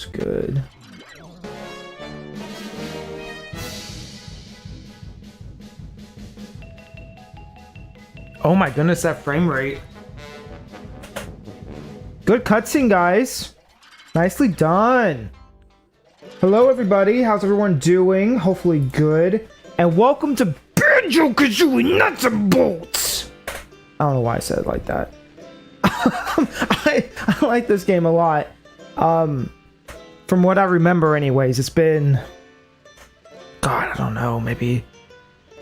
looks good. Oh my goodness, that frame rate. Good cutscene, guys. Nicely done. Hello, everybody. How's everyone doing? Hopefully good. And welcome to Banjo Kazooie Nuts and Bolts. I don't know why I said it like that. I like this game a lot. From what I remember anyways, it's been, God, I don't know, maybe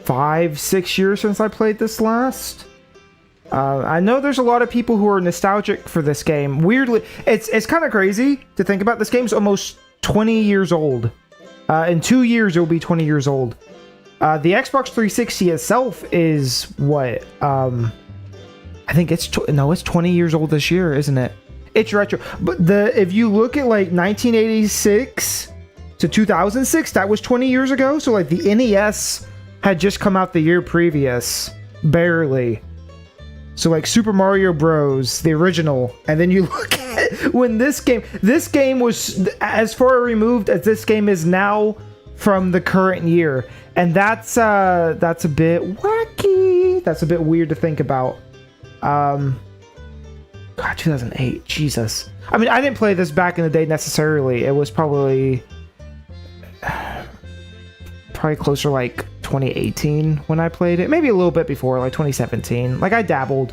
5-6 years since I played this last. I know there's a lot of people who are nostalgic for this game. Weirdly, it's kind of crazy to think about. This game's almost 20 years old. In 2 years, it will be 20 years old. The Xbox 360 itself is what? I think it's 20 years old this year, isn't it? It's retro. But if you look at like 1986 to 2006, that was 20 years ago. So like the NES had just come out the year previous, barely. So like Super Mario Bros, the original, and then you look at when this game was as far removed as this game is now from the current year, and that's a bit wacky. That's a bit weird to think about. God, 2008, Jesus. I mean, I didn't play this back in the day necessarily. It was probably closer like 2018 when I played it. Maybe a little bit before, like 2017. Like I dabbled.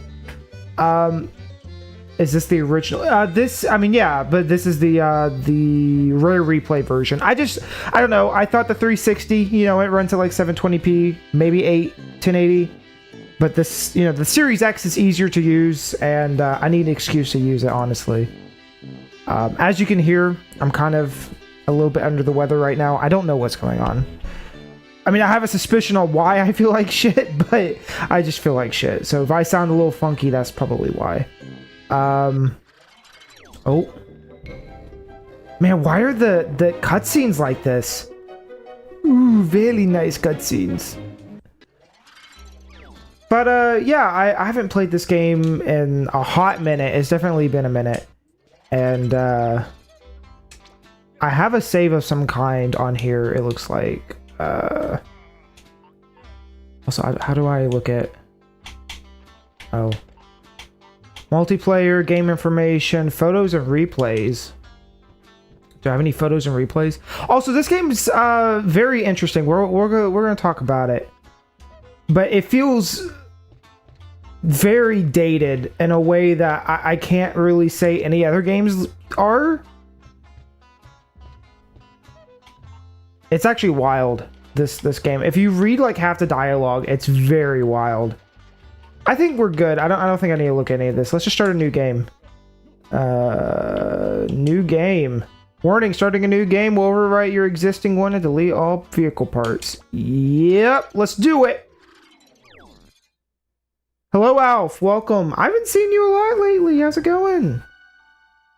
Is this the original? I mean, yeah, but this is the rare replay version. I don't know. I thought the 360, it runs at like 720p, maybe 1080. But this, the Series X is easier to use, and I need an excuse to use it, honestly. As you can hear, I'm kind of a little bit under the weather right now. I don't know what's going on. I mean, I have a suspicion on why I feel like shit, but I just feel like shit. So if I sound a little funky, that's probably why. Oh. Man, why are the cutscenes like this? Ooh, very nice cutscenes. But, yeah, I haven't played this game in a hot minute. It's definitely been a minute. And, I have a save of some kind on here, it looks like. Also, how do I look at... Oh. Multiplayer, game information, photos and replays. Do I have any photos and replays? Also, this game is very interesting. We're going to talk about it. But it feels very dated in a way that I can't really say any other games are. It's actually wild, this game. If you read like half the dialogue, it's very wild. I think we're good. I don't think I need to look at any of this. Let's just start a new game. New game. Warning, starting a new game will overwrite your existing one and delete all vehicle parts. Yep, let's do it. Hello, Alf. Welcome. I haven't seen you a lot lately. How's it going?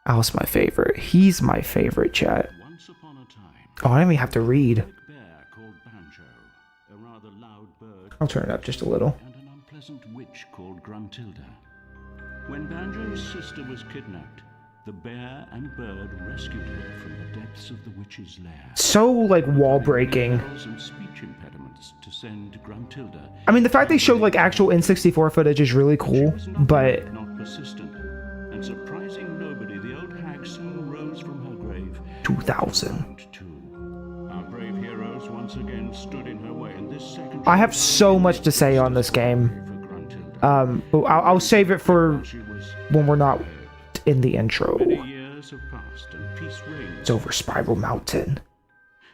Alf's my favorite. He's my favorite, chat. Once upon a time, Oh, I don't even have to read. a bear called Banjo, a rather loud bird, I'll turn it up just a little. and an unpleasant witch called Gruntilda. When Banjo's sister was kidnapped, the bear and bird rescued her from the depths of the witch's lair. So, like, wall breaking. Some speech impediments to send Gruntilda. I mean, the fact they showed, like, actual N64 footage is really cool, but... Not persistent, and surprising nobody, the old hag soon rose from her grave. 2000. Our brave heroes once again stood in her way, and this second I have so much to say on this game. But I'll save it for when we're not in the intro. years have passed and peace reigns. It's over Spiral Mountain.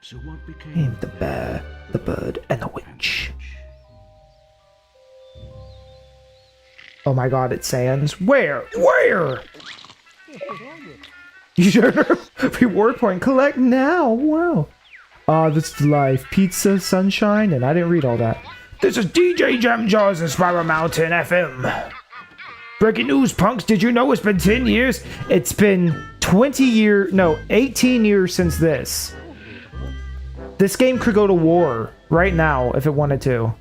So what became The bear, the bird, and the witch. Oh my god, it's Sans. Where? Sure. Reward point. Collect now. Wow. Ah, this is life. Pizza, sunshine, and I didn't read all that. This is DJ Jam Jaws in Spiral Mountain FM. Breaking news, punks. Did you know it's been 10 years? It's been 18 years since this. This game could go to war right now if it wanted to.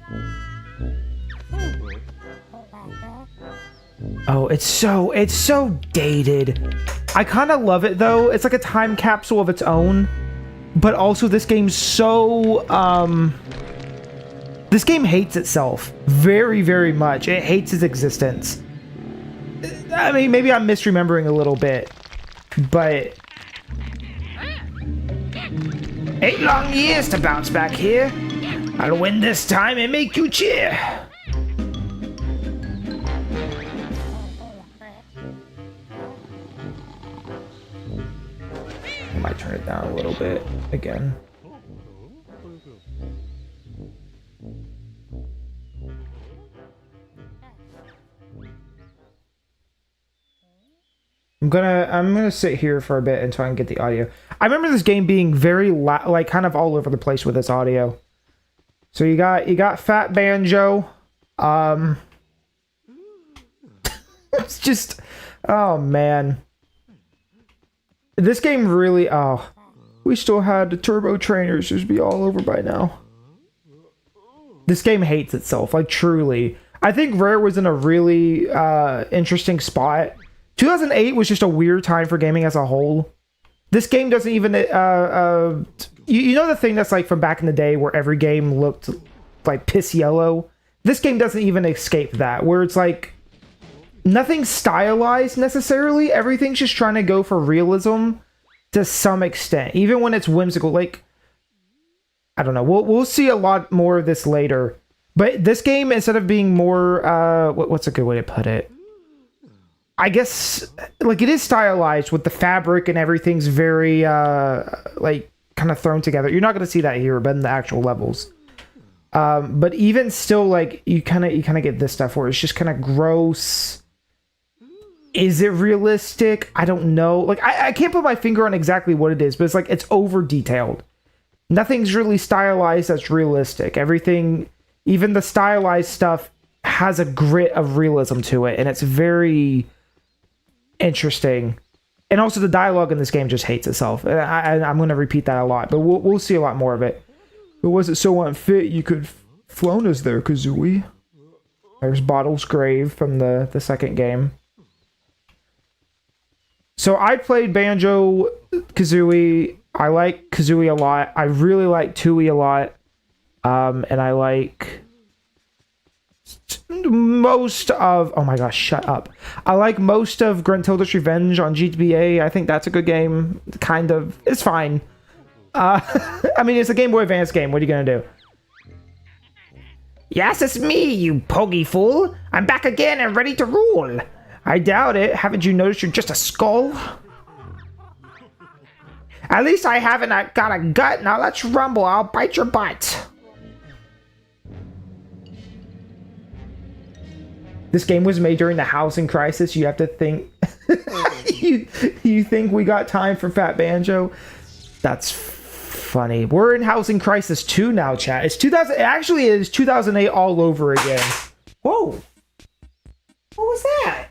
Oh, it's so dated. I kind of love it though. It's like a time capsule of its own. But also this game's so, this game hates itself very, very much. It hates its existence. I mean, maybe I'm misremembering a little bit, but 8 long years to bounce back here. I'll win this time and make you cheer. I might turn it down a little bit again. I'm gonna sit here for a bit until I can get the audio. I remember this game being very like kind of all over the place with its audio. So you got Fat Banjo. It's just, oh man. This game really, oh, we still had the turbo trainers just be all over by now. This game hates itself, like truly. I think Rare was in a really interesting spot. 2008 was just a weird time for gaming as a whole. This game doesn't even, you know the thing that's like from back in the day where every game looked like piss yellow? This game doesn't even escape that, where it's like, nothing stylized necessarily. Everything's just trying to go for realism to some extent, even when it's whimsical. Like, I don't know. We'll see a lot more of this later. But this game, instead of being more, what's a good way to put it? I guess, like, it is stylized with the fabric and everything's very, like, kind of thrown together. You're not going to see that here, but in the actual levels. But even still, like, you kind of get this stuff where it's just kind of gross. Is it realistic? I don't know. Like, I can't put my finger on exactly what it is, but it's like, it's over detailed. Nothing's really stylized that's realistic. Everything, even the stylized stuff, has a grit of realism to it, and it's very interesting. And also the dialogue in this game just hates itself. I'm going to repeat that a lot, but we'll see a lot more of it. But was it so unfit you could flown us there, Kazooie? There's Bottle's grave from the second game. So I played Banjo Kazooie. I like Kazooie a lot. I really like Tooie a lot. And I like most of, oh my gosh, shut up. I like most of Gruntilda's Revenge on GBA. I think that's a good game. Kind of. It's fine. I mean, it's a Game Boy Advance game. What are you gonna do? Yes, it's me, you poggy fool. I'm back again and ready to rule. I doubt it. Haven't you noticed you're just a skull? At least I haven't got a gut. Now let's rumble. I'll bite your butt. This game was made during the housing crisis. You have to think... you think we got time for Fat Banjo? That's funny. We're in housing crisis 2 now, chat. It's 2000... It actually is 2008 all over again. Whoa. What was that?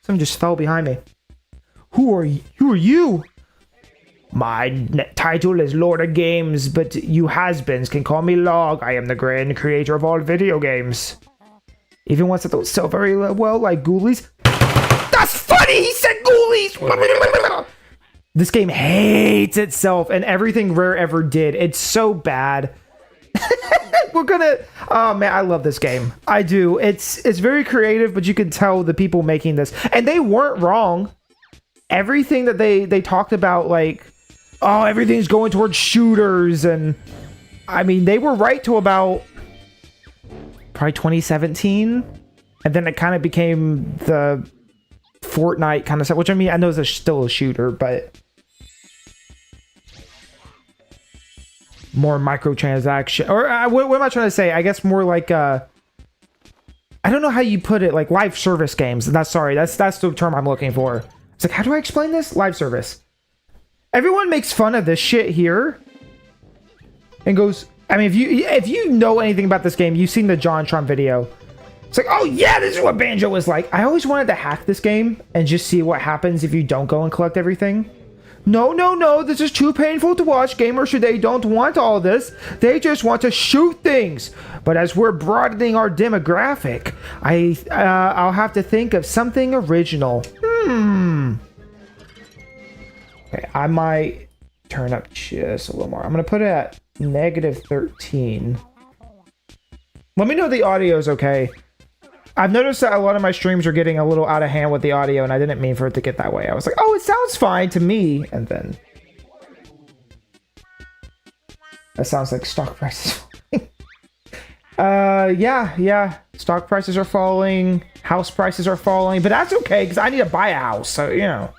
Something just fell behind me. Who are you? My title is Lord of Games, but you has-beens can call me Log. I am the grand creator of all video games. Even ones that don't sell very well, like Ghoulies. That's funny! He said Ghoulies! This game hates itself and everything Rare ever did. It's so bad. We're gonna... Oh, man, I love this game. I do. It's very creative, but you can tell the people making this. And they weren't wrong. Everything that they talked about, like... Oh, everything's going towards shooters, and... I mean, they were right to about... Probably 2017. And then it kind of became the Fortnite kind of stuff. Which, I mean, I know it's still a shooter, but... More microtransaction, or what am I trying to say? I guess more like I don't know how you put it, like live service games. That's the term I'm looking for. It's like, how do I explain this? Live service. Everyone makes fun of this shit here and goes, I mean, if you know anything about this game, you've seen the JonTron video. It's like, oh yeah, this is what Banjo was like. I always wanted to hack this game and just see what happens if you don't go and collect everything. No, this is too painful to watch. Gamers today don't want all this. They just want to shoot things. But as we're broadening our demographic, I'll have to think of something original. Okay, I might turn up just a little more. I'm gonna put it at -13. Let me know the audio is okay. I've noticed that a lot of my streams are getting a little out of hand with the audio, and I didn't mean for it to get that way. I was like, oh, it sounds fine to me, and then that sounds like stock prices. Yeah. Stock prices are falling, house prices are falling, but that's okay because I need to buy a house. So, you know,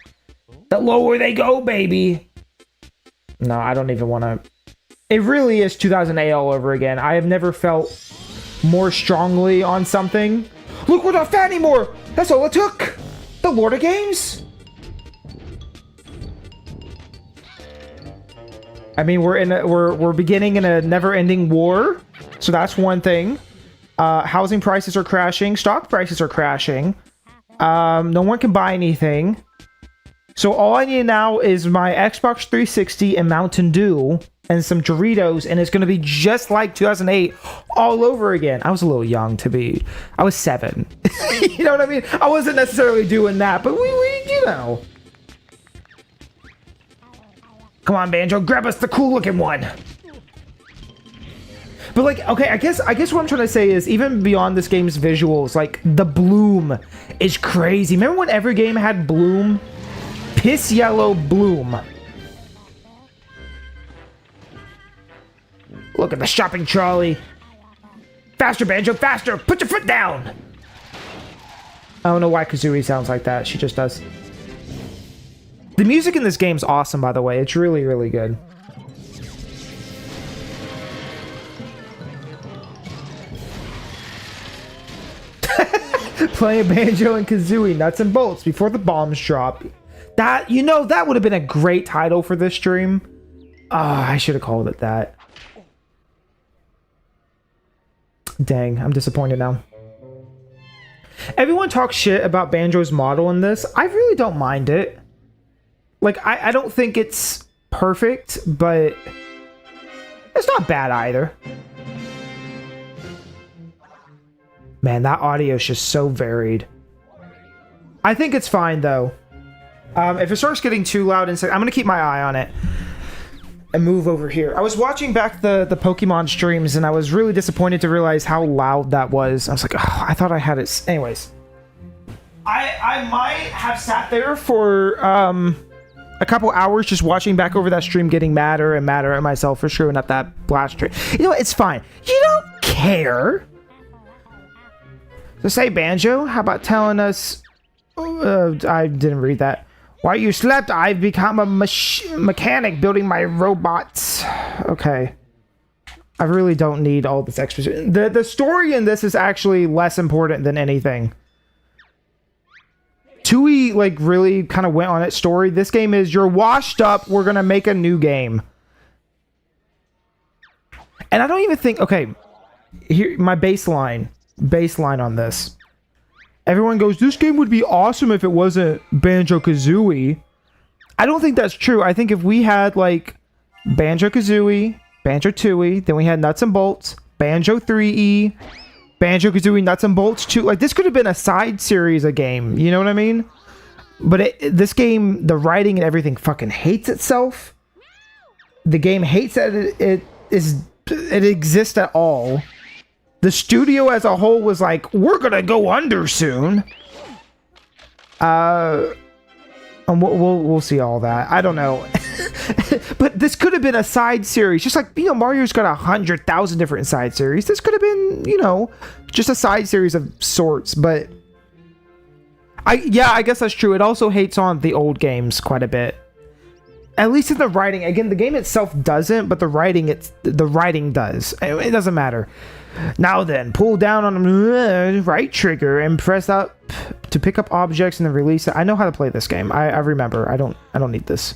the lower they go, baby. No, I don't even want to. It really is 2008 all over again. I have never felt more strongly on something. Look, we're not fat anymore. That's all it took. The Lord of Games. I mean, we're beginning in a never-ending war, so that's one thing. Housing prices are crashing, stock prices are crashing. No one can buy anything. So all I need now is my Xbox 360 and Mountain Dew and some Doritos, and it's going to be just like 2008 all over again. I was a little young to be. I was 7. You know what I mean? I wasn't necessarily doing that, but we you know. Come on, Banjo, grab us the cool looking one. But like, okay, I guess what I'm trying to say is even beyond this game's visuals, like the bloom is crazy. Remember when every game had bloom? Piss yellow bloom. Look at the shopping trolley. Faster, Banjo, faster! Put your foot down! I don't know why Kazooie sounds like that. She just does. The music in this game's awesome, by the way. It's really, really good. Playing Banjo and Kazooie, nuts and bolts before the bombs drop. That, you know, that would have been a great title for this stream. I should have called it that. Dang, I'm disappointed now. Everyone talks shit about Banjo's model in this. I really don't mind it. Like, I don't think it's perfect, but it's not bad either. Man, that audio is just so varied. I think it's fine, though. If it starts getting too loud, I'm going to keep my eye on it and move over here. I was watching back the Pokemon streams, and I was really disappointed to realize how loud that was. I was like, oh, I thought I had it. Anyways. I might have sat there for a couple hours just watching back over that stream, getting madder and madder at myself for screwing up that blast stream. You know what? It's fine. You don't care. So say, Banjo, how about telling us... I didn't read that. While you slept, I've become a mechanic building my robots. Okay. I really don't need all this extra... The story in this is actually less important than anything. Tui, like, really kind of went on its story. This game is, you're washed up, we're gonna make a new game. And I don't even think... Okay, here, my baseline on this. Everyone goes, this game would be awesome if it wasn't Banjo Kazooie. I don't think that's true. I think if we had like Banjo Kazooie, Banjo Tooie, then we had Nuts and Bolts, Banjo 3E, Banjo Kazooie Nuts and Bolts 2, like this could have been a side series of game. You know what I mean? But this game, the writing and everything fucking hates itself. The game hates that it exists at all. The studio as a whole was like, we're gonna go under soon. And we'll see all that. I don't know. But this could have been a side series. Just like, you know, Mario's got 100,000 different side series. This could have been, you know, just a side series of sorts. But I guess that's true. It also hates on the old games quite a bit. At least in the writing. Again, the game itself doesn't, but the writing does. It doesn't matter. Now then, pull down on the right trigger and press up to pick up objects and then release it. I know how to play this game. I remember. I don't need this.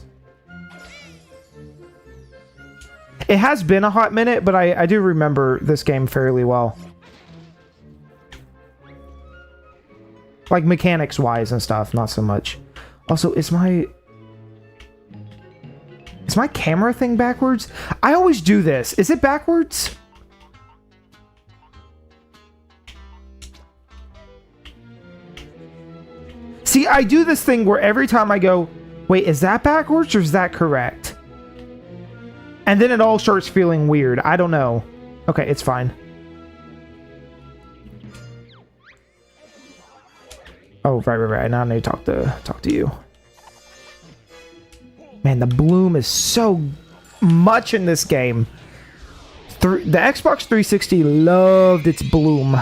It has been a hot minute, but I do remember this game fairly well. Like mechanics wise and stuff, not so much. Also, is my camera thing backwards? I always do this. Is it backwards? See, I do this thing where every time I go, Wait, is that backwards or is that correct? And then it all starts feeling weird. I don't know. Okay, it's fine. Oh, right. Now I need to talk to you. Man, the bloom is so much in this game. The Xbox 360 loved its bloom.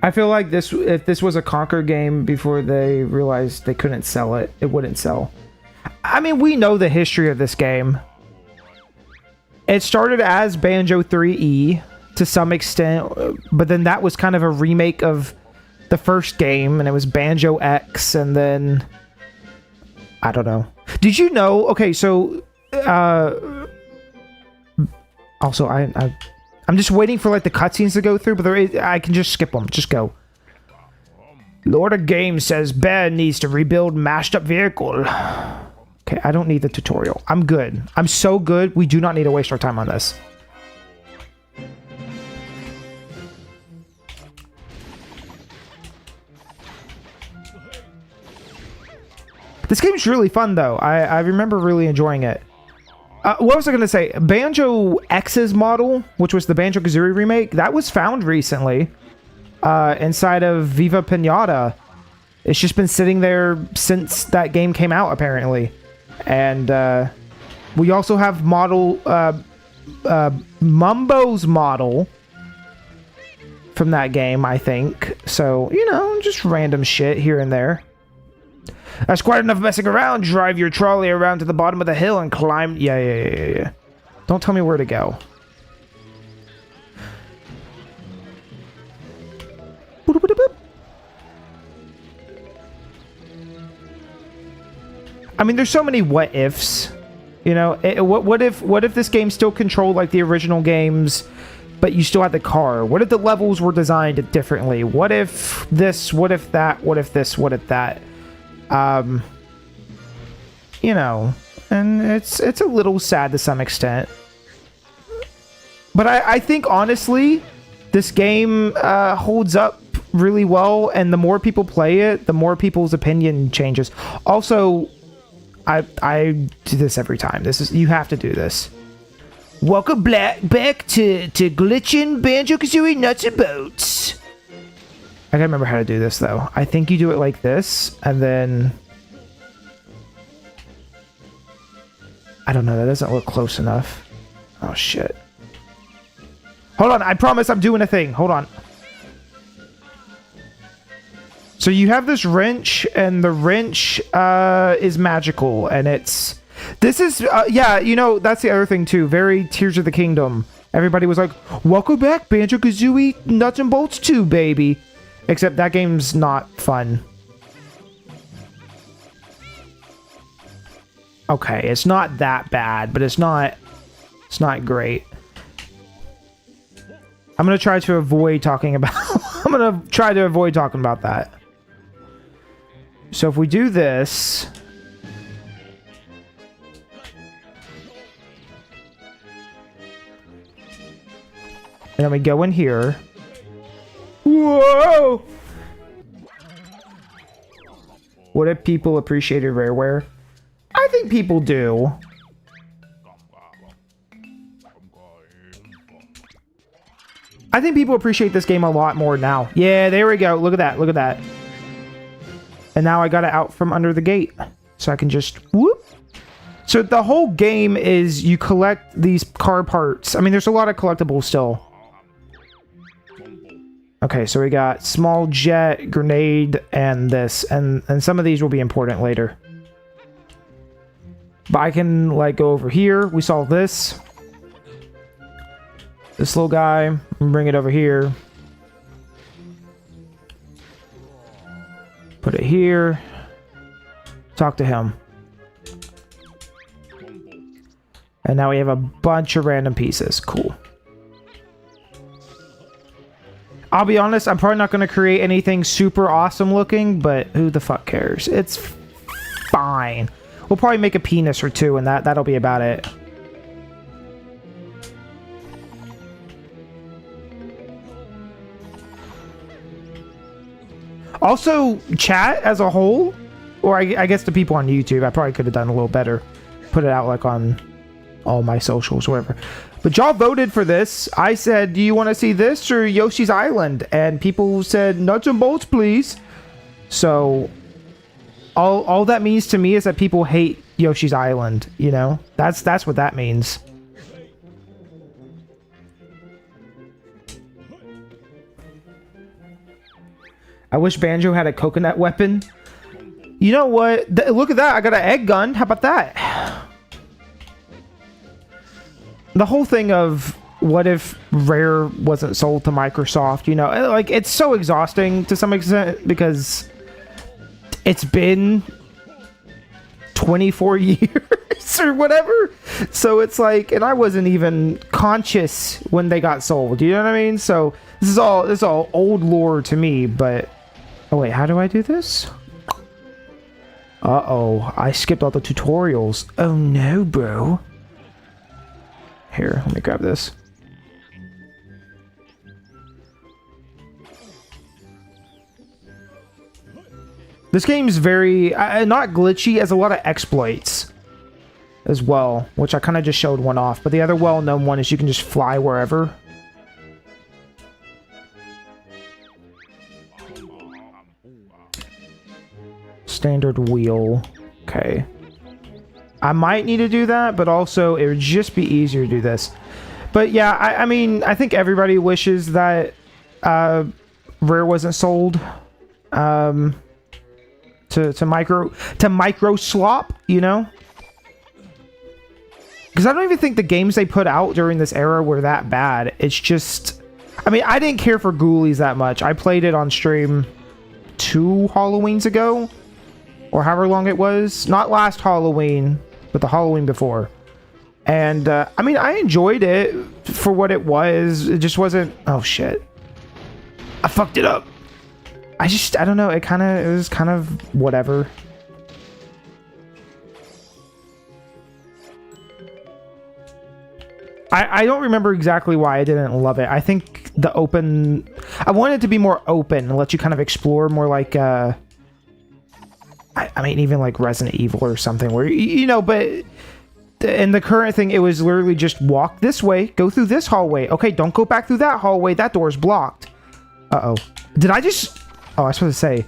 I feel like if this was a Conquer game before they realized they couldn't sell it, it wouldn't sell. I mean, we know the history of this game. It started as Banjo 3E to some extent, but then that was kind of a remake of the first game, and it was Banjo X, and then I don't know. Did you know? Okay, so also I'm just waiting for like the cutscenes to go through, but I can just skip them. Just go. Lord of Games says Bear needs to rebuild mashed up vehicle. Okay, I don't need the tutorial. I'm good. I'm so good. We do not need to waste our time on this. This game's really fun, though. I remember really enjoying it. What was I going to say? Banjo X's model, which was the Banjo Kazooie remake, that was found recently inside of Viva Pinata. It's just been sitting there since that game came out, apparently. And we also have model Mumbo's model from that game, I think. So, you know, just random shit here and there. That's quite enough messing around. Drive your trolley around to the bottom of the hill and climb. Yeah. Don't tell me where to go. I mean, there's so many what ifs. You know, what if this game still controlled like the original games, but you still had the car? What if the levels were designed differently? What if this? What if that? What if this? What if that? You know, and it's a little sad to some extent. But I think, honestly, this game holds up really well, and the more people play it, the more people's opinion changes. Also, I do this every time. You have to do this. Welcome back to glitching Banjo Kazooie nuts and bolts. I gotta remember how to do this, though. I think you do it like this, and then... I don't know, that doesn't look close enough. Oh, shit. Hold on, I promise I'm doing a thing. Hold on. So you have this wrench, and the wrench is magical, and it's... This is... yeah, you know, that's the other thing, too. Very Tears of the Kingdom. Everybody was like, welcome back, Banjo Kazooie Nuts and Bolts 2, baby. Except that game's not fun. Okay, it's not that bad, but it's not great. I'm gonna try to avoid talking about that. So if we do this, and then we go in here. Whoa! What if people appreciated Rareware? I think people do. I think people appreciate this game a lot more now. Yeah, there we go. Look at that. Look at that. And now I got it out from under the gate. So I can just whoop. So the whole game is you collect these car parts. I mean, there's a lot of collectibles still. Okay, so we got small jet, grenade, and this. And some of these will be important later. But I can, like, go over here. We saw this. This little guy. Bring it over here. Put it here. Talk to him. And now we have a bunch of random pieces. Cool. I'll be honest, I'm probably not going to create anything super awesome looking, but who the fuck cares? It's fine. We'll probably make a penis or two, and that'll be about it. Also, chat as a whole, or I guess the people on YouTube, I probably could have done a little better. Put it out like on all my socials or whatever. But y'all voted for this. I said, do you want to see this or Yoshi's Island? And people said, nuts and bolts, please. So, all that means to me is that people hate Yoshi's Island, you know? That's what that means. I wish Banjo had a coconut weapon. You know what? Look at that. I got an egg gun. How about that? The whole thing of what if Rare wasn't sold to Microsoft, you know, like it's so exhausting to some extent because it's been 24 years or whatever. So it's like, and I wasn't even conscious when they got sold. You know what I mean? So this is all old lore to me, but oh wait, how do I do this? Uh-oh, I skipped all the tutorials. Oh no, bro. Here, let me grab this. This game's very, not glitchy, has a lot of exploits as well, which I kind of just showed one off. But the other well-known one is you can just fly wherever. Standard wheel. Okay. I might need to do that, but also it would just be easier to do this. But yeah, I mean, I think everybody wishes that Rare wasn't sold to micro slop, you know? Because I don't even think the games they put out during this era were that bad. It's just, I mean, I didn't care for Ghoulies that much. I played it on stream 2 Halloweens ago, or however long it was. Not last Halloween, but the Halloween before. And, I mean, I enjoyed it for what it was. It just wasn't... Oh, shit. I fucked it up. I don't know. It was kind of whatever. I don't remember exactly why I didn't love it. I think the open... I wanted it to be more open and let you kind of explore more like... I mean, even like Resident Evil or something where, you know, but in the current thing, it was literally just walk this way, go through this hallway. Okay, don't go back through that hallway. That door's blocked. Uh-oh. Did I just... Oh, I was supposed to say.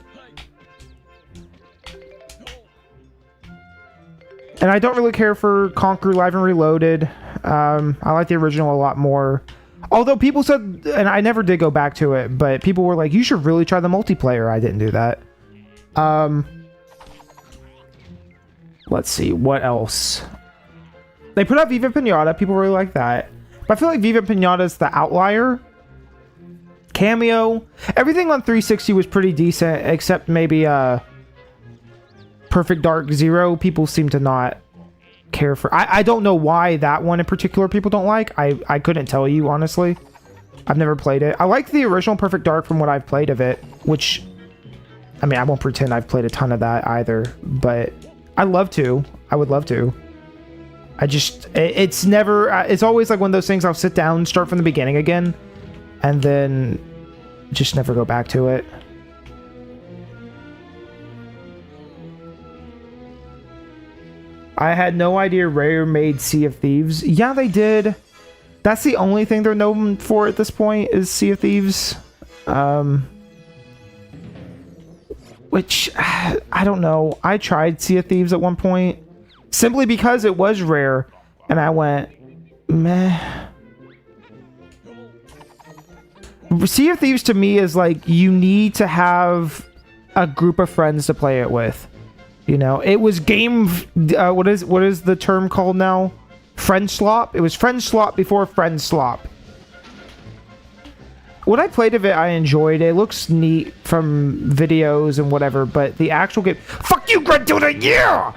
And I don't really care for Conquer Live and Reloaded. I like the original a lot more. Although people said, and I never did go back to it, but people were like, you should really try the multiplayer. I didn't do that. Let's see, what else? They put out Viva Pinata. People really like that. But I feel like Viva Pinata's the outlier. Cameo. Everything on 360 was pretty decent, except maybe Perfect Dark Zero. People seem to not care for. I don't know why that one in particular people don't like. I couldn't tell you, honestly. I've never played it. I like the original Perfect Dark from what I've played of it, which... I mean, I won't pretend I've played a ton of that either, but... I would love to. I just, it's never, it's always like one of those things I'll sit down, start from the beginning again, and then just never go back to it. I had no idea Rare made Sea of Thieves. Yeah, they did. That's the only thing they're known for at this point is Sea of Thieves. Which, I don't know. I tried Sea of Thieves at one point. Simply because it was Rare. And I went, meh. Sea of Thieves to me is like, you need to have a group of friends to play it with. You know, it was game... what is the term called now? Friend slop? It was friend slop before friend slop. What I played of it, I enjoyed. It looks neat from videos and whatever, but the actual game... Fuck you, Gruntilda, yeah!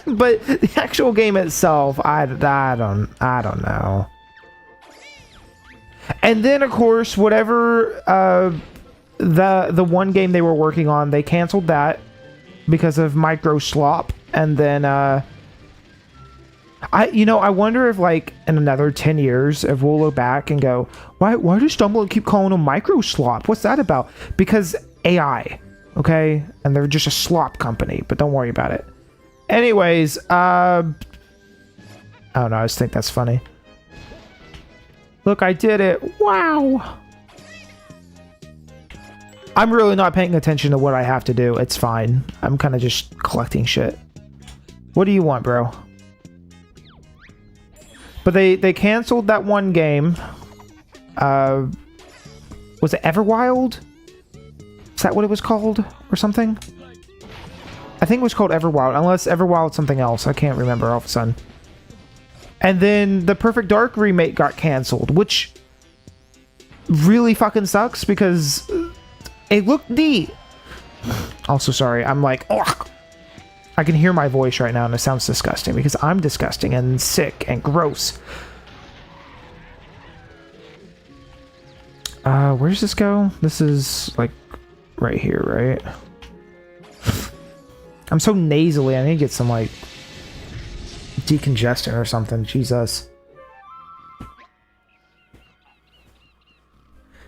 But the actual game itself, I don't know. And then, of course, whatever the one game they were working on, they canceled that because of micro slop. And then I wonder if like in another 10 years if we'll look back and go, why does Stumble keep calling them micro slop? What's that about? Because AI, okay? And they're just a slop company, but don't worry about it. Anyways, I don't know, I just think that's funny. Look, I did it. Wow. I'm really not paying attention to what I have to do. It's fine. I'm kind of just collecting shit. What do you want, bro? But they canceled that one game. Was it Everwild? Is that what it was called? Or something? I think it was called Everwild. Unless Everwild's something else. I can't remember all of a sudden. And then the Perfect Dark remake got canceled. Which really fucking sucks because it looked neat. Also, sorry. I'm like, ugh. I can hear my voice right now and it sounds disgusting because I'm disgusting and sick and gross. Where does this go? This is like right here, right? I'm so nasally. I need to get some like decongestant or something. Jesus.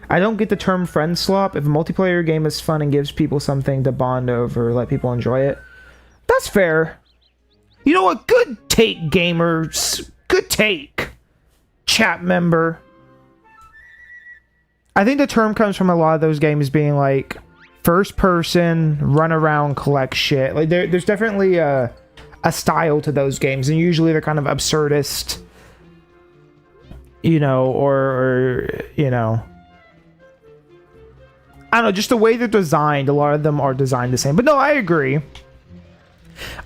I don't get the term friend slop. If a multiplayer game is fun and gives people something to bond over, let people enjoy it. That's fair. You know what? Good take, gamers. Good take. Chat member. I think the term comes from a lot of those games being like first person, run around, collect shit. Like there's definitely a style to those games, and usually they're kind of absurdist, you know, or you know, I don't know, just the way they're designed. A lot of them are designed the same. But no, I agree.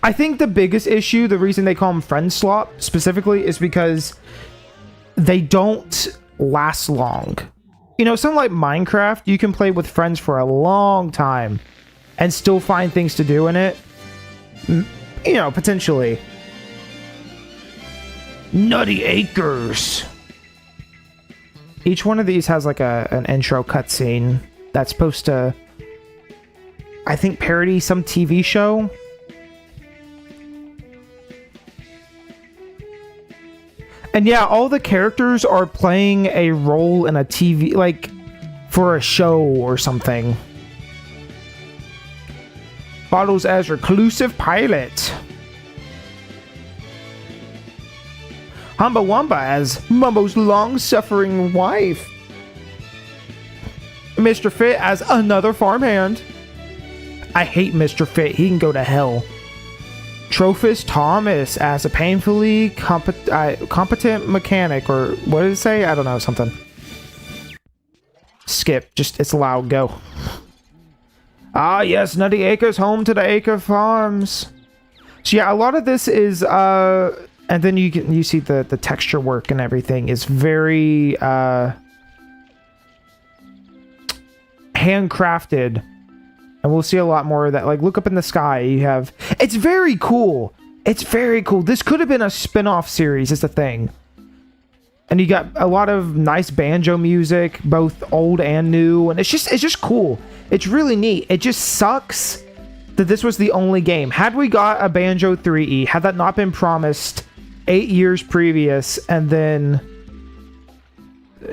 I think the biggest issue, the reason they call them friend slop specifically, is because they don't last long. You know, something like Minecraft, you can play with friends for a long time and still find things to do in it. You know, potentially. Nutty Acres. Each one of these has like an intro cutscene that's supposed to, I think, parody some TV show. And yeah, all the characters are playing a role in a TV, like, for a show or something. Bottles as reclusive pilot. Humba Wumba as Mumbo's long-suffering wife. Mr. Fit as another farmhand. I hate Mr. Fit. He can go to hell. Trophus Thomas as a painfully competent mechanic, or what did it say? I don't know, something. Skip. Just, it's loud. Go. Ah, yes, Nutty Acres, home to the Acre Farms. So yeah, a lot of this is, and then you see the texture work and everything is very, handcrafted. And we'll see a lot more of that. Like, look up in the sky. You have... It's very cool. It's very cool. This could have been a spin-off series, is the thing. And you got a lot of nice banjo music, both old and new. And it's just cool. It's really neat. It just sucks that this was the only game. Had we got a Banjo 3E, had that not been promised 8 years previous, and then,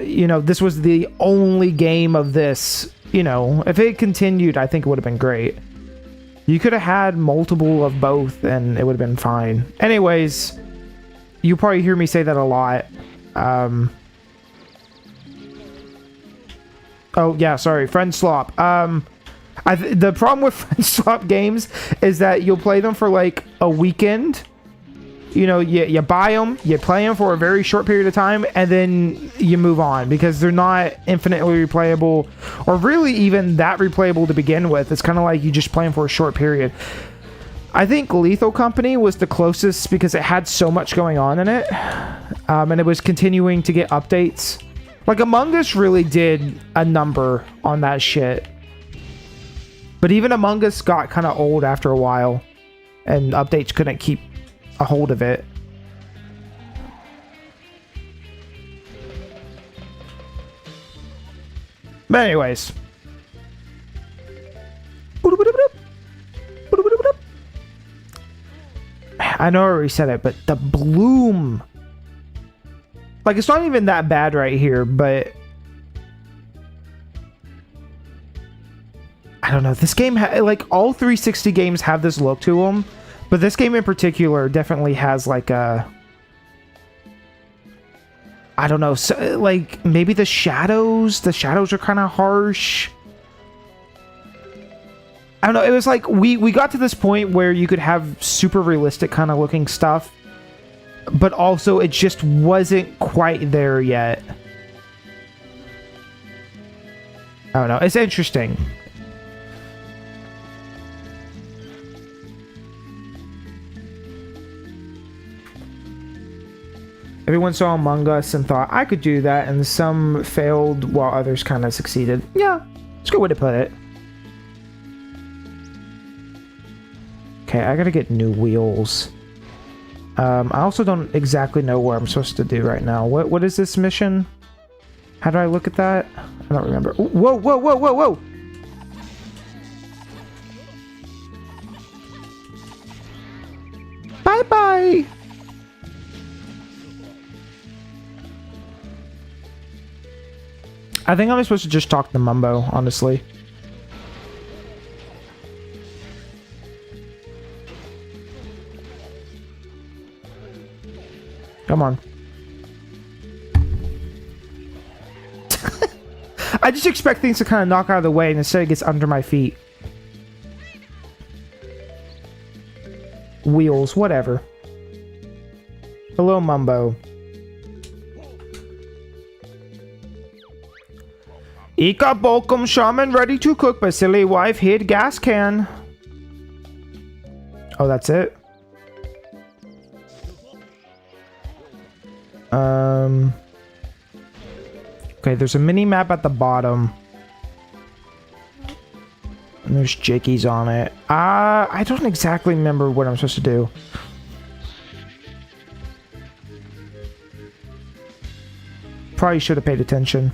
you know, this was the only game of this... You know, if it continued, I think it would have been great. You could have had multiple of both, and it would have been fine. Anyways, you probably hear me say that a lot. Oh, yeah, sorry. Friend slop. The problem with friend slop games is that you'll play them for, like, a weekend. You know, you buy them, you play them for a very short period of time, and then you move on because they're not infinitely replayable or really even that replayable to begin with. It's kind of like you just play them for a short period. I think Lethal Company was the closest because it had so much going on in it, and it was continuing to get updates. Like, Among Us really did a number on that shit. But even Among Us got kind of old after a while, and updates couldn't keep a hold of it. But anyways. I know I already said it, but the bloom. Like, it's not even that bad right here, but I don't know. This game, like all 360 games have this look to them, but this game in particular definitely has like a, I don't know, so, like maybe the shadows are kind of harsh. I don't know. It was like we got to this point where you could have super realistic kind of looking stuff, but also it just wasn't quite there yet. I don't know. It's interesting. Everyone saw Among Us and thought I could do that, and some failed while others kind of succeeded. Yeah, it's a good way to put it. Okay, I gotta get new wheels. I also don't exactly know what I'm supposed to do right now. What is this mission? How do I look at that? I don't remember. Whoa, whoa, whoa, whoa, whoa! Bye-bye! I think I'm supposed to just talk to Mumbo, honestly. Come on. I just expect things to kind of knock out of the way, and instead it gets under my feet. Wheels, whatever. Hello, Mumbo. Ika Bokum Shaman ready to cook, but silly wife hid gas can. Oh, that's it? Okay, there's a mini map at the bottom. And there's jickeys on it. I don't exactly remember what I'm supposed to do. Probably should have paid attention.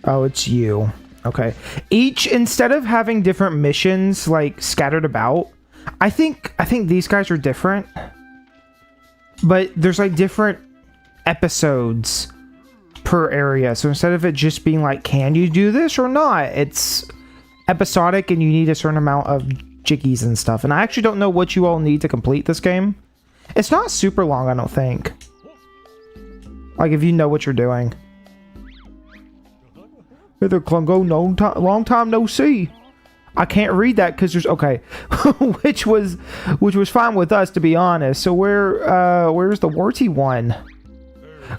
Oh, it's you. Okay. Instead of having different missions like scattered about, I think these guys are different. But there's like different episodes per area. So instead of it just being like, can you do this or not? It's episodic and you need a certain amount of jiggies and stuff. And I actually don't know what you all need to complete this game. It's not super long, I don't think. Like if you know what you're doing. Hey there, Klungo. Long time no see. I can't read that because there's okay, which was fine with us, to be honest. So where's the warty one?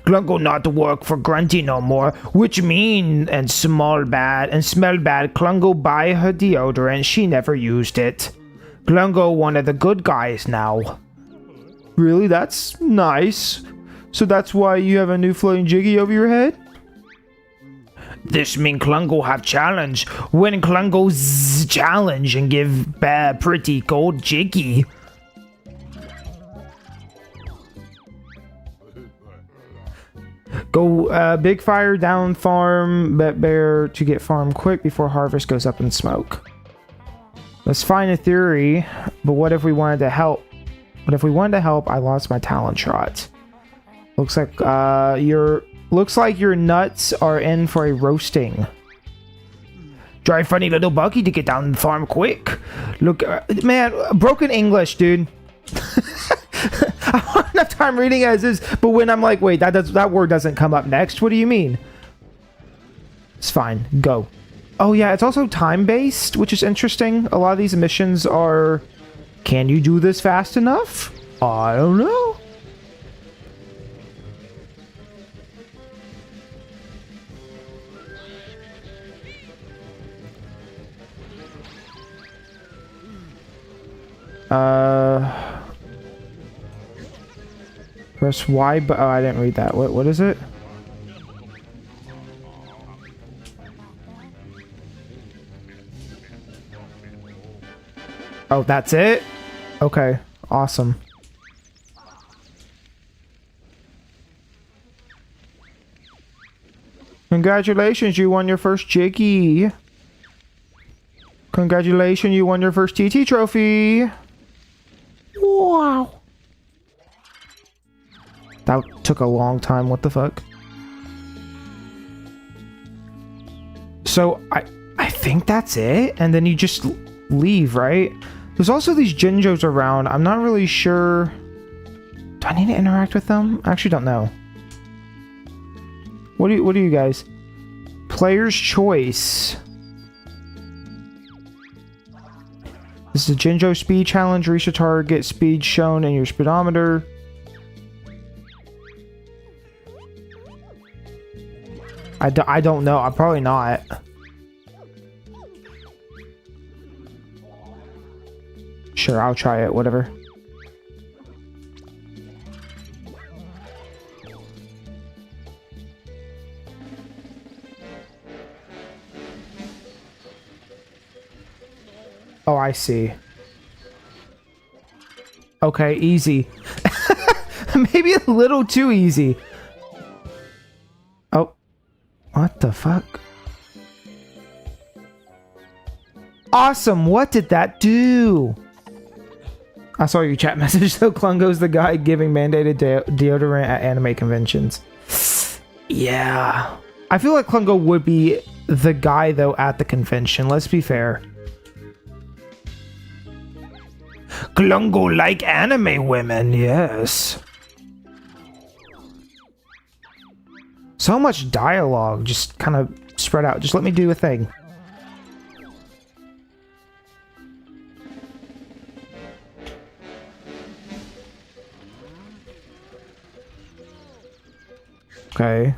Klungo not to work for Grunty no more, which mean and smell bad. Klungo buy her deodorant, she never used it. Klungo one of the good guys now. Really, that's nice. So that's why you have a new floating jiggy over your head? This mean Klungo have challenge. When Klungo's challenge and give pretty gold jiggy. Go big fire down farm bet bear to get farm quick before harvest goes up in smoke. That's fine in theory, but what if we wanted to help? I lost my talent shot. Looks like your nuts are in for a roasting. Try funny little Bucky to get down the farm quick. Look, man, broken English, dude. I don't have enough time reading as is, but when I'm like, wait, that word doesn't come up next. What do you mean? It's fine. Go. Oh yeah, it's also time-based, which is interesting. A lot of these missions are, can you do this fast enough? I don't know. Press Y, but oh, I didn't read that. What is it? Oh, that's it? Okay, awesome. Congratulations, you won your first Jiggy. Congratulations, you won your first TT trophy. Wow. That took a long time. What the fuck? So I think that's it, and then you just leave, right? There's also these Jinjos around. I'm not really sure. Do I need to interact with them? I actually don't know. What do you guys? Player's choice. This is a Jinjo speed challenge. Reach a target speed shown in your speedometer. I don't know. I'm probably not. Sure, I'll try it. Whatever. Oh, I see. Okay, easy. Maybe a little too easy. Oh. What the fuck? Awesome! What did that do? I saw your chat message though. Klungo's the guy giving mandated deodorant at anime conventions. Yeah. I feel like Klungo would be the guy though at the convention. Let's be fair. Klungo like anime women, yes. So much dialogue just kind of spread out. Just let me do a thing. Okay.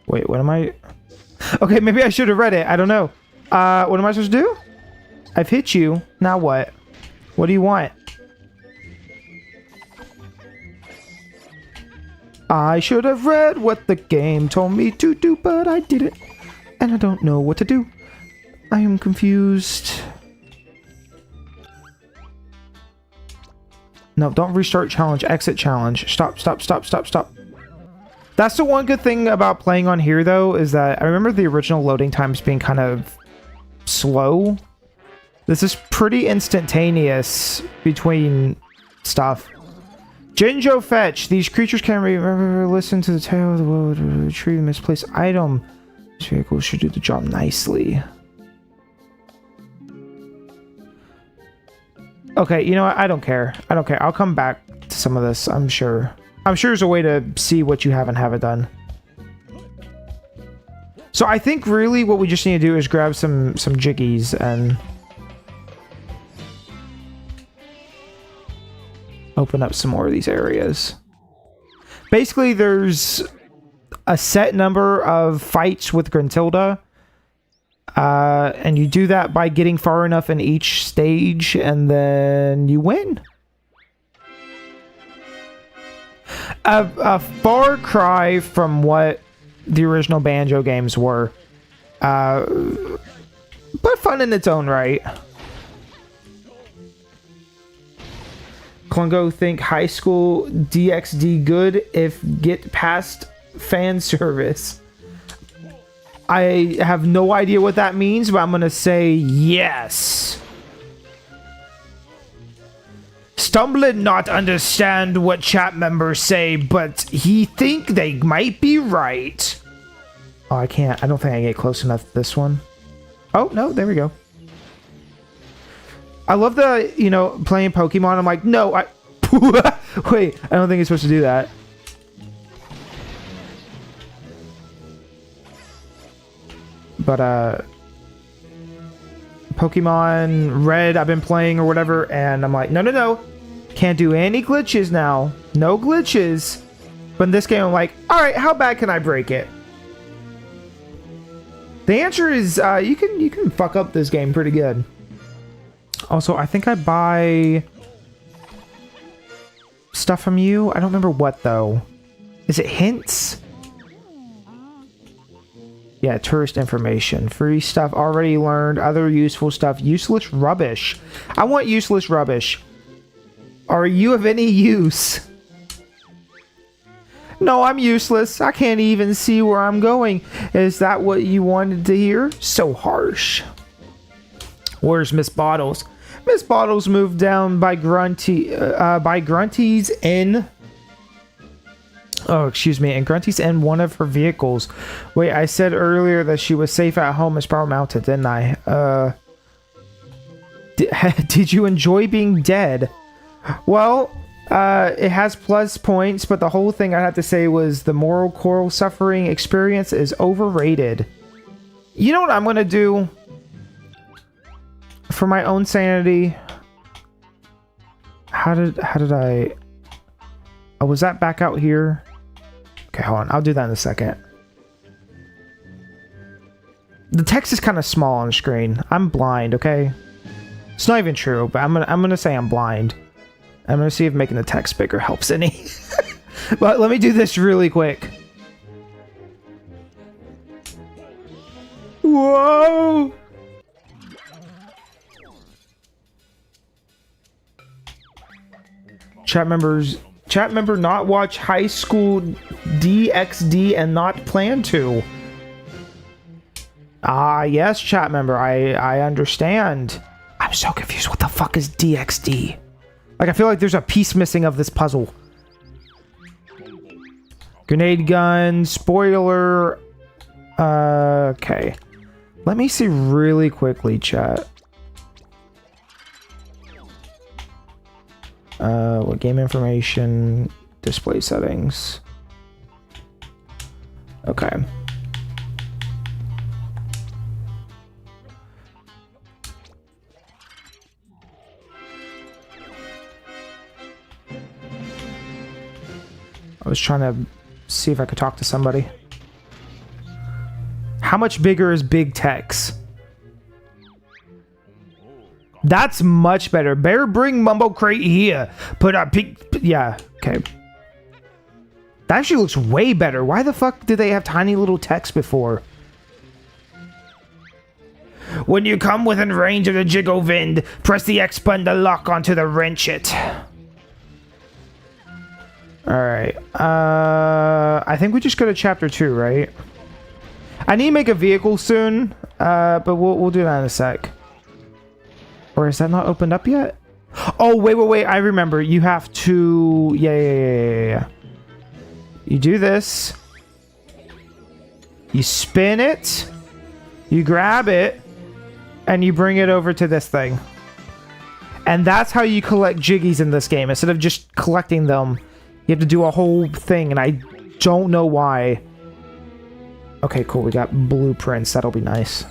Wait, what am I? Okay, maybe I should have read it. I don't know. What am I supposed to do? I've hit you. Now what? What do you want? I should have read what the game told me to do, but I didn't. And I don't know what to do. I am confused. No, don't restart challenge. Exit challenge. Stop, stop, stop, stop, stop. That's the one good thing about playing on here, though, is that I remember the original loading times being kind of slow. This is pretty instantaneous between stuff. Jinjo fetch. These creatures can listen to the tale of the world to retrieve a misplaced item. This vehicle should do the job nicely. Okay, you know what? I don't care. I don't care. I'll come back to some of this, I'm sure. I'm sure there's a way to see what you have and haven't done. So I think really what we just need to do is grab some jiggies and open up some more of these areas. Basically, there's a set number of fights with Gruntilda. And you do that by getting far enough in each stage, and then you win. A far cry from what the original Banjo games were. But fun in its own right. Klungo think high school DxD good if get past fan service. I have no idea what that means, but I'm gonna say yes. Stumbling not understand what chat members say, but he think they might be right. Oh, I can't. I don't think I can get close enough to this one. Oh, no, there we go. I love the, you know, playing Pokemon. I'm like, no, wait, I don't think it's supposed to do that. But, Pokemon Red I've been playing or whatever, and I'm like, no. Can't do any glitches now. No glitches. But in this game, I'm like, alright, how bad can I break it? The answer is, you can fuck up this game pretty good. Also, I think I buy stuff from you. I don't remember what, though. Is it hints? Yeah, tourist information. Free stuff already learned. Other useful stuff. Useless rubbish. I want useless rubbish. Are you of any use? No, I'm useless. I can't even see where I'm going. Is that what you wanted to hear? So harsh. Where's Miss Bottles? Miss Bottles moved down by Grunty's in. Oh, excuse me. And Grunty's in one of her vehicles. Wait, I said earlier that she was safe at home as power mounted, didn't I? Did you enjoy being dead? Well, it has plus points, but the whole thing I have to say was the moral coral suffering experience is overrated. You know what I'm gonna do? For my own sanity. How did I... Oh, was that back out here? Okay, hold on. I'll do that in a second. The text is kind of small on the screen. I'm blind, okay? It's not even true, but I'm gonna say I'm blind. I'm gonna see if making the text bigger helps any. But let me do this really quick. Whoa! Chat member not watch High School DxD and not plan to. Ah, yes, chat member, I understand. I'm so confused. What the fuck is DxD? Like, I feel like there's a piece missing of this puzzle. Grenade gun, spoiler. Okay. Let me see really quickly, chat. What game information, display settings. Okay. I was trying to see if I could talk to somebody. How much bigger is big text? That's much better. Better bring Mumbo Crate here. Put a big... Yeah, okay. That actually looks way better. Why the fuck did they have tiny little text before? When you come within range of the Jiggle Vind, press the X button to lock onto the wrench it. Alright. I think we just go to chapter 2, right? I need to make a vehicle soon, but we'll do that in a sec. Or is that not opened up yet? Oh, wait. I remember. You have to... Yeah. You do this. You spin it. You grab it. And you bring it over to this thing. And that's how you collect jiggies in this game. Instead of just collecting them, you have to do a whole thing. And I don't know why. Okay, cool. We got blueprints. That'll be nice.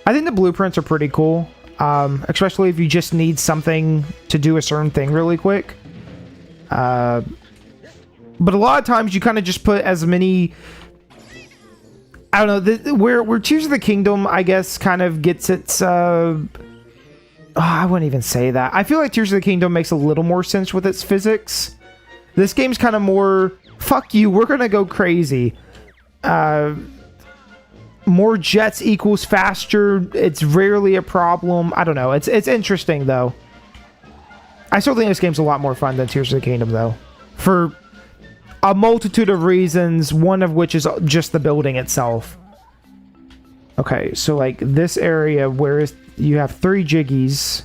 I think the blueprints are pretty cool, especially if you just need something to do a certain thing really quick. But a lot of times you kind of just put as many... I don't know, where Tears of the Kingdom, I guess, kind of gets its... I wouldn't even say that. I feel like Tears of the Kingdom makes a little more sense with its physics. This game's kind of more, fuck you, we're gonna go crazy. More jets equals faster. It's rarely a problem. I don't know. It's interesting, though. I still think this game's a lot more fun than Tears of the Kingdom, though. For a multitude of reasons, one of which is just the building itself. Okay, so, like, this area where you have 3 jiggies.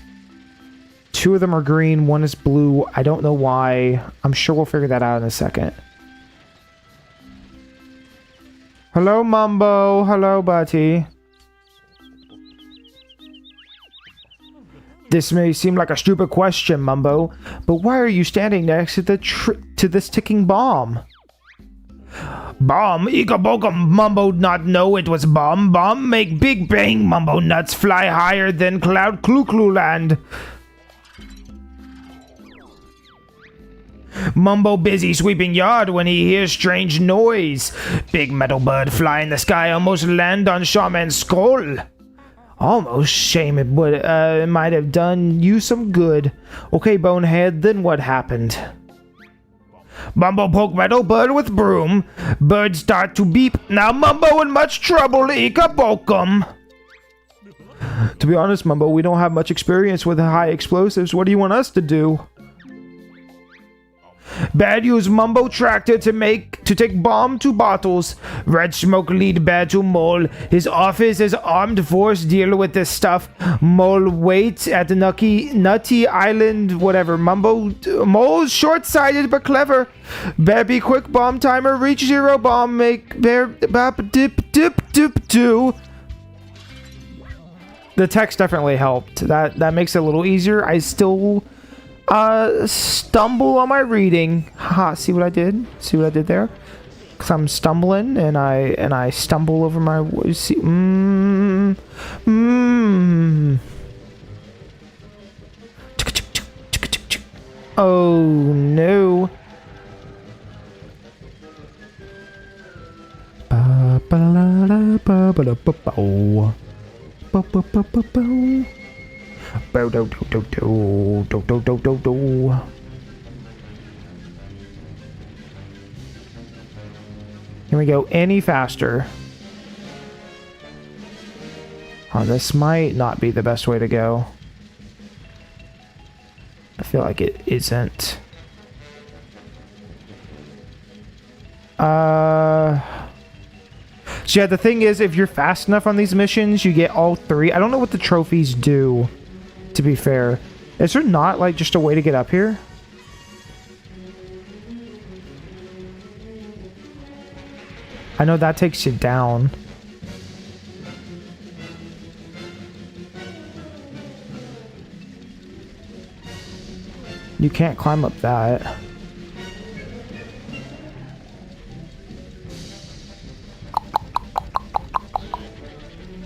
2 of them are green, 1 is blue. I don't know why. I'm sure we'll figure that out in a second. Hello, Mumbo. Hello, Buddy. This may seem like a stupid question, Mumbo, but why are you standing next to this ticking bomb? Bomb? Ika-boka, Mumbo not know it was bomb. Bomb make big bang, Mumbo nuts fly higher than Cloud Clu land. Mumbo busy sweeping yard when he hears strange noise. Big metal bird fly in the sky, almost land on Shaman's skull. Almost shame it would it might have done you some good. Okay, bonehead, then what happened? Mumbo poke metal bird with broom. Bird start to beep. Now Mumbo in much trouble. Ika-bokum. To be honest, Mumbo, we don't have much experience with high explosives. What do you want us to do? Bad use Mumbo tractor to make to take bomb to bottles. Red Smoke lead bear to Mole. His office is armed force deal with this stuff. Mole waits at the nutty island, whatever. Mole's short-sighted but clever. Bear be quick bomb timer. Reach 0 bomb. Make bear bop dip do. The text definitely helped. That makes it a little easier. I still stumble on my reading. Haha, see what I did? See what I did there? Cause I'm stumbling and I stumble over my words. See, Oh no. Can we go any faster? Oh, this might not be the best way to go. I feel like it isn't. So yeah, the thing is, if you're fast enough on these missions, you get all 3. I don't know what the trophies do, to be fair. Is there not, like, just a way to get up here? I know that takes you down. You can't climb up that.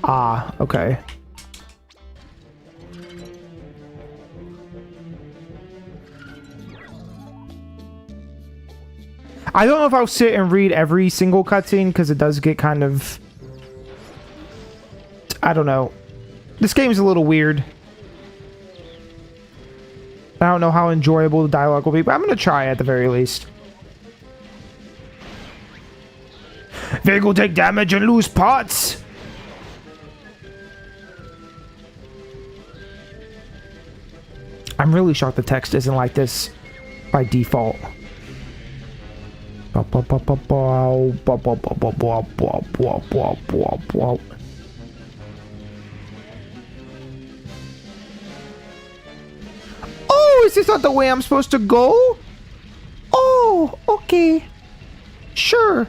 Ah, okay. I don't know if I'll sit and read every single cutscene because it does get kind of... I don't know. This game's a little weird. I don't know how enjoyable the dialogue will be, but I'm going to try at the very least. They will take damage and lose parts. I'm really shocked the text isn't like this by default. Oh, is this not the way I'm supposed to go? Oh, okay. Sure.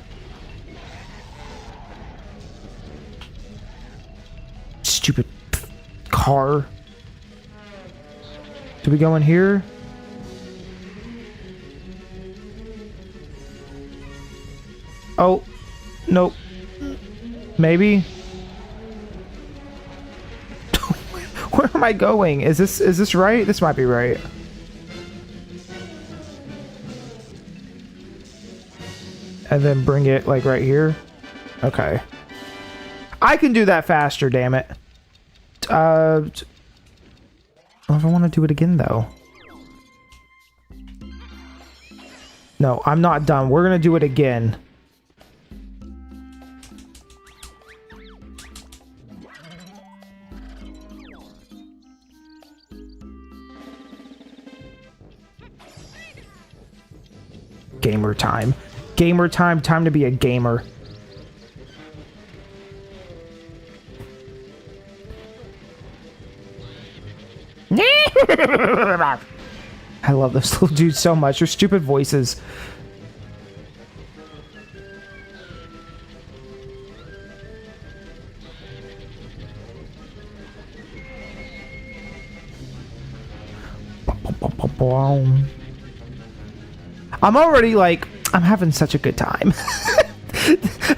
Stupid car. Do we go in here? Oh, nope. Maybe. Where am I going? Is this right? This might be right. And then bring it like right here. Okay. I can do that faster, damn it. If I want to do it again, though. No, I'm not done. We're going to do it again. Gamer time. Gamer time. Time to be a gamer. I love those little dudes so much. Their stupid voices. I'm already like, I'm having such a good time.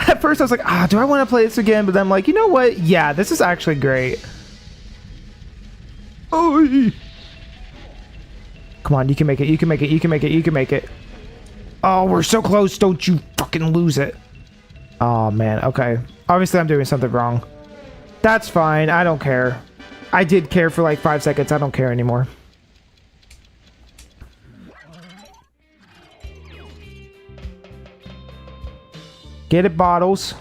At first I was like, do I want to play this again? But then I'm like, you know what? Yeah, this is actually great. Oh, come on, you can make it, you can make it, you can make it, you can make it. Oh, we're so close. Don't you fucking lose it. Oh, man. Okay. Obviously, I'm doing something wrong. That's fine. I don't care. I did care for like 5 seconds. I don't care anymore. Get it, bottles.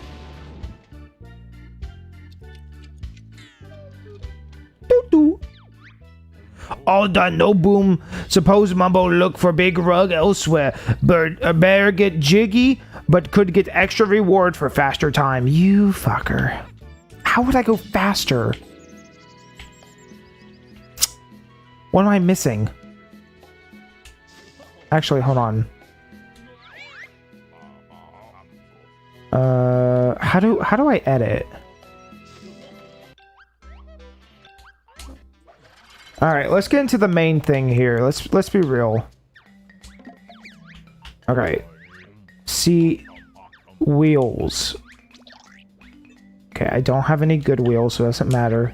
Doo-doo. All done, no boom. Suppose Mumbo look for big rug elsewhere. Bear get jiggy. but could get extra reward for faster time. You fucker. How would I go faster? What am I missing? Actually, hold on. How do I edit? All right, let's get into the main thing here. Let's be real. Okay. See, wheels. Okay, I don't have any good wheels, so it doesn't matter.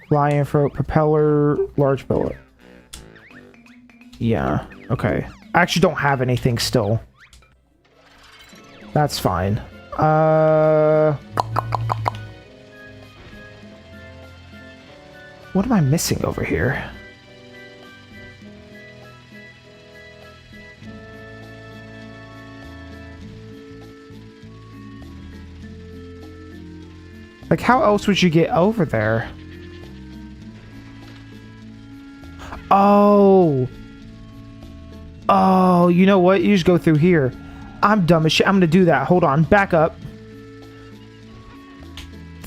Fly info, propeller, large bullet. Yeah, okay. I actually don't have anything still. That's fine. What am I missing over here? Like, how else would you get over there? Oh. Oh, you know what? You just go through here. I'm dumb as shit. I'm gonna do that. Hold on. Back up.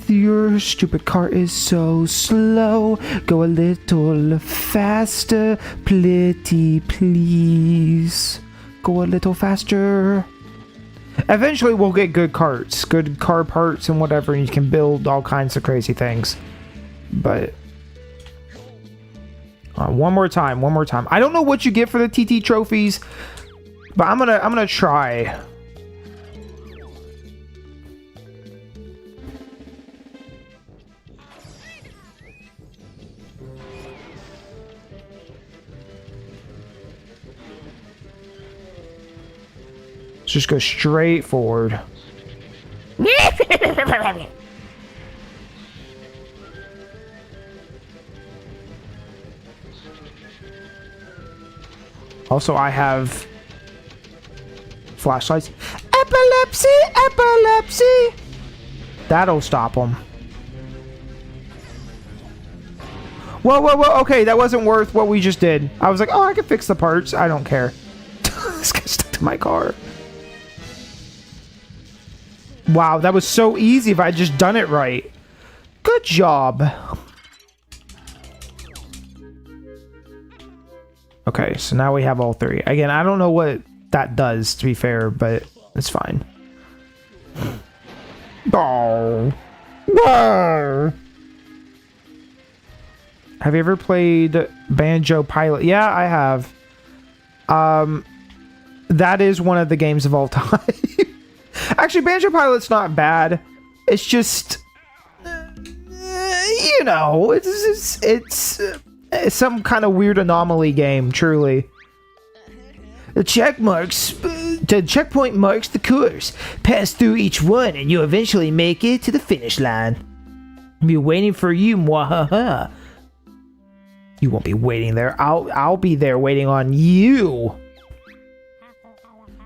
Your stupid car is so slow. Go a little faster. Pretty please. Go a little faster. Eventually we'll get good carts. Good car parts and whatever. And you can build all kinds of crazy things. But... one more time. I don't know what you get for the TT trophies, but I'm gonna try. Let's just go straight forward. Also, I have flashlights. Epilepsy! Epilepsy! That'll stop them. Whoa, whoa, whoa. Okay, that wasn't worth what we just did. I was like, oh, I can fix the parts. I don't care. This guy stuck to my car. Wow, that was so easy if I had just done it right. Good job. Okay, so now we have all three. Again, I don't know what that does, to be fair, but it's fine. Oh. Whoa. Have you ever played Banjo Pilot? Yeah, I have. That is one of the games of all time. Actually, Banjo Pilot's not bad. It's just... you know, it's some kind of weird anomaly game, truly. The checkpoint marks the course. Pass through each one and you'll eventually make it to the finish line. I'll be waiting for you, mwahaha. You won't be waiting there. I'll be there waiting on you.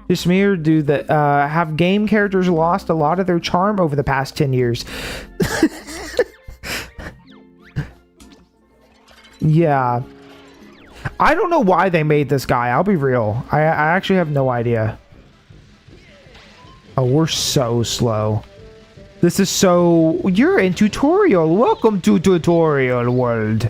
Just me, or do the have game characters lost a lot of their charm over the past 10 years? Yeah. I don't know why they made this guy. I'll be real. I actually have no idea. Oh, we're so slow. This is so... You're in tutorial. Welcome to tutorial world.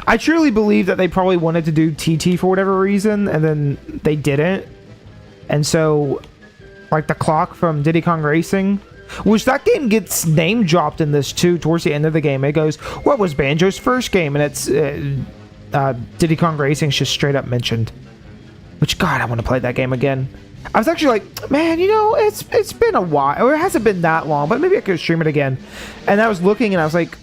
I truly believe that they probably wanted to do TT for whatever reason, and then they didn't. And so, like the clock from Diddy Kong Racing, which that game gets name dropped in this too. Towards the end of the game, it goes, "What was Banjo's first game?" And it's Diddy Kong Racing's just straight up mentioned. Which, God, I want to play that game again. I was actually like, man, you know, it's been a while, or it hasn't been that long, but maybe I could stream it again. And I was looking, and I was like,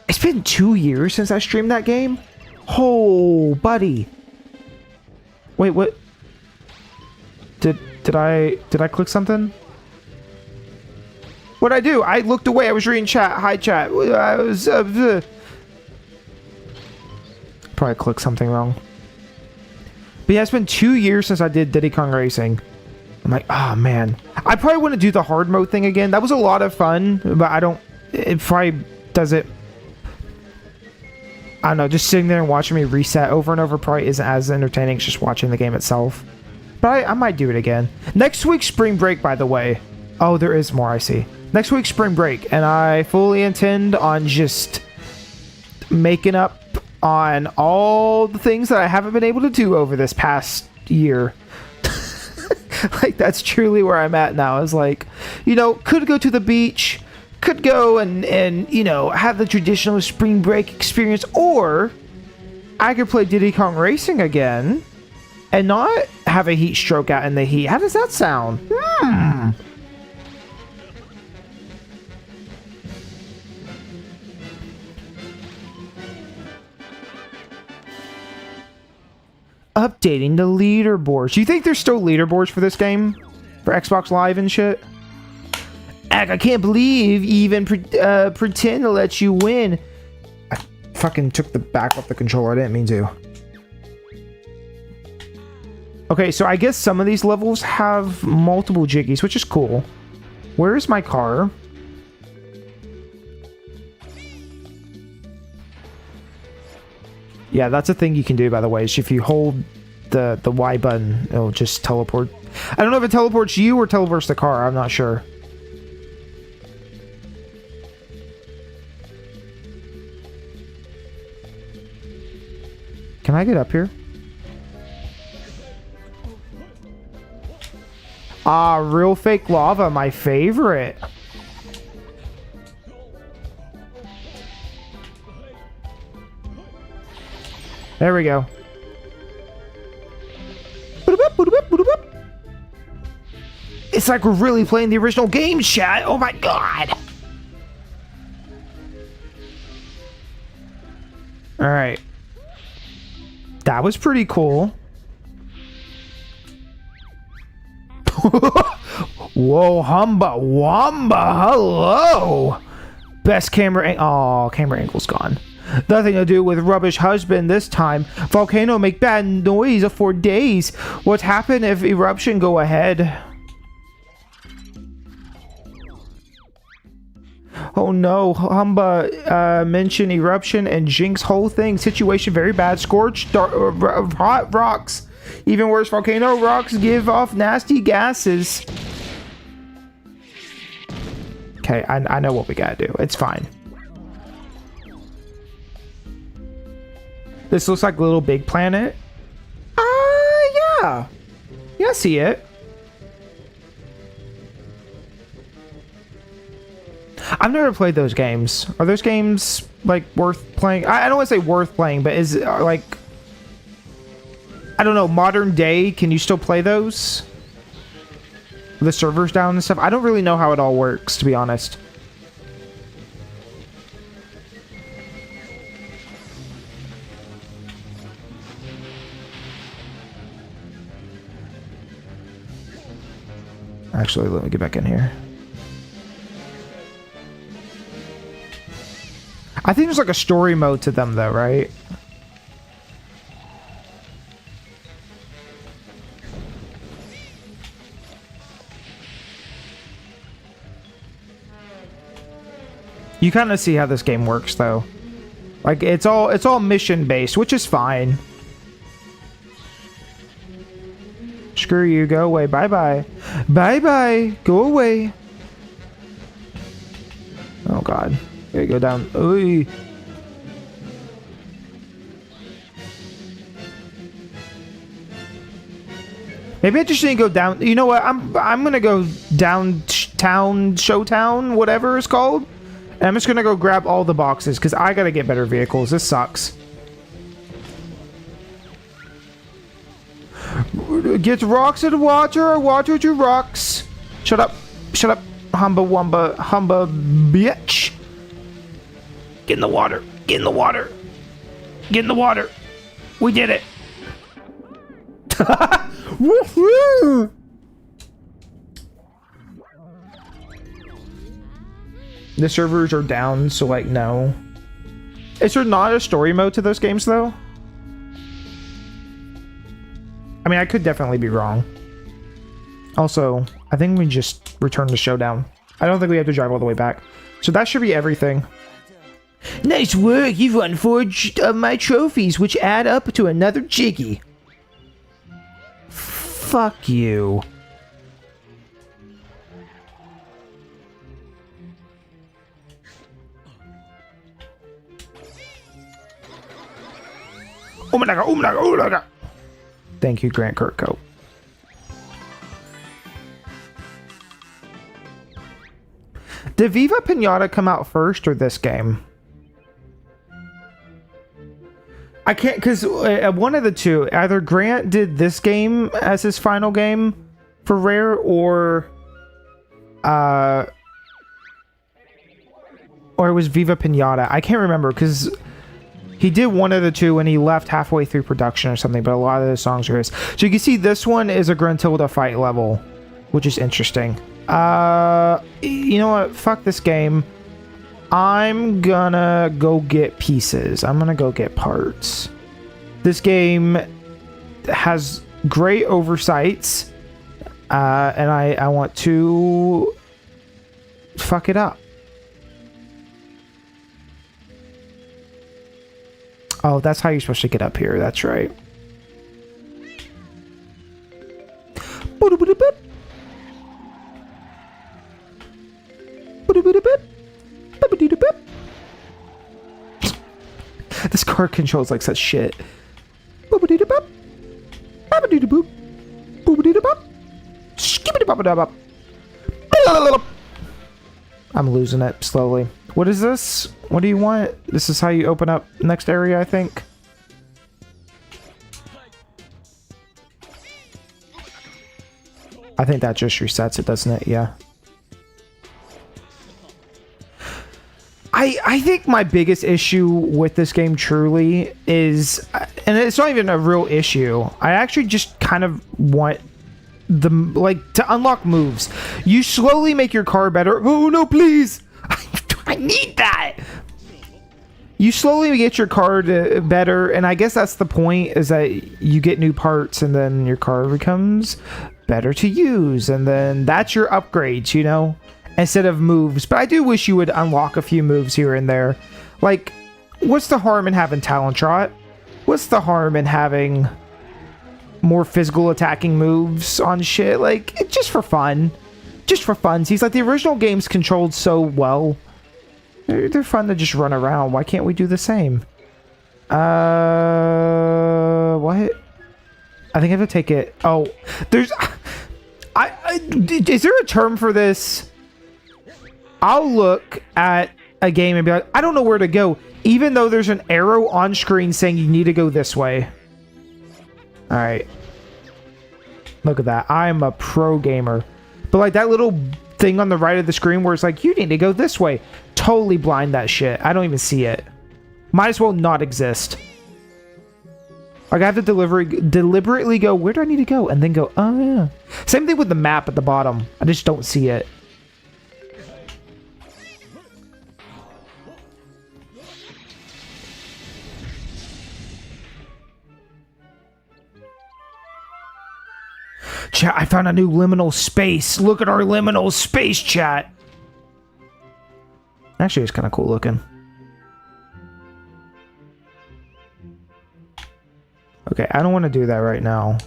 it's been 2 years since I streamed that game. Oh, buddy. Wait, what? Did I click something? What'd I do? I looked away. I was reading chat. Hi, chat. I was probably clicked something wrong. But yeah, it's been 2 years since I did Diddy Kong Racing. I'm like, oh man. I probably want to do the hard mode thing again. That was a lot of fun, but I don't... It probably does it... I don't know, just sitting there and watching me reset over and over probably isn't as entertaining as just watching the game itself. But I might do it again. Next week's spring break, by the way. Oh, there is more, I see. Next week's spring break, and I fully intend on just making up on all the things that I haven't been able to do over this past year. Like, that's truly where I'm at now. Is like, you know, could go to the beach, could go and you know, have the traditional spring break experience, or I could play Diddy Kong Racing again and not have a heat stroke out in the heat. How does that sound? Updating the leaderboards. Do you think there's still leaderboards for this game? For Xbox Live and shit? I can't believe you even pretend to let you win. I fucking took the back off the controller. I didn't mean to. Okay, so I guess some of these levels have multiple jiggies, which is cool. Where's my car? Yeah, that's a thing you can do, by the way. Is if you hold the Y button, it'll just teleport. I don't know if it teleports you or teleports the car. I'm not sure. Can I get up here? Ah, real fake lava, my favorite. There we go. It's like we're really playing the original game, chat. Oh my god. Alright. That was pretty cool. Whoa, Humba Wamba, hello. Best camera angle. Oh, camera angle's gone. Nothing to do with rubbish husband this time. Volcano make bad noise for days. What happened if eruption go ahead? Oh no, Humba mentioned eruption and Jinx whole thing. Situation very bad. Scorched hot rocks. Even worse, volcano rocks give off nasty gases. Okay, I know what we gotta do. It's fine. This looks like Little Big Planet. Yeah. Yeah, I see it. I've never played those games. Are those games, like, worth playing? I don't want to say worth playing, but is it, like... I don't know, modern day, can you still play those? The servers down and stuff? I don't really know how it all works, to be honest. Actually, let me get back in here. I think there's like a story mode to them though, right? You kind of see how this game works though. Like it's all mission based, which is fine. Screw you, go away. Bye-bye. Bye-bye. Go away. Oh, God. Gotta go down. Oy. Maybe I just didn't go down. You know what? I'm gonna go downtown, Showtown, whatever it's called. And I'm just gonna go grab all the boxes, because I gotta get better vehicles. This sucks. Get rocks in the water, water to rocks. Shut up, Humba Wumba, Humba bitch. Get in the water, get in the water, get in the water. We did it. Woohoo! The servers are down, so like no. Is there not a story mode to those games though? I mean, I could definitely be wrong. Also, I think we just return to Showdown. I don't think we have to drive all the way back. So that should be everything. Nice work. You've won 4 of my trophies, which add up to another Jiggy. Fuck you. Oh my god, oh my god, oh my god. Thank you, Grant Kirkhope. Did Viva Pinata come out first or this game? I can't, because one of the two, either Grant did this game as his final game for Rare, or it was Viva Pinata. I can't remember, because he did one of the two and he left halfway through production or something, but a lot of the songs are his. So you can see this one is a Gruntilda fight level, which is interesting. You know what? Fuck this game. I'm gonna go get pieces. I'm gonna go get parts. This game has great oversights, and I want to fuck it up. Oh, that's how you're supposed to get up here. That's right. This card controls like such shit. I'm losing it slowly. What is this? What do you want? This is how you open up next area, I think. I think that just resets it, doesn't it? Yeah. I think my biggest issue with this game truly is, and it's not even a real issue, I actually just kind of want to unlock moves. You slowly make your car better. Oh no, please! I need that! You slowly get your car to better, and I guess that's the point, is that you get new parts and then your car becomes better to use, and then that's your upgrades, you know? Instead of moves. But I do wish you would unlock a few moves here and there. Like, what's the harm in having Talon Trot? What's the harm in having more physical attacking moves on shit? Like, just for fun. Just for fun. Seems like the original game's controlled so well. They're fun to just run around. Why can't we do the same? What? I think I have to take it. Oh, there's... is there a term for this? I'll look at a game and be like, I don't know where to go, even though there's an arrow on screen saying you need to go this way. All right. Look at that. I'm a pro gamer. But like that little thing on the right of the screen where it's like, you need to go this way. Totally blind that shit. I don't even see it. Might as well not exist. Like I have to deliberately go, where do I need to go? And then go, oh yeah. Same thing with the map at the bottom. I just don't see it. Chat, I found a new liminal space. Look at our liminal space, chat. Actually, it's kind of cool looking. Okay, I don't want to do that right now.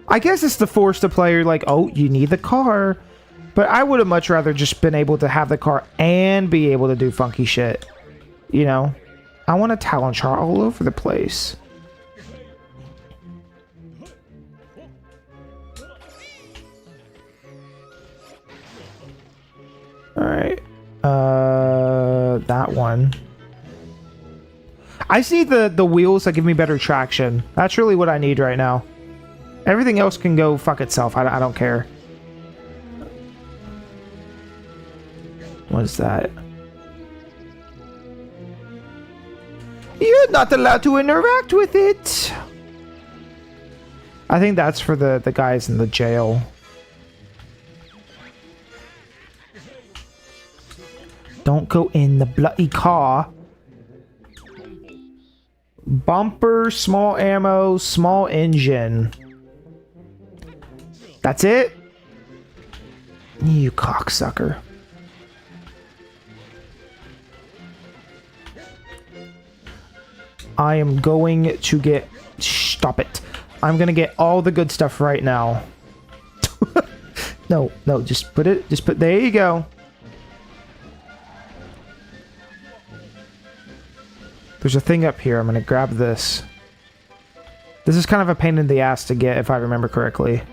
I guess it's to force the player, like, oh, you need the car. But I would have much rather just been able to have the car and be able to do funky shit. You know? I want a Talon Char all over the place. Alright. That one. I just need the wheels that give me better traction. That's really what I need right now. Everything else can go fuck itself. I don't care. What is that? You're not allowed to interact with it. I think that's for the guys in the jail. Don't go in the bloody car. Bumper, small ammo, small engine. That's it? You cocksucker. I am going to get... Stop it. I'm gonna get all the good stuff right now. No, just put it... There you go. There's a thing up here. I'm gonna grab this. This is kind of a pain in the ass to get, if I remember correctly.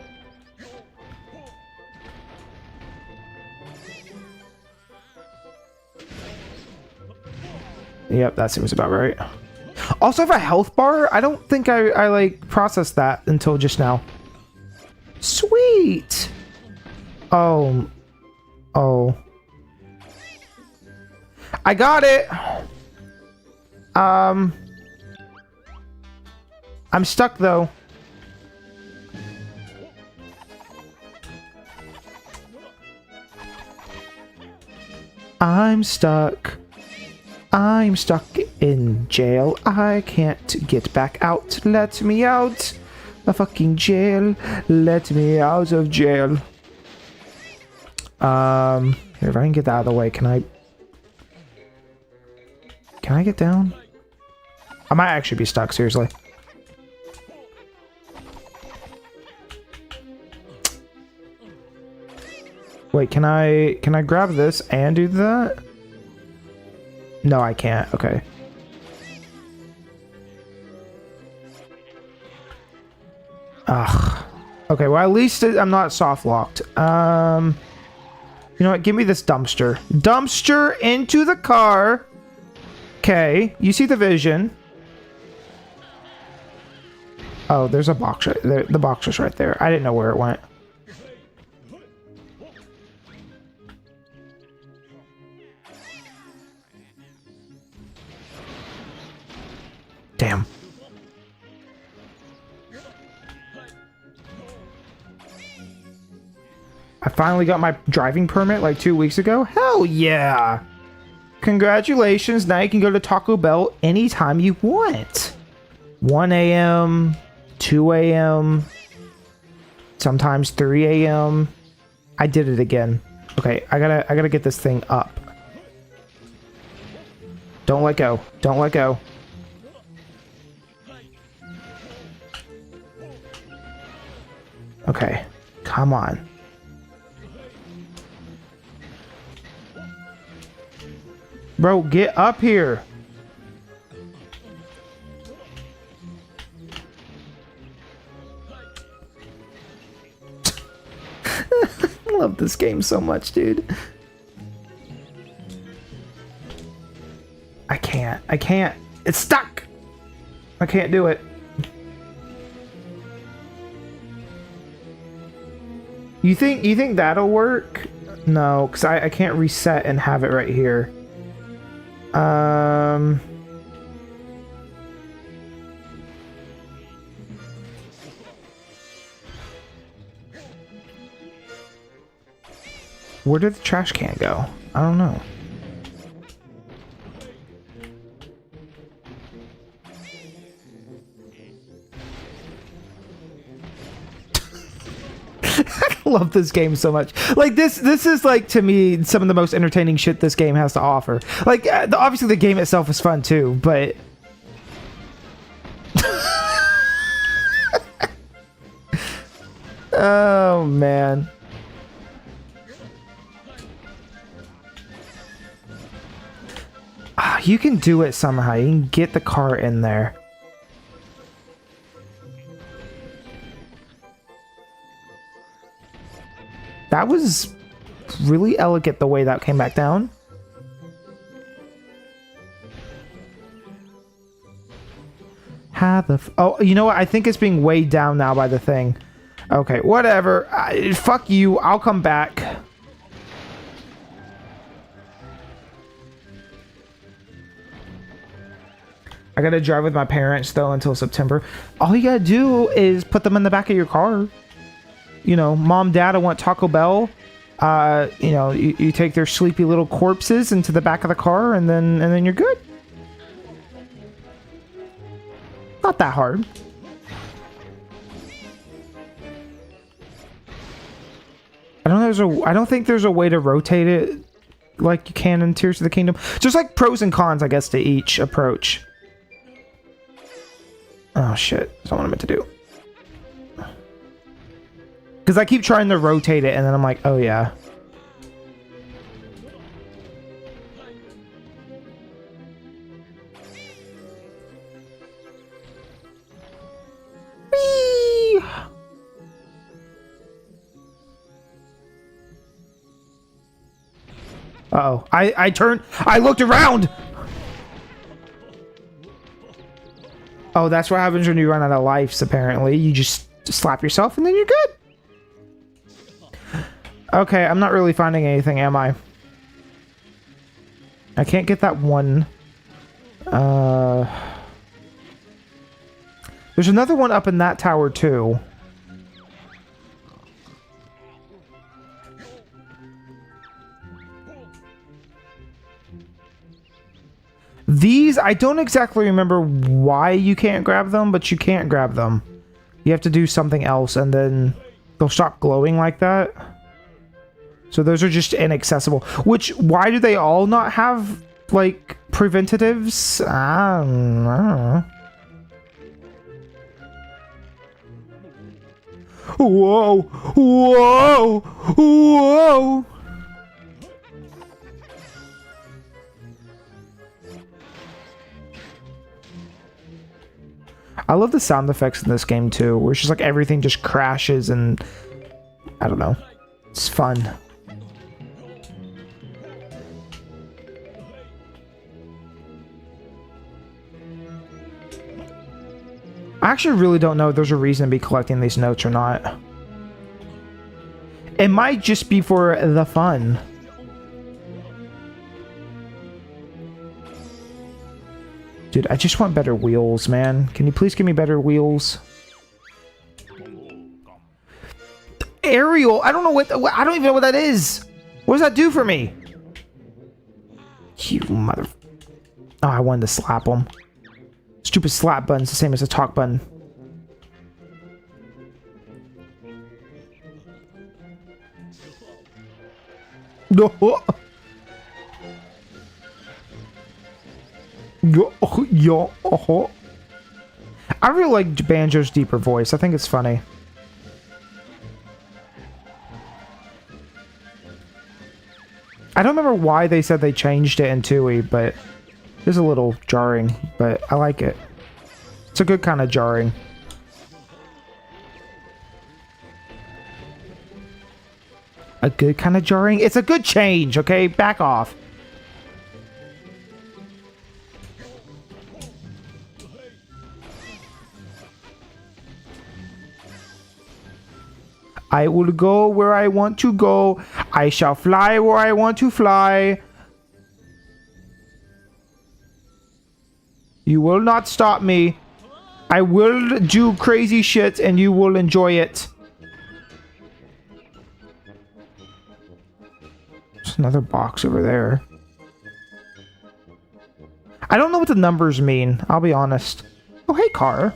Yep, that seems about right. Also, I have a health bar. I don't think I like processed that until just now. Sweet. Oh. I got it. I'm stuck though. I'm stuck. I'm stuck in jail. I can't get back out. Let me out. The fucking jail. Let me out of jail. Here, if I can get that out of the way, can I get down? I might actually be stuck, seriously. Wait, can I grab this and do that? No, I can't. Okay. Ugh. Okay, well, at least I'm not soft locked. You know what? Give me this dumpster. Dumpster into the car. Okay, you see the vision. Oh, there's a box right there. The box was right there. I didn't know where it went. Damn. I finally got my driving permit like 2 weeks ago. Hell yeah. Congratulations. Now you can go to Taco Bell anytime you want. 1 a.m., 2 a.m., sometimes 3 a.m. I did it again. Okay, I gotta get this thing up. Don't let go. Don't let go. Okay, come on. Bro, get up here. I love this game so much, dude. I can't. It's stuck. I can't do it. You think that'll work? No, because I can't reset and have it right here. Where did the trash can go? I don't know. I love this game so much. Like this is like, to me, some of the most entertaining shit this game has to offer. Like obviously the game itself is fun too, but oh man. You can do it somehow. You can get the car in there. That was really elegant the way that came back down. How the oh, you know what? I think it's being weighed down now by the thing. Okay, whatever. Fuck you. I'll come back. I gotta drive with my parents though until September. All you gotta do is put them in the back of your car. You know, mom, dad, I want Taco Bell. You know, you take their sleepy little corpses into the back of the car, and then you're good. Not that hard. I don't think there's a way to rotate it like you can in Tears of the Kingdom. Just like pros and cons, I guess, to each approach. Oh shit, that's not what I meant to do. Because I keep trying to rotate it and then I'm like, oh yeah. Whee! Uh-oh. I turned. I looked around! Oh, that's what happens when you run out of lives, apparently. You just slap yourself and then you're good. Okay, I'm not really finding anything, am I? I can't get that one. There's another one up in that tower, too. These, I don't exactly remember why you can't grab them, but you can't grab them. You have to do something else, and then they'll stop glowing like that. So those are just inaccessible. Which, why do they all not have, like, preventatives? I don't know. Whoa! Whoa! Whoa! I love the sound effects in this game too, where it's just like everything just crashes and I don't know. It's fun. I actually really don't know if there's a reason to be collecting these notes or not. It might just be for the fun. Dude, I just want better wheels, man. Can you please give me better wheels? Aerial! I don't know what I don't even know what that is! What does that do for me? You mother... Oh, I wanted to slap him. Stupid slap button's the same as a talk button. No. I really like Banjo's deeper voice. I think it's funny. I don't remember why they said they changed it in Tui, but it's a little jarring, but I like it. It's a good kind of jarring. A good kind of jarring? It's a good change, okay? Back off. I will go where I want to go. I shall fly where I want to fly. You will not stop me. I will do crazy shit and you will enjoy it. There's another box over there. I don't know what the numbers mean, I'll be honest. Oh, hey, car.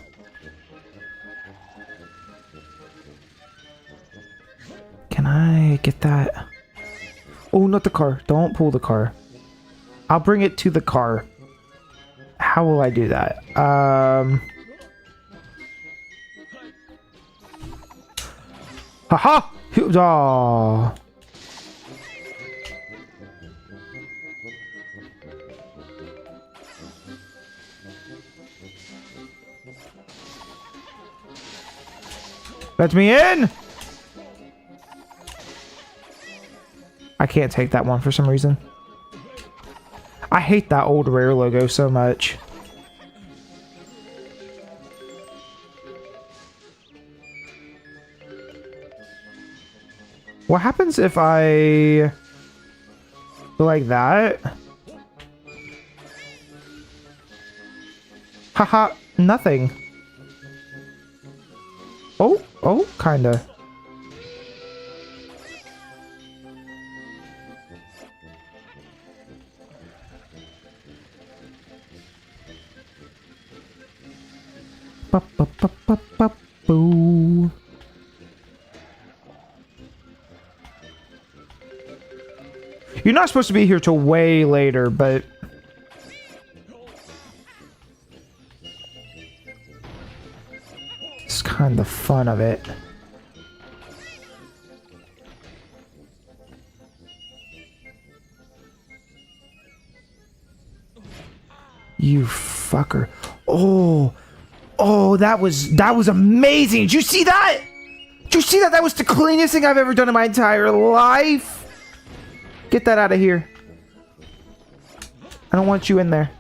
Can I get that? Oh, not the car. Don't pull the car. I'll bring it to the car. How will I do that? Haha! Oh. Let me in! I can't take that one for some reason. I hate that old Rare logo so much. What happens if I go like that? Haha, nothing. Oh, kinda. Boo. You're not supposed to be here till way later, but it's kind of the fun of it. You fucker. Oh. Oh, that was amazing. Did you see that? Did you see that? That was the cleanest thing I've ever done in my entire life. Get that out of here. I don't want you in there.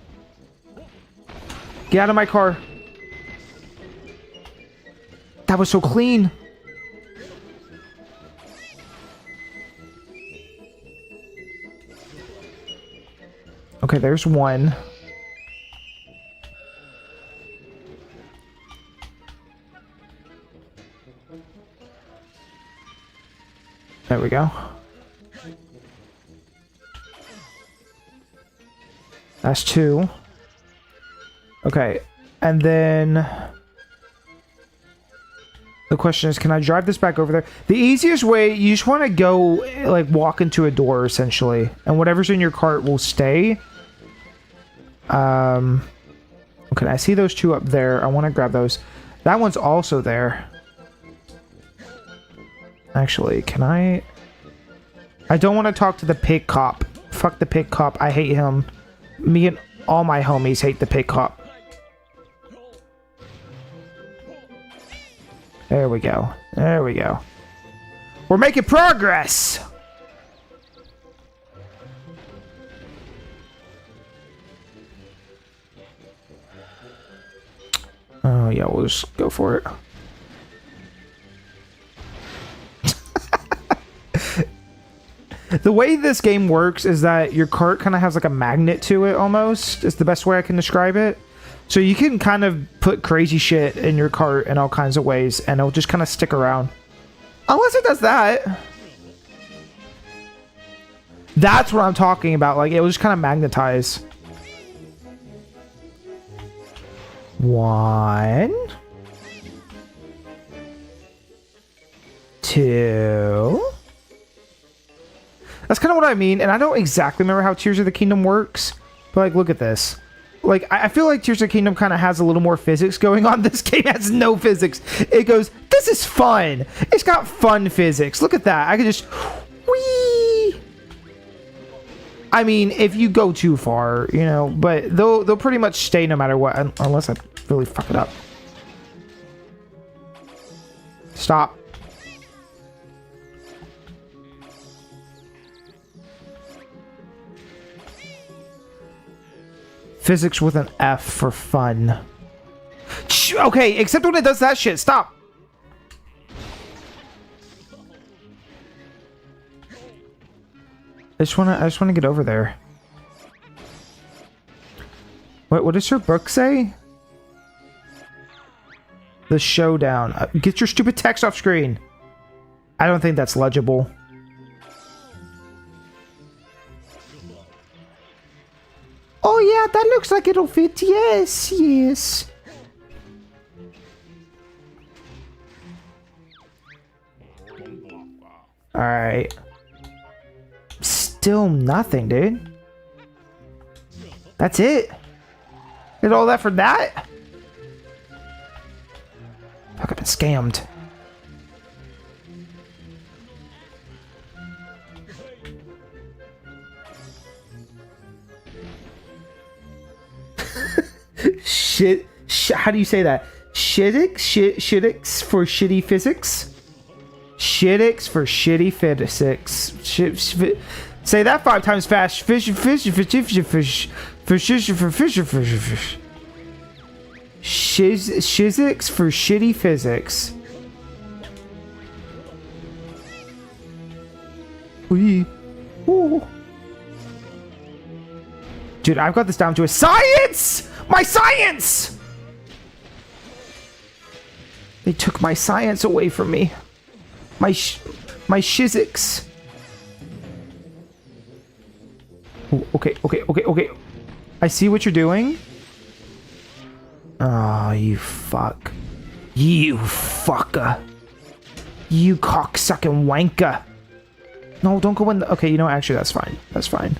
Get out of my car. That was so clean. Okay, there's one. There we go. That's two. Okay, and then the question is, can I drive this back over there? The easiest way, you just want to go, like, walk into a door, essentially, and whatever's in your cart will stay. Okay, I see those two up there. I want to grab those. That one's also there. Actually, can I don't want to talk to the pig cop. Fuck the pig cop. I hate him. Me and all my homies hate the pig cop. There we go. There we go. We're making progress! Oh, yeah, we'll just go for it. The way this game works is that your cart kind of has like a magnet to it almost. Is the best way I can describe it. So you can kind of put crazy shit in your cart in all kinds of ways and it'll just kind of stick around. Unless it does that. That's what I'm talking about. Like, it will just kind of magnetize. One. Two. That's kind of what I mean, and I don't exactly remember how Tears of the Kingdom works, but, like, look at this. Like, I feel like Tears of the Kingdom kind of has a little more physics going on. This game has no physics. It goes, this is fun. It's got fun physics. Look at that. I can just, whee. I mean, if you go too far, you know, but they'll pretty much stay no matter what, unless I really fuck it up. Stop. Physics with an F for fun. Okay, except when it does that shit. Stop. I just wanna get over there. What does her book say? The showdown. Get your stupid text off screen. I don't think that's legible. Oh yeah, that looks like it'll fit. Yes, yes. Alright. Still nothing, dude. That's it? Did all that for that? Fuck, I've been scammed. How do you say that? Shittix for shitty physics? Shittix for shitty physics. Say that 5 times fast. Shizzix for shitty physics. Ooh. Dude, I've got this down to a science! My science! They took my science away from me. My shizzix. Ooh, okay. I see what you're doing. Oh, you fuck. You fucker. You cocksucking wanker. No, don't go in the... Okay, you know, actually, that's fine. That's fine.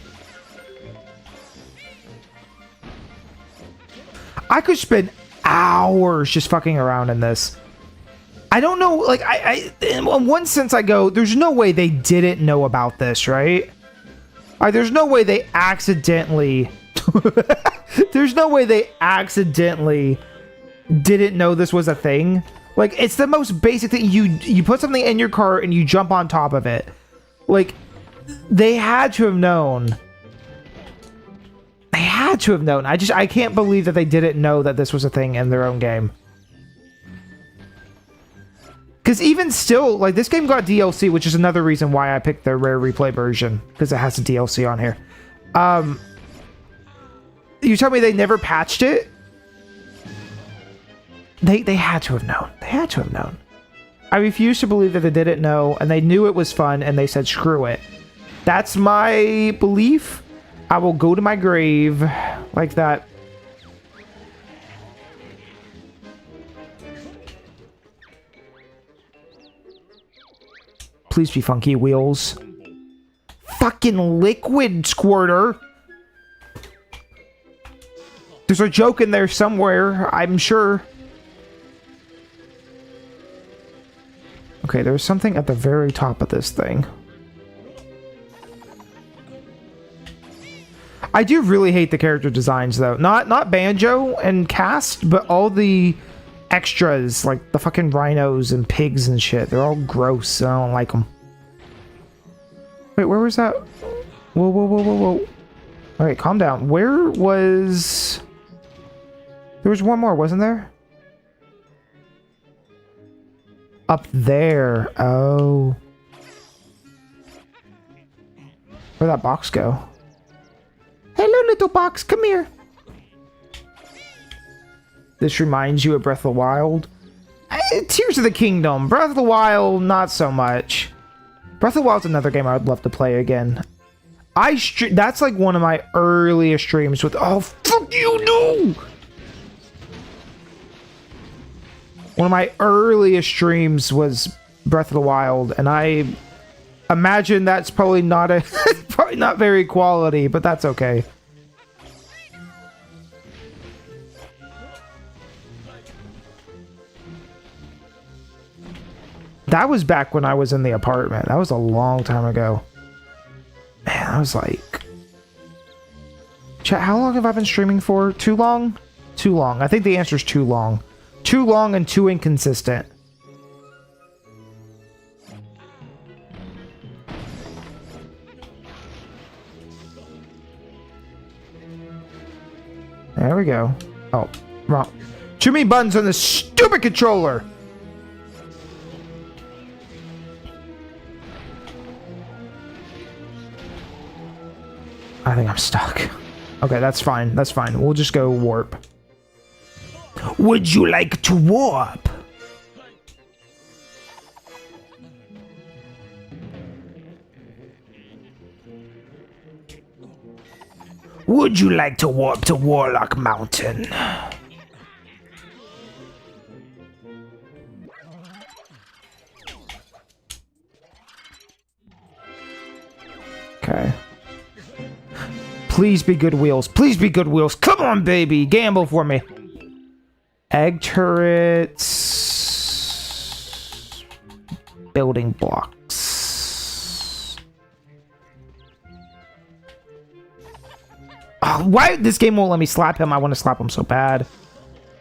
I could spend hours just fucking around in this. I don't know, like, in one sense I go, there's no way they didn't know about this, right? There's no way they accidentally... there's no way they accidentally didn't know this was a thing. Like, it's the most basic thing. You put something in your cart and you jump on top of it. Like, they had to have known. They had to have known. I can't believe that they didn't know that this was a thing in their own game. Because even still, like, this game got DLC, which is another reason why I picked the rare replay version, because it has a DLC on here. You tell me they never patched it? They had to have known. They had to have known. I refuse to believe that they didn't know, and they knew it was fun, and they said, screw it. That's my belief. I will go to my grave like that. Please be funky wheels. Fucking liquid squirter. There's a joke in there somewhere, I'm sure. Okay, there's something at the very top of this thing. I do really hate the character designs, though. Not Banjo and Cast, but all the extras, like the fucking rhinos and pigs and shit. They're all gross. I don't like them. Wait, where was that? Whoa, whoa, whoa, whoa, whoa. Alright, calm down. Where was... There was one more, wasn't there? Up there. Oh. Where'd that box go? Hello, little box. Come here. This reminds you of Breath of the Wild? Tears of the Kingdom. Breath of the Wild, not so much. Breath of the Wild's another game I would love to play again. That's like one of my earliest streams with... Oh, fuck you, no! One of my earliest streams was Breath of the Wild, and I imagine that's probably not probably not very quality, but that's okay. That was back when I was in the apartment. That was a long time ago. Man, I was like... Chat, how long have I been streaming for? Too long? Too long. I think the answer is too long. Too long and too inconsistent. There we go. Oh, wrong. Too many buttons on this stupid controller. I think I'm stuck. Okay, that's fine. That's fine. We'll just go warp. Would you like to warp? Would you like to warp to Warlock Mountain? Okay. Please be good wheels. Please be good wheels. Come on, baby. Gamble for me. Egg turrets. Building blocks. Oh, why this game won't let me slap him? I want to slap him so bad.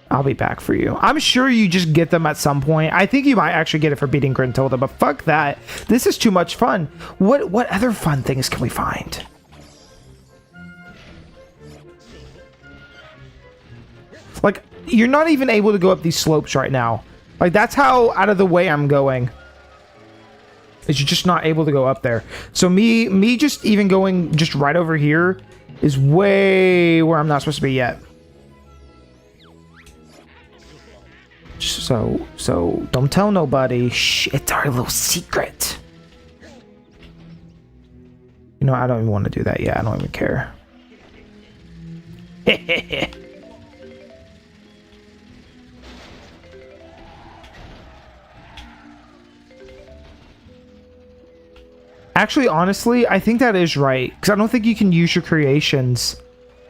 I'll be back for you. I'm sure you just get them at some point. I think you might actually get it for beating Grintilda, but fuck that. This is too much fun. What other fun things can we find? Like, you're not even able to go up these slopes right now. Like, that's how out of the way I'm going. Is you're just not able to go up there. So me just even going just right over here is way where I'm not supposed to be yet. So don't tell nobody. Shh, it's our little secret. You know, I don't even want to do that yet. I don't even care. Actually, honestly, I think that is right. Because I don't think you can use your creations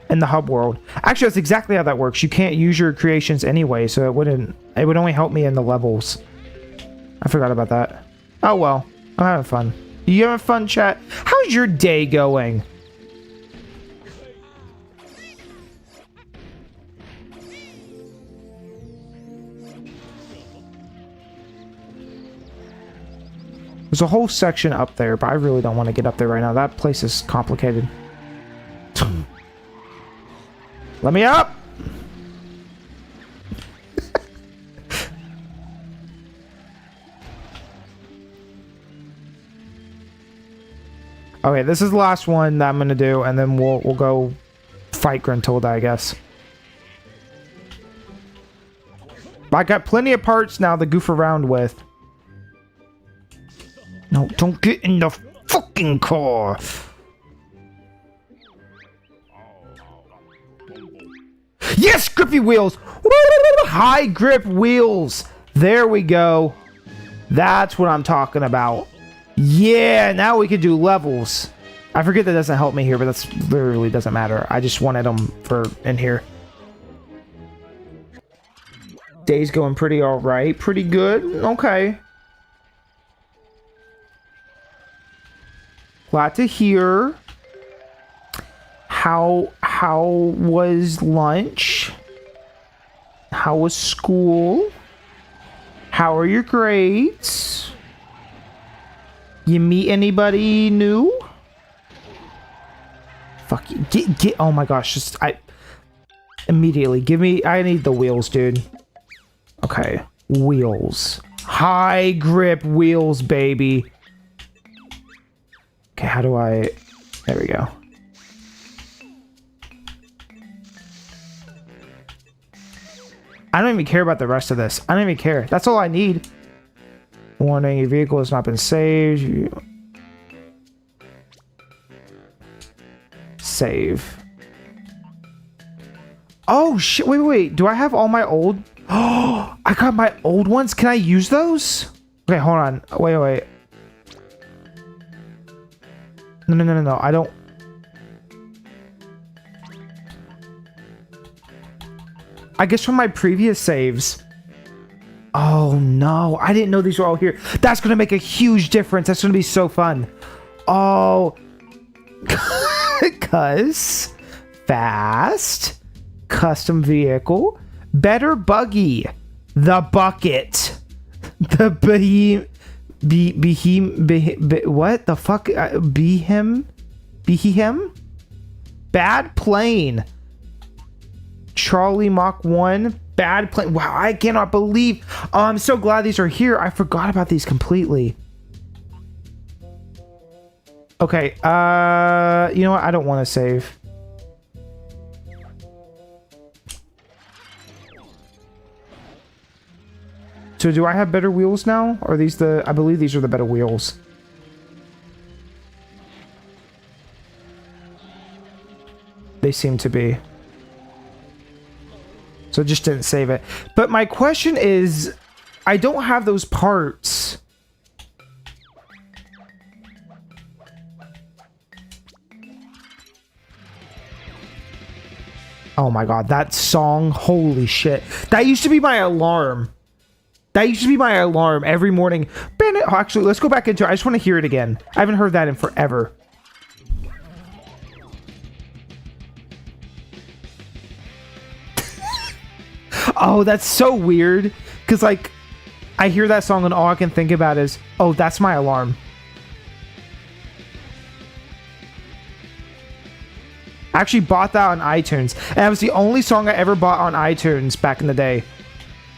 in the hub world. Actually, that's exactly how that works. You can't use your creations anyway, so it would only help me in the levels. I forgot about that. Oh well, I'm having fun. You having fun, chat? How's your day going? There's a whole section up there, but I really don't want to get up there right now. That place is complicated. Let me up! Okay, this is the last one that I'm gonna do, and then we'll go fight Gruntilda, I guess. But I got plenty of parts now to goof around with. No, don't get in the fucking car! Yes, grippy wheels! High grip wheels! There we go. That's what I'm talking about. Yeah, now we can do levels. I forget that doesn't help me here, but that's literally doesn't matter. I just wanted them for in here. Day's going pretty alright. Pretty good. Okay. Glad to hear. How was lunch? How was school? How are your grades? You meet anybody new? Fuck you. Get oh my gosh, just immediately give me I need the wheels, dude. Okay. Wheels. High grip wheels, baby. Okay, how do I there we go. I don't even care about the rest of this. I don't even care. That's all I need. Warning, your vehicle has not been saved. Save. Oh, shit. Wait. Do I have all my old... Oh, I got my old ones. Can I use those? Okay, hold on. Wait. No. I don't... I guess from my previous saves. Oh no, I didn't know these were all here. That's gonna make a huge difference. That's gonna be so fun. Oh, cuz fast custom vehicle, better buggy, the bucket, the what the fuck? Behem, bad plane. Charlie Mach 1, bad plane. Wow, I cannot believe. Oh, I'm so glad these are here. I forgot about these completely. Okay, you know what? I don't want to save. So do I have better wheels now? Or are these the... I believe these are the better wheels. They seem to be. So just didn't save it. But my question is, I don't have those parts. Oh my god, that song, holy shit. That used to be my alarm. That used to be my alarm every morning. Actually, let's go back into it. I just want to hear it again. I haven't heard that in forever. Oh, that's so weird. Because, like, I hear that song and all I can think about is, oh, that's my alarm. I actually bought that on iTunes. And that was the only song I ever bought on iTunes back in the day.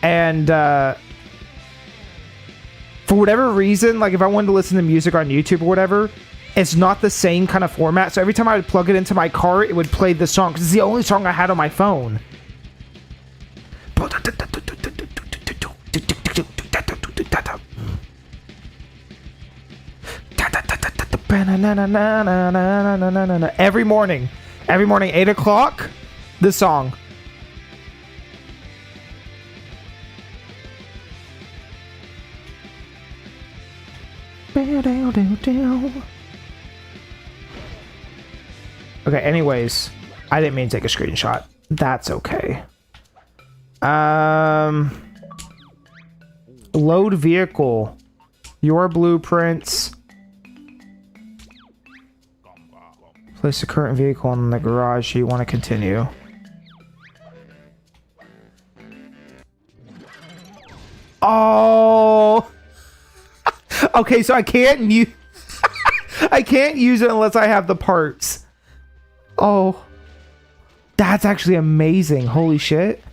And, for whatever reason, like, if I wanted to listen to music on YouTube or whatever, it's not the same kind of format. So every time I would plug it into my car, it would play the song. Because it's the only song I had on my phone. Every morning, 8 o'clock, this song. Okay, anyways, I didn't mean to take a screenshot. That's okay. Load vehicle. Your blueprints. Place the current vehicle in the garage. You want to continue. Oh. Okay, so I can't use I can't use it unless I have the parts. Oh. That's actually amazing. Holy shit.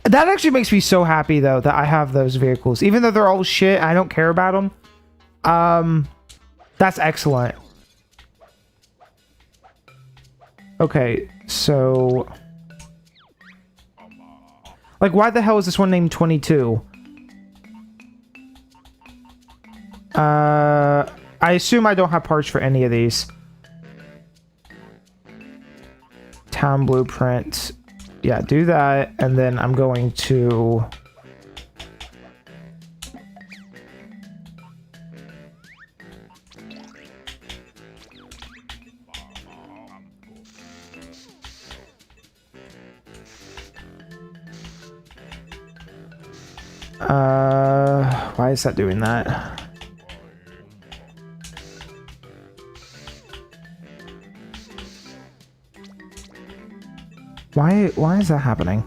That actually makes me so happy though that I have those vehicles. Even though they're all shit, I don't care about them. That's excellent. Okay, so like why the hell is this one named 22? I assume I don't have parts for any of these. Town blueprint. Yeah, do that, and then I'm going to why is that doing that? Why is that happening?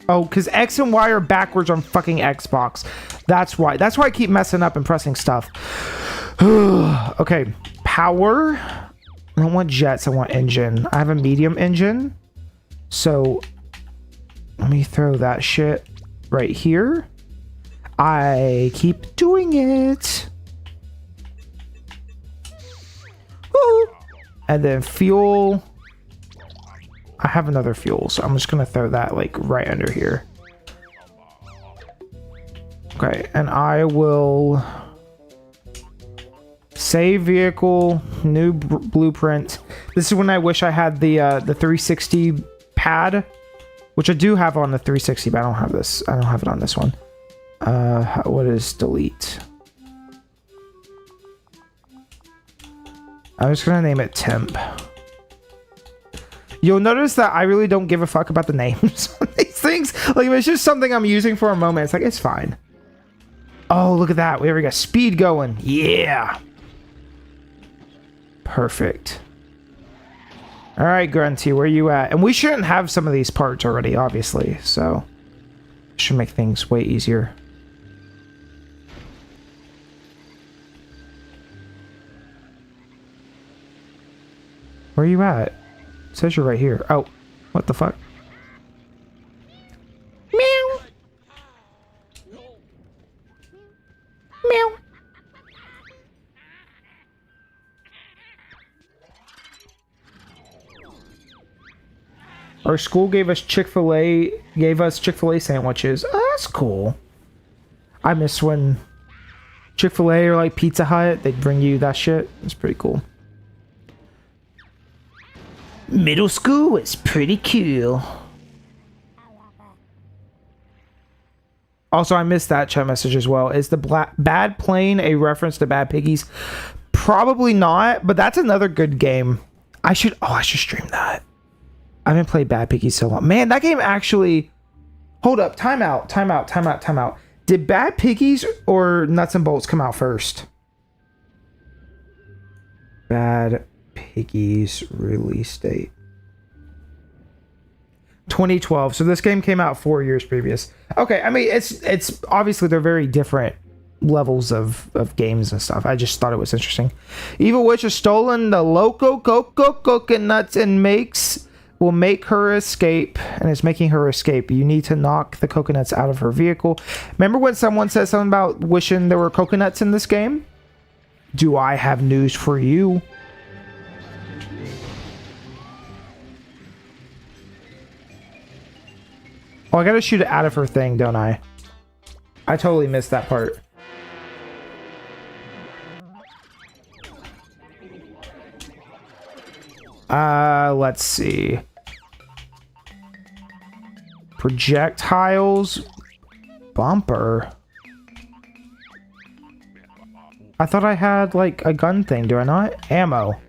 Oh, because X and Y are backwards on fucking Xbox. That's why. That's why I keep messing up and pressing stuff. Okay, power. I don't want jets, I want engine. I have a medium engine. So let me throw that shit right here. I keep doing it. Woo. And then fuel. I have another fuel, so I'm just gonna throw that like right under here. Okay, and I will save vehicle, new blueprint. This is when I wish I had the 360 pad, which I do have on the 360, but I don't have this. I don't have it on this one. What is delete? I'm just gonna name it temp. You'll notice that I really don't give a fuck about the names on these things. Like, if it's just something I'm using for a moment, it's like, it's fine. Oh, look at that. We already got speed going. Yeah. Perfect. All right, Grunty, where you at? And we shouldn't have some of these parts already, obviously. So, should make things way easier. Where are you at? It says you're right here. Oh, what the fuck? Meow. Meow. Our school gave us Chick-fil-A sandwiches. Oh, that's cool. I miss when Chick-fil-A or like Pizza Hut, they'd bring you that shit. It's pretty cool. Middle school is pretty cool. Also, I missed that chat message as well. Is the Bad Plane a reference to Bad Piggies? Probably not, but that's another good game. I should stream that. I haven't played Bad Piggies so long. Man, that game actually... Hold up. Time out. Did Bad Piggies or Nuts and Bolts come out first? Bad Piggies release date 2012. So this game came out 4 years previous. Okay, I mean it's obviously they're very different levels of games and stuff. I just thought it was interesting. Evil Witch has stolen the Loco Coco coconuts and will make her escape, and is making her escape. You need to knock the coconuts out of her vehicle. Remember when someone said something about wishing there were coconuts in this game? Do I have news for you? Oh, I gotta shoot it out of her thing, don't I? I totally missed that part. Let's see. Projectiles. Bumper. I thought I had like a gun thing, do I not? Ammo.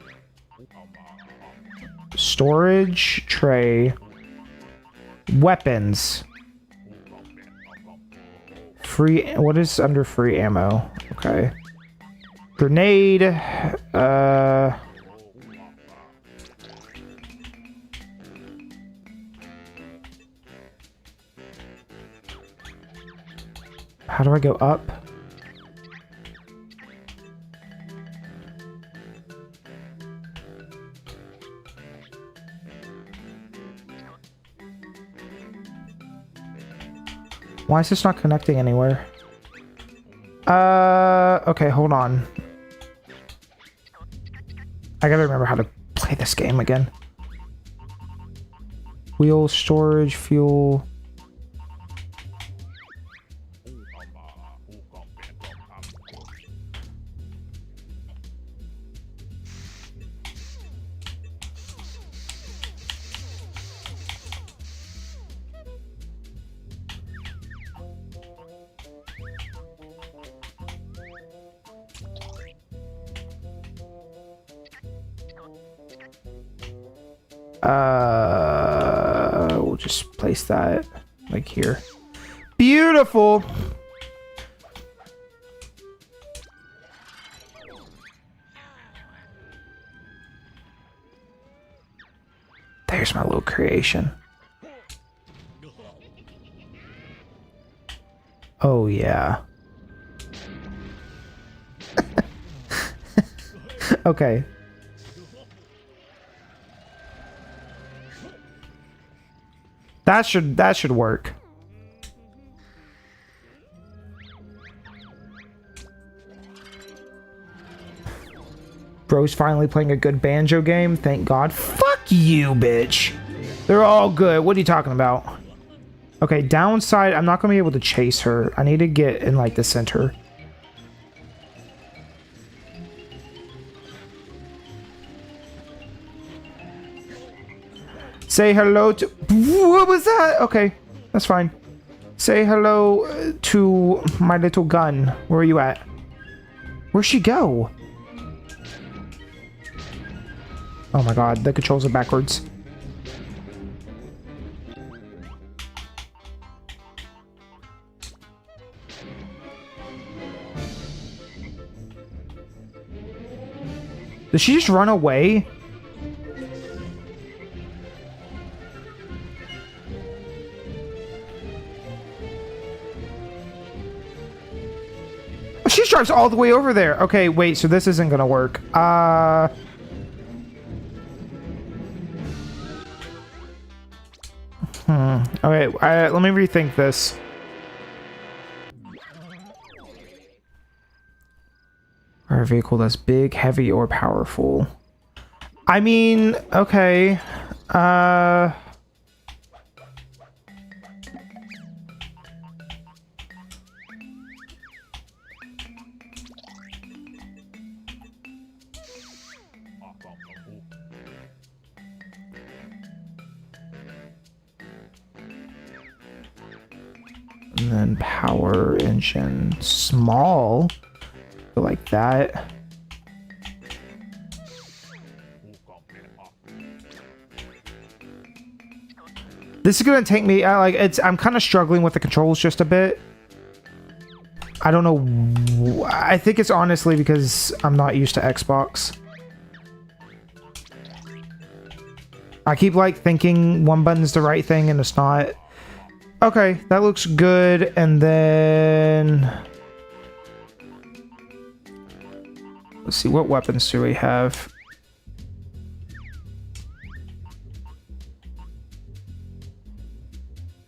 Storage tray. Weapons. Free, what is under free ammo? Okay. Grenade. How do I go up? Why is this not connecting anywhere? Okay, hold on. I gotta remember how to play this game again. Wheel, storage, fuel. We'll just place that like here. Beautiful. There's my little creation. Oh yeah. Okay. That should work. Bro's finally playing a good Banjo game. Thank God. Fuck you, bitch. They're all good. What are you talking about? Okay, downside, I'm not gonna be able to chase her. I need to get in like the center. Say hello to... What was that? Okay, that's fine. Say hello to my little gun. Where are you at? Where'd she go? Oh my god, the controls are backwards. Did she just run away? She drives all the way over there. Okay, wait, so this isn't gonna work. Okay, let me rethink this. Or a vehicle that's big, heavy, or powerful. I mean, okay. And then power engine small, like that. This is gonna take me. I'm kind of struggling with the controls just a bit. I don't know. I think it's honestly because I'm not used to Xbox. I keep like thinking one button's the right thing and it's not. Okay, that looks good. And then let's see, what weapons do we have?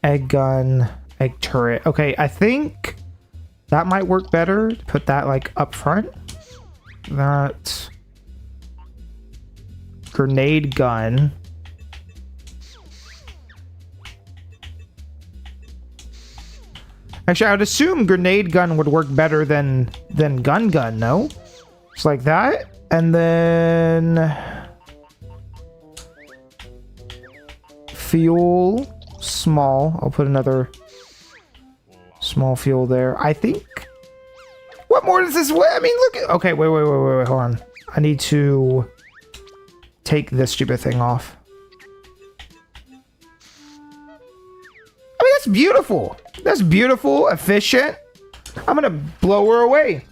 Egg gun, egg turret. Okay, I think that might work better. Put that like up front. That grenade gun. Actually, I would assume grenade gun would work better than gun, no? It's like that. And then fuel, small. I'll put another small fuel there. I think. What more does this weigh? I mean, look at... Okay, wait, hold on. I need to take this stupid thing off. I mean, that's beautiful. That's beautiful, efficient. I'm gonna blow her away.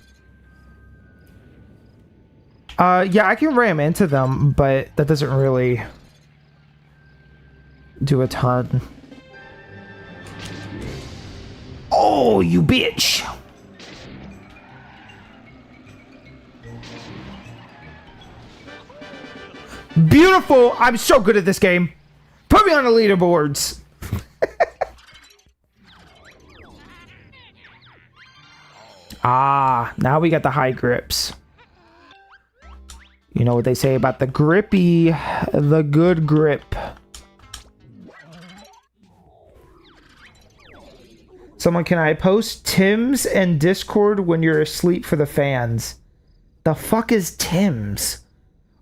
Yeah, I can ram into them, but that doesn't really do a ton. Oh, you bitch! Beautiful! I'm so good at this game. Put me on the leaderboards. Ah, now we got the high grips. You know what they say about the grippy, the good grip. Someone, can I post Tim's and Discord when you're asleep for the fans? The fuck is Tim's?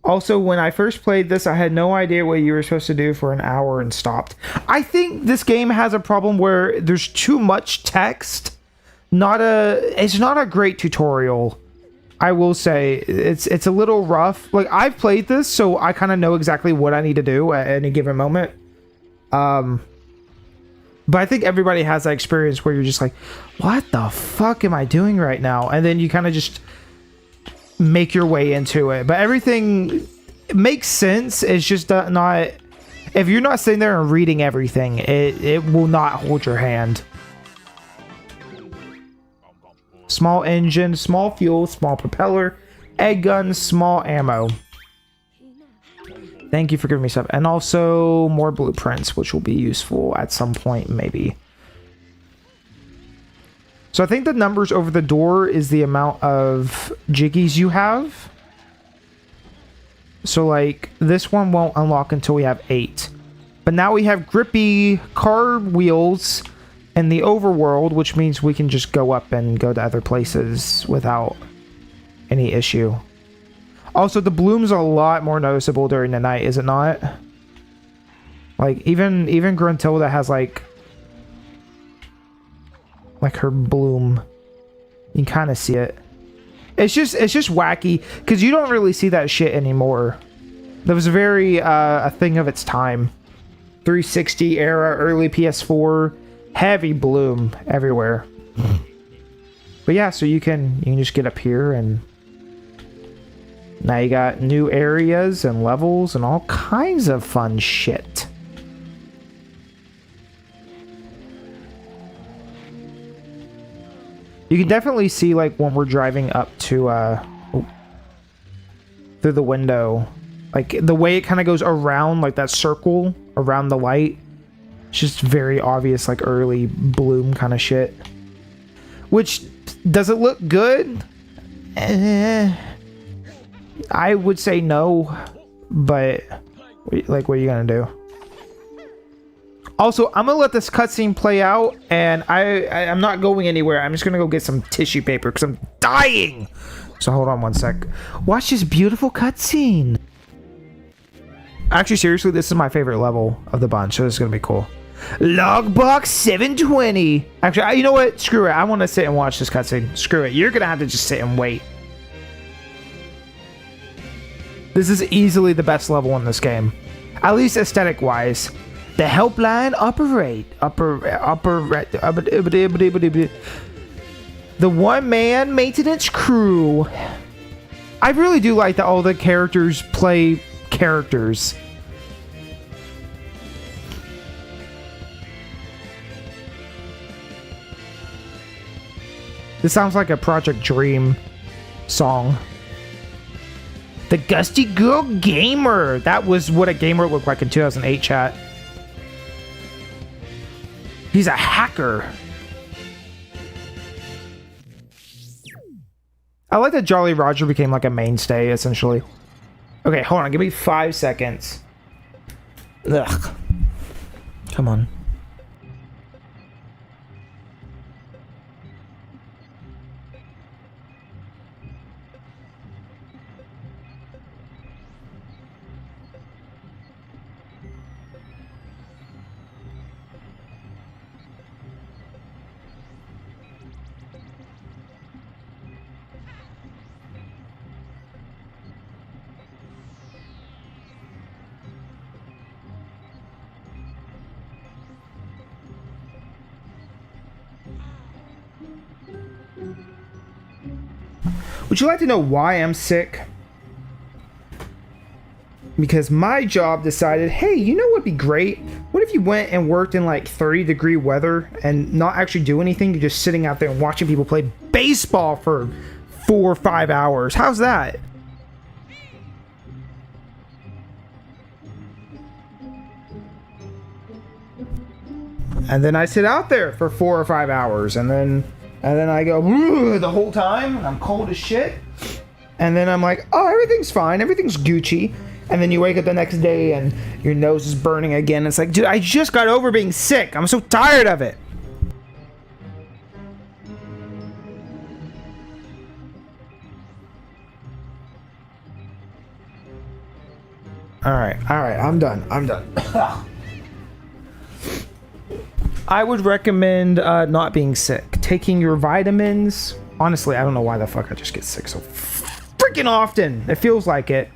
Also, when I first played this, I had no idea what you were supposed to do for an hour and stopped. I think this game has a problem where there's too much text. It's not a great tutorial. I will say it's a little rough. Like, I've played this, so I kind of know exactly what I need to do at any given moment. But I think everybody has that experience where you're just like, what the fuck am I doing right now? And then you kind of just make your way into it. But everything makes sense. It's just not... If you're not sitting there and reading everything, it will not hold your hand. Small engine, small fuel, small propeller, egg gun, small ammo. Thank you for giving me stuff. And also more blueprints, which will be useful at some point, maybe. So I think the numbers over the door is the amount of jiggies you have. So like this one won't unlock until we have 8. But now we have grippy car wheels in the overworld, which means we can just go up and go to other places without any issue. Also, the bloom's a lot more noticeable during the night, is it not? Like, even Gruntilda has like her bloom. You can kind of see it. It's just wacky, because you don't really see that shit anymore. That was very a thing of its time. 360 era, early PS4, heavy bloom everywhere. But yeah, so you can just get up here, and now you got new areas and levels and all kinds of fun shit. You can definitely see, like, when we're driving up to through the window, like the way it kind of goes around, like that circle around the light. It's just very obvious, like early bloom kind of shit. Which, does it look good? I would say no, but like, what are you gonna do? Also, I'm gonna let this cutscene play out, and I'm not going anywhere. I'm just gonna go get some tissue paper because I'm dying. So hold on one sec. Watch this beautiful cutscene. Actually, seriously, this is my favorite level of the bunch, so this is gonna be cool. Logbox 720. Actually, you know what? Screw it. I want to sit and watch this cutscene. Screw it. You're gonna have to just sit and wait. This is easily the best level in this game, at least aesthetic-wise. The helpline the one-man maintenance crew. I really do like that all the characters play characters. This sounds like a Project Dream song. The Gusty Girl Gamer. That was what a gamer looked like in 2008, chat. He's a hacker. I like that Jolly Roger became like a mainstay, essentially. Okay, hold on. Give me 5 seconds. Ugh. Come on. Would you like to know why I'm sick? Because my job decided, hey, you know what'd be great? What if you went and worked in like 30-degree weather and not actually do anything? You're just sitting out there and watching people play baseball for 4 or 5 hours. How's that? And then I sit out there for 4 or 5 hours, and then I go the whole time, and I'm cold as shit. And then I'm like, oh, everything's fine, everything's Gucci. And then you wake up the next day and your nose is burning again. It's like, dude, I just got over being sick. I'm so tired of it. All right, I'm done. I would recommend not being sick. Taking your vitamins. Honestly, I don't know why the fuck I just get sick so freaking often. It feels like it.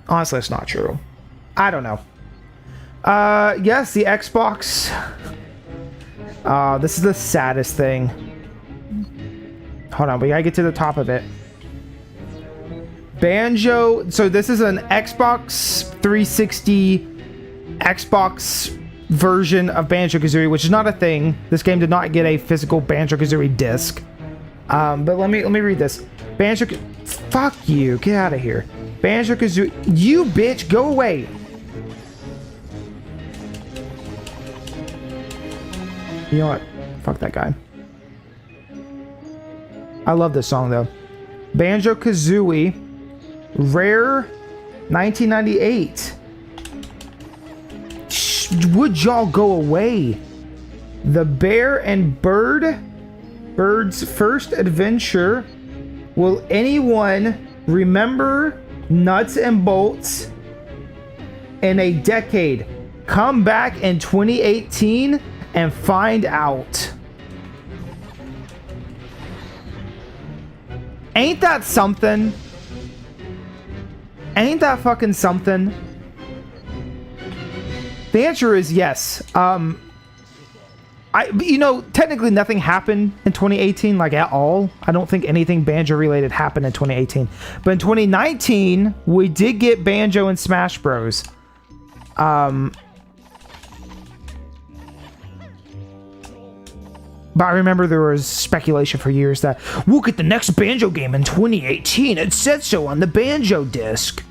Honestly, it's not true. I don't know. Yes, the Xbox. This is the saddest thing. Hold on, we gotta get to the top of it. Banjo. So this is an Xbox 360 Xbox version of Banjo Kazooie, which is not a thing. This game did not get a physical Banjo Kazooie disc. But let me read this. Fuck you. Get out of here. Banjo Kazooie. You bitch, go away. You know what? Fuck that guy. I love this song though. Banjo Kazooie, Rare, 1998. Would y'all go away? The Bear and Bird's first adventure. Will anyone remember nuts and bolts in a decade? Come back in 2018 and find out. Ain't that something? Ain't that fucking something? The answer is yes. Technically nothing happened in 2018, like at all. I don't think anything Banjo related happened in 2018. But in 2019, we did get Banjo and Smash Bros. But I remember there was speculation for years that we'll get the next Banjo game in 2018. It said so on the Banjo disc.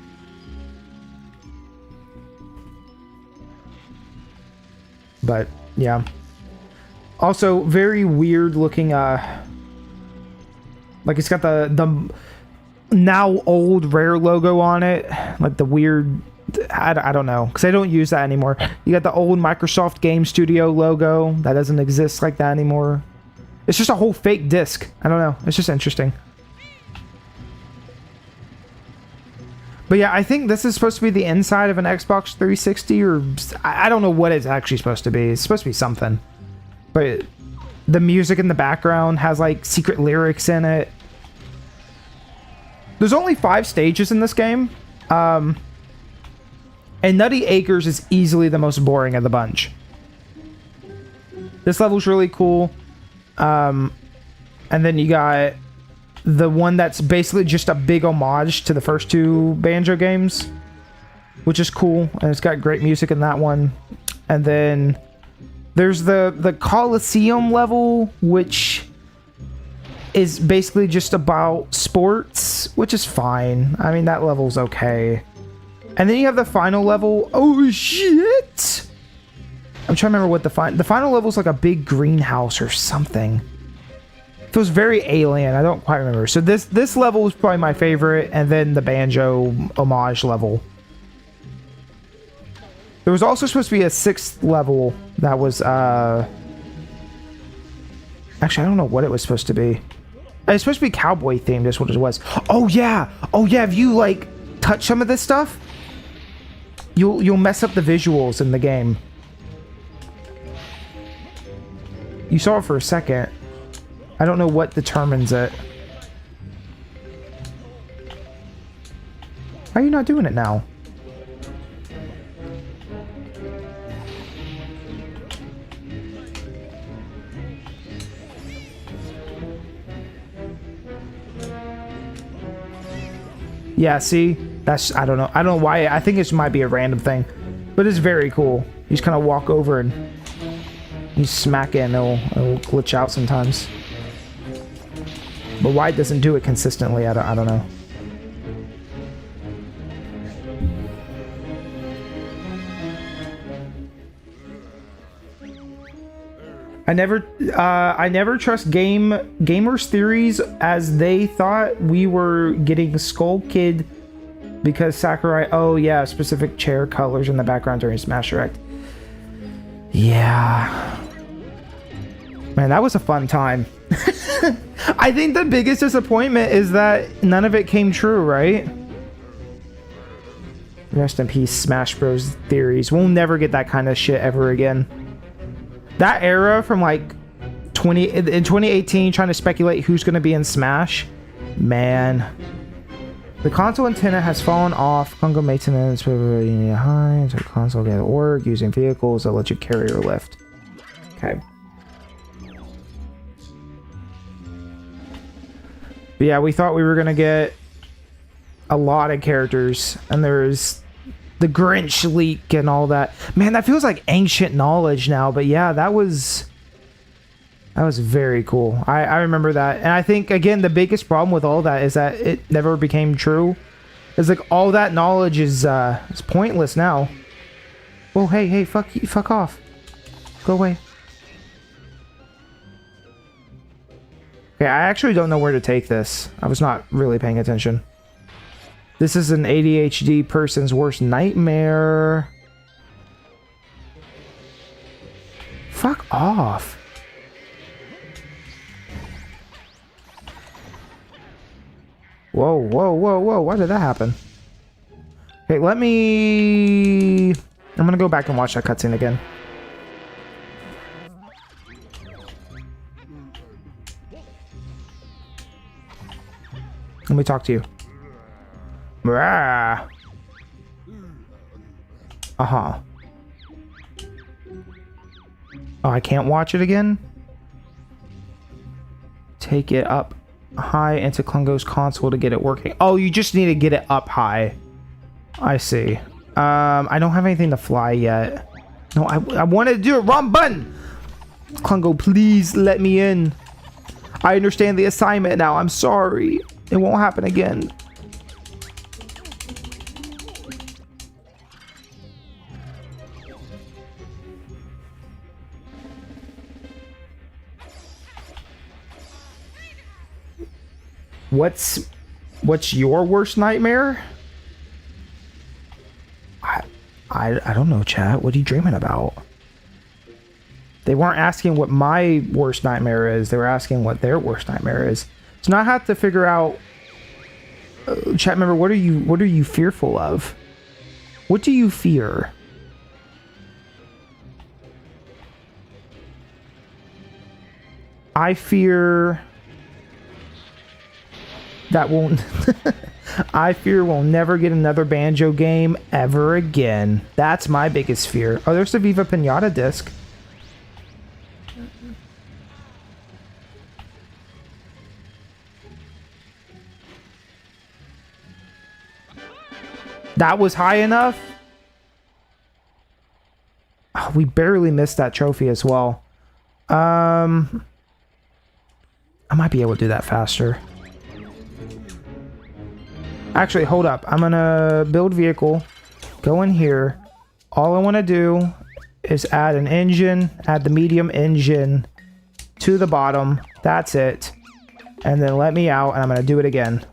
But yeah. Also, very weird looking, like it's got the now old Rare logo on it. Like the weird, I don't know, because I don't use that anymore. You got the old Microsoft Game Studio logo. That doesn't exist like that anymore. It's just a whole fake disc. I don't know. It's just interesting. But yeah, I think this is supposed to be the inside of an Xbox 360, or I don't know what it's actually supposed to be. It's supposed to be something. But the music in the background has like secret lyrics in it. There's only 5 stages in this game. And Nutty Acres is easily the most boring of the bunch. This level's really cool. And then you got the one that's basically just a big homage to the first 2 Banjo games, which is cool. And it's got great music in that one. And then there's the Coliseum level, which is basically just about sports, which is fine. I mean, that level's okay. And then you have the final level. Oh, shit! I'm trying to remember what the final level's like a big greenhouse or something. It feels very alien. I don't quite remember. So this level is probably my favorite, and then the Banjo homage level. There was also supposed to be a 6th level that was, actually, I don't know what it was supposed to be. It's supposed to be cowboy themed, is what it was. Oh, yeah! Oh, yeah, if you, like, touch some of this stuff, you'll mess up the visuals in the game. You saw it for a second. I don't know what determines it. Why are you not doing it now? Yeah, see? That's, I don't know. I don't know why. I think it might be a random thing. But it's very cool. You just kind of walk over and you smack it and it'll glitch out sometimes. But why it doesn't do it consistently, I don't know. I never trust gamers' theories, as they thought we were getting Skull Kid because Sakurai. Oh yeah, specific chair colors in the background during Smash Direct. Yeah, man, that was a fun time. I think the biggest disappointment is that none of it came true, right? Rest in peace, Smash Bros. Theories. We'll never get that kind of shit ever again. That era from like in 2018, trying to speculate who's going to be in Smash, man. The console antenna has fallen off. Congo maintenance, high, so console get work using vehicles that let you carry or lift. Okay. But yeah, we thought we were going to get a lot of characters, and there's the Grinch leak and all that. Man, that feels like ancient knowledge now, but yeah, that was very cool. I remember that. And I think, again, the biggest problem with all that is that it never became true. It's like all that knowledge is pointless now. Oh, hey, fuck you, fuck off. Go away. Okay, I actually don't know where to take this. I was not really paying attention. This is an ADHD person's worst nightmare. Fuck off. Whoa. Why did that happen? Okay, let me... I'm gonna go back and watch that cutscene again. Let me talk to you. Uh-huh. Oh, I can't watch it again? Take it up high into Klungo's console to get it working. Oh, you just need to get it up high. I see. I don't have anything to fly yet. No, I wanted to do it. Wrong button! Klungo, please let me in. I understand the assignment now. I'm sorry. It won't happen again. What's your worst nightmare? I don't know, chat. What are you dreaming about? They weren't asking what my worst nightmare is. They were asking what their worst nightmare is. So now I have to figure out. Chat member, what are you fearful of? What do you fear? I fear that won't. I fear we'll never get another Banjo game ever again. That's my biggest fear. Oh, there's the Viva Pinata disc. That was high enough? Oh, we barely missed that trophy as well. I might be able to do that faster. Actually, hold up. I'm gonna build vehicle. Go in here. All I want to do is add an engine. Add the medium engine to the bottom. That's it. And then let me out, and I'm gonna do it again.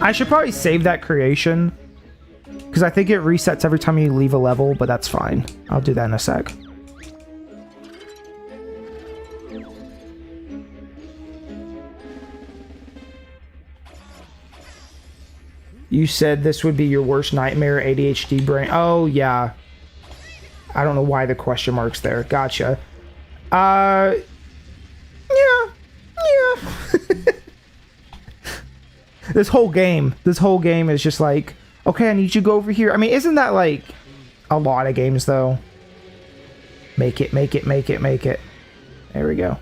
I should probably save that creation, because I think it resets every time you leave a level, but that's fine. I'll do that in a sec. You said this would be your worst nightmare, ADHD brain. Oh, yeah. I don't know why the question mark's there. Gotcha. Yeah. This whole game is just like, okay, I need you to go over here. I mean, isn't that like a lot of games though? Make it. There we go.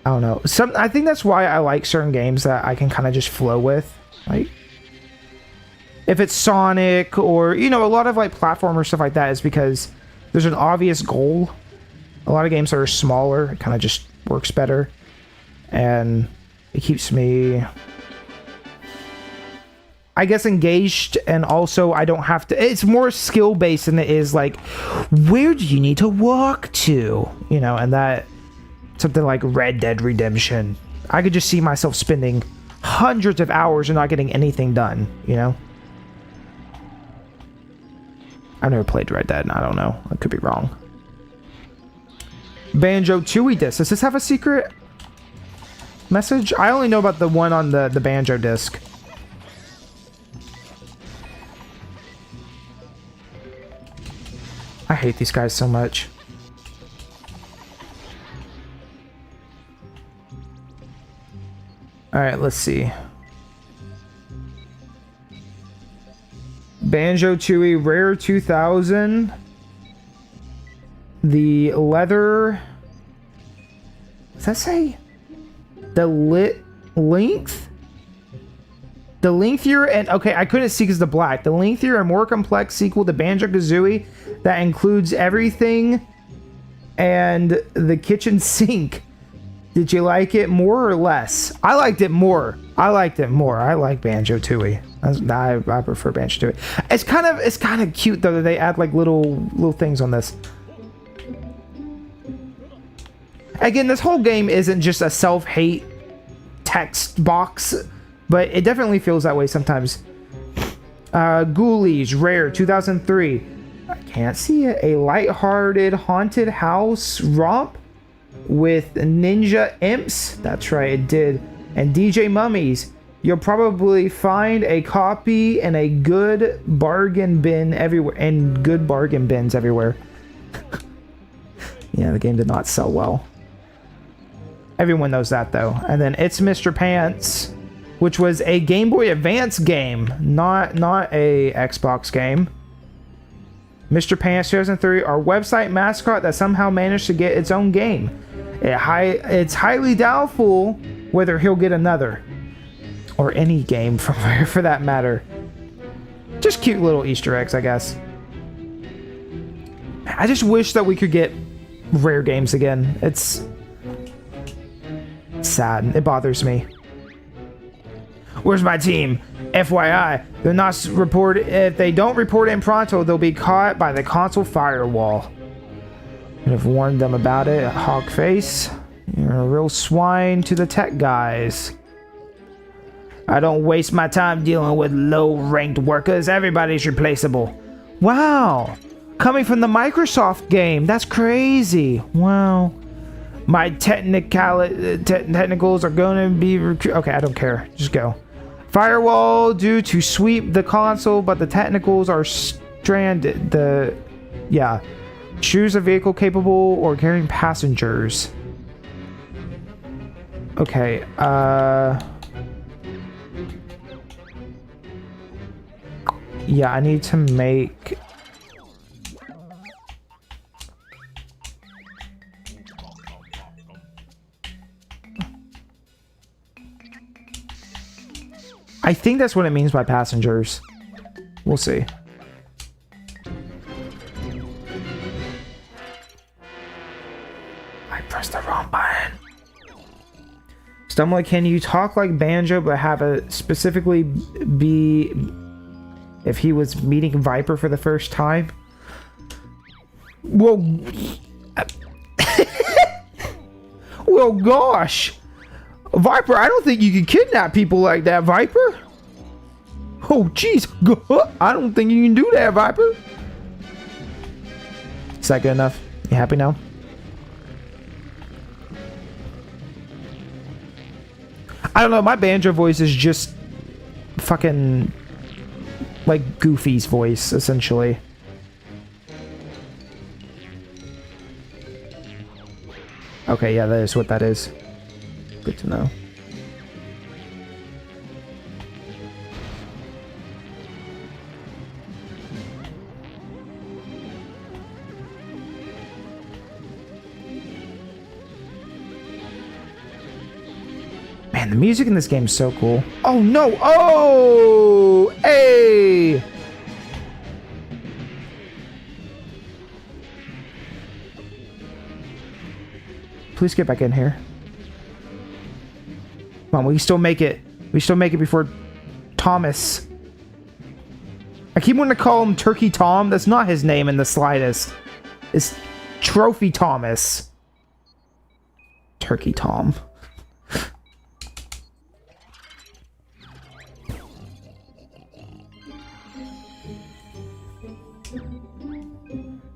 I don't know. I think that's why I like certain games that I can kind of just flow with. Like, if it's Sonic or, you know, a lot of like platformer stuff like that is because there's an obvious goal. A lot of games that are smaller, it kind of just works better. And it keeps me, I guess, engaged, and also I don't have to, it's more skill based than it is like, where do you need to walk to? You know, and that, something like Red Dead Redemption, I could just see myself spending hundreds of hours and not getting anything done, you know? I've never played Red Dead, and I don't know. I could be wrong. Banjo Kazooie disc. Does this have a secret message? I only know about the one on the Banjo disc. I hate these guys so much. Alright, let's see. Banjo Kazooie Rare 2000. The leather... Does that say? The length? The lengthier and... Okay, I couldn't see because the black. The lengthier and more complex sequel to Banjo Kazooie that includes everything and the kitchen sink. Did you like it more or less? I liked it more. I liked it more. I like Banjo Kazooie. I prefer Banjo Kazooie. It's kind of cute though that they add like little things on this. Again, this whole game isn't just a self-hate text box, but it definitely feels that way sometimes. Ghoulies Rare 2003. I can't see it. A lighthearted haunted house romp with ninja imps. That's right, it did. And DJ mummies. You'll probably find a copy in a good bargain bin everywhere. And good bargain bins everywhere. Yeah, the game did not sell well. Everyone knows that though. And then It's Mr. Pants, which was a Game Boy Advance game, not a Xbox game. Mr. Pants 2003, our website mascot that somehow managed to get its own game. It's highly doubtful whether he'll get another. Or any game for that matter. Just cute little Easter eggs, I guess. I just wish that we could get Rare games again. It's sad. It bothers me. Where's my team? FYI, they're not report. If they don't report in pronto, they'll be caught by the console firewall. I've warned them about it. Hawkface, you're a real swine to the tech guys. I don't waste my time dealing with low-ranked workers. Everybody's replaceable. Wow, coming from the Microsoft game. That's crazy. Wow. My technicals are going to be... Okay, I don't care. Just go. Firewall due to sweep the console, but the technicals are stranded. Yeah. Choose a vehicle capable or carrying passengers. Okay, yeah, I need to make... I think that's what it means by passengers. We'll see. I pressed the wrong button. Stumbler, can you talk like Banjo but have it specifically be if he was meeting Viper for the first time? Well... well, gosh! Viper, I don't think you can kidnap people like that, Viper. Oh, jeez. I don't think you can do that, Viper. Is that good enough? You happy now? I don't know. My Banjo voice is just fucking like Goofy's voice, essentially. Okay, yeah, that is what that is. Good to know. Man, the music in this game is so cool. Oh no! Oh! Hey! Please get back in here. Come on, we still make it. We still make it before Thomas. I keep wanting to call him Turkey Tom. That's not his name in the slightest. It's Trophy Thomas. Turkey Tom.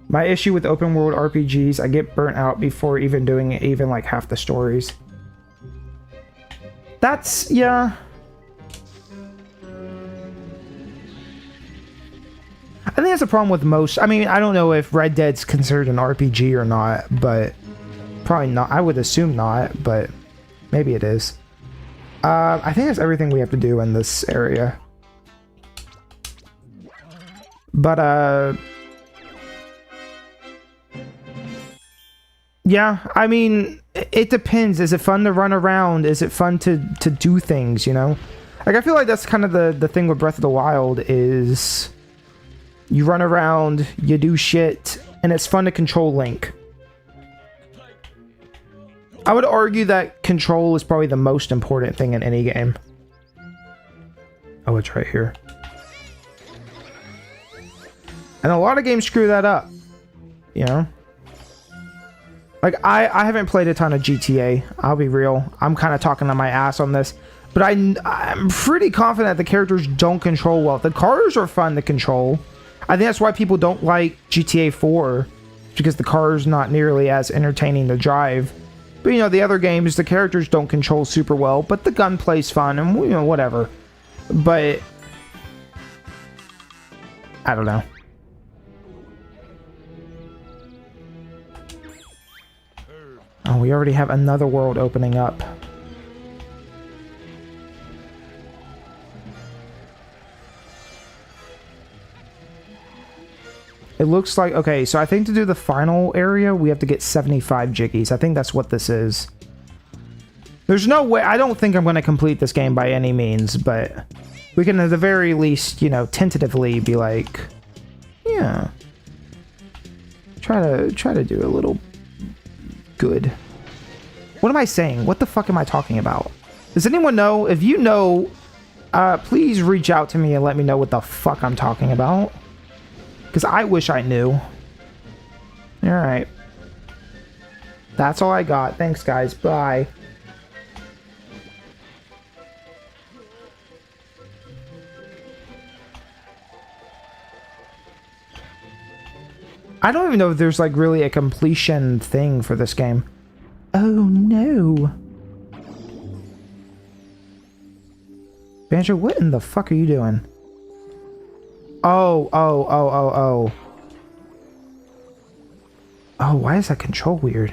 My issue with open world RPGs, I get burnt out before even doing even like half the stories. That's, yeah. I think that's a problem with most. I mean, I don't know if Red Dead's considered an RPG or not, but probably not. I would assume not, but maybe it is. I think that's everything we have to do in this area. But, yeah, I mean, it depends. Is it fun to run around? Is it fun to do things, you know? Like, I feel like that's kind of the thing with Breath of the Wild is you run around, you do shit, and it's fun to control Link. I would argue that control is probably the most important thing in any game. Oh, it's right here. And a lot of games screw that up, you know? Like, I haven't played a ton of GTA, I'll be real. I'm kind of talking on my ass on this. But I'm pretty confident the characters don't control well. The cars are fun to control. I think that's why people don't like GTA 4. Because the car's not nearly as entertaining to drive. But, you know, the other games, the characters don't control super well. But the gunplay's fun and, you know, whatever. But I don't know. Oh, we already have another world opening up. It looks like... Okay, so I think to do the final area, we have to get 75 jiggies. I think that's what this is. There's no way... I don't think I'm going to complete this game by any means, but we can at the very least, you know, tentatively be like... Yeah. Try to do a little... good. What am I saying? What the fuck am I talking about? Does anyone know? If you know, please reach out to me and let me know what the fuck I'm talking about. Because I wish I knew. Alright. That's all I got. Thanks, guys. Bye. I don't even know if there's like really a completion thing for this game. Oh no. Banjo, what in the fuck are you doing? Oh. Oh, why is that control weird?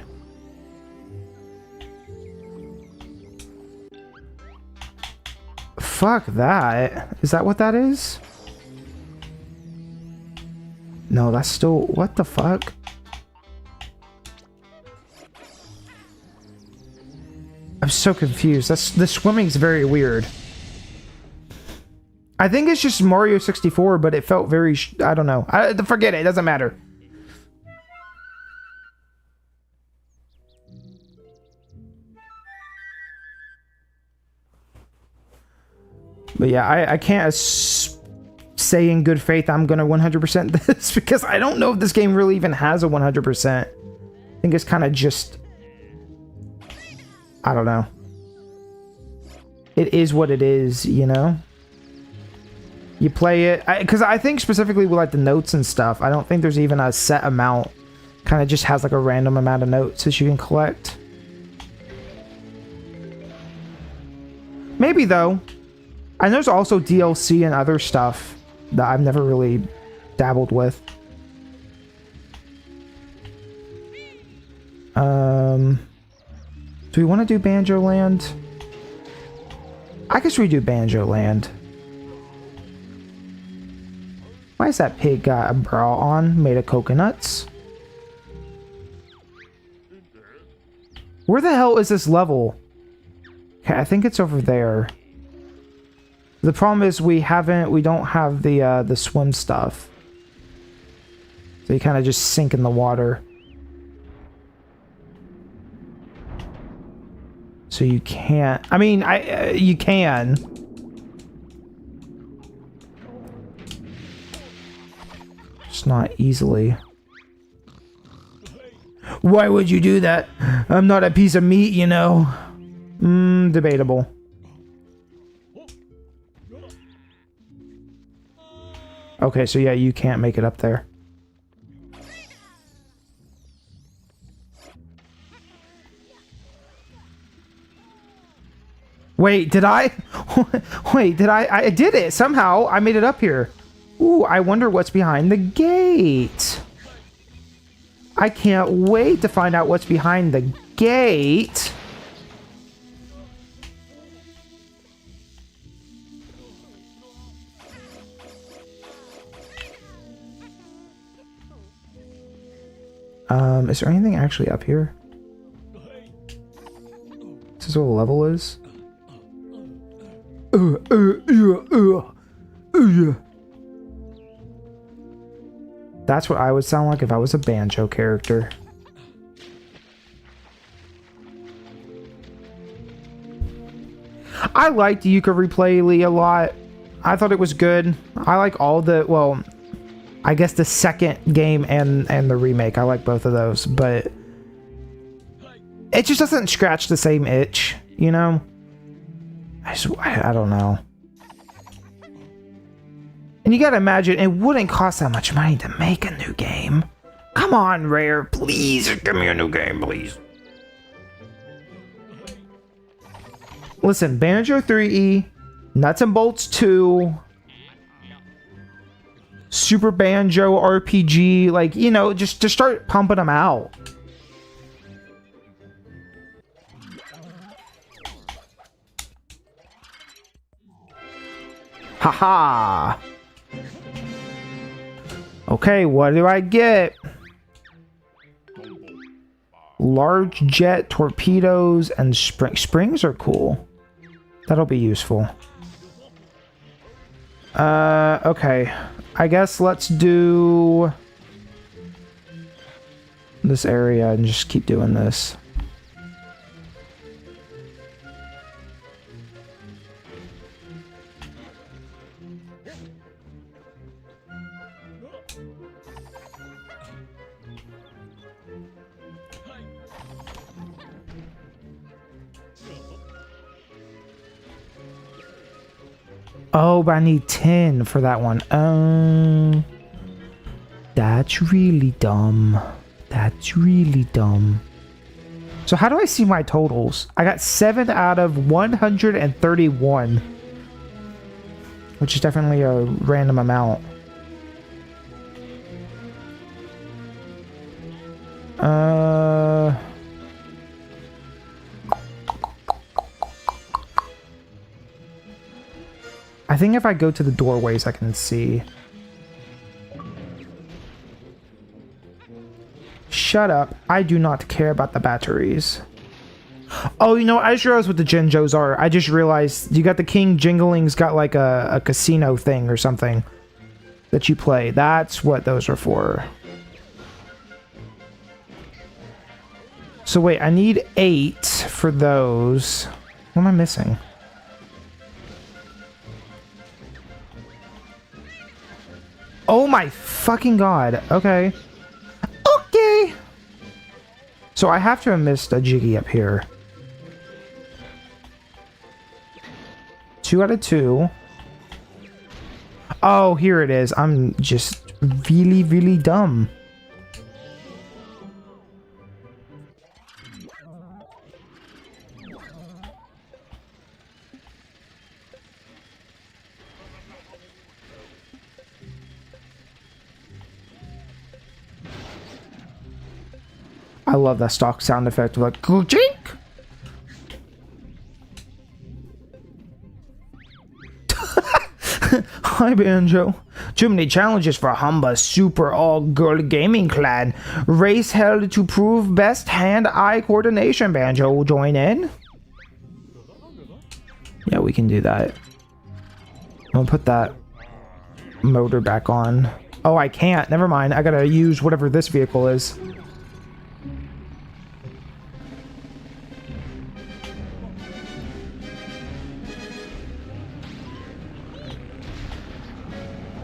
Fuck that. Is that what that is? No, that's still... What the fuck? I'm so confused. The swimming's very weird. I think it's just Mario 64, but it felt very... I don't know. Forget it. It doesn't matter. But yeah, I can't say in good faith I'm gonna 100% this because I don't know if this game really even has a 100%. I think it's kind of just... I don't know. It is what it is, you know? You play it... Because I think specifically with like the notes and stuff, I don't think there's even a set amount. Kind of just has like a random amount of notes that you can collect. Maybe though. I know there's also DLC and other stuff that I've never really dabbled with. Do we want to do Banjo Land? I guess we do Banjo Land. Why is that pig got a bra on made of coconuts? Where the hell is this level? Okay, I think it's over there. The problem is we don't have the swim stuff. So you kind of just sink in the water. So you can't, I mean, you can. Just not easily. Why would you do that? I'm not a piece of meat, you know. Debatable. Okay, so yeah, you can't make it up there. Wait, did I? Wait, did I did it somehow. I made it up here. Ooh, I wonder what's behind the gate. I can't wait to find out what's behind the gate. Is there anything actually up here? Is this what a level is? That's what I would sound like if I was a Banjo character. I liked Yooka-Laylee a lot. I thought it was good. I like all the, well, I guess the second game and the remake. I like both of those, but it just doesn't scratch the same itch, you know? I don't know. And you gotta imagine, it wouldn't cost that much money to make a new game. Come on, Rare, please give me a new game, please. Listen, Banjo 3E, Nuts and Bolts 2, Super Banjo RPG, like, you know, just start pumping them out. Haha. Okay, what do I get? Large jet torpedoes and springs are cool. That'll be useful. Okay. I guess let's do this area and just keep doing this. Oh, but I need 10 for that one. That's really dumb. That's really dumb. So how do I see my totals? I got 7 out of 131. Which is definitely a random amount. I think if I go to the doorways, I can see. Shut up. I do not care about the batteries. Oh, you know, I just realized what the Genjos are. I just realized you got the King Jingling's got like a casino thing or something that you play. That's what those are for. So wait, I need 8 for those. What am I missing? Oh my fucking god. Okay. Okay. So I have to have missed a Jiggy up here. 2 out of 2. Oh, here it is. I'm just really, really dumb. I love that stock sound effect of like "Kuchink." Hi Banjo. Too many challenges for Humba's super all-girl gaming clan. Race held to prove best hand-eye coordination. Banjo will join in. Yeah, we can do that. I'm gonna put that motor back on. Oh, I can't. Never mind. I gotta use whatever this vehicle is.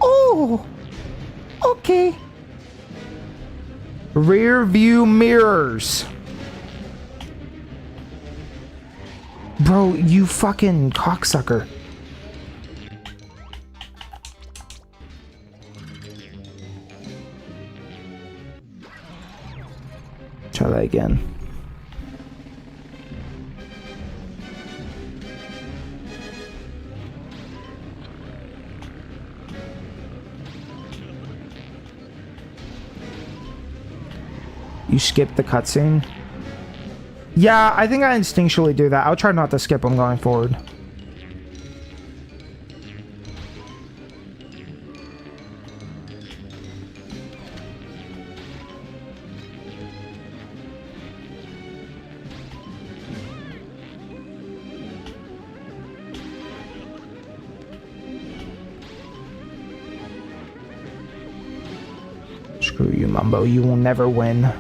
Oh, okay. Rear view mirrors. Bro, you fucking cocksucker. Try that again. You skipped the cutscene? Yeah, I think I instinctually do that. I'll try not to skip them going forward. Screw you, Mumbo. You will never win.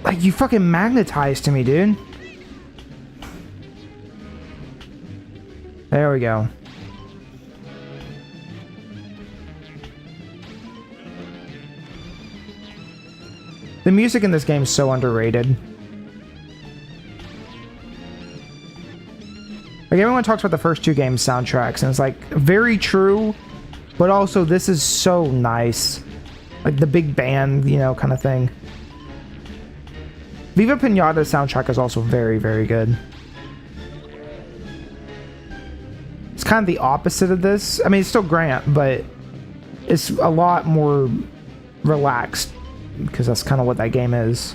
Like, you fucking magnetized to me, dude. There we go. The music in this game is so underrated. Like, everyone talks about the first two games' soundtracks, and it's like very true, but also this is so nice. Like the big band, you know, kind of thing. Viva Pinata's soundtrack is also very, very good. It's kind of the opposite of this. I mean, it's still Grant, but it's a lot more relaxed, because that's kind of what that game is.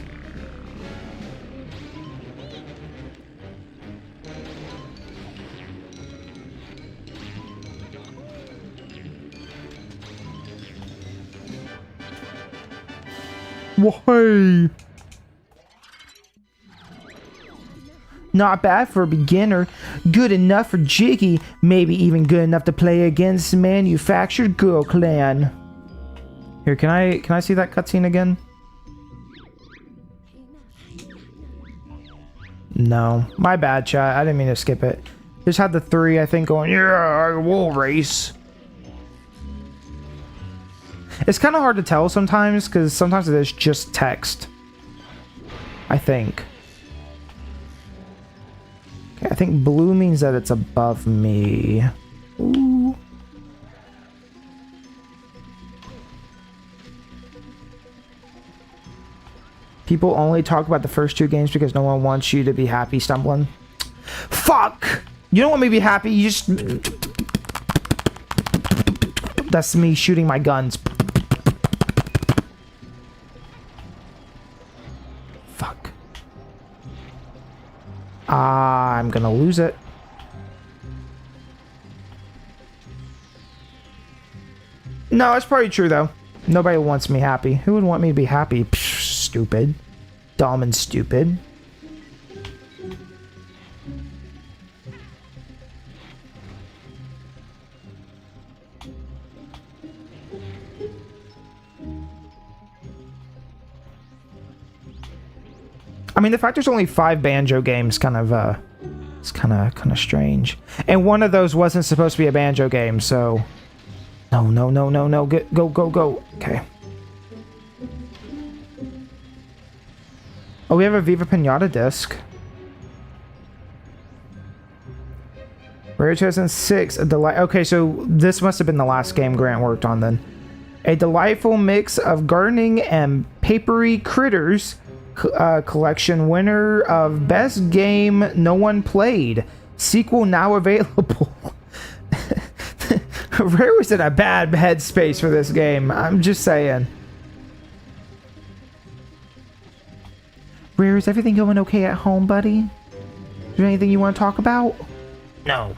Why? Not bad for a beginner. Good enough for Jiggy. Maybe even good enough to play against Manufactured Girl Clan. Here, can I see that cutscene again? No. My bad, chat. I didn't mean to skip it. Just had the three, I think, going, yeah, we'll race. It's kind of hard to tell sometimes, because sometimes it is just text. I think. Okay, I think blue means that it's above me. Ooh. People only talk about the first two games because no one wants you to be happy stumbling. Fuck! You don't want me to be happy, you just... That's me shooting my guns. Fuck. I'm gonna lose it. No, it's probably true though. Nobody wants me happy. Who would want me to be happy? Psh, stupid. Dumb and stupid. I mean, the fact there's only 5 Banjo games kind of, it's kind of strange. And one of those wasn't supposed to be a Banjo game, so... No. Go. Okay. Oh, we have a Viva Pinata disc. Rare 2006, a delight... Okay, so this must have been the last game Grant worked on then. A delightful mix of gardening and papery critters... collection winner of best game no one played. Sequel now available. Rare was in a bad headspace for this game. I'm just saying. Rare, is everything going okay at home, buddy? Is there anything you want to talk about? No.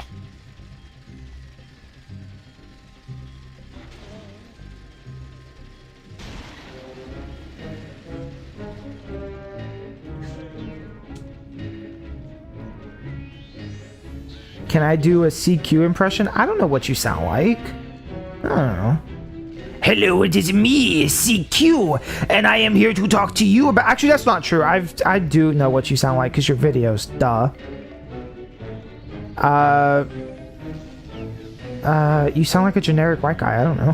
Can I do a CQ impression? I don't know what you sound like. I don't know. Hello, it is me, CQ, and I am here to talk to you about... Actually, that's not true. I do know what you sound like because your videos, duh. You sound like a generic white guy. I don't know.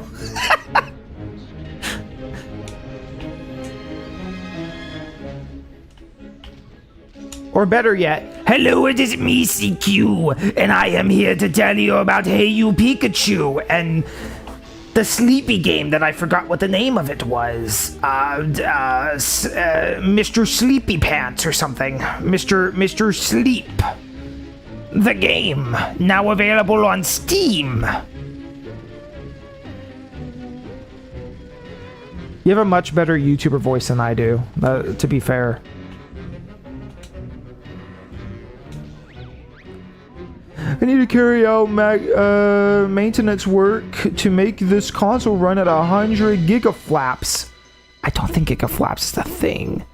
Or better yet, hello, it is me, CQ, and I am here to tell you about Hey You Pikachu and the sleepy game that I forgot what the name of it was. Mr. Sleepy Pants or something. Mr. Sleep. The game, now available on Steam. You have a much better YouTuber voice than I do, to be fair. I need to carry out maintenance work to make this console run at 100 gigaflops. I don't think gigaflops is the thing.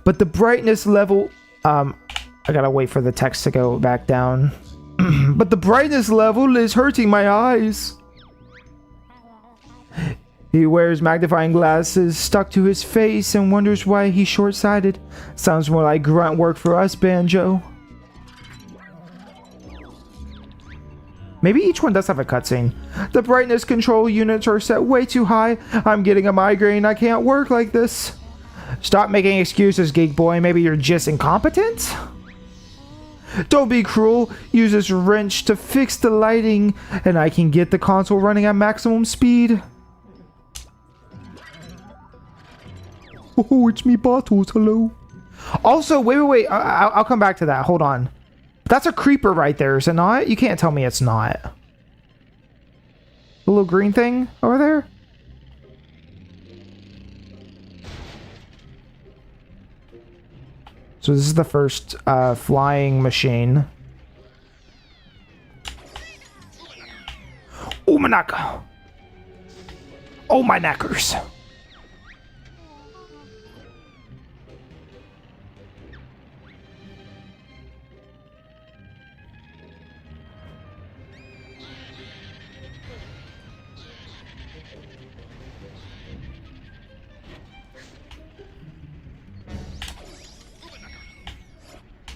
But the brightness level... I gotta wait for the text to go back down. But the brightness level is hurting my eyes. He wears magnifying glasses stuck to his face and wonders why he's short-sighted. Sounds more like grunt work for us, Banjo. Maybe each one does have a cutscene. The brightness control units are set way too high. I'm getting a migraine. I can't work like this. Stop making excuses, Geek Boy. Maybe you're just incompetent? Don't be cruel. Use this wrench to fix the lighting, and I can get the console running at maximum speed. Oh, it's me, Bottles. Hello. Also, wait. I'll come back to that. Hold on. That's a creeper right there, is it not? You can't tell me it's not. The little green thing over there? So this is the first flying machine. Oh, my knacker. Oh, my knackers.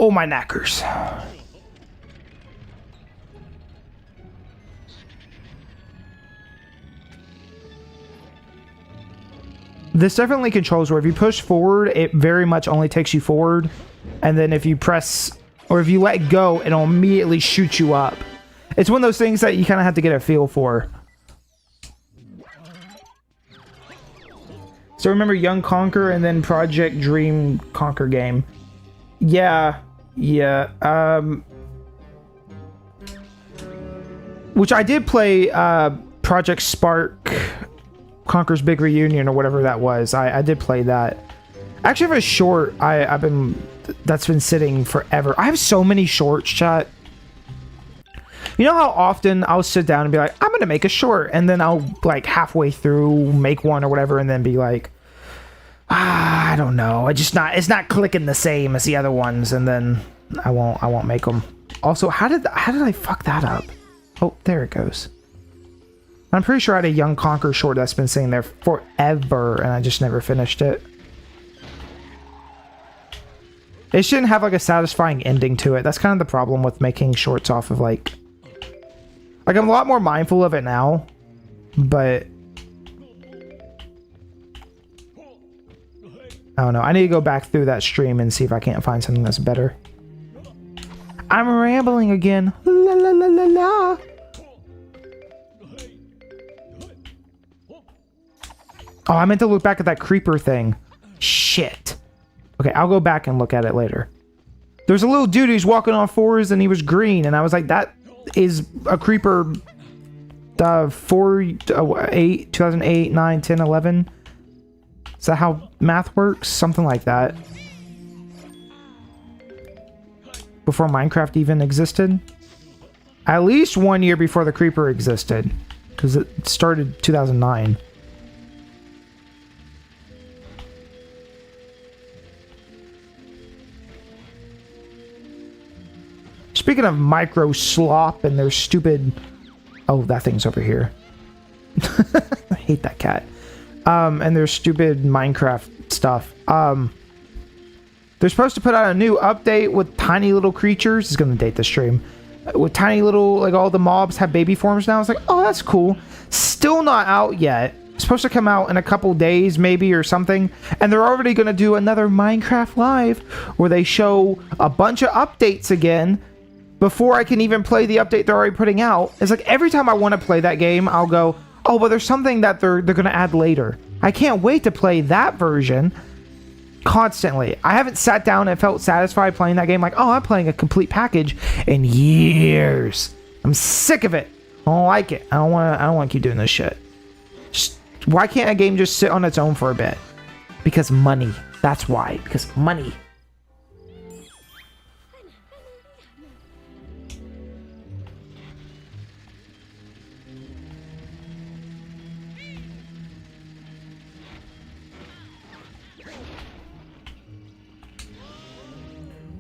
Oh, my knackers. This definitely controls where if you push forward, it very much only takes you forward. And then if you press, or if you let go, it'll immediately shoot you up. It's one of those things that you kind of have to get a feel for. So remember Young Conquer and then Project Dream Conquer game. Yeah. Which I did play Project Spark Conquer's Big Reunion or whatever that was. I did play that. I actually have a short that's been sitting forever. I have so many shorts, chat. You know how often I'll sit down and be like, I'm gonna make a short, and then I'll like halfway through make one or whatever, and then be like, I don't know. It's not clicking the same as the other ones, and then I won't make them. Also, how did I fuck that up? Oh, there it goes. I'm pretty sure I had a Young Conquer short that's been sitting there forever, and I just never finished it. It shouldn't have like a satisfying ending to it. That's kind of the problem with making shorts off of like I'm a lot more mindful of it now, but I don't know. I need to go back through that stream and see if I can't find something that's better. I'm rambling again. La la la la la. Oh, I meant to look back at that creeper thing. Shit. Okay, I'll go back and look at it later. There's a little dude who's walking on fours and he was green, and I was like, that is a creeper 2008, 9, 10, 11. Is that how math works? Something like that. Before Minecraft even existed? At least 1 year before the creeper existed, because it started 2009. Speaking of micro slop and their stupid... Oh, that thing's over here. I hate that cat. And their stupid Minecraft stuff. They're supposed to put out a new update with tiny little creatures. It's going to date the stream. With tiny little, like, all the mobs have baby forms now. It's like, oh, that's cool. Still not out yet. It's supposed to come out in a couple days, maybe, or something. And they're already going to do another Minecraft Live where they show a bunch of updates again before I can even play the update they're already putting out. It's like every time I want to play that game, I'll go, oh, but there's something that they're going to add later. I can't wait to play that version. Constantly. I haven't sat down and felt satisfied playing that game like, oh, I'm playing a complete package in years. I'm sick of it. I don't like it. I don't want to keep doing this shit. Just, why can't a game just sit on its own for a bit? Because money. That's why. Because money.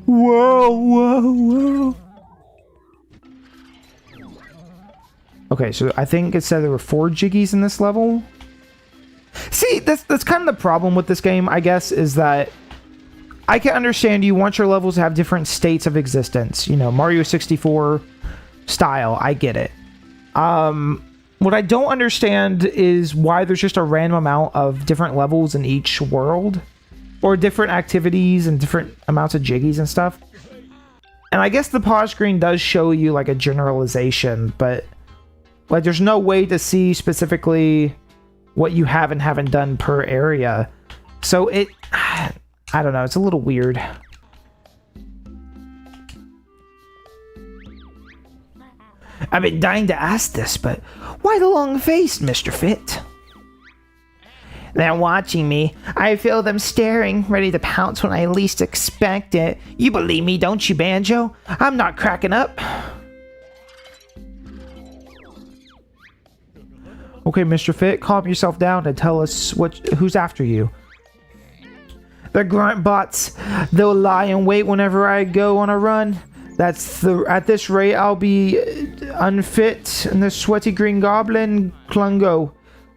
Whoa, whoa, whoa. Okay, so I think it said there were 4 Jiggies in this level. See, that's kind of the problem with this game, I guess, is that I can understand you want your levels to have different states of existence. You know, Mario 64 style, I get it. What I don't understand is why there's just a random amount of different levels in each world. Or different activities and different amounts of Jiggies and stuff. And I guess the pause screen does show you like a generalization, but like there's no way to see specifically what you have and haven't done per area. So it, I don't know, it's a little weird. I've been dying to ask this, but why the long face, Mr. Fit? They're watching me. I feel them staring, ready to pounce when I least expect it. You believe me, don't you, Banjo? I'm not cracking up. Okay, Mr. Fit, calm yourself down and tell us who's after you. They're grunt bots. They'll lie in wait whenever I go on a run. At this rate, I'll be unfit and the sweaty green goblin Klungo.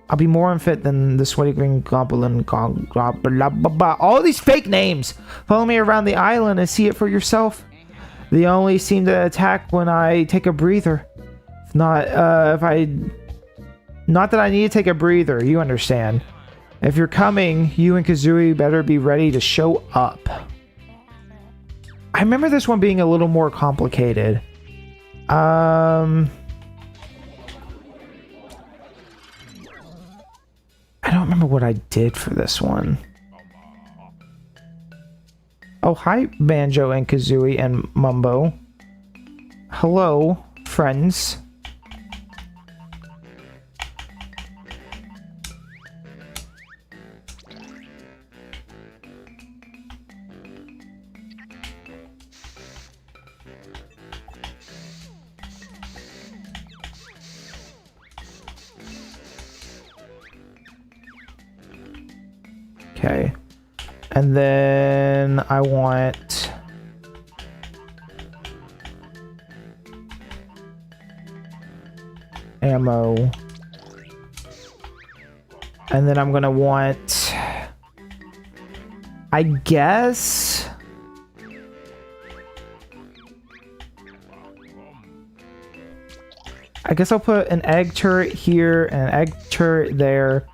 I'll be more unfit than the sweaty green goblin. All these fake names. Follow me around the island and see it for yourself. They only seem to attack when I take a breather. Not that I need to take a breather. You understand. If you're coming, you and Kazooie better be ready to show up. I remember this one being a little more complicated. I don't remember what I did for this one. Oh, hi, Banjo and Kazooie and Mumbo. Hello, friends. Okay, and then I want ammo, and then I'm gonna want, I guess, I'll put an egg turret here and an egg turret there.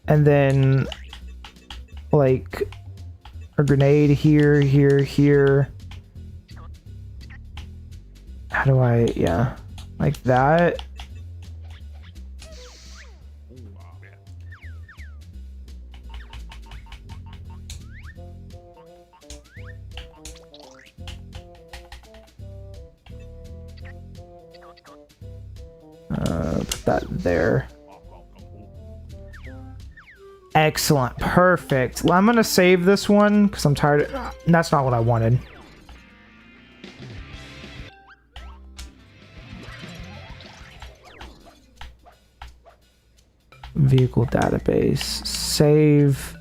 And then, like, a grenade here, here, here. How do I, yeah, like that. Put that there. Excellent. Perfect. Well, I'm going to save this one because I'm tired. That's not what I wanted. Vehicle database. Save.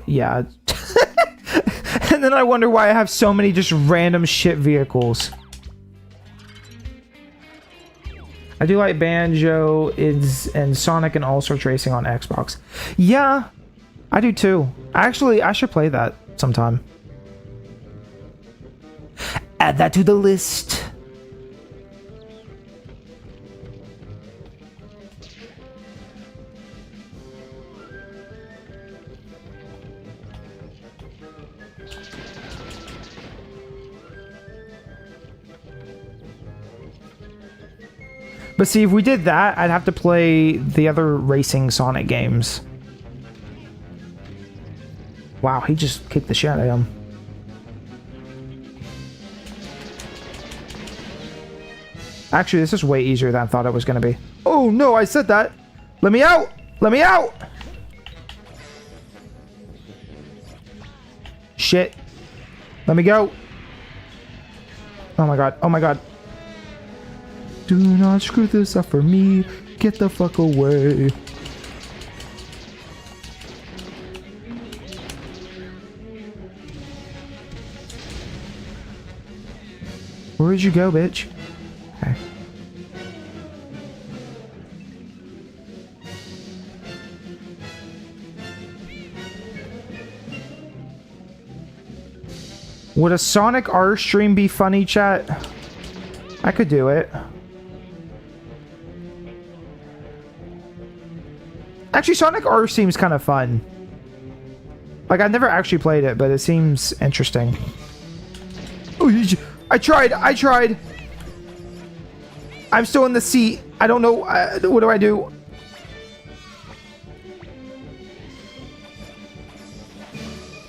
Yeah. And then I wonder why I have so many just random shit vehicles. I do like Banjo and Sonic and All Sorts Racing on Xbox. Yeah, I do too. Actually, I should play that sometime. Add that to the list. But see, if we did that, I'd have to play the other racing Sonic games. Wow, he just kicked the shit out of him. Actually, this is way easier than I thought it was going to be. Oh, no, I said that. Let me out. Let me out. Shit. Let me go. Oh, my God. Oh, my God. Do not screw this up for me. Get the fuck away. Where'd you go, bitch? Okay. Would a Sonic R stream be funny, chat? I could do it. Actually, Sonic R seems kind of fun. Like, I've never actually played it, but it seems interesting. Oh, I tried! I tried! I'm still in the seat. I don't know. What do I do?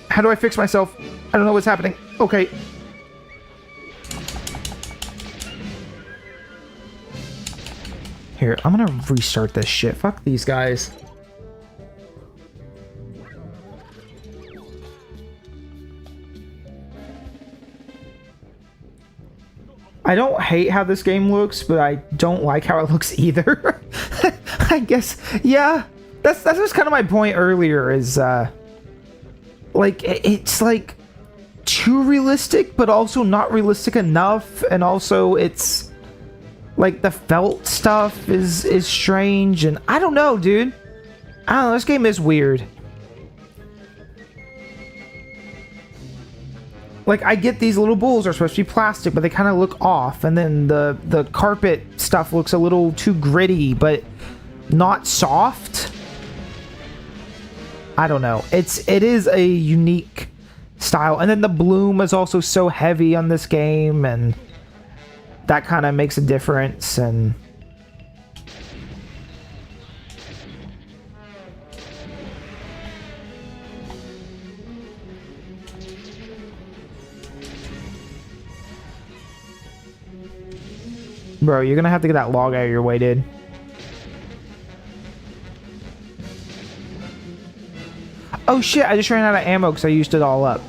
How do I fix myself? I don't know what's happening. Okay. Here, I'm gonna restart this shit. Fuck these guys. I don't hate how this game looks, but I don't like how it looks either. I guess, yeah. That was kind of my point earlier, is like it's like too realistic, but also not realistic enough, and also it's like the felt stuff is strange, and I don't know, dude. I don't know, this game is weird. Like, I get these little bulls are supposed to be plastic, but they kind of look off, and then the carpet stuff looks a little too gritty, but not soft. I don't know. It is a unique style, and then the bloom is also so heavy on this game, and that kind of makes a difference. And bro, you're gonna have to get that log out of your way, dude. Oh shit, I just ran out of ammo because I used it all up.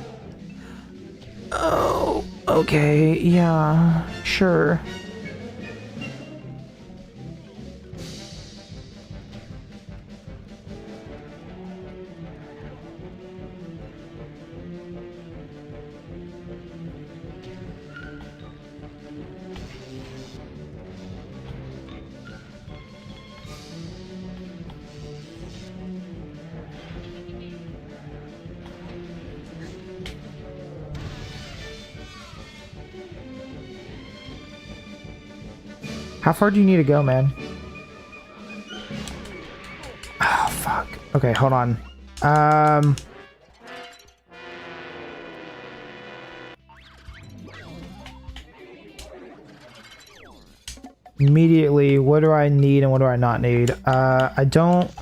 Oh, okay, yeah, sure. How far do you need to go, man? Oh, fuck. Okay, hold on. Immediately, what do I need and what do I not need? I don't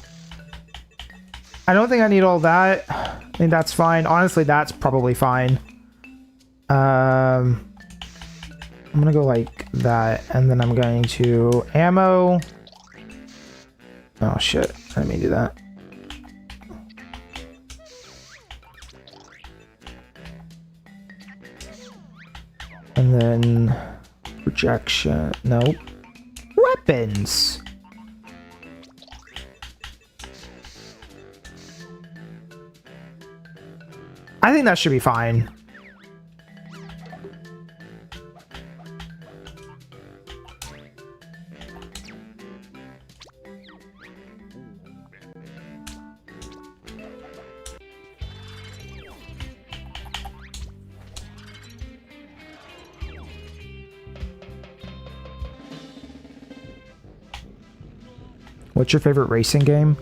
think I need all that. I think that's fine. Honestly, that's probably fine. I'm gonna go like that, and then I'm going to ammo. Oh shit, let me do that. And then projection, nope. Weapons. I think that should be fine. What's your favorite racing game?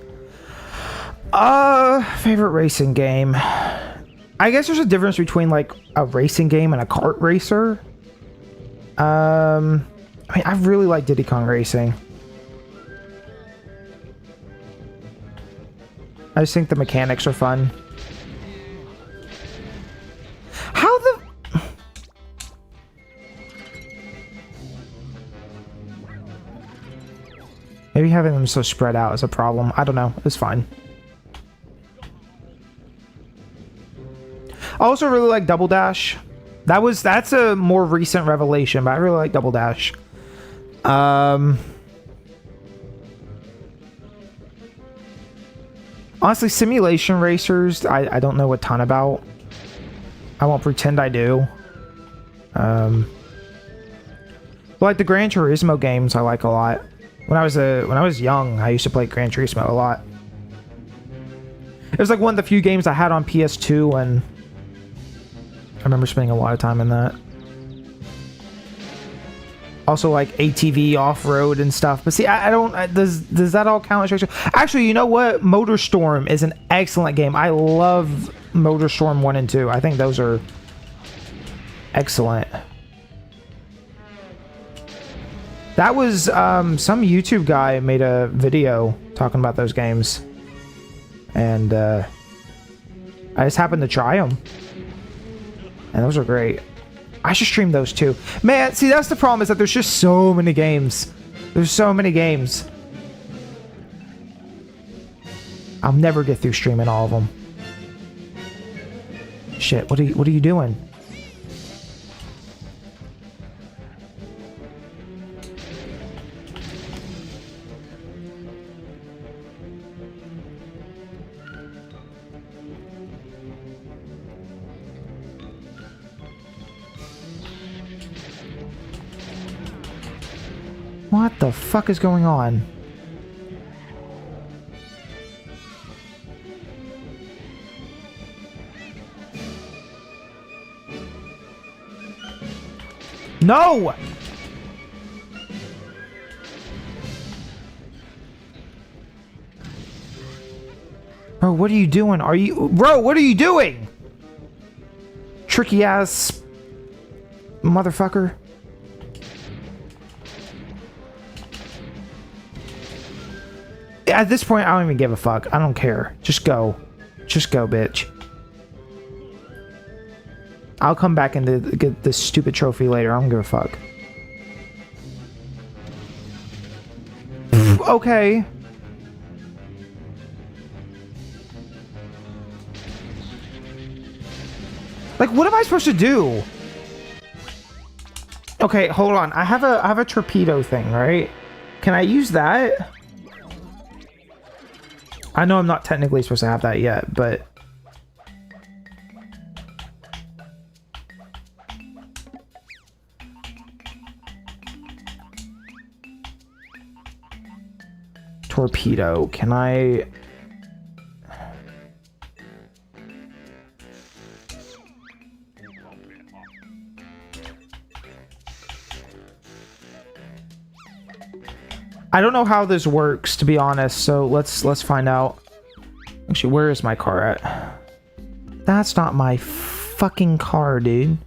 Favorite racing game. I guess there's a difference between like a racing game and a kart racer. I mean, I really like Diddy Kong Racing. I just think the mechanics are fun. How the... Maybe having them so spread out is a problem. I don't know. It's fine. I also really like Double Dash. That's a more recent revelation, but I really like Double Dash. Honestly, simulation racers, I don't know a ton about. I won't pretend I do. But like the Gran Turismo games, I like a lot. When I was young, I used to play Gran Turismo a lot. It was like one of the few games I had on PS2, and I remember spending a lot of time in that. Also like ATV off-road and stuff. But see, I don't... Does that all count as... Actually, you know what? MotorStorm is an excellent game. I love MotorStorm 1 and 2. I think those are excellent. That was... some YouTube guy made a video talking about those games. And I just happened to try them. And those are great. I should stream those too. Man, see, that's the problem, is that there's just so many games. There's so many games. I'll never get through streaming all of them. Shit, what are you doing? What the fuck is going on? No! Bro, what are you doing? Bro, what are you doing? Tricky ass motherfucker. At this point, I don't even give a fuck. I don't care. Just go. Just go, bitch. I'll come back and get this stupid trophy later. I don't give a fuck. Okay. Like, what am I supposed to do? Okay, hold on. I have a torpedo thing, right? Can I use that? I know I'm not technically supposed to have that yet, but... Torpedo. Can I... I don't know how this works, to be honest, so let's find out. Actually, where is my car at? That's not my fucking car, dude.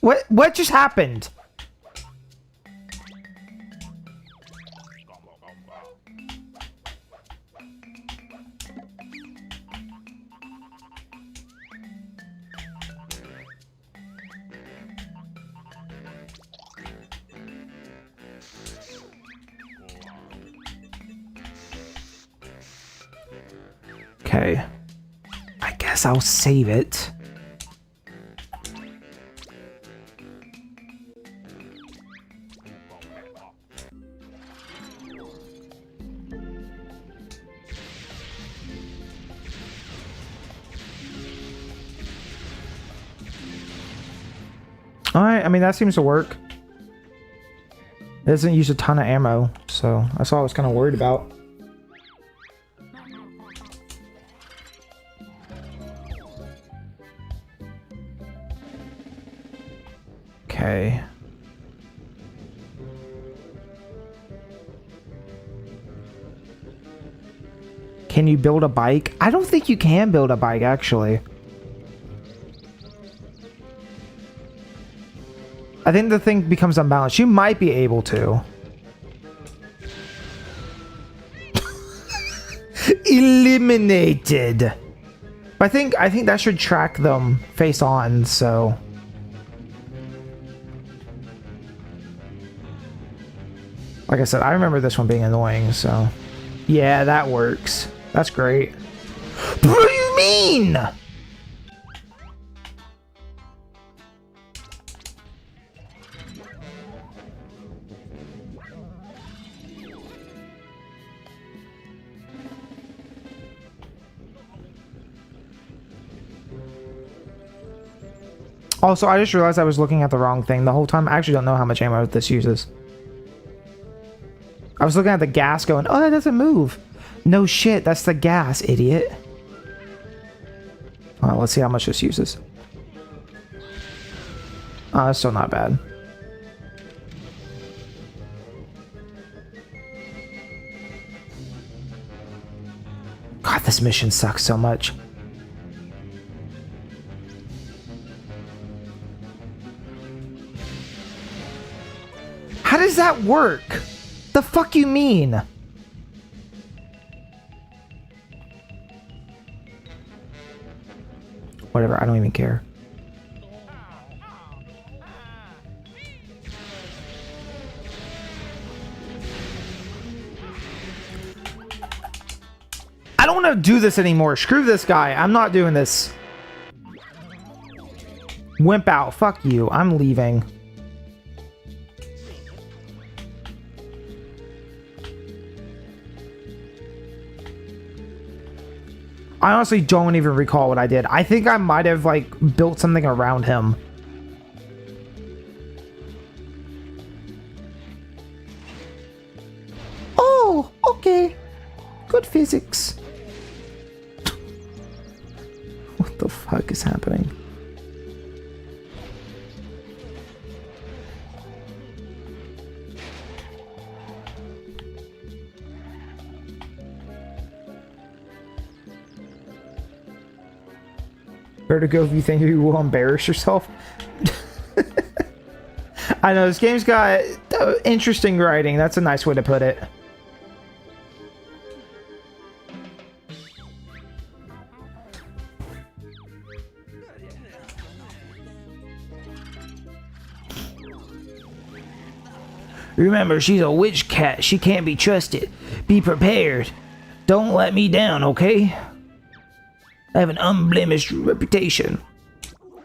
What just happened? Okay. I guess I'll save it. Alright, I mean, that seems to work. It doesn't use a ton of ammo, so that's all I was kind of worried about. Okay. Can you build a bike? I don't think you can build a bike, actually. I think the thing becomes unbalanced. You might be able to. Eliminated. I think that should track them face on, so. Like I said, I remember this one being annoying, so. Yeah, that works. That's great. What do you mean? Also, I just realized I was looking at the wrong thing the whole time. I actually don't know how much ammo this uses. I was looking at the gas going, oh, that doesn't move. No shit, that's the gas, idiot. Alright, let's see how much this uses. That's still not bad. God, this mission sucks so much. How does that work? The fuck you mean? Whatever, I don't even care. I don't want to do this anymore. Screw this guy. I'm not doing this. Wimp out. Fuck you. I'm leaving. I honestly don't even recall what I did. I think I might have, like, built something around him. Oh, okay. Good physics. What the fuck is happening? Vertigo, if you think you will embarrass yourself. I know, this game's got interesting writing. That's a nice way to put it. Remember, she's a witch cat. She can't be trusted. Be prepared. Don't let me down, okay? I have an unblemished reputation.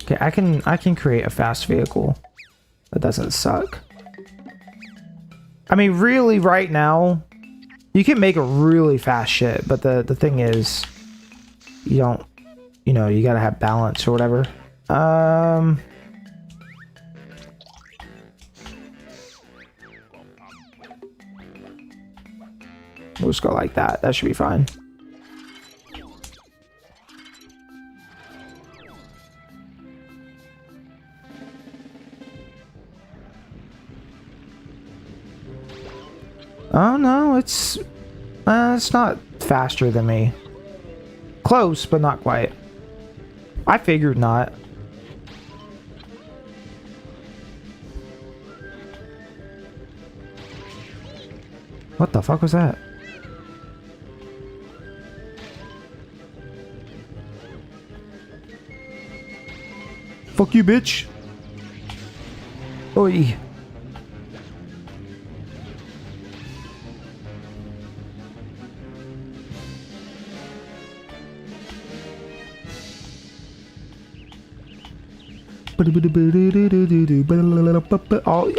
Okay, I can create a fast vehicle that doesn't suck. I mean, really, right now, you can make a really fast shit, but the thing is, you don't, you know, you gotta have balance or whatever. We'll just go like that. That should be fine. Oh no, it's not faster than me. Close, but not quite. I figured not. What the fuck was that? Fuck you, bitch. Oi.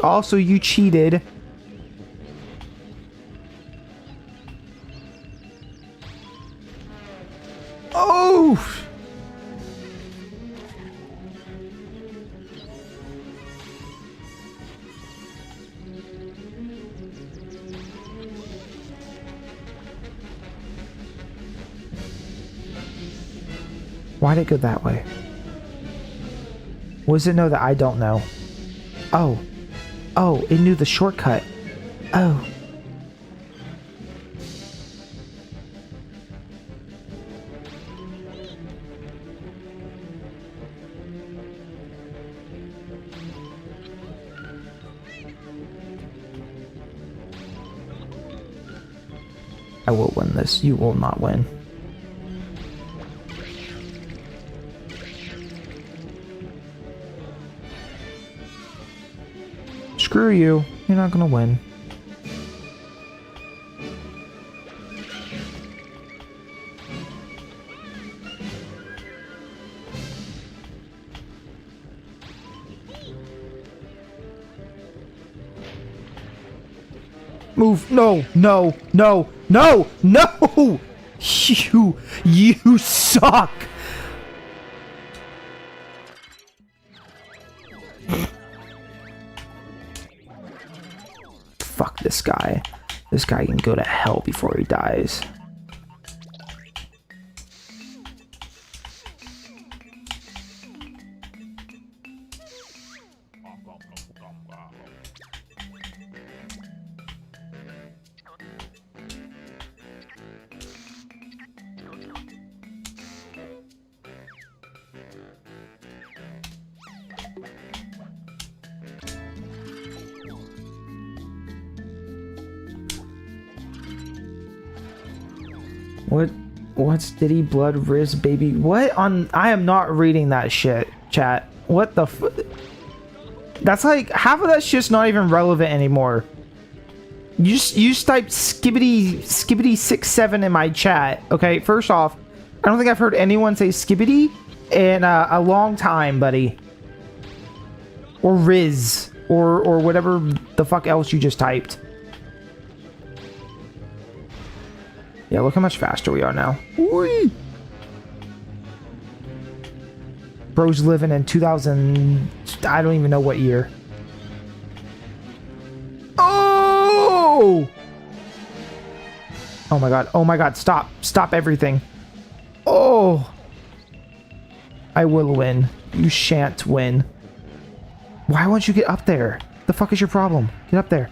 Also, you cheated. Oh! Why'd it go that way? What does it know that I don't know? Oh. Oh, it knew the shortcut. Oh. I will win this. You will not win. Screw you. You're not gonna win. Move. No, no, no, no, no! You suck! Fuck this guy. This guy can go to hell before he dies. What's Diddy Blood Riz baby? What on? I am not reading that shit, chat. What the That's like half of that shit's not even relevant anymore. You just typed skibbity 67 in my chat. Okay, first off, I don't think I've heard anyone say skibbity in a long time, buddy. Or Riz or whatever the fuck else you just typed. Yeah, look how much faster we are now. Whee! Bro's living in 2000... I don't even know what year. Oh! Oh my god. Oh my god. Stop. Stop everything. Oh! I will win. You shan't win. Why won't you get up there? The fuck is your problem? Get up there.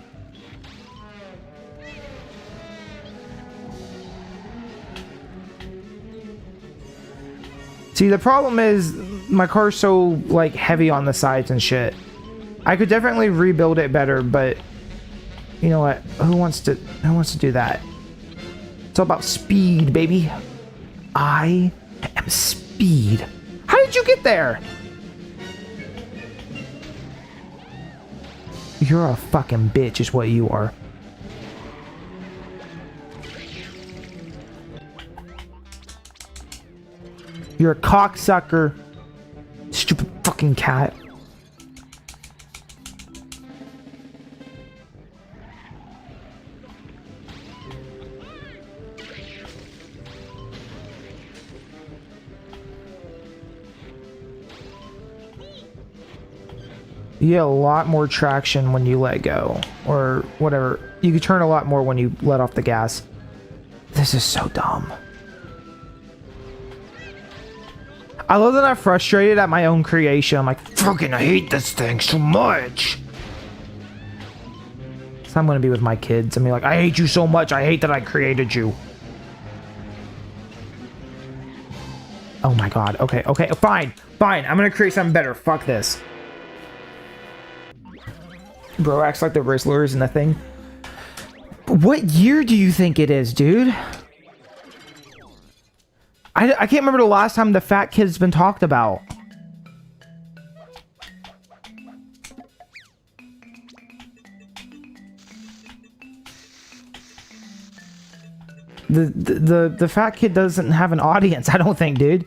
See, the problem is my car's so like heavy on the sides and shit. I could definitely rebuild it better, but you know what? Who wants to do that? It's all about speed, baby. I am speed. How did you get there? You're a fucking bitch is what you are. You're a cocksucker. Stupid fucking cat. You get a lot more traction when you let go. Or whatever. You can turn a lot more when you let off the gas. This is so dumb. I love that I'm frustrated at my own creation. I'm like, fucking I hate this thing so much. So I'm gonna be with my kids. I'm like, I hate you so much. I hate that I created you. Oh my god. Okay, okay, fine. Fine. I'm gonna create something better. Fuck this. Bro acts like the Rizzlers and the thing. What year do you think it is, dude? I can't remember the last time the fat kid's been talked about. The fat kid doesn't have an audience, I don't think, dude.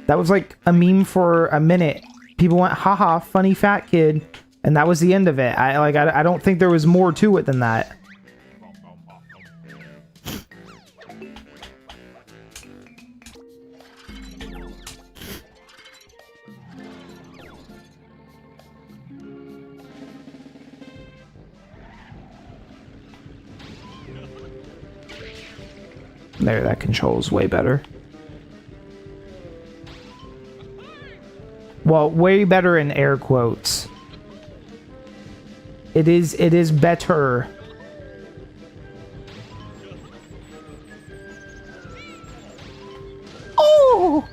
That was like a meme for a minute. People went, haha, funny fat kid, and that was the end of it. I don't think there was more to it than that. There, that controls way better. Well, way better in air quotes. It is better. Oh!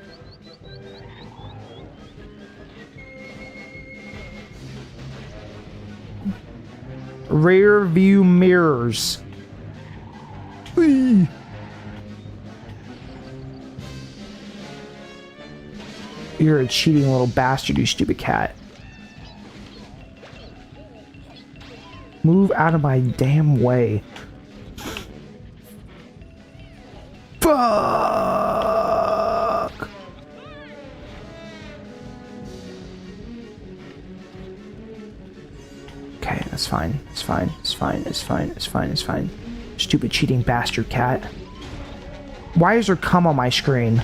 Rear view mirrors. Whee! You're a cheating little bastard, you stupid cat. Move out of my damn way. Fuck! Okay, that's fine. It's fine. It's fine. It's fine. It's fine. It's fine. Stupid cheating bastard cat. Why is there cum on my screen?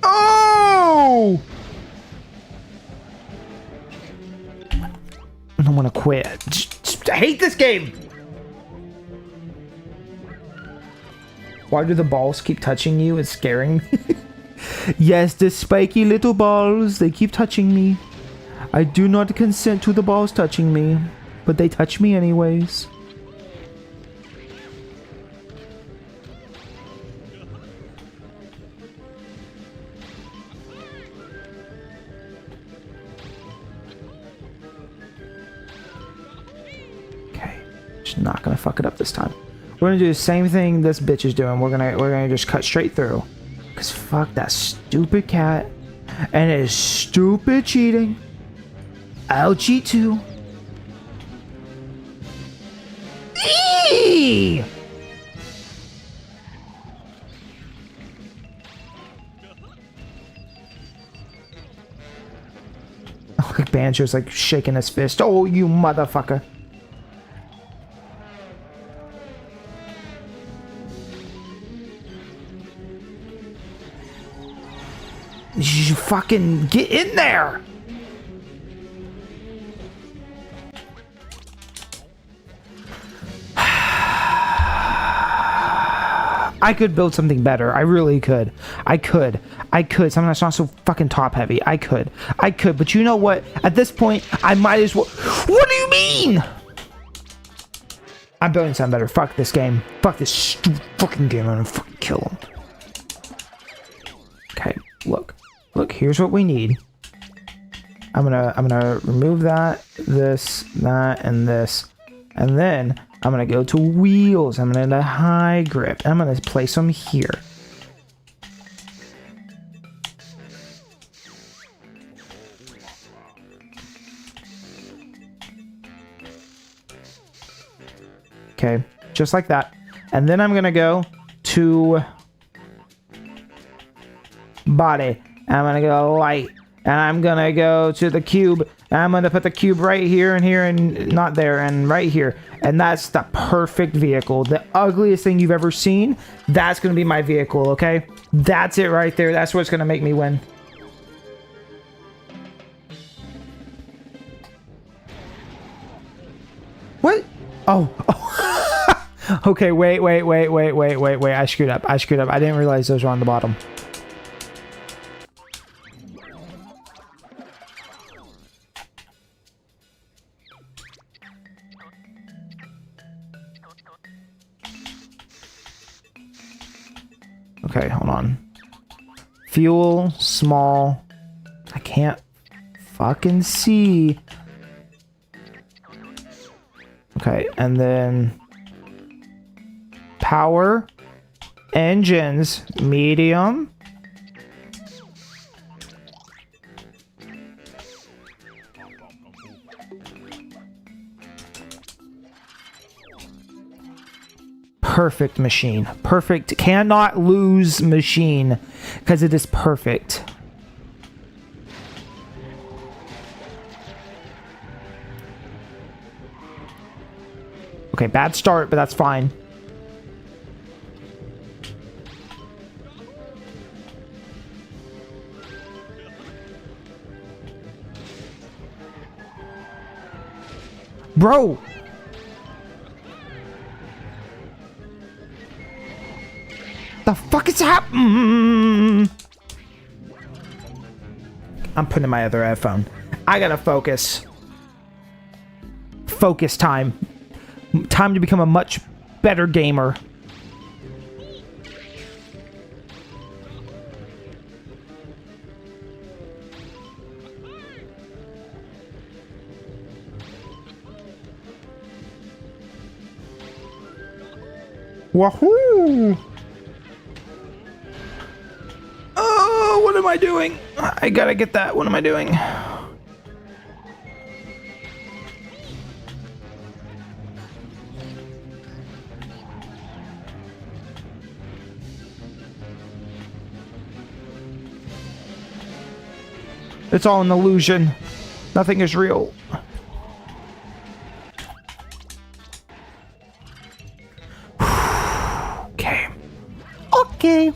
Oh! I don't want to quit. I hate this game. Why do the balls keep touching you? It's scaring me. Yes, the spiky little balls, they keep touching me. I do not consent to the balls touching me, but they touch me anyways. Okay, just not gonna fuck it up this time. We're gonna do the same thing this bitch is doing. We're gonna just cut straight through. Cause fuck that stupid cat and his stupid cheating. I'll cheat too. Eee! Like Banjo's like shaking his fist. Oh, you motherfucker. You fucking get in there! I could build something better. I really could. I could. Something that's not so fucking top heavy. I could. But you know what? At this point, I might as well. What do you mean? I'm building something better. Fuck this game. Fuck this stupid fucking game. I'm gonna fucking kill him. Okay, look. Look, here's what we need. I'm gonna remove that, this, that, and this. And then I'm gonna go to wheels. I'm gonna high grip. I'm gonna place them here. Okay, just like that. And then I'm gonna go to body. I'm gonna go light, and I'm gonna go to the cube, and I'm gonna put the cube right here, and not there, and right here. And that's the perfect vehicle. The ugliest thing you've ever seen, that's gonna be my vehicle, okay? That's it right there. That's what's gonna make me win. What? Oh. Okay, wait. I screwed up. I didn't realize those were on the bottom. Okay, hold on. Fuel, small. I can't fucking see. Okay, and then power, engines, medium. Perfect machine. Perfect. Cannot lose machine because it is perfect. Okay, bad start, but that's fine. Bro! The fuck is happening? I'm putting in my other headphone. I gotta focus. Focus time. Time to become a much better gamer. Wahoo! Oh, what am I doing? I gotta get that. What am I doing? It's all an illusion. Nothing is real. Okay. Okay.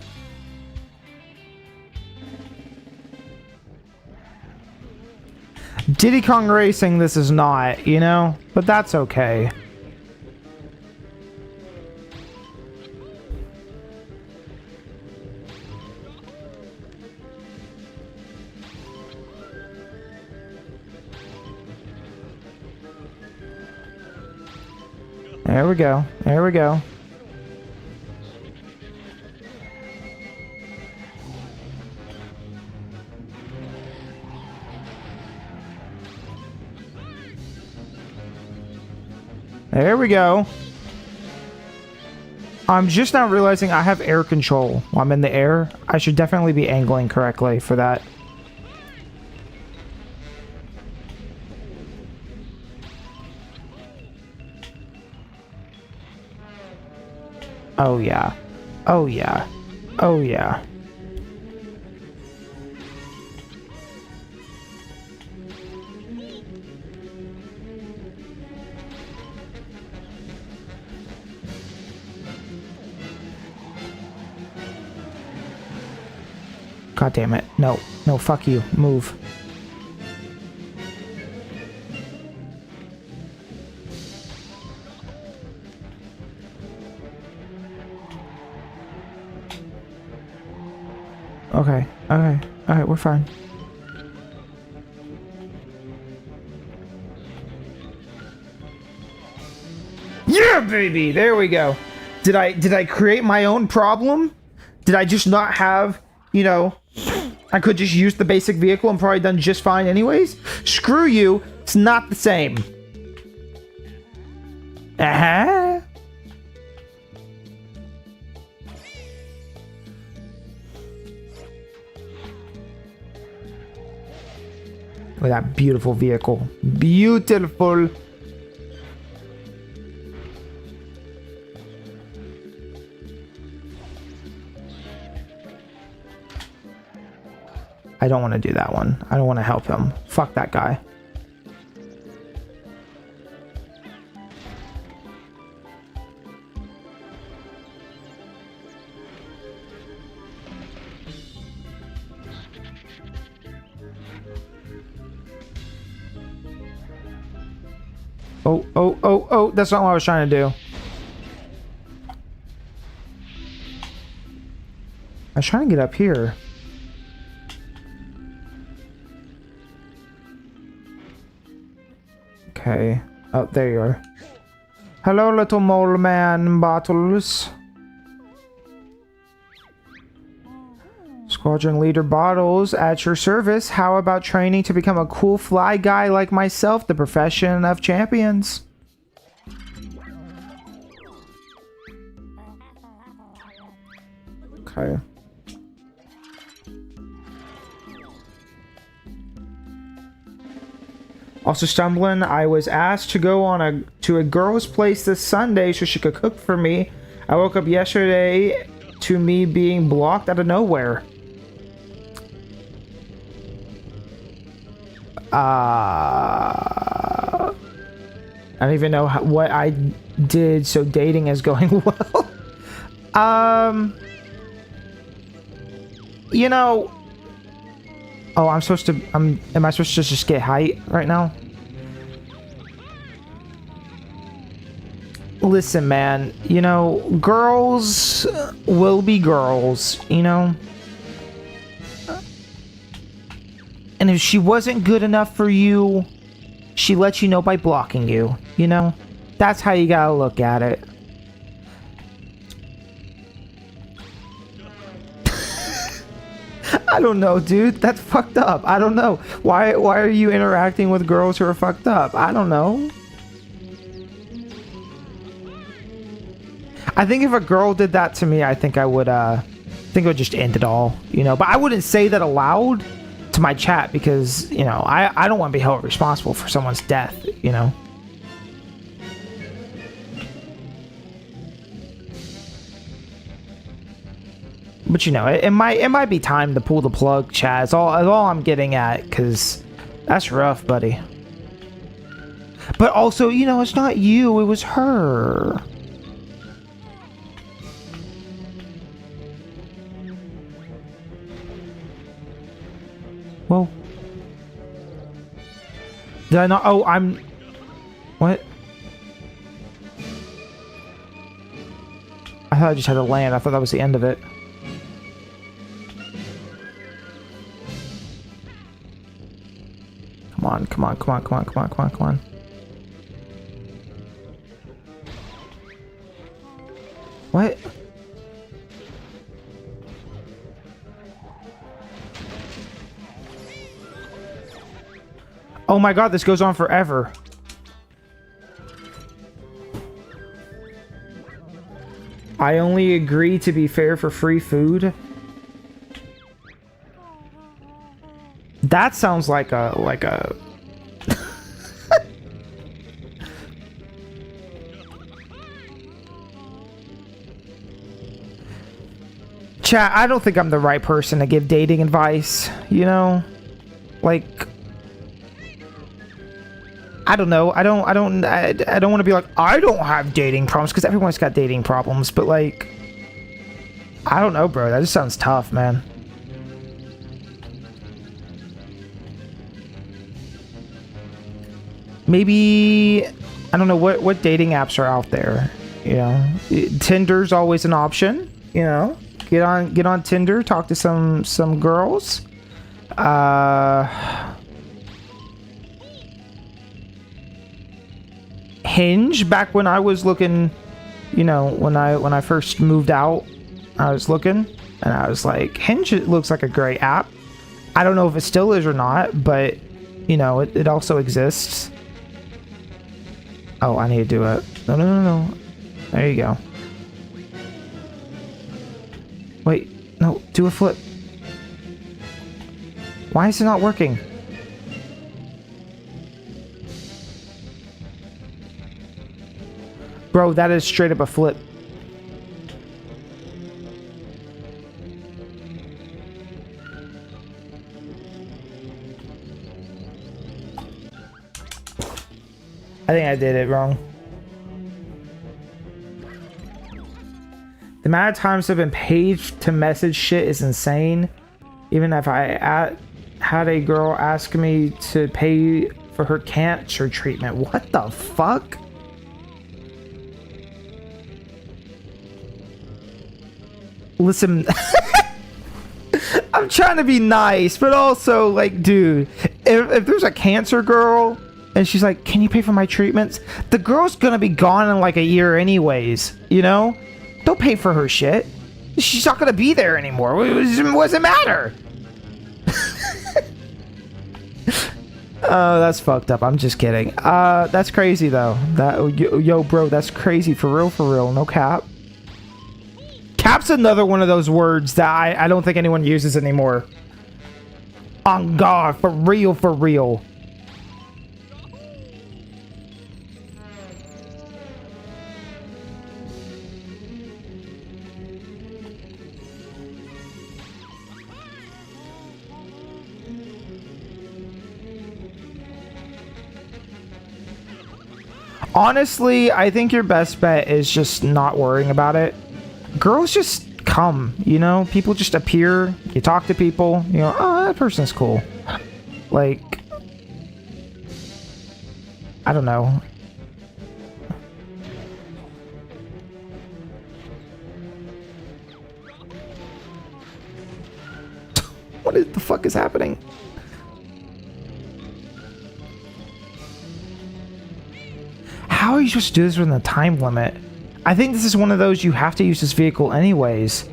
Diddy Kong Racing, this is not, you know? But that's okay. There we go. There we go. There we go. I'm just now realizing I have air control while I'm in the air. I should definitely be angling correctly for that. Oh yeah. Oh yeah. Oh yeah. God damn it. No. No, fuck you. Move. Okay. Okay. Alright, we're fine. Yeah, baby! There we go. Did I create my own problem? Did I just not have, you know, I could just use the basic vehicle and probably done just fine anyways? Screw you. It's not the same. Uh-huh. Look at that beautiful vehicle. Beautiful. I don't want to do that one. I don't want to help him. Fuck that guy. Oh, oh, oh, oh, that's not what I was trying to do. I was trying to get up here. Okay. Oh, there you are. Hello, little mole man, Bottles. Squadron leader Bottles at your service. How about training to become a cool fly guy like myself, the profession of champions? Okay. Also stumbling, I was asked to go to a girl's place this Sunday so she could cook for me. I woke up yesterday to me being blocked out of nowhere. I don't even know what I did, so dating is going well. You know. Oh, am I supposed to just get height right now? Listen, man, you know, girls will be girls, you know? And if she wasn't good enough for you, she lets you know by blocking you, you know? That's how you gotta look at it. I don't know, dude. That's fucked up. I don't know. Why are you interacting with girls who are fucked up? I don't know. I think if a girl did that to me, I think I would just end it all, you know? But I wouldn't say that aloud to my chat because, you know, I don't want to be held responsible for someone's death, you know? But you know, it might be time to pull the plug, Chad. It's all I'm getting at, because that's rough, buddy. But also, you know, it's not you, it was her. Well, did I not? Oh, I'm... What? I thought I just had to land. I thought that was the end of it. Come on, come on, come on, come on, come on, come on, come on. What? Oh my god, this goes on forever. I only agree to be fair for free food. That sounds like a Chat, I don't think I'm the right person to give dating advice, you know? Like, I don't know. I don't want to be like, I don't have dating problems, because everyone's got dating problems, but like, I don't know, bro. That just sounds tough, man. Maybe, I don't know, what dating apps are out there, you know? Tinder's always an option, you know? Get on Tinder, talk to some girls. Hinge, back when I was looking, you know, when I first moved out, I was looking and I was like, Hinge, it looks like a great app. I don't know if it still is or not, but you know, it also exists. Oh, I need to do it. No. There you go. Wait, no, do a flip. Why is it not working? Bro, that is straight up a flip. I think I did it wrong. The amount of times I've been paid to message shit is insane. Even if I had a girl ask me to pay for her cancer treatment. What the fuck? Listen, I'm trying to be nice, but also, like, dude, if there's a cancer girl and she's like, can you pay for my treatments? The girl's gonna be gone in like a year anyways, you know? Don't pay for her shit. She's not gonna be there anymore. What does it matter? Oh, that's fucked up. I'm just kidding. That's crazy though. Yo, bro, that's crazy for real. No cap. Cap's another one of those words that I don't think anyone uses anymore. On God, for real. Honestly, I think your best bet is just not worrying about it. Girls just come, you know? People just appear, you talk to people, you know, oh, that person's cool. Like, I don't know. What the fuck is happening? How are you supposed to do this within a time limit? I think this is one of those you have to use this vehicle anyways.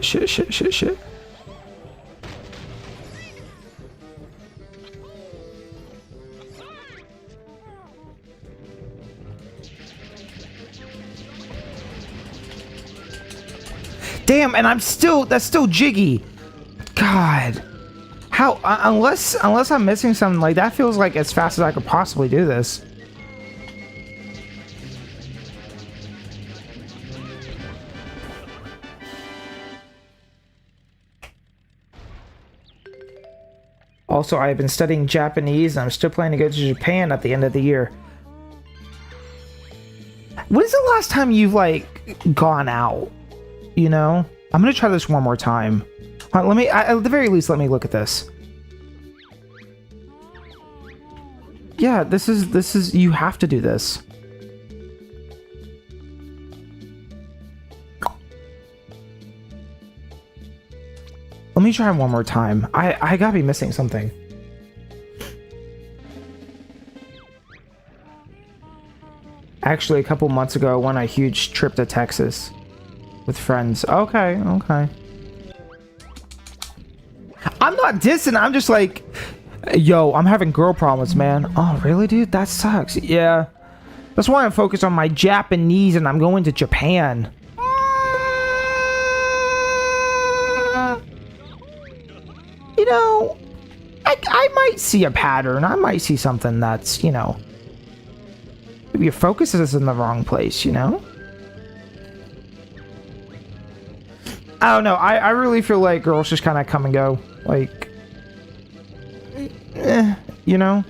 Shit. Damn, and that's still jiggy. God. How, unless I'm missing something, like, that feels like as fast as I could possibly do this. Also, I've been studying Japanese, and I'm still planning to go to Japan at the end of the year. When's the last time you've, like, gone out? You know? I'm gonna try this one more time. Let me, at the very least, let me look at this. Yeah, this is, you have to do this. Let me try one more time. I gotta be missing something. Actually, a couple months ago, I went on a huge trip to Texas with friends. Okay. I'm not dissing. I'm just like, yo, I'm having girl problems, man. Oh, really, dude? That sucks. Yeah. That's why I'm focused on my Japanese and I'm going to Japan. You know, I might see a pattern. I might see something that's, you know, maybe your focus is in the wrong place, you know? I don't know. I really feel like girls just kind of come and go. Like, you know?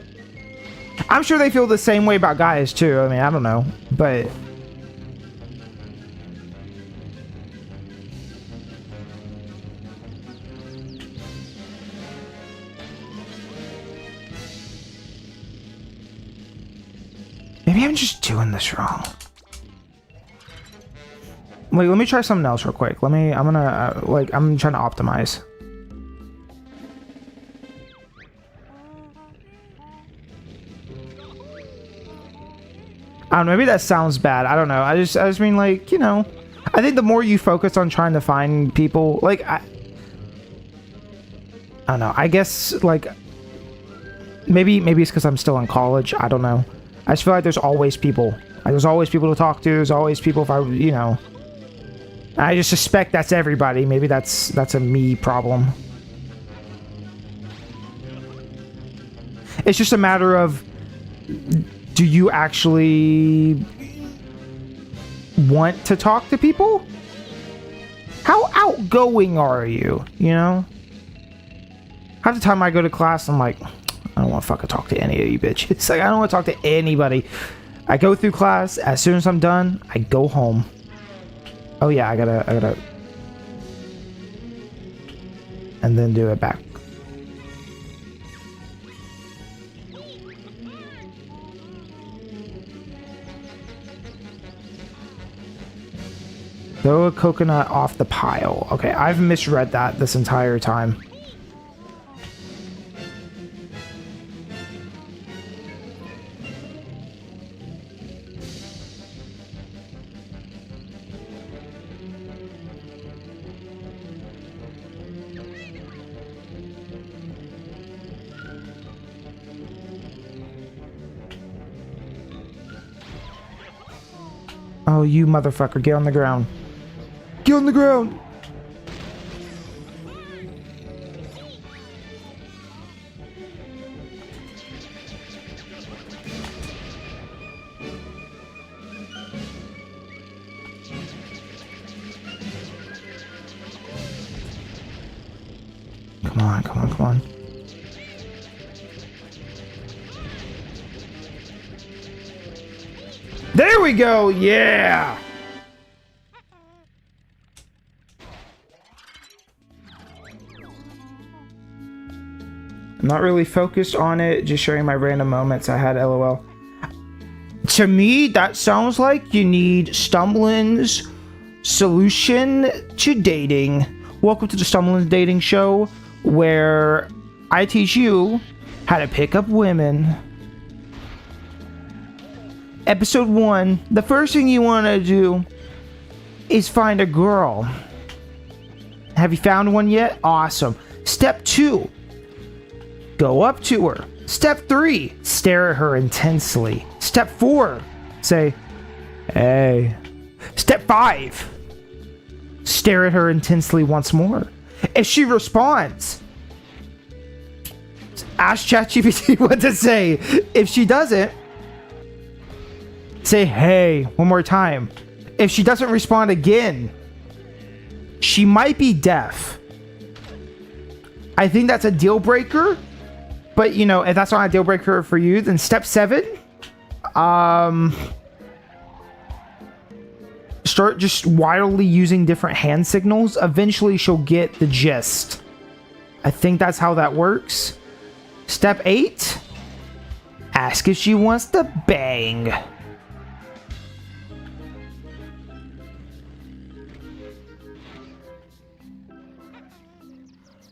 I'm sure they feel the same way about guys, too. I mean, I don't know. But... maybe I'm just doing this wrong. Wait, let me try something else real quick. I'm trying to optimize. I don't know, maybe that sounds bad. I don't know. I just mean, like, you know, I think the more you focus on trying to find people, like, I don't know. I guess, like, maybe it's because I'm still in college. I don't know. I just feel like there's always people. Like, there's always people to talk to. There's always people if I, you know. I just suspect that's everybody. Maybe that's a me problem. It's just a matter of, do you actually want to talk to people? How outgoing are you? You know? Half the time I go to class, I'm like, I don't want to fucking talk to any of you bitches. Like, I don't want to talk to anybody. I go through class. As soon as I'm done, I go home. Oh yeah, I gotta... and then do it back. Throw a coconut off the pile. Okay, I've misread that this entire time. Oh, you motherfucker, get on the ground. Get on the ground! Come on, come on, come on. There we go, yeah! not really focused on it, just sharing my random moments I had, LOL. To me, that sounds like you need Stumblin's solution to dating. Welcome to the Stumblin's Dating Show, where I teach you how to pick up women. Episode 1, the first thing you want to do is find a girl. Have you found one yet? Awesome. Step 2, go up to her. Step 3, stare at her intensely. Step 4, say, hey. Step 5, stare at her intensely once more. If she responds, ask ChatGPT what to say. If she doesn't, say, hey, one more time. If she doesn't respond again, she might be deaf. I think that's a deal breaker. But, you know, if that's not a deal breaker for you, then step 7, start just wildly using different hand signals. Eventually, she'll get the gist. I think that's how that works. Step 8, ask if she wants to bang.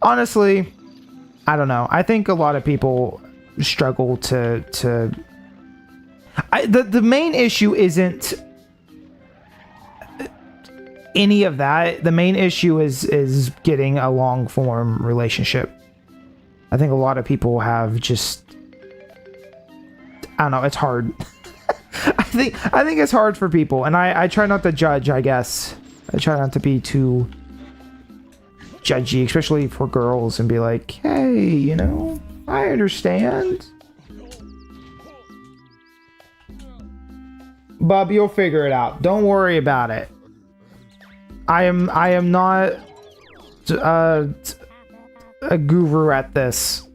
Honestly, I don't know. I think a lot of people struggle to the main issue isn't any of that. The main issue is getting a long form relationship. I think a lot of people have just, I don't know, it's hard. I think it's hard for people, and I try not to judge, I guess. I try not to be too judgy, especially for girls, and be like, hey, you know, I understand. Bub, you'll figure it out. Don't worry about it. I am not a guru at this.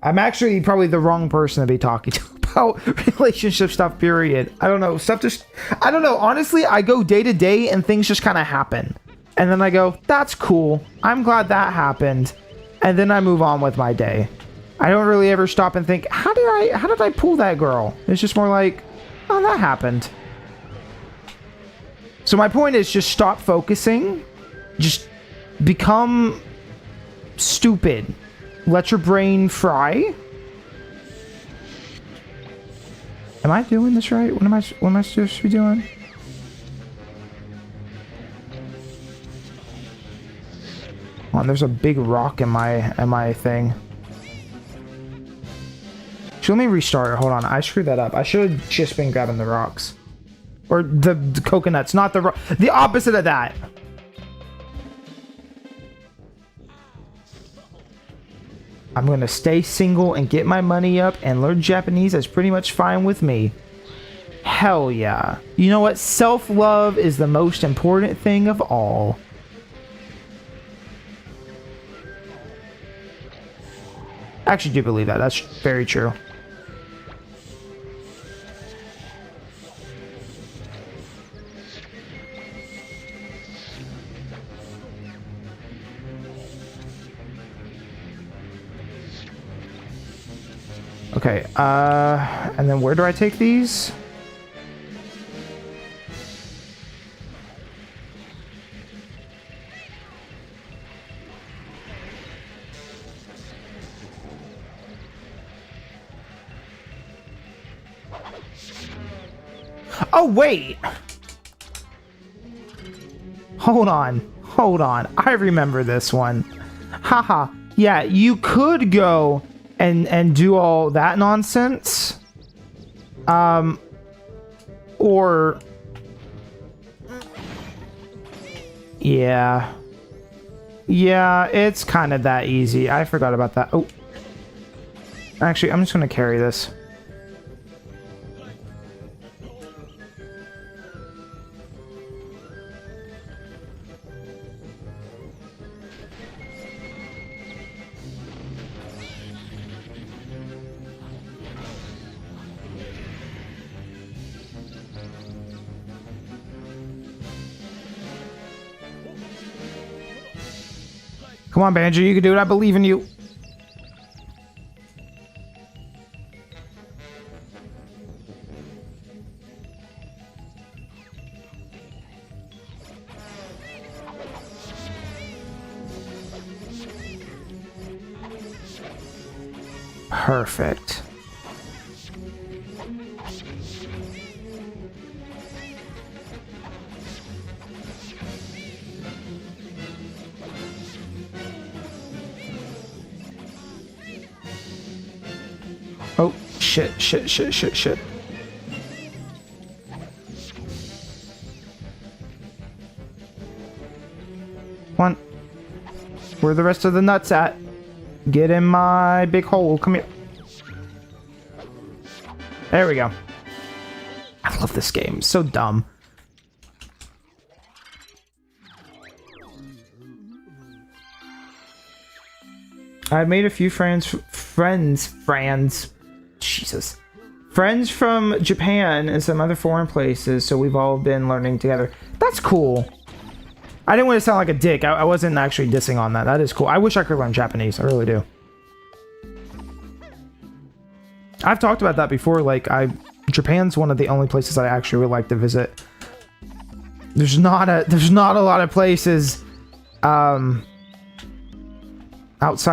I'm actually probably the wrong person to be talking to about relationship stuff, period. I don't know. I don't know. Honestly, I go day to day and things just kind of happen. And then I go, that's cool. I'm glad that happened. And then I move on with my day. I don't really ever stop and think, how did I pull that girl? It's just more like, oh, that happened. So my point is just stop focusing. Just become stupid. Let your brain fry. Am I doing this right? What am I supposed to be doing? Oh, there's a big rock in my thing. Let me restart. Hold on, I screwed that up. I should have just been grabbing the rocks. Or the coconuts, not the opposite of that. I'm gonna stay single and get my money up and learn Japanese. That's pretty much fine with me. Hell yeah. You know what? Self-love is the most important thing of all. I actually do believe that. That's very true. Okay, and then where do I take these? Oh, wait! Hold on. I remember this one. Haha. Yeah, you could go and do all that nonsense. Or... Yeah. Yeah, it's kind of that easy. I forgot about that. Oh. Actually, I'm just going to carry this. Come on, Banjo, you can do it. I believe in you. Perfect. Oh, shit. Come on. Where are the rest of the nuts at? Get in my big hole. Come here. There we go. I love this game. So dumb. I've made a few friends. Jesus. Friends from Japan and some other foreign places, so we've all been learning together. That's cool. I didn't want to sound like a dick. I wasn't actually dissing on that. That is cool. I wish I could learn Japanese. I really do. I've talked about that before. Like, Japan's one of the only places I actually would like to visit. There's not a lot of places outside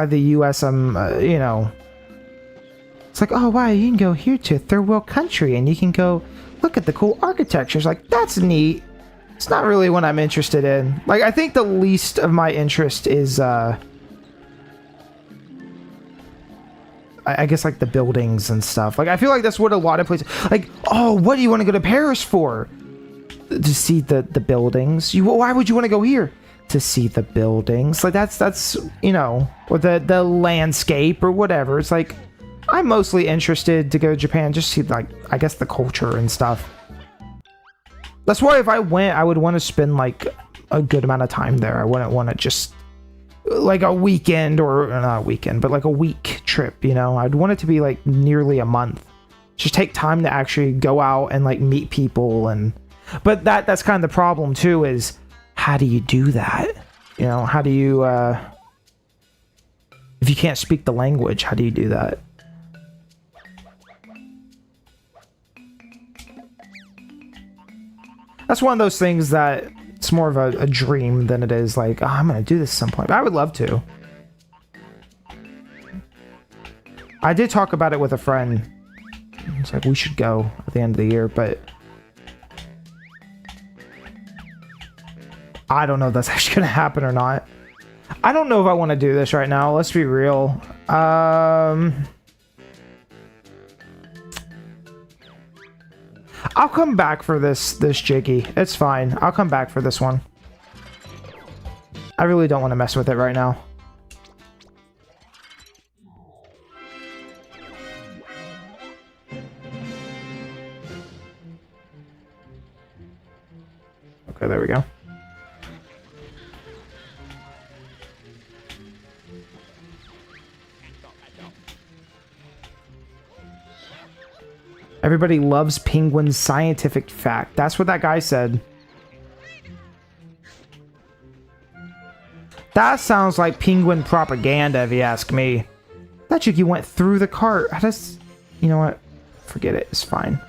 the U.S. You know, it's like, oh wow, you can go here to a third world country and you can go look at the cool architecture. It's like, that's neat. It's not really what I'm interested in. Like, I think the least of my interest is, I guess, like, the buildings and stuff. Like, I feel like that's what a lot of places... Like, oh, what do you want to go to Paris for? To see the buildings? Why would you want to go here? To see the buildings. Like, that's you know, or the landscape or whatever. It's like, I'm mostly interested to go to Japan, just see, like, I guess the culture and stuff. That's why if I went, I would want to spend, like, a good amount of time there. I wouldn't want to just, like, a weekend, or not a weekend, but like a week trip, you know? I'd want it to be, like, nearly a month. Just take time to actually go out and, like, meet people. And but that's kind of the problem, too, is how do you do that? You know, how do you, if you can't speak the language, how do you do that? That's one of those things that it's more of a dream than it is like, oh, I'm going to do this at some point. But I would love to. I did talk about it with a friend. It's like, we should go at the end of the year, but I don't know if that's actually going to happen or not. I don't know if I want to do this right now. Let's be real. I'll come back for this Jiggy. It's fine. I'll come back for this one. I really don't want to mess with it right now. Okay, there we go. Everybody loves Penguin's scientific fact. That's what that guy said. That sounds like Penguin propaganda, if you ask me. That Jiggy went through the cart. I just... You know what? Forget it. It's fine.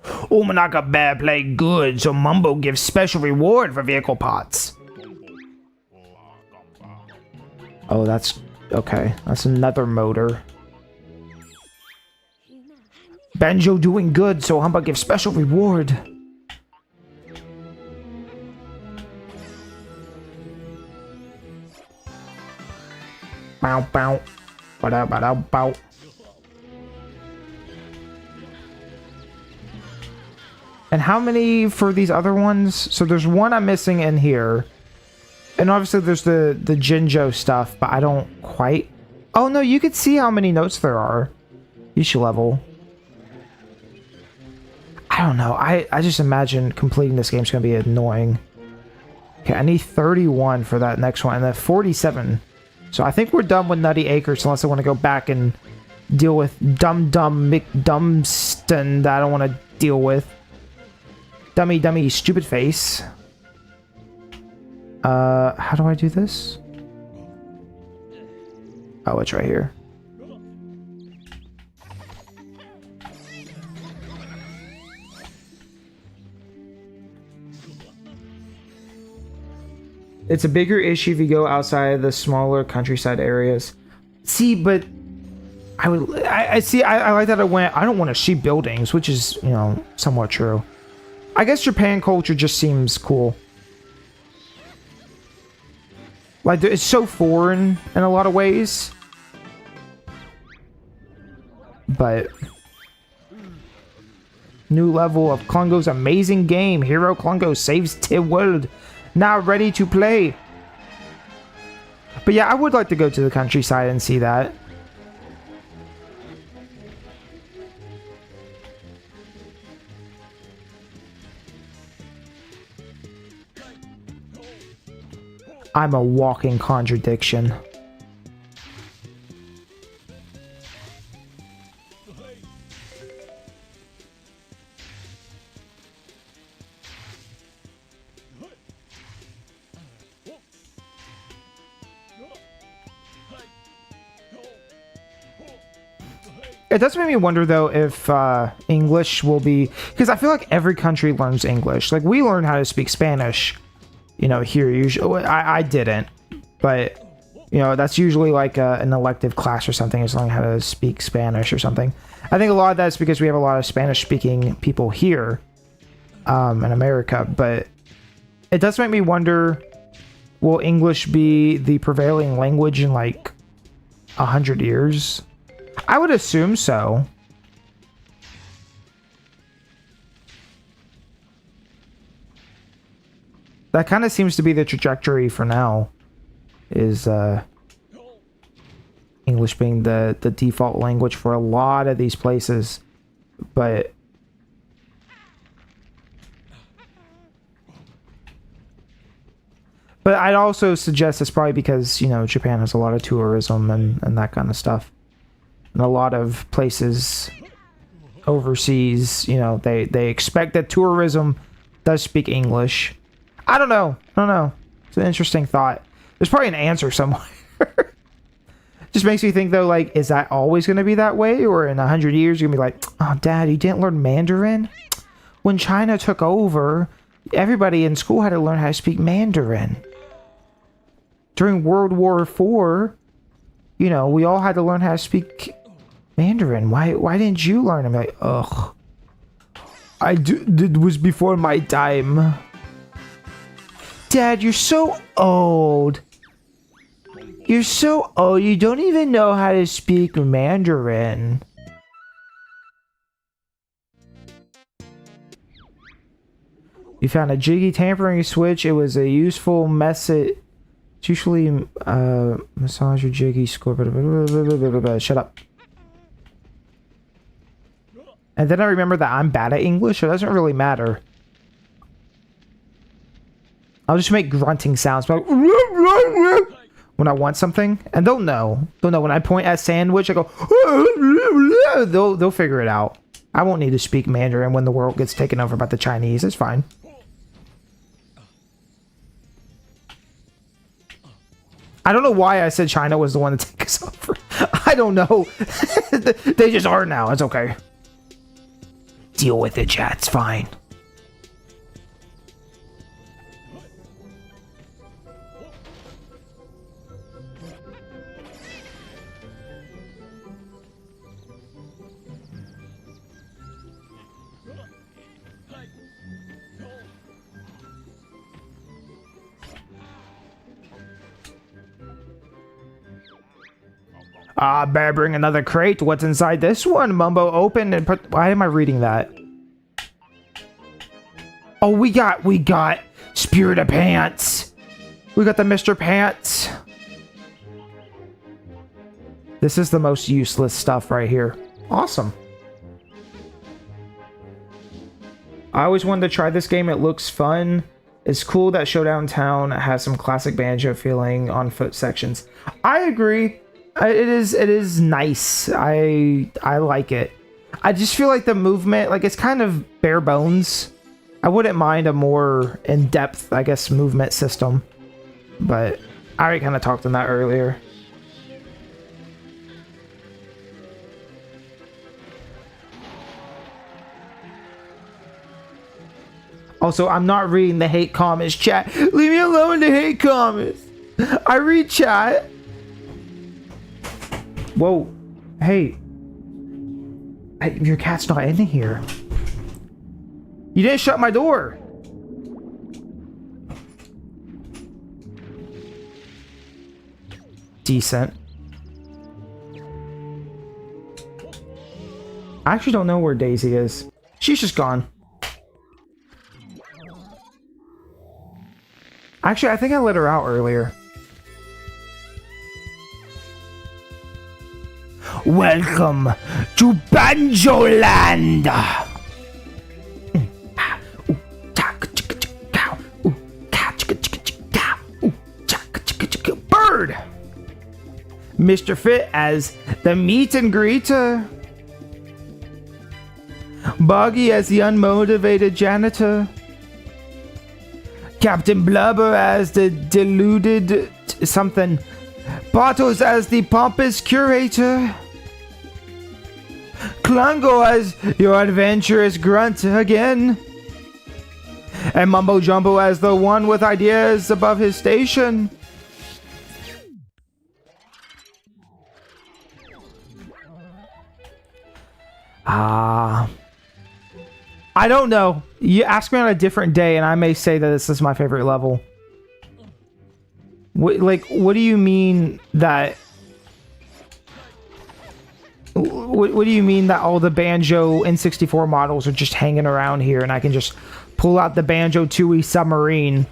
Umanaka Bear played good, so Mumbo gives special reward for vehicle parts. Oh, that's... Okay. That's another motor. Banjo doing good, so Humbug gives special reward. Bow, bow. Ba-da, ba-da, bow. And how many for these other ones? So there's one I'm missing in here. And obviously there's the Jinjo stuff, but I don't quite... Oh no, you could see how many notes there are. Each level. I don't know. I just imagine completing this game is going to be annoying. Okay, I need 31 for that next one, and then 47. So I think we're done with Nutty Acres, unless I want to go back and deal with Dum McDumston that I don't want to deal with. Dummy, stupid face. How do I do this? Oh, it's right here. It's a bigger issue if you go outside the smaller countryside areas. See, but I see. I like that it went. I don't want to see buildings, which is, you know, somewhat true. I guess Japan culture just seems cool. Like, it's so foreign in a lot of ways. But new level of Klungo's amazing game. Hero Klungo saves the world. Now ready to play. But yeah, I would like to go to the countryside and see that. I'm a walking contradiction. It does make me wonder, though, if English will be... Because I feel like every country learns English. Like, we learn how to speak Spanish, you know, here. Usually, I didn't. But, you know, that's usually like an elective class or something, is learning how to speak Spanish or something. I think a lot of that's because we have a lot of Spanish-speaking people here in America. But it does make me wonder, will English be the prevailing language in, like, 100 years? I would assume so. That kind of seems to be the trajectory for now, is English being the default language for a lot of these places. But I'd also suggest it's probably because, you know, Japan has a lot of tourism and that kind of stuff. And a lot of places overseas, you know, they expect that tourism does speak English. I don't know. It's an interesting thought. There's probably an answer somewhere. Just makes me think, though, like, is that always going to be that way? Or in 100 years, you're going to be like, oh, Dad, you didn't learn Mandarin? When China took over, everybody in school had to learn how to speak Mandarin. During World War IV, you know, we all had to learn how to speak Mandarin. Why didn't you learn? I'm like, ugh. It was before my time. Dad, you're so old. You're so old. You don't even know how to speak Mandarin. You found a jiggy tampering switch. It was a useful method. It's usually massage your jiggy score. Shut up. And then I remember that I'm bad at English, so it doesn't really matter. I'll just make grunting sounds like when I want something, and they'll know. They'll know when I point at sandwich. I go. They'll figure it out. I won't need to speak Mandarin when the world gets taken over by the Chinese. It's fine. I don't know why I said China was the one to take us over. I don't know. They just are now. It's okay. Deal with it, chat. It's fine. Better bring another crate. What's inside this one? Mumbo open and put... Why am I reading that? Oh, we got Spirit of Pants. We got the Mr. Pants. This is the most useless stuff right here. Awesome. I always wanted to try this game. It looks fun. It's cool that Showdown Town has some classic Banjo feeling on foot sections. I agree. It is nice. I like it. I just feel like the movement, like, it's kind of bare bones. I wouldn't mind a more in-depth, I guess, movement system. But I already kind of talked on that earlier. Also, I'm not reading the hate comments, chat. Leave me alone, the hate comments. I read chat. Whoa. Hey. Your cat's not in here. You didn't shut my door. Decent. I actually don't know where Daisy is. She's just gone. Actually, I think I let her out earlier. Welcome to Banjo Land! Bird! Mr. Fit as the meet and greeter. Boggy as the unmotivated janitor. Captain Blubber as the deluded something. Bottles as the pompous curator. Klungo as your adventurous grunt again. And Mumbo Jumbo as the one with ideas above his station. I don't know. You ask me on a different day and I may say that this is my favorite level. What do you mean that... What do you mean that all the Banjo N64 models are just hanging around here and I can just pull out the Banjo Tooie submarine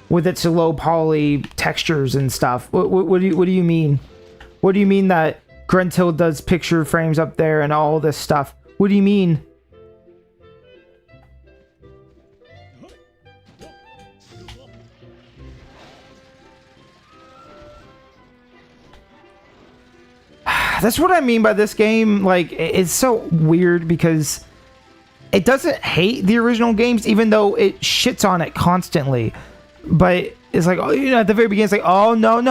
with its low poly textures and stuff? What do you mean? What do you mean that Gruntilda's picture frames up there and all this stuff? What do you mean? That's what I mean by this game. Like, it's so weird because it doesn't hate the original games, even though it shits on it constantly. But it's like, at the very beginning, it's like, oh, no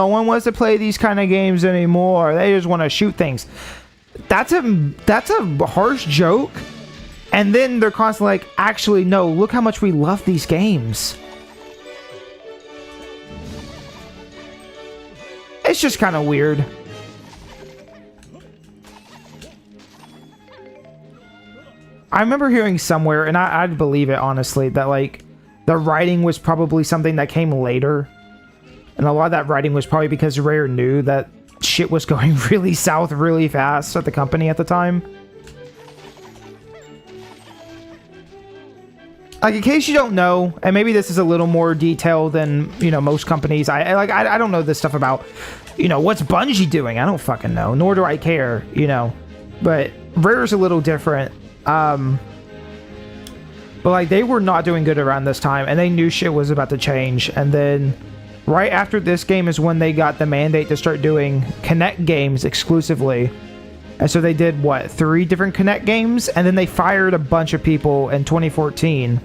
one wants to play these kind of games anymore. They just want to shoot things. That's a harsh joke. And then they're constantly like, actually, no, look how much we love these games. It's just kind of weird. I remember hearing somewhere, and I'd believe it, honestly, that, like, the writing was probably something that came later. And a lot of that writing was probably because Rare knew that shit was going really south really fast at the company at the time. Like, in case you don't know, and maybe this is a little more detailed than, most companies. I don't know this stuff about, what's Bungie doing? I don't fucking know, nor do I care, But Rare's a little different. But like, they were not doing good around this time, and they knew shit was about to change. And then right after this game is when they got the mandate to start doing Kinect games exclusively. And so they did, 3 different Kinect games? And then they fired a bunch of people in 2014.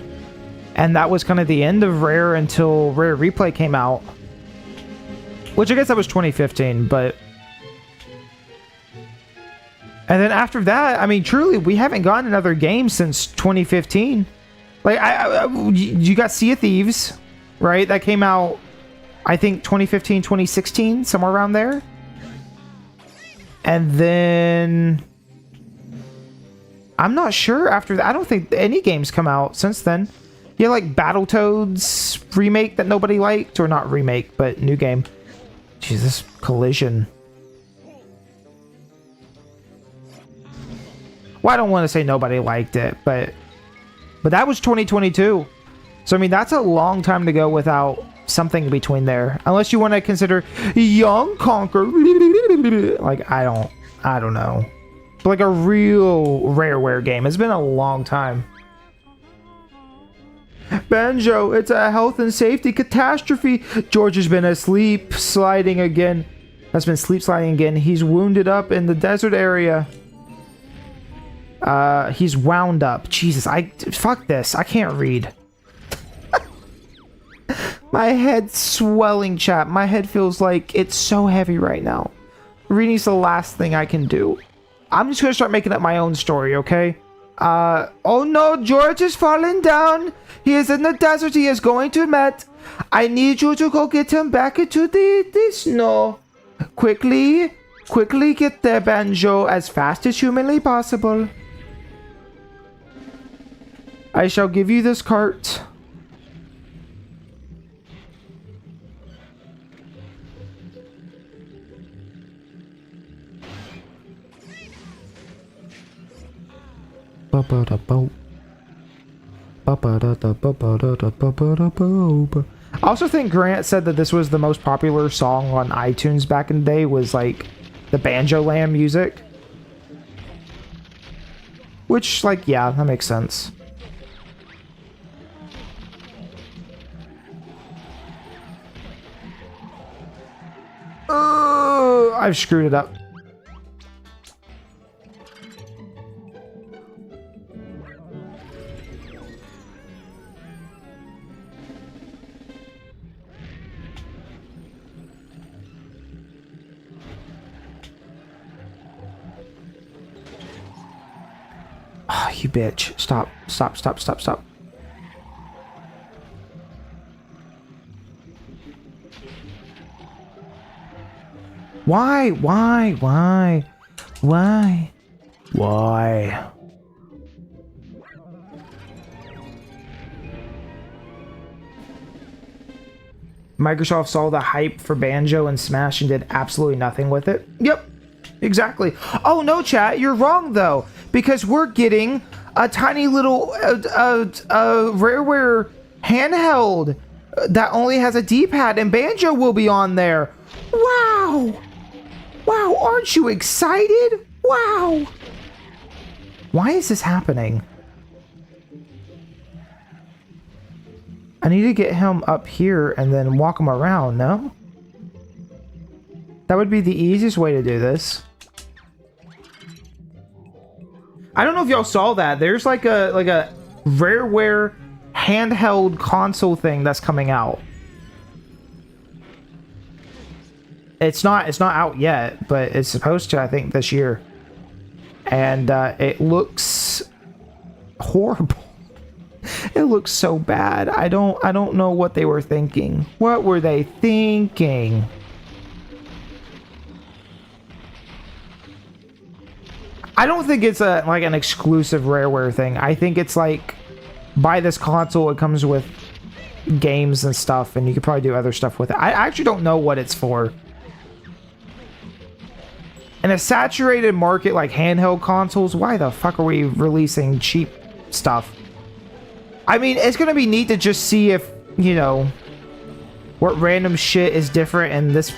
And that was kind of the end of Rare until Rare Replay came out. Which I guess that was 2015, but... And then after that, I mean, truly, we haven't gotten another game since 2015. Like, you got Sea of Thieves, right? That came out, I think, 2015, 2016, somewhere around there. And then... I'm not sure after that. I don't think any games come out since then. Yeah, like Battletoads remake that nobody liked. Or not remake, but new game. Jesus, Collision. Well, I don't want to say nobody liked it, but that was 2022. So, I mean, that's a long time to go without something between there. Unless you want to consider Young Conquer. Like, I don't know. But like a real Rareware game. It's been a long time. Banjo, it's a health and safety catastrophe. George has been asleep sliding again. He's wounded up in the desert area. He's wound up. Jesus, fuck this. I can't read. My head's swelling, chat. My head feels like it's so heavy right now. Reading's the last thing I can do. I'm just gonna start making up my own story, okay? Oh no, George is falling down. He is in the desert. He is going to Met. I need you to go get him back into the snow. Quickly get there, Banjo, as fast as humanly possible. I shall give you this cart. I also think Grant said that this was the most popular song on iTunes back in the day, was like the Banjo Land music. Which, like, yeah, that makes sense. I've screwed it up. Oh, you bitch. Stop. Why? Microsoft saw the hype for Banjo and Smash and did absolutely nothing with it. Yep, exactly. Oh no, chat, you're wrong though, because we're getting a tiny little rareware handheld that only has a D-pad, and Banjo will be on there. Wow, aren't you excited? Wow. Why is this happening? I need to get him up here and then walk him around, no? That would be the easiest way to do this. I don't know if y'all saw that. There's like a rareware handheld console thing that's coming out. It's not out yet, but it's supposed to, I think, this year. And it looks horrible. It looks so bad. I don't know what they were thinking. What were they thinking? I don't think it's like an exclusive rareware thing. I think it's like, buy this console, it comes with games and stuff, and you could probably do other stuff with it. I actually don't know what it's for. In a saturated market like handheld consoles, why the fuck are we releasing cheap stuff? I mean, it's gonna be neat to just see if, you know, what random shit is different in this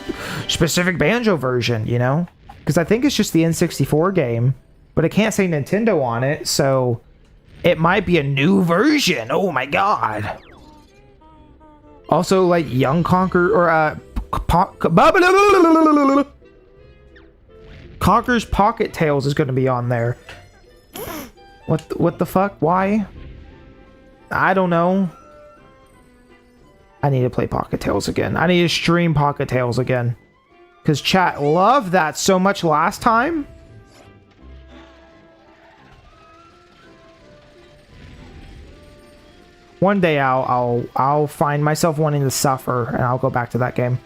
specific Banjo version, you know? Because I think it's just the N64 game, but it can't say Nintendo on it, so it might be a new version. Oh my god. Also, like, Young Conquer, or, Conker's Pocket Tales is going to be on there. What the fuck? Why? I don't know. I need to play Pocket Tales again. I need to stream Pocket Tales again. Because chat loved that so much last time. One day I'll find myself wanting to suffer and I'll go back to that game.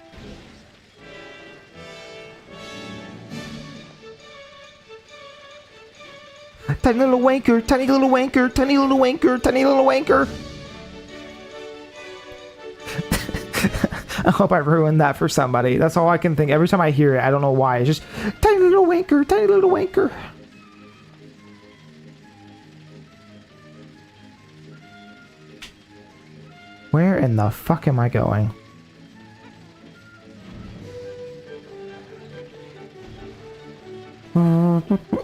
Tiny little wanker, tiny little wanker, tiny little wanker, tiny little wanker. I hope I ruined that for somebody. That's all I can think. Every time I hear it, I don't know why. It's just tiny little wanker, tiny little wanker. Where in the fuck am I going?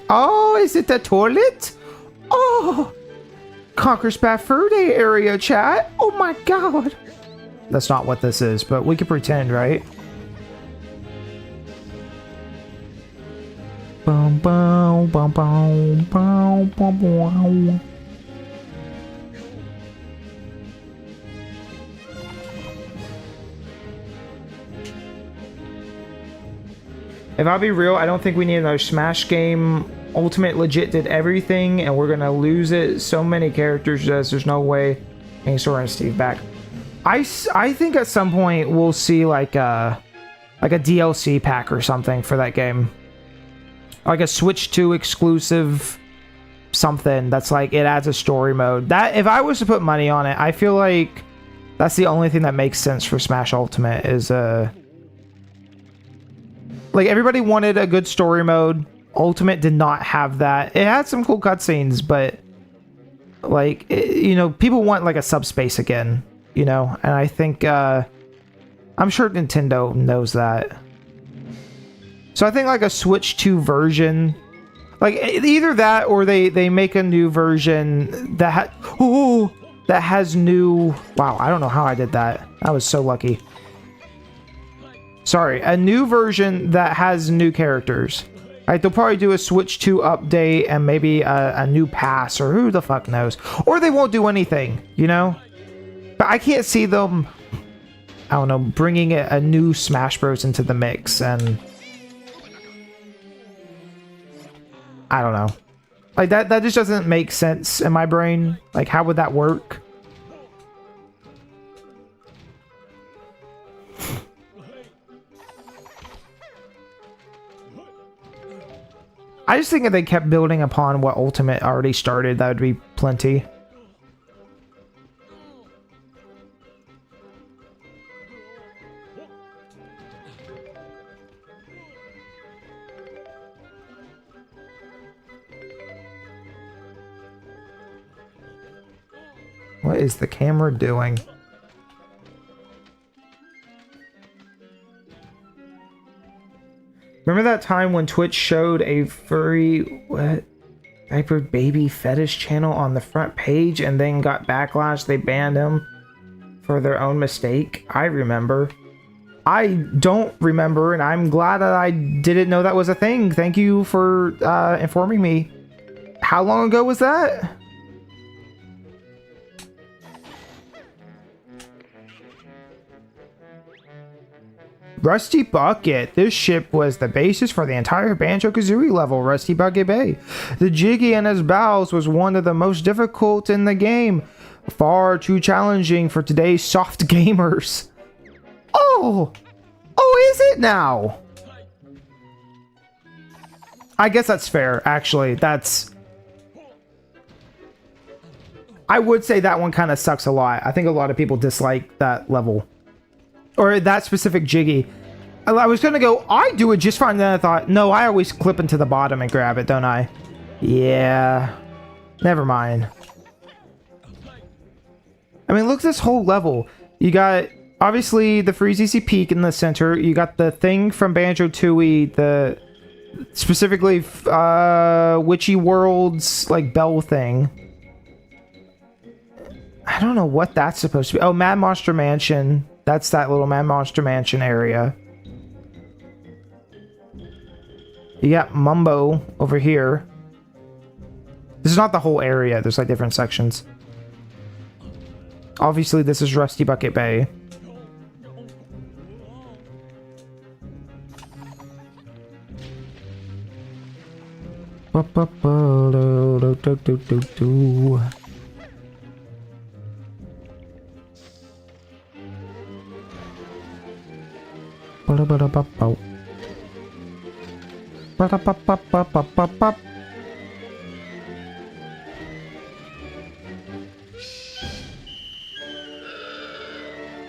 Oh, is it the toilet? Oh, Conker's Bad Day area, chat. Oh my god. That's not what this is, but we can pretend, right? Boom, boom, boom, boom, boom, boom, boom. If I'll be real, I don't think we need another Smash game. Ultimate legit did everything, and we're gonna lose it. So many characters, there's no way Getting Sora and Steve back. I think at some point we'll see like a DLC pack or something for that game. Like a Switch 2 exclusive something that's like it adds a story mode. That if I was to put money on it, I feel like that's the only thing that makes sense for Smash Ultimate is like everybody wanted a good story mode. Ultimate did not have that. It had some cool cutscenes, but like you know, people want like a subspace again, you know, and I think I'm sure Nintendo knows that. So I think like a Switch 2 version, like either that or they make a new version that that has new. Wow, I don't know how I did that. I was so lucky. Sorry, a new version that has new characters. Right, they'll probably do a Switch 2 update and maybe a new pass or who the fuck knows. Or they won't do anything, you know? But I can't see them, I don't know, bringing a new Smash Bros. Into the mix and... I don't know. Like, that just doesn't make sense in my brain. Like, how would that work? I just think if they kept building upon what Ultimate already started, that would be plenty. What is the camera doing? Remember that time when Twitch showed a furry, diaper baby fetish channel on the front page and then got backlash? They banned him for their own mistake. I remember. I don't remember, and I'm glad that I didn't know that was a thing. Thank you for informing me. How long ago was that? Rusty Bucket. This ship was the basis for the entire Banjo Kazooie level, Rusty Bucket Bay. The Jiggy and his bows was one of the most difficult in the game. Far too challenging for today's soft gamers. Oh! Oh, is it now? I guess that's fair, actually. That's... I would say that one kind of sucks a lot. I think a lot of people dislike that level. Or that specific Jiggy. I was gonna go, I do it just fine, then I thought, no, I always clip into the bottom and grab it, don't I? Yeah. Never mind. I mean, look at this whole level. You got, obviously, the Freezy Peak in the center. You got the thing from Banjo Tooie, the... specifically, Witchy World's, like, bell thing. I don't know what that's supposed to be. Oh, Mad Monster Mansion. That's that little Mad Monster Mansion area. You got Mumbo over here. This is not the whole area. There's like different sections. Obviously, this is Rusty Bucket Bay.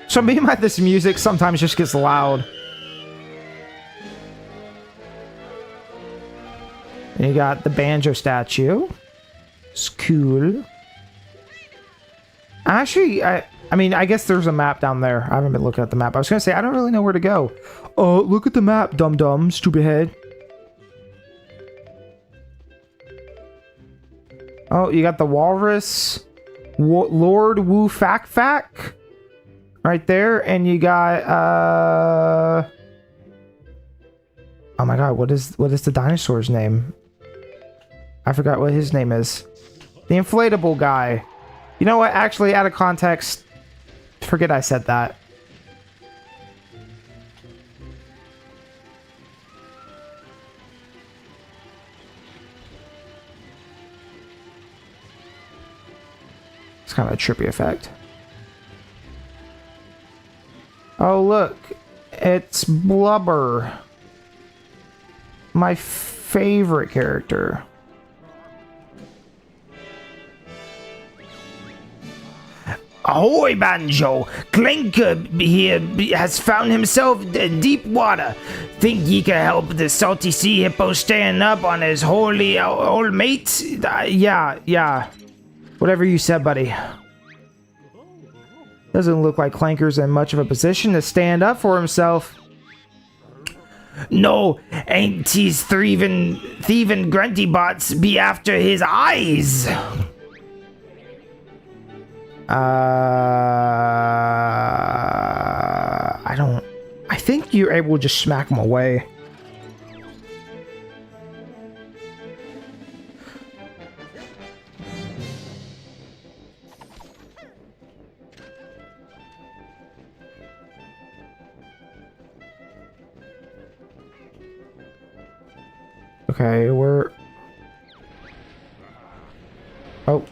So me and this music sometimes just gets loud. And you got the banjo statue. It's cool. Actually, I mean, I guess there's a map down there. I haven't been looking at the map. I was gonna say, I don't really know where to go. Oh, look at the map, dum-dum, stupid head. Oh, you got the Walrus. Lord Wu Fak Fak. Right there. And you got, oh my god, what is the dinosaur's name? I forgot what his name is. The inflatable guy. You know what? Actually, out of context, forget I said that. It's kind of a trippy effect. Oh, look. It's Blubber. My favorite character. Ahoy, Banjo! Clink here has found himself in deep water. Think ye can help the salty sea hippo stand up on his holy old mates? Yeah. Whatever you said, buddy. Doesn't look like Clanker's in much of a position to stand up for himself. No, ain't these thieving grunty bots be after his eyes? I think you're able to just smack him away. Okay, we're... Oh.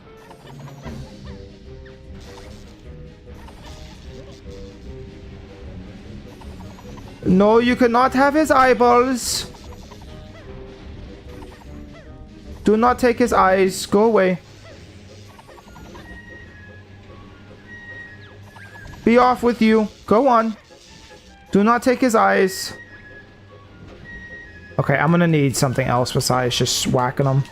No, you cannot have his eyeballs. Do not take his eyes. Go away. Be off with you. Go on. Do not take his eyes. Okay, I'm gonna need something else besides just whacking him.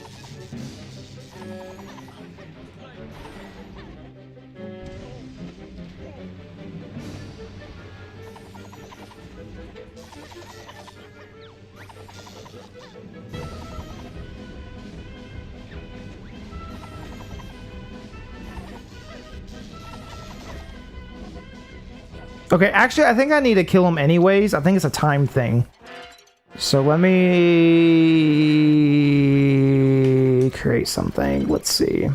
Okay, actually, I think I need to kill him anyways. I think it's a time thing. So let me create something. Let's see.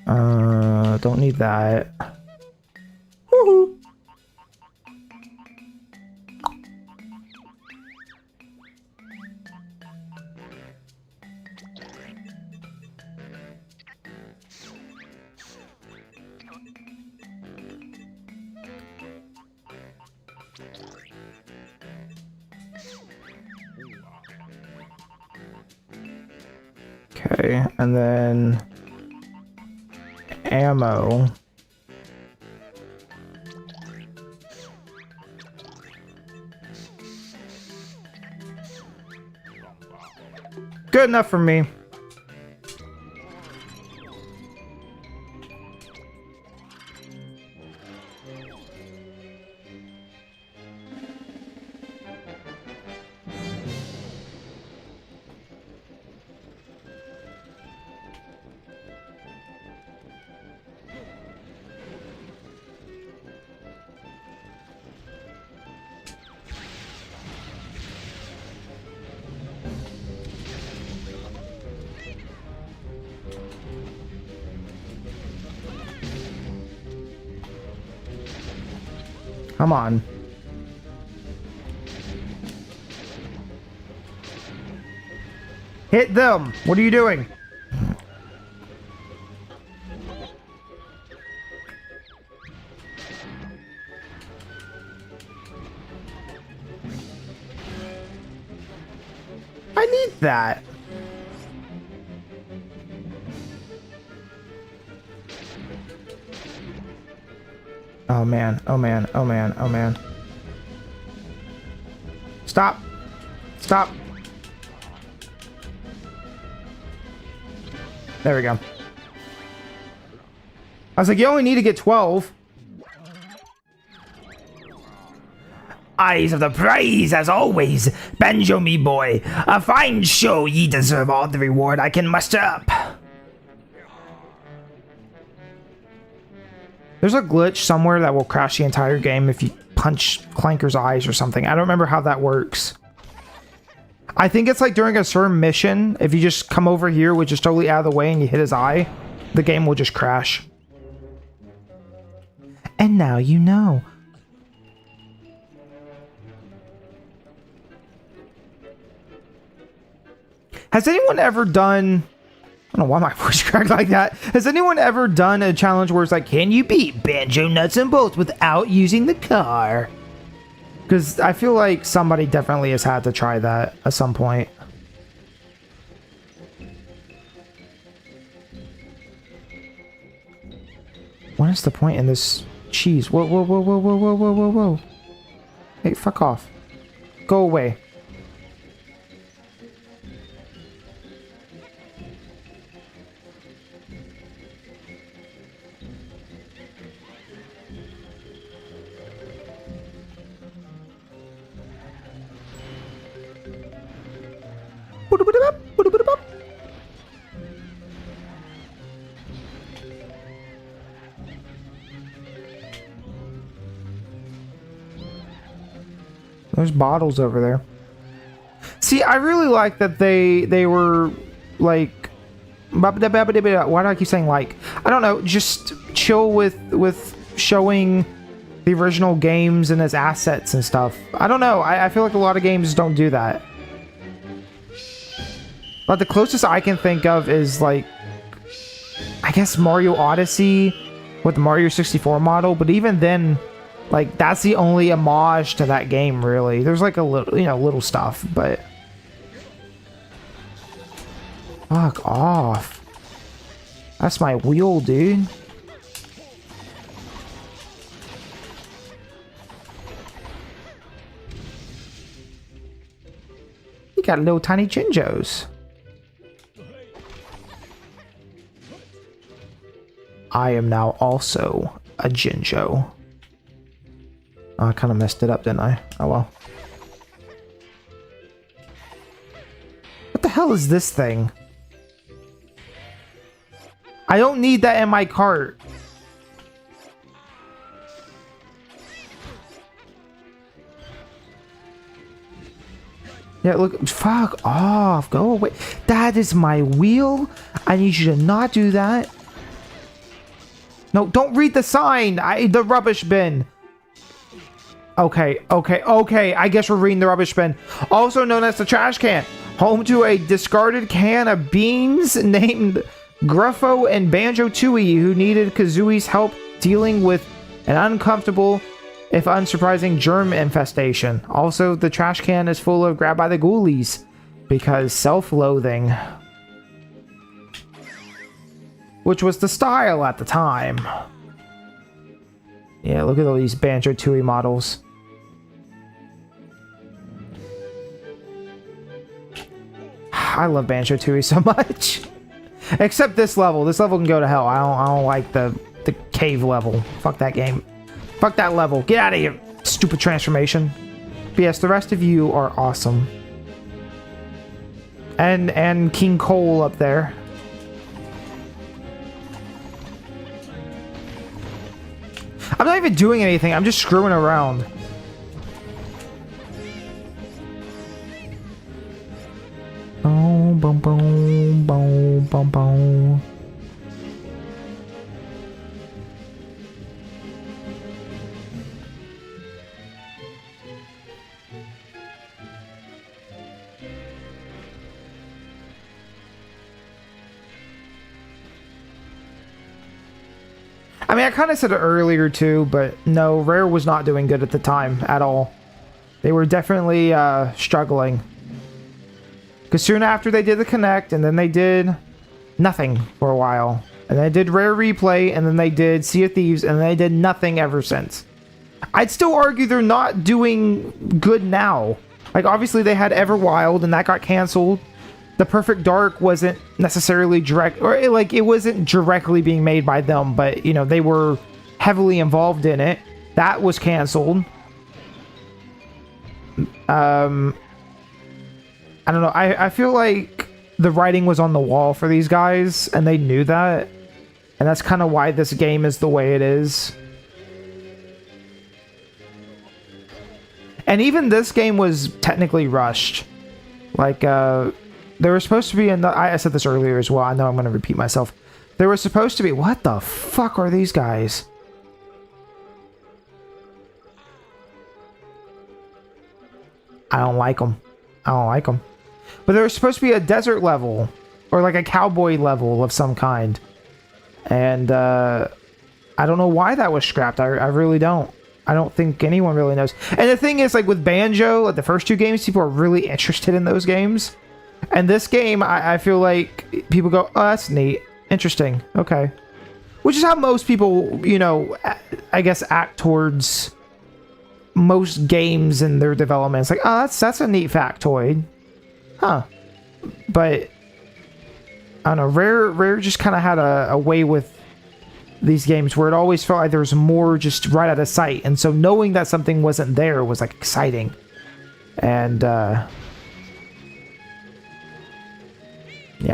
Don't need that. Woohoo! Okay, and then ammo. Good enough for me. Come on. Hit them! What are you doing? I need that. Oh man, oh man, oh man, oh man. Stop! Stop! There we go. I was like, you only need to get 12. Eyes of the prize, as always. Banjo, me boy. A fine show. Ye deserve all the reward I can muster up. There's a glitch somewhere that will crash the entire game if you punch Clanker's eyes or something. I don't remember how that works. I think it's like during a certain mission, if you just come over here, which is totally out of the way, and you hit his eye, the game will just crash. And now you know. Has anyone ever done I don't know why my voice cracked like that. Has anyone ever done a challenge where it's like, can you beat Banjo Nuts and Bolts without using the car? Because I feel like somebody definitely has had to try that at some point. What is the point in this cheese? Whoa, whoa, whoa, whoa, whoa, whoa, whoa, whoa, whoa. Hey, fuck off. Go away. There's bottles over there. See, I really like that they were like, why do I keep saying like? I don't know, just chill with showing the original games and its assets and stuff. I don't know, I feel like a lot of games don't do that. But the closest I can think of is like, I guess Mario Odyssey with the Mario 64 model, but even then, like, that's the only homage to that game, really. There's like a little, you know, little stuff, but... Fuck off. That's my wheel, dude. You got little tiny Jinjos. I am now also a Jinjo. Oh, I kind of messed it up, didn't I? Oh well. What the hell is this thing? I don't need that in my cart. Yeah, look, fuck off. Go away. That is my wheel. I need you to not do that. No, don't read the sign. The rubbish bin. Okay. I guess we're reading the rubbish bin. Also known as the trash can. Home to a discarded can of beans named Gruffo and Banjo Kazooie, who needed Kazooie's help dealing with an uncomfortable, if unsurprising, germ infestation. Also, the trash can is full of grab by the ghoulies because self-loathing. Which was the style at the time. Yeah, look at all these Banjo Kazooie models. I love Banjo Kazooie so much. Except this level. This level can go to hell. I don't like the cave level. Fuck that game. Fuck that level. Get out of here. Stupid transformation. But yes, the rest of you are awesome. And King Cole up there. I'm not even doing anything. I'm just screwing around. Boom, boom, boom, boom, boom, boom. I mean, I kind of said it earlier too, but no, Rare was not doing good at the time at all. They were definitely struggling. Because soon after they did the Connect, and then they did nothing for a while. And they did Rare Replay, and then they did Sea of Thieves, and they did nothing ever since. I'd still argue they're not doing good now. Like, obviously they had Everwild, and that got canceled. The Perfect Dark wasn't necessarily direct, or like it wasn't directly being made by them, but you know, they were heavily involved in it. That was canceled. I don't know. I feel like the writing was on the wall for these guys, and they knew that. And that's kind of why this game is the way it is. And even this game was technically rushed. Like, there was supposed to be I said this earlier as well. I know I'm going to repeat myself. There was supposed to be... What the fuck are these guys? I don't like them. I don't like them. But there was supposed to be a desert level. or like a cowboy level of some kind. And I don't know why that was scrapped. I really don't. I don't think anyone really knows. And the thing is, like with Banjo, like the first two games, people are really interested in those games. And this game, I feel like people go, oh, that's neat. Interesting. Okay. Which is how most people, you know, I guess act towards most games in their development. It's like, oh, that's a neat factoid. Huh. But I don't know, Rare just kind of had a way with these games where it always felt like there was more just right out of sight, and so knowing that something wasn't there was like exciting. And yeah,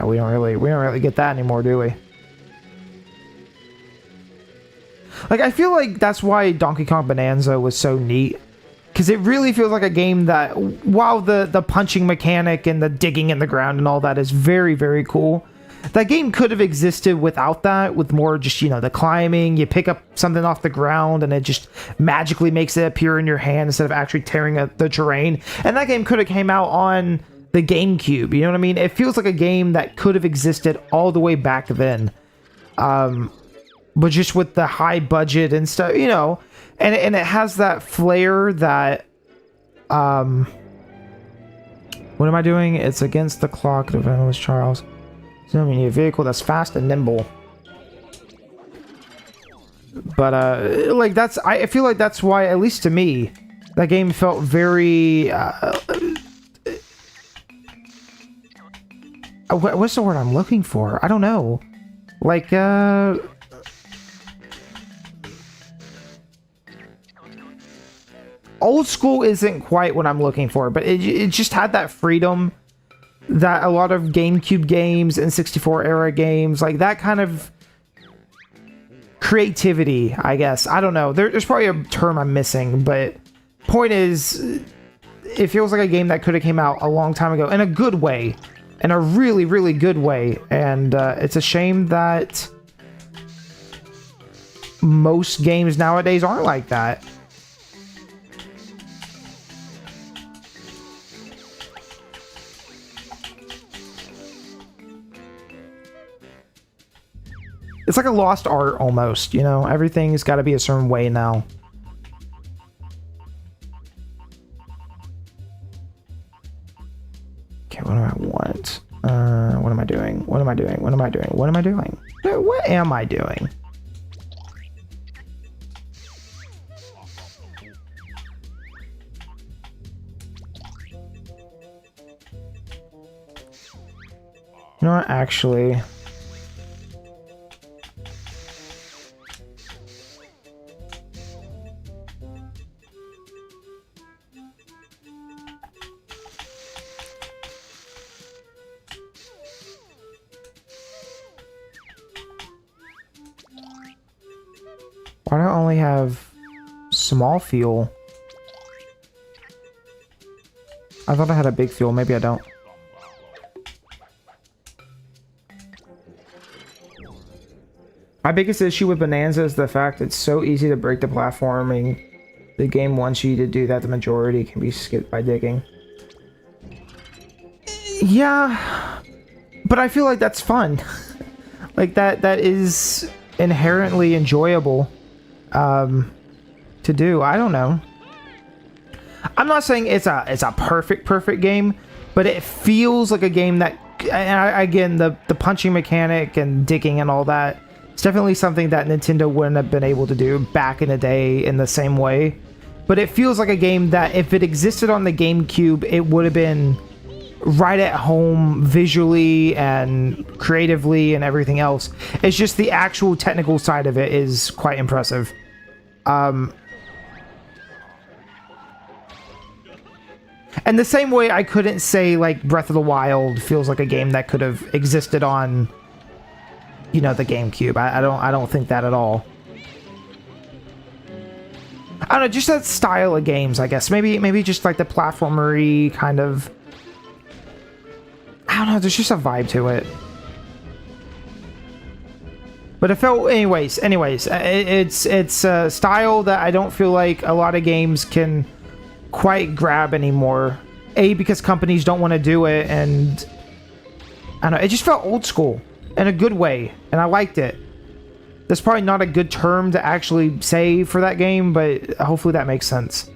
we don't really get that anymore, do we? Like, I feel like that's why Donkey Kong Bonanza was so neat, because it really feels like a game that, while the punching mechanic and the digging in the ground and all that is very, very cool, that game could have existed without that, with more just, you know, the climbing, you pick up something off the ground and it just magically makes it appear in your hand instead of actually tearing the terrain. And that game could have came out on the GameCube, you know what I mean? It feels like a game that could have existed all the way back then. But just with the high budget and stuff, you know, and it has that flair that, what am I doing? It's against the clock of Endless Charles. So, I mean, a vehicle that's fast and nimble. But, like, I feel like that's why, at least to me, that game felt very, what's the word I'm looking for? I don't know. Like, old school isn't quite what I'm looking for, but it just had that freedom that a lot of GameCube games and 64 era games, like that kind of creativity, I guess. I don't know. There's probably a term I'm missing, but point is, it feels like a game that could have came out a long time ago in a good way, in a really, really good way. And it's a shame that most games nowadays aren't like that. It's like a lost art almost, you know? Everything's got to be a certain way now. Okay, what do I want? What am I doing? What am I doing? What am I doing? What am I doing? What am I doing? You know what, actually... Why do I only have small fuel? I thought I had a big fuel. Maybe I don't. My biggest issue with Bonanza is the fact it's so easy to break the platforming. The game wants you to do that. The majority can be skipped by digging. Yeah, but I feel like that's fun. Like that is inherently enjoyable. To do. I don't know. I'm not saying it's a perfect game, but it feels like a game that, and again, the punching mechanic and digging and all that, it's definitely something that Nintendo wouldn't have been able to do back in the day in the same way. But it feels like a game that if it existed on the GameCube, it would have been right at home visually and creatively and everything else. It's just the actual technical side of it is quite impressive. And the same way I couldn't say like Breath of the Wild feels like a game that could have existed on, you know, the GameCube. I don't think that at all. I don't know, just that style of games, I guess. Maybe just like the platformery kind of, I don't know, there's just a vibe to it. But it felt, anyways, it's a style that I don't feel like a lot of games can quite grab anymore. A, because companies don't want to do it, and I don't know, it just felt old school in a good way, and I liked it. That's probably not a good term to actually say for that game, but hopefully that makes sense.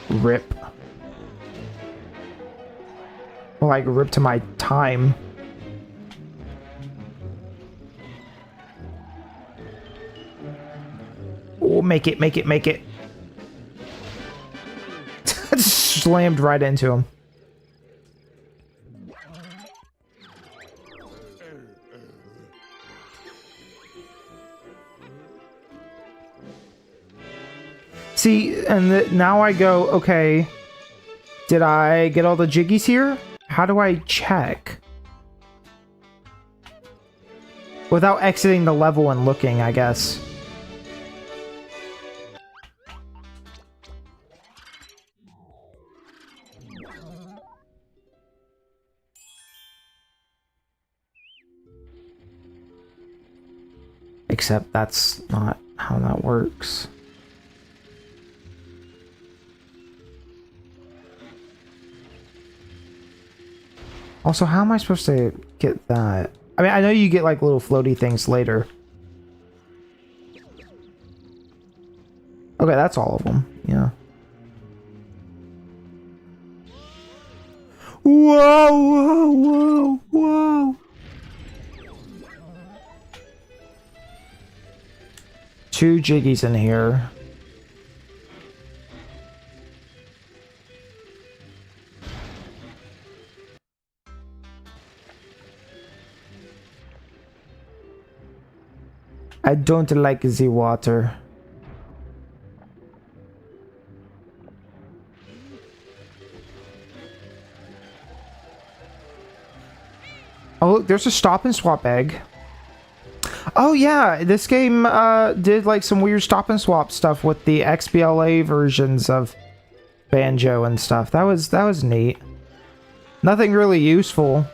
Rip. Or like rip to my time. Oh, make it, make it, make it. Slammed right into him. See, and now I go, okay, did I get all the jiggies here? How do I check? Without exiting the level and looking, I guess. Except that's not how that works. Also, how am I supposed to get that? I mean, I know you get like little floaty things later. Okay, that's all of them. Yeah. Whoa, whoa, whoa, whoa. Two jiggies in here. I don't like the water. Oh, look, there's a stop and swap egg. Oh yeah, this game did like some weird stop and swap stuff with the XBLA versions of Banjo and stuff. That was neat. Nothing really useful.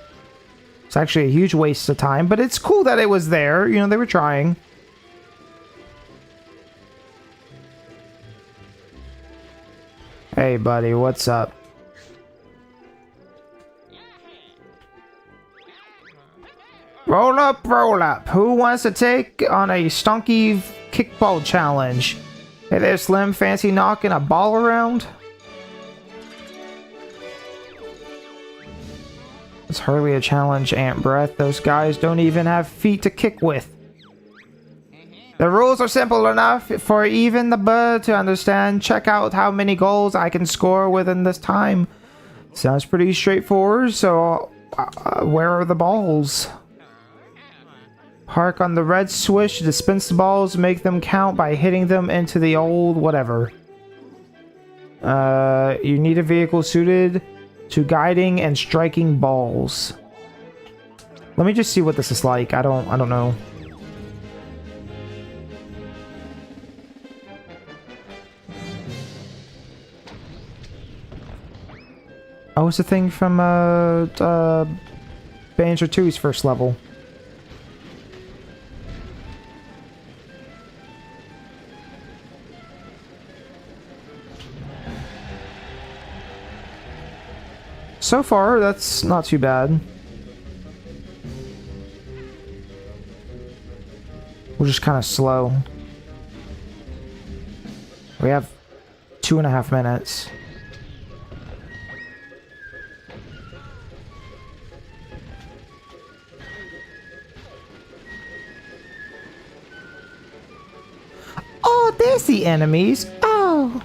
It's actually a huge waste of time, but it's cool that it was there. You know, they were trying. Hey buddy, what's up? Roll up, roll up. Who wants to take on a stonky kickball challenge? Hey there, Slim. Fancy knocking a ball around? It's hardly a challenge, Ant Breath. Those guys don't even have feet to kick with. The rules are simple enough for even the bird to understand. Check out how many goals I can score within this time. Sounds pretty straightforward, so where are the balls? Park on the red switch to dispense the balls, make them count by hitting them into the old whatever. You need a vehicle suited to guiding and striking balls. Let me just see what this is like. I don't know. Oh, it's a thing from Banjo Kazooie's first level. So far, that's not too bad. We're just kind of slow. We have 2.5 minutes. Oh, there's the enemies. Oh.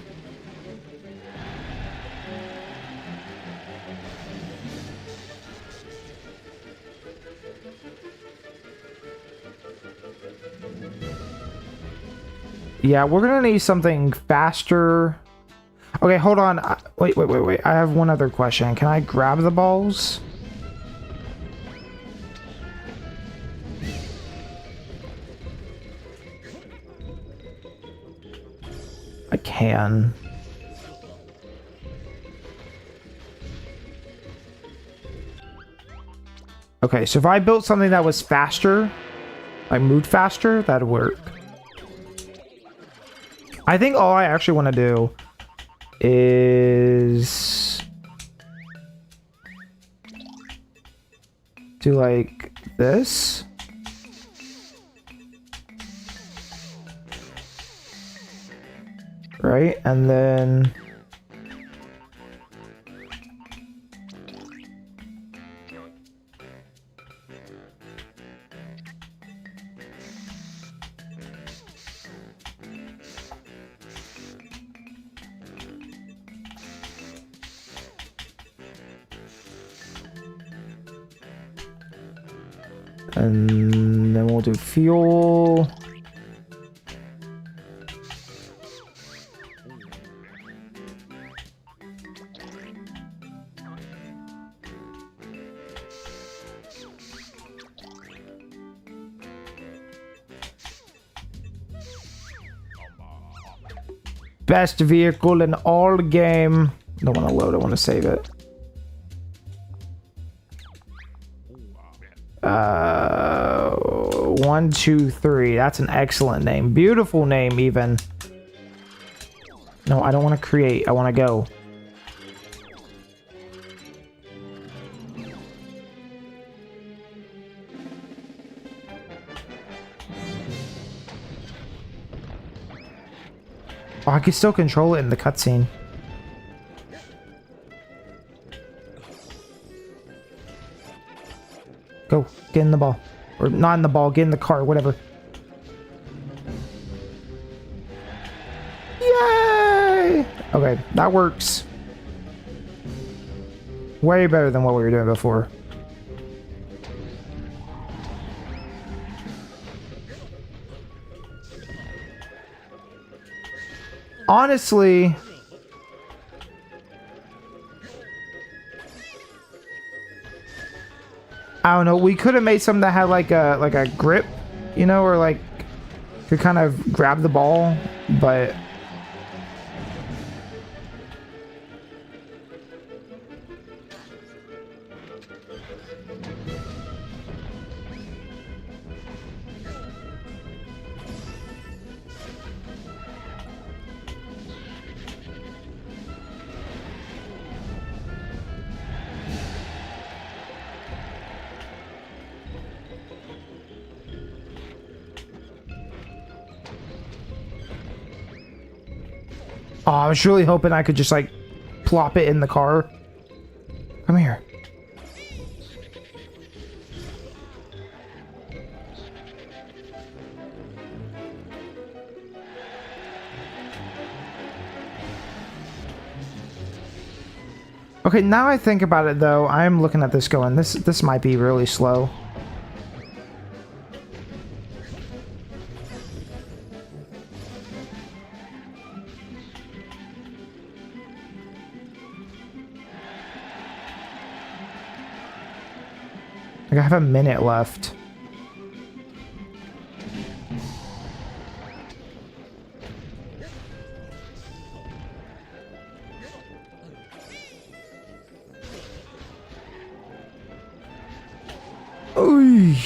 Yeah, we're gonna need something faster. Okay, hold on. Wait. I have one other question. Can I grab the balls? I can. Okay, so if I built something that was faster, like moved faster, that'd work. I think all I actually want to do is do like this. Right? And then we'll do fuel. Best vehicle in all game. Don't want to load, I want to save it. 1, 2, 3. That's an excellent name. Beautiful name, even. No, I don't want to create. I want to go. Oh, I can still control it in the cutscene. Go, get in the ball. Or not in the ball, get in the car, whatever. Yay! Okay, that works. Way better than what we were doing before. Honestly, I don't know. We could have made something that had like a grip, you know, or like could kind of grab the ball, but oh, I was really hoping I could just like plop it in the car. Come here. Okay, now I think about it though, I'm looking at this going, this might be really slow. Like I have a minute left. Oy.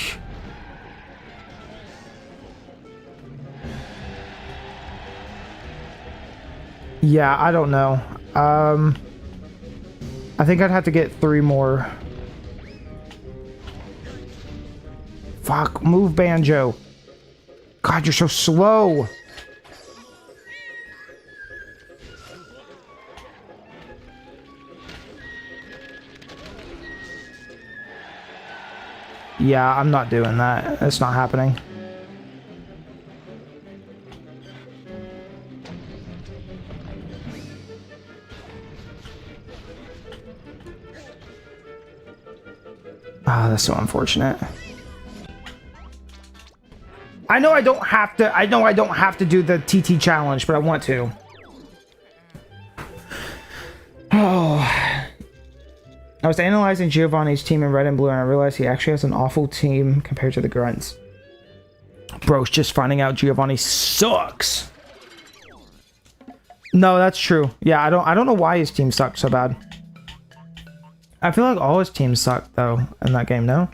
Yeah, I don't know. I think I'd have to get 3 more. Fuck, move, Banjo. God, you're so slow. Yeah, I'm not doing that. It's not happening. Ah, that's so unfortunate. I know I don't have to do the TT challenge, but I want to. Oh. I was analyzing Giovanni's team in red and blue, and I realized he actually has an awful team compared to the grunts. Bro's just finding out Giovanni sucks. No, that's true. Yeah, I don't know why his team sucks so bad. I feel like all his teams suck though in that game, no?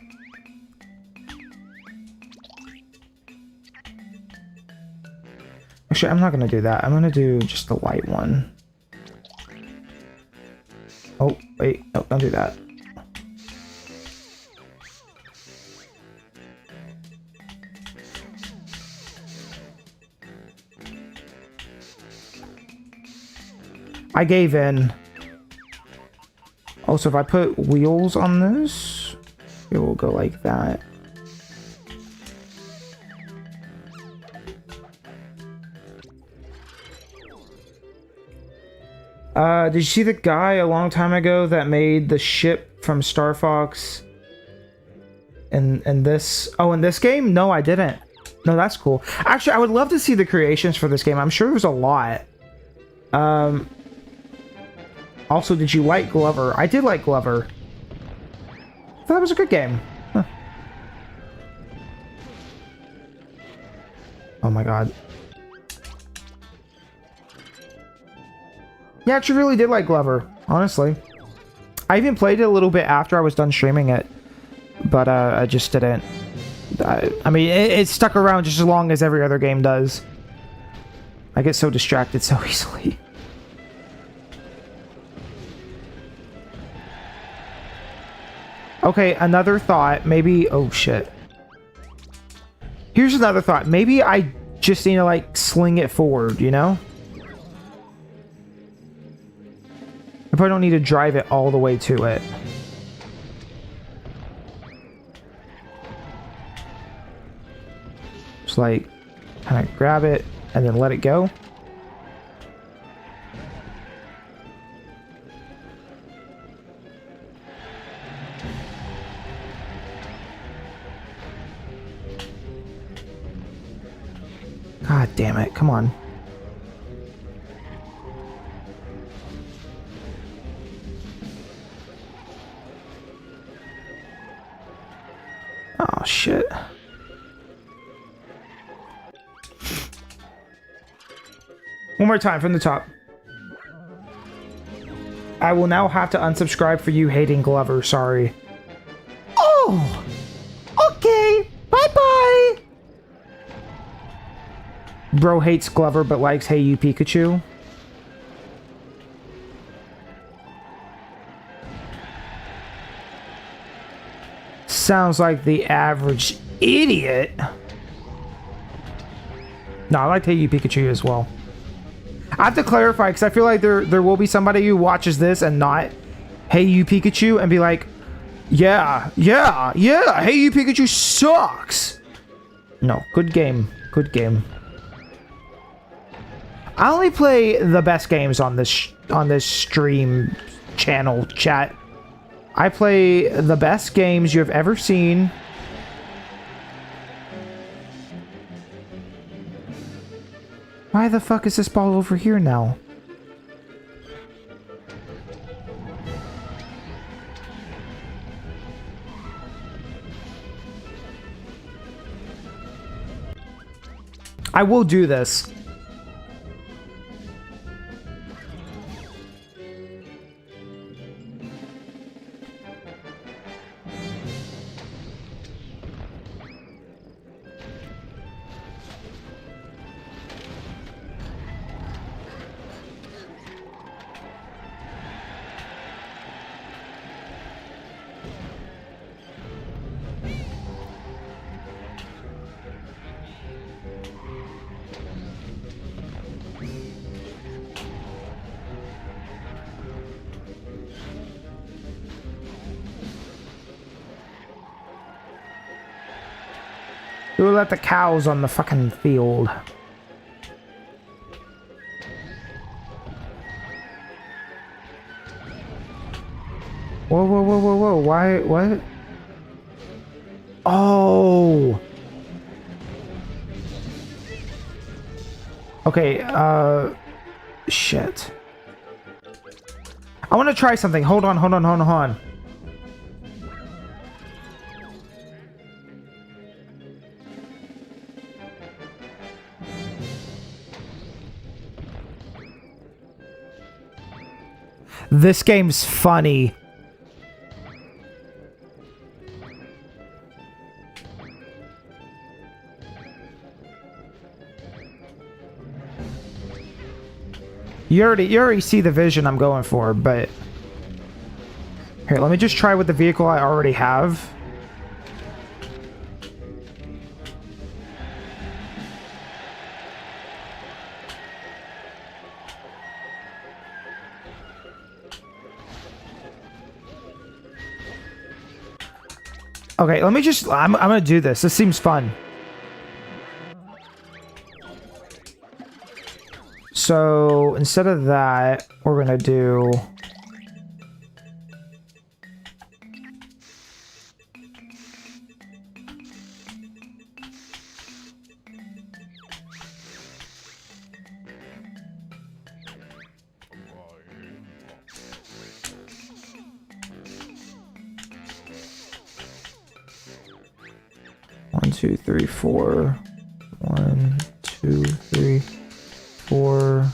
Actually, I'm not gonna do that. I'm gonna do just the light one. Oh, wait. No, don't do that. I gave in. Also, if I put wheels on this, it will go like that. Did you see the guy a long time ago that made the ship from Star Fox in this? Oh, in this game? No, I didn't. No, that's cool. Actually, I would love to see the creations for this game. I'm sure there's a lot. Also, did you like Glover? I did like Glover. I thought it was a good game. Huh. Oh my god. Yeah, I actually really did like Glover, honestly. I even played it a little bit after I was done streaming it, but I just didn't. I mean, it stuck around just as long as every other game does. I get so distracted so easily. Okay, another thought. Maybe... Oh, shit. Here's another thought. Maybe I just need to, like, sling it forward, you know? I probably don't need to drive it all the way to it. Just, like, kind of grab it and then let it go. God damn it, come on. Oh, shit. One more time from the top. I will now have to unsubscribe for you hating Glover, sorry. Oh! Okay, bye-bye! Bro hates Glover but likes Hey You Pikachu. Sounds like the average idiot. No, I like Hey You Pikachu as well. I have to clarify because I feel like there will be somebody who watches this and not Hey You Pikachu and be like, yeah, Hey You Pikachu sucks. No, good game, good game. I only play the best games on this stream channel chat. I play the best games you have ever seen. Why the fuck is this ball over here now? I will do this. We'll let the cows on the fucking field. Whoa, whoa, whoa, whoa, whoa. Why? What? Oh. Okay, shit. I want to try something. Hold on, hold on, hold on, hold on. This game's funny. You already see the vision I'm going for, but here, let me just try with the vehicle I already have. Okay, let me just... I'm gonna do this. This seems fun. So, instead of that, we're gonna do... One, two, three, four. 1, 2, 3, 4.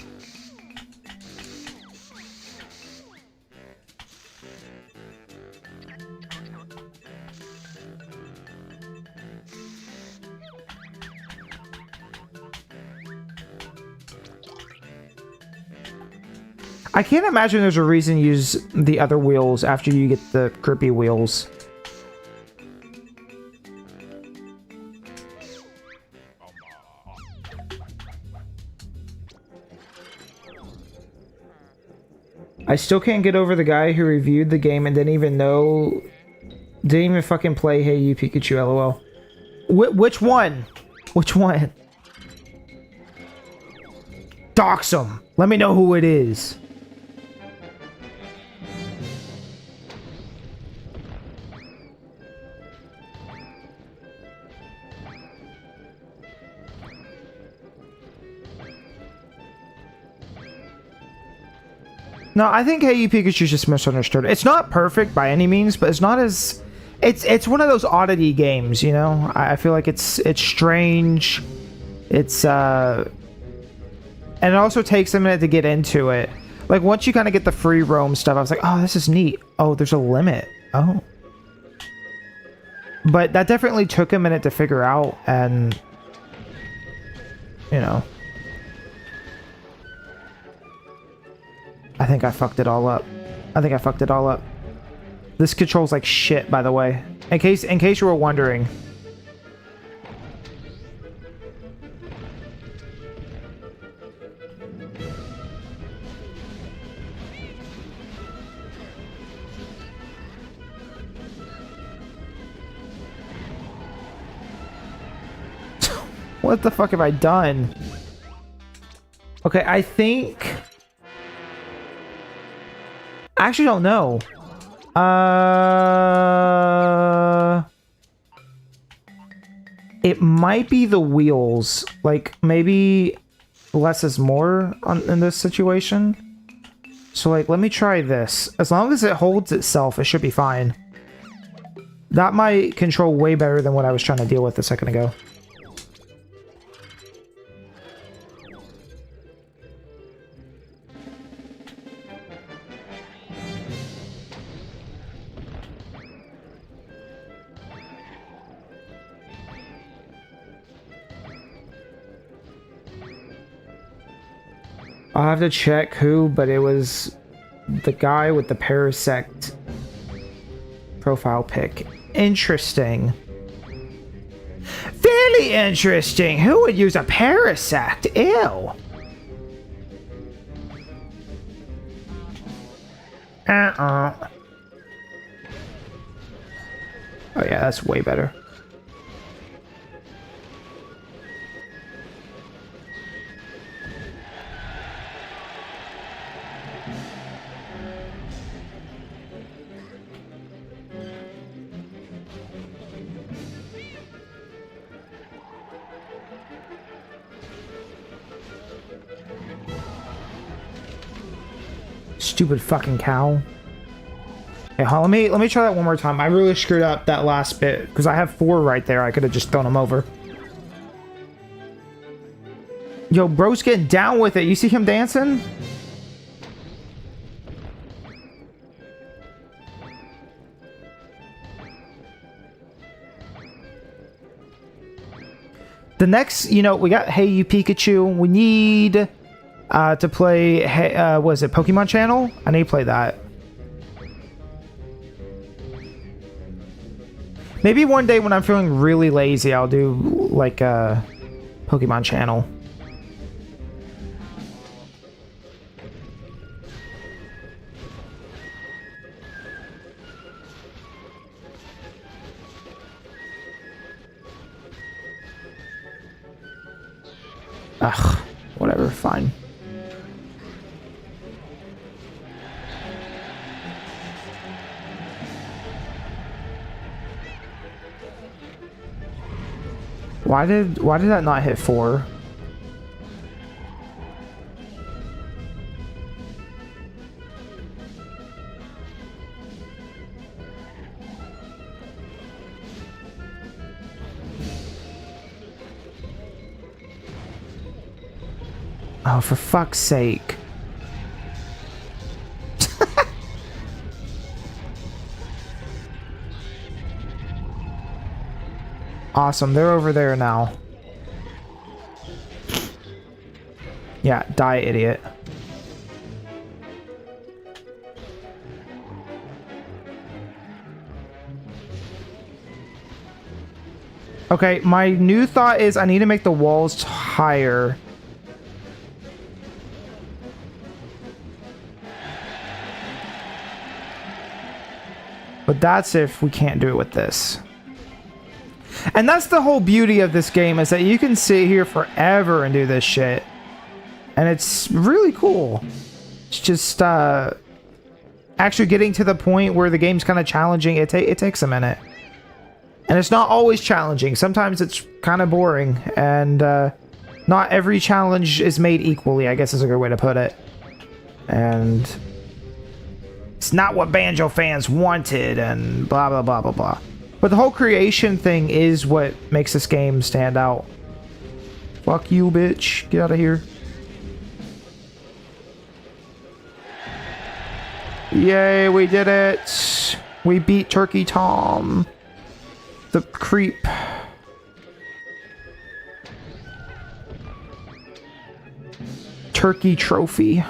I can't imagine there's a reason to use the other wheels after you get the grippy wheels. I still can't get over the guy who reviewed the game and didn't even fucking play Hey You Pikachu, LOL. Which one? Which one? Dox him. Let me know who it is. No, I think Hey You Pikachu's just misunderstood. It's not perfect by any means, but it's not as... It's one of those oddity games, you know? I feel like it's strange. It's, and it also takes a minute to get into it. Like, once you kind of get the free roam stuff, I was like, oh, this is neat. Oh, there's a limit. Oh. But that definitely took a minute to figure out, and... You know... I think I fucked it all up. This controls like shit, by the way. In case you were wondering. What the fuck have I done? Okay, I think... I actually don't know. It might be the wheels. Like, maybe less is more in this situation. So, like, let me try this. As long as it holds itself, it should be fine. That might control way better than what I was trying to deal with a second ago. I'll have to check who, but it was the guy with the Parasect profile pic. Interesting. Very interesting. Who would use a Parasect? Ew. Oh yeah, that's way better. Stupid fucking cow. Hey, let me try that one more time. I really screwed up that last bit because I have 4 right there. I could have just thrown them over. Yo, bro's getting down with it. You see him dancing? The next, you know, we got Hey You Pikachu. We need to play, was it Pokemon Channel? I need to play that. Maybe one day when I'm feeling really lazy, I'll do like Pokemon Channel. Ugh, whatever, fine. Why did that not hit 4? Oh, for fuck's sake. Awesome, they're over there now. Yeah, die, idiot. Okay, my new thought is I need to make the walls higher. But that's if we can't do it with this. And that's the whole beauty of this game, is that you can sit here forever and do this shit. And it's really cool. It's just actually getting to the point where the game's kind of challenging. It takes a minute. And it's not always challenging. Sometimes it's kind of boring. And not every challenge is made equally, I guess is a good way to put it. And it's not what Banjo fans wanted and blah, blah, blah, blah, blah. But the whole creation thing is what makes this game stand out. Fuck you, bitch. Get out of here. Yay, we did it. We beat Turkey Tom. The creep. Turkey trophy.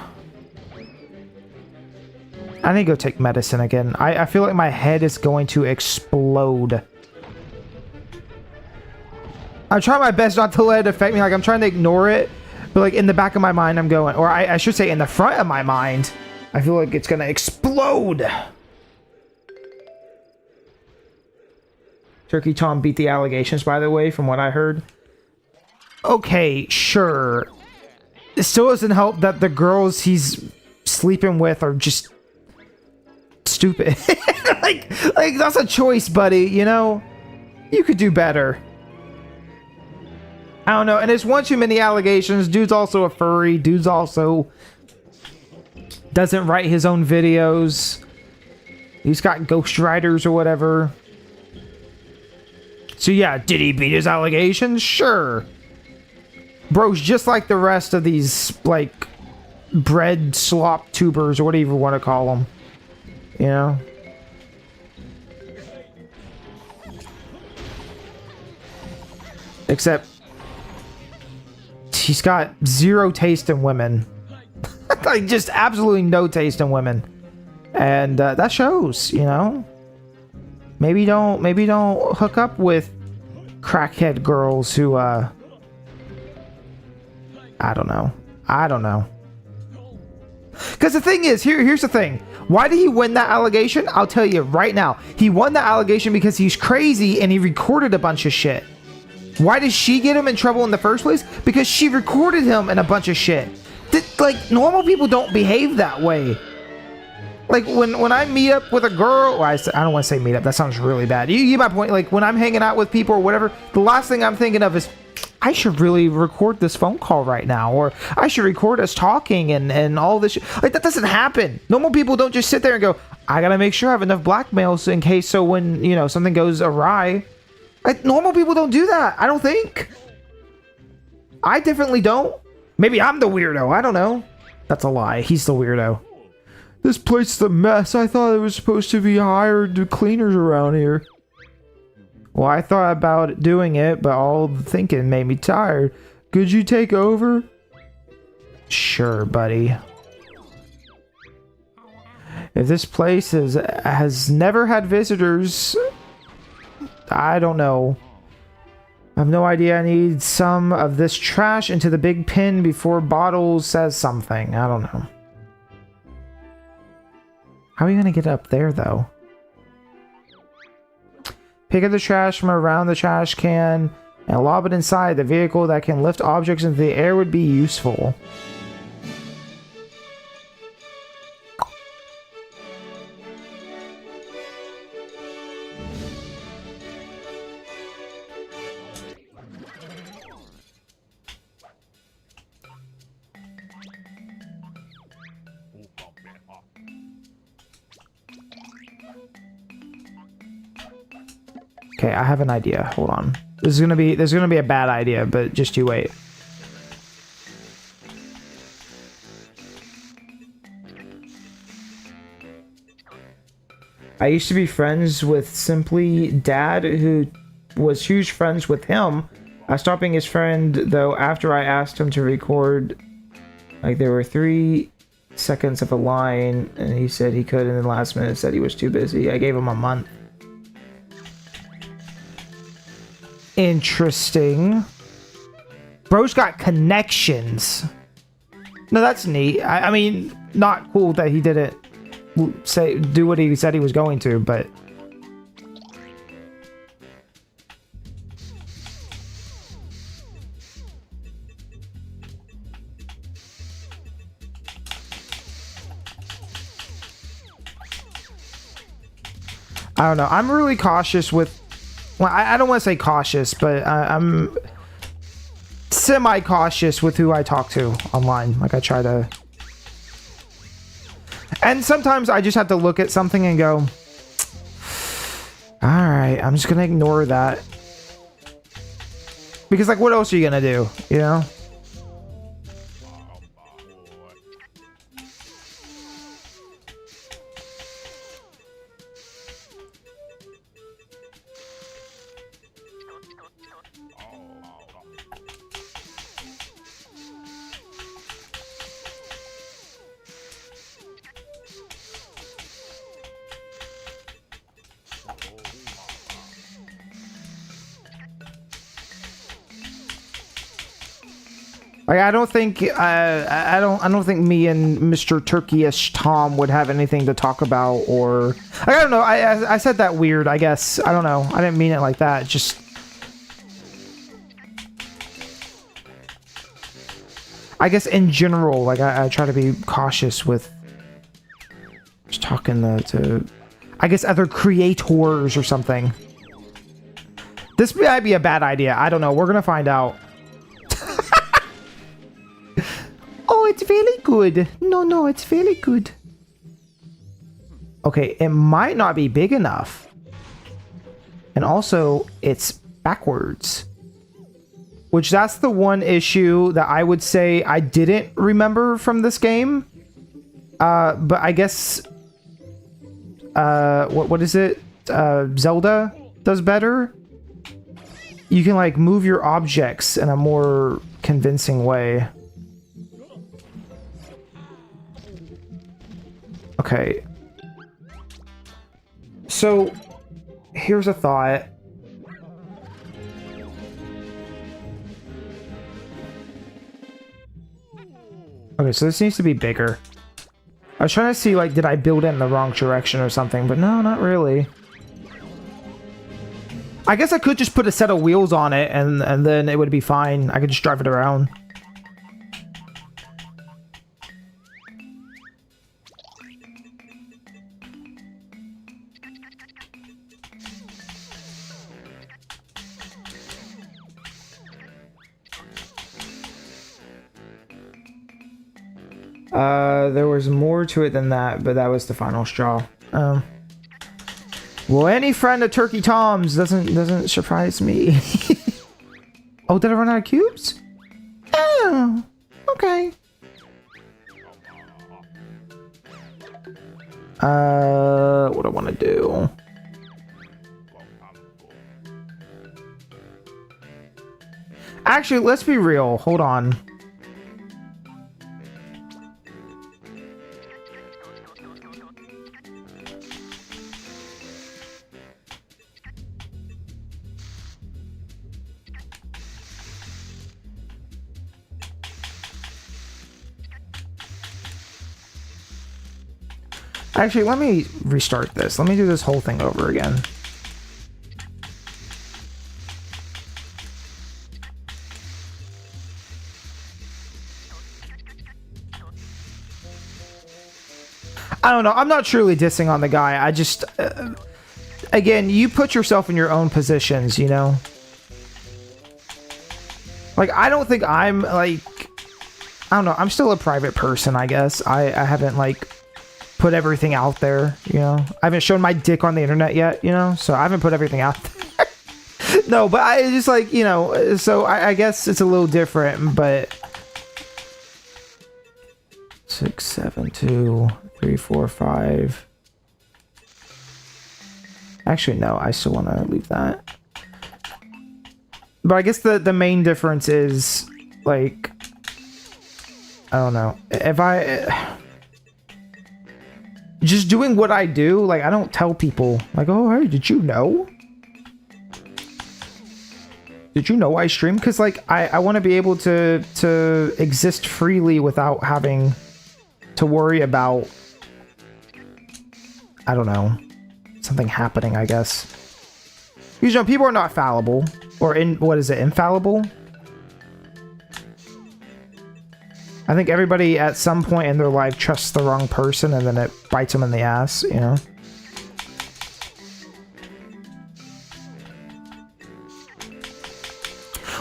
I need to go take medicine again. I feel like my head is going to explode. I'm trying my best not to let it affect me. Like, I'm trying to ignore it. But, like, in the back of my mind, I'm going... Or I should say in the front of my mind, I feel like it's going to explode. Turkey Tom beat the allegations, by the way, from what I heard. Okay, sure. It still doesn't help that the girls he's sleeping with are just... stupid. like that's a choice, buddy, you know? You could do better. I don't know, and it's one too many allegations. Dude's also a furry. Dude's also doesn't write his own videos. He's got ghostwriters or whatever. So yeah, did he beat his allegations? Sure. Bro's just like the rest of these, like, bread slop tubers or whatever you want to call them. You know? Except he's got zero taste in women. Like, just absolutely no taste in women. And that shows, you know? Maybe don't hook up with crackhead girls who I don't know. Because the thing is, here's the thing. Why did he win that allegation? I'll tell you right now. He won that allegation because he's crazy and he recorded a bunch of shit. Why did she get him in trouble in the first place? Because she recorded him in a bunch of shit. Like, normal people don't behave that way. Like, when I meet up with a girl... Well, I don't want to say meet up. That sounds really bad. You get my point? Like, when I'm hanging out with people or whatever, the last thing I'm thinking of is... I should really record this phone call right now, or I should record us talking and all this shit. Like, that doesn't happen. Normal people don't just sit there and go, I gotta make sure I have enough blackmails in case so when, you know, something goes awry. Like, normal people don't do that, I don't think. I definitely don't. Maybe I'm the weirdo, I don't know. That's a lie, he's the weirdo. This place is a mess. I thought it was supposed to be hired cleaners around here. Well, I thought about doing it, but all the thinking made me tired. Could you take over? Sure, buddy. If this place has never had visitors, I don't know. I have no idea. I need some of this trash into the big bin before Bottles says something. I don't know. How are you gonna get up there, though? Pick up the trash from around the trash can and lob it inside. The vehicle that can lift objects into the air would be useful. Okay, I have an idea. Hold on. This is gonna be a bad idea, but just you wait. I used to be friends with Simply Dad, who was huge friends with him. I stopped being his friend though after I asked him to record. Like there were 3 seconds of a line, and he said he could, and then last minute said he was too busy. I gave him a month. Interesting. Bro's got connections. No, that's neat. I mean, not cool that he didn't do what he said he was going to, but I don't know. I'm really cautious with. Well, I don't want to say cautious, but I'm semi-cautious with who I talk to online. Like, I try to... And sometimes I just have to look at something and go, alright, I'm just going to ignore that. Because, like, what else are you going to do? You know? Like, I don't think I don't think me and Mr. Turkey-ish Tom would have anything to talk about, or I don't know. I said that weird, I guess. I don't know. I didn't mean it like that. Just I guess in general, like I try to be cautious with just talking to I guess other creators or something. This might be a bad idea. I don't know. We're gonna find out. Oh, it's very good. No, it's very good. Okay, it might not be big enough. And also, it's backwards. Which, that's the one issue that I would say I didn't remember from this game. But I guess... what is it? Zelda does better? You can, like, move your objects in a more convincing way. Okay. So, here's a thought. Okay, so this needs to be bigger. I was trying to see, like, did I build it in the wrong direction or something, but no, not really. I guess I could just put a set of wheels on it, and then it would be fine. I could just drive it around. There was more to it than that, but that was the final straw. Well, any friend of Turkey Tom's doesn't surprise me. Oh, did I run out of cubes? Oh, okay. What do I want to do? Actually, let's be real. Hold on. Actually, let me restart this. Let me do this whole thing over again. I don't know. I'm not truly dissing on the guy. I just... again, you put yourself in your own positions, you know? Like, I don't think I'm, like... I don't know. I'm still a private person, I guess. I haven't, like, put everything out there, you know? I haven't shown my dick on the internet yet, you know? So I haven't put everything out there. No, but I just, like, you know... So I guess it's a little different, but... 6, 7, 2, 3, 4, 5... Actually, no, I still want to leave that. But I guess the main difference is, like, I don't know. If I... Just doing what I do, like, I don't tell people, like, oh, hey, did you know? Did you know I stream? Because, like, I want to be able to exist freely without having to worry about, I don't know, something happening, I guess. You know, people are not fallible. Or what is it, infallible? I think everybody at some point in their life trusts the wrong person and then it bites them in the ass, you know?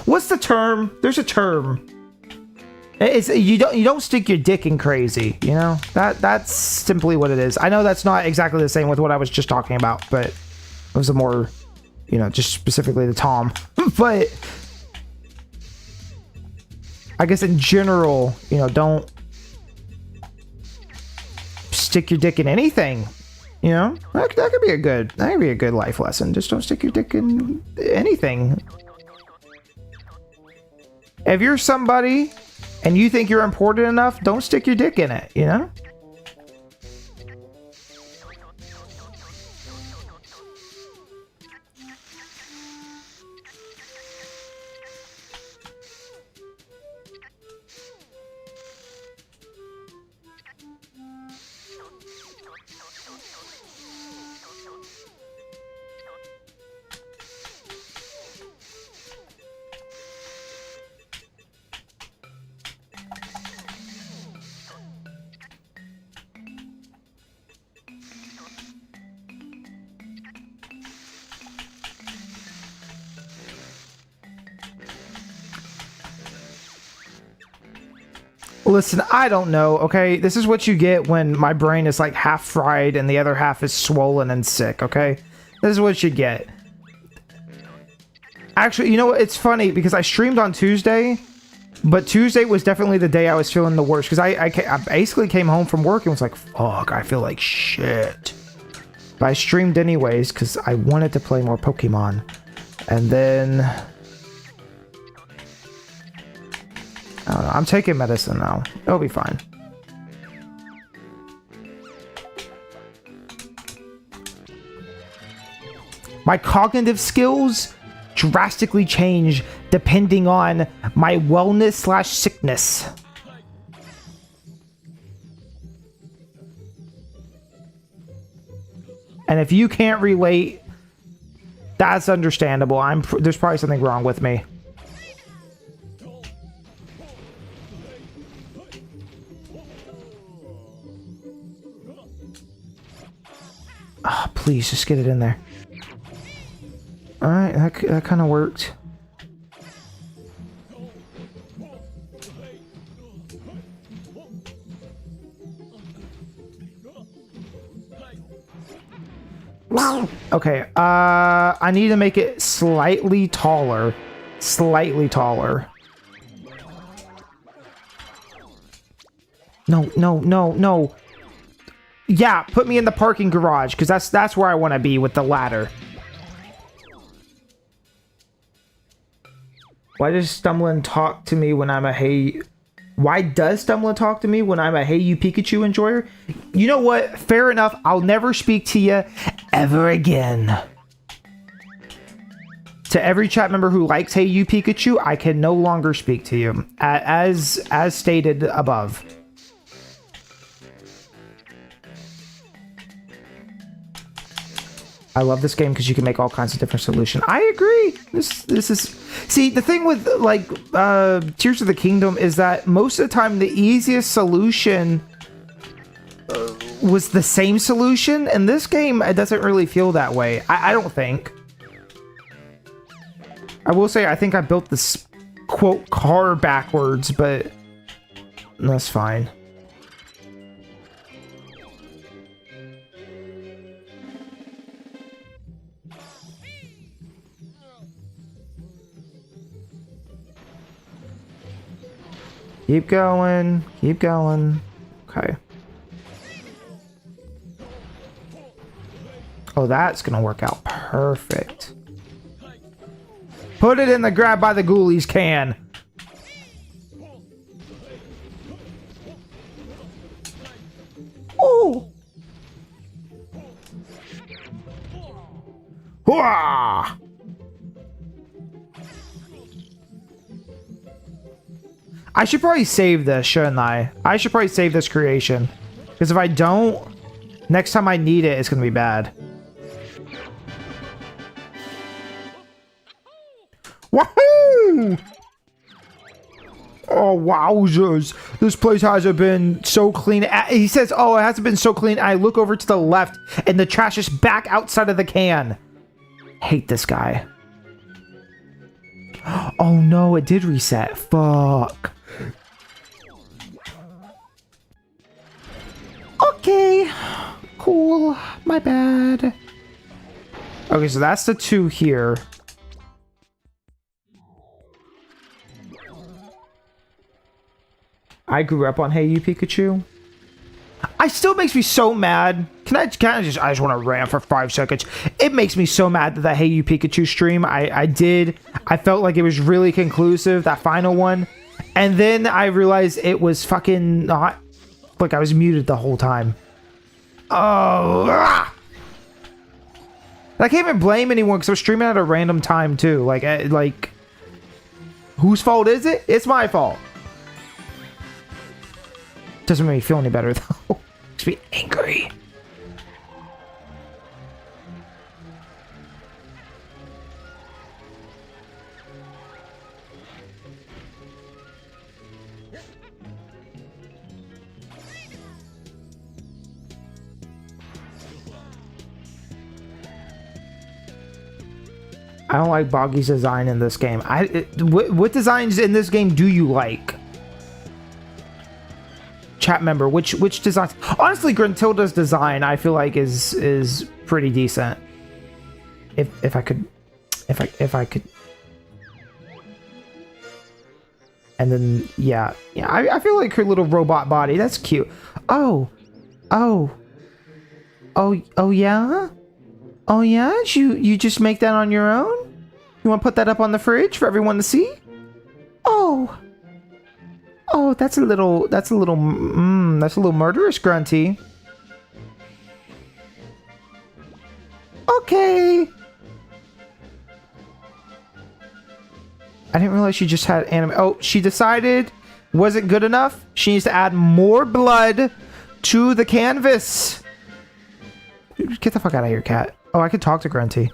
What's the term? There's a term. It's you don't stick your dick in crazy, you know? That's simply what it is. I know that's not exactly the same with what I was just talking about, but it was a more, you know, just specifically to Tom. But I guess in general, you know, don't stick your dick in anything. You know, that could be a good life lesson. Just don't stick your dick in anything. If you're somebody and you think you're important enough, don't stick your dick in it, you know? Listen, I don't know, okay? This is what you get when my brain is like half fried and the other half is swollen and sick, okay? This is what you get. Actually, you know what? It's funny because I streamed on Tuesday, but Tuesday was definitely the day I was feeling the worst because I basically came home from work and was like, fuck, I feel like shit. But I streamed anyways because I wanted to play more Pokemon. And then... I don't know. I'm taking medicine now. It'll be fine. My cognitive skills drastically change depending on my wellness / sickness. And if you can't relate, that's understandable. There's probably something wrong with me. Oh, please, just get it in there. Alright, that kind of worked. Okay, I need to make it slightly taller. Slightly taller. No, no, no, no. Yeah, put me in the parking garage, because that's where I want to be with the ladder. Why does Stumblin talk to me when I'm a hey... Why does Stumblin talk to me when I'm a Hey You Pikachu enjoyer? You know what? Fair enough. I'll never speak to you ever again. To every chat member who likes Hey You Pikachu, I can no longer speak to you. As stated above. I love this game because you can make all kinds of different solutions. I agree. This is... See, the thing with, like, Tears of the Kingdom is that most of the time the easiest solution was the same solution. In this game, it doesn't really feel that way. I don't think. I will say, I think I built this, quote, car backwards, but that's fine. Keep going. Keep going. Okay. Oh, that's gonna work out perfect. Put it in the grab by the ghoulies can. Oh! Hooah! I should probably save this, shouldn't I? I should probably save this creation. Because if I don't, next time I need it, it's going to be bad. Woohoo! Oh, wowzers. This place hasn't been so clean. He says, oh, it hasn't been so clean. I look over to the left, and the trash is back outside of the can. Hate this guy. Oh, no, it did reset. Fuck. Okay. Cool. My bad. Okay, so that's the 2 here. I grew up on Hey You Pikachu. I still makes me so mad. I just want to rant for 5 seconds. It makes me so mad that the Hey You Pikachu stream I felt like it was really conclusive, that final one. And then I realized it was fucking not, like I was muted the whole time. Oh, ah! I can't even blame anyone because I was streaming at a random time too. Like, whose fault is it? It's my fault. Doesn't make me feel any better though. Makes me angry. I don't like Boggy's design in this game. What designs in this game do you like? Chat member, which designs? Honestly, Gruntilda's design I feel like is pretty decent. If I could. And then yeah, I feel like her little robot body, that's cute. Oh yeah. Oh yeah, you just make that on your own? You want to put that up on the fridge for everyone to see? Oh, that's a little murderous, Grunty. Okay. I didn't realize she just had anime. Oh, she decided wasn't good enough. She needs to add more blood to the canvas. Get the fuck out of here, cat. Oh, I could talk to Grunty.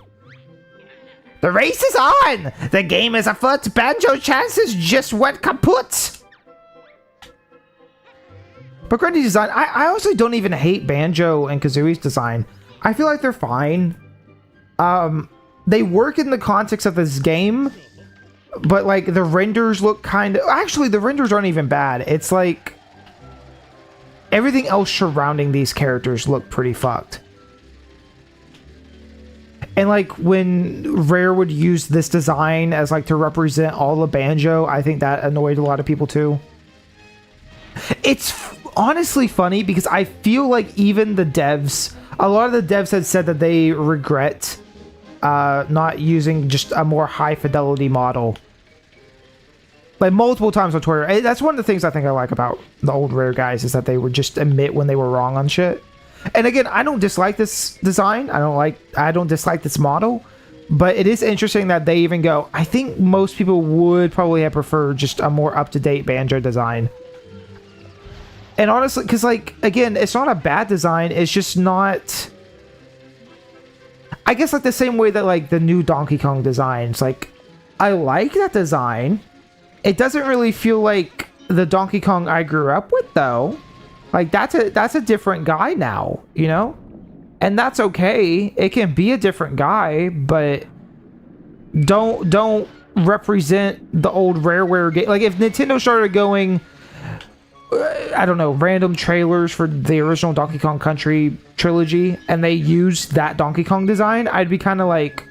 The race is on! The game is afoot! Banjo chances just went kaput! But Grunty's design, I honestly don't even hate Banjo and Kazooie's design. I feel like they're fine. They work in the context of this game, but like the renders look kind of... Actually, the renders aren't even bad. It's like... everything else surrounding these characters look pretty fucked. And like when Rare would use this design as like to represent all of Banjo, I think that annoyed a lot of people too. It's honestly funny because I feel like even the devs, a lot of the devs had said that they regret not using just a more high fidelity model. Like multiple times on Twitter. That's one of the things I think I like about the old Rare guys is that they would just admit when they were wrong on shit. And again, I don't dislike this design. I don't dislike this model, but it is interesting that they even go, I think most people would probably have preferred just a more up-to-date Banjo design. And honestly, because like, again, it's not a bad design. It's just not... I guess like the same way that like the new Donkey Kong designs, like I like that design. It doesn't really feel like the Donkey Kong I grew up with though. Like that's a different guy now, you know? And that's okay. It can be a different guy, but don't represent the old Rareware game. Like if Nintendo started going I don't know, random trailers for the original Donkey Kong Country trilogy and they used that Donkey Kong design, I'd be kind of like,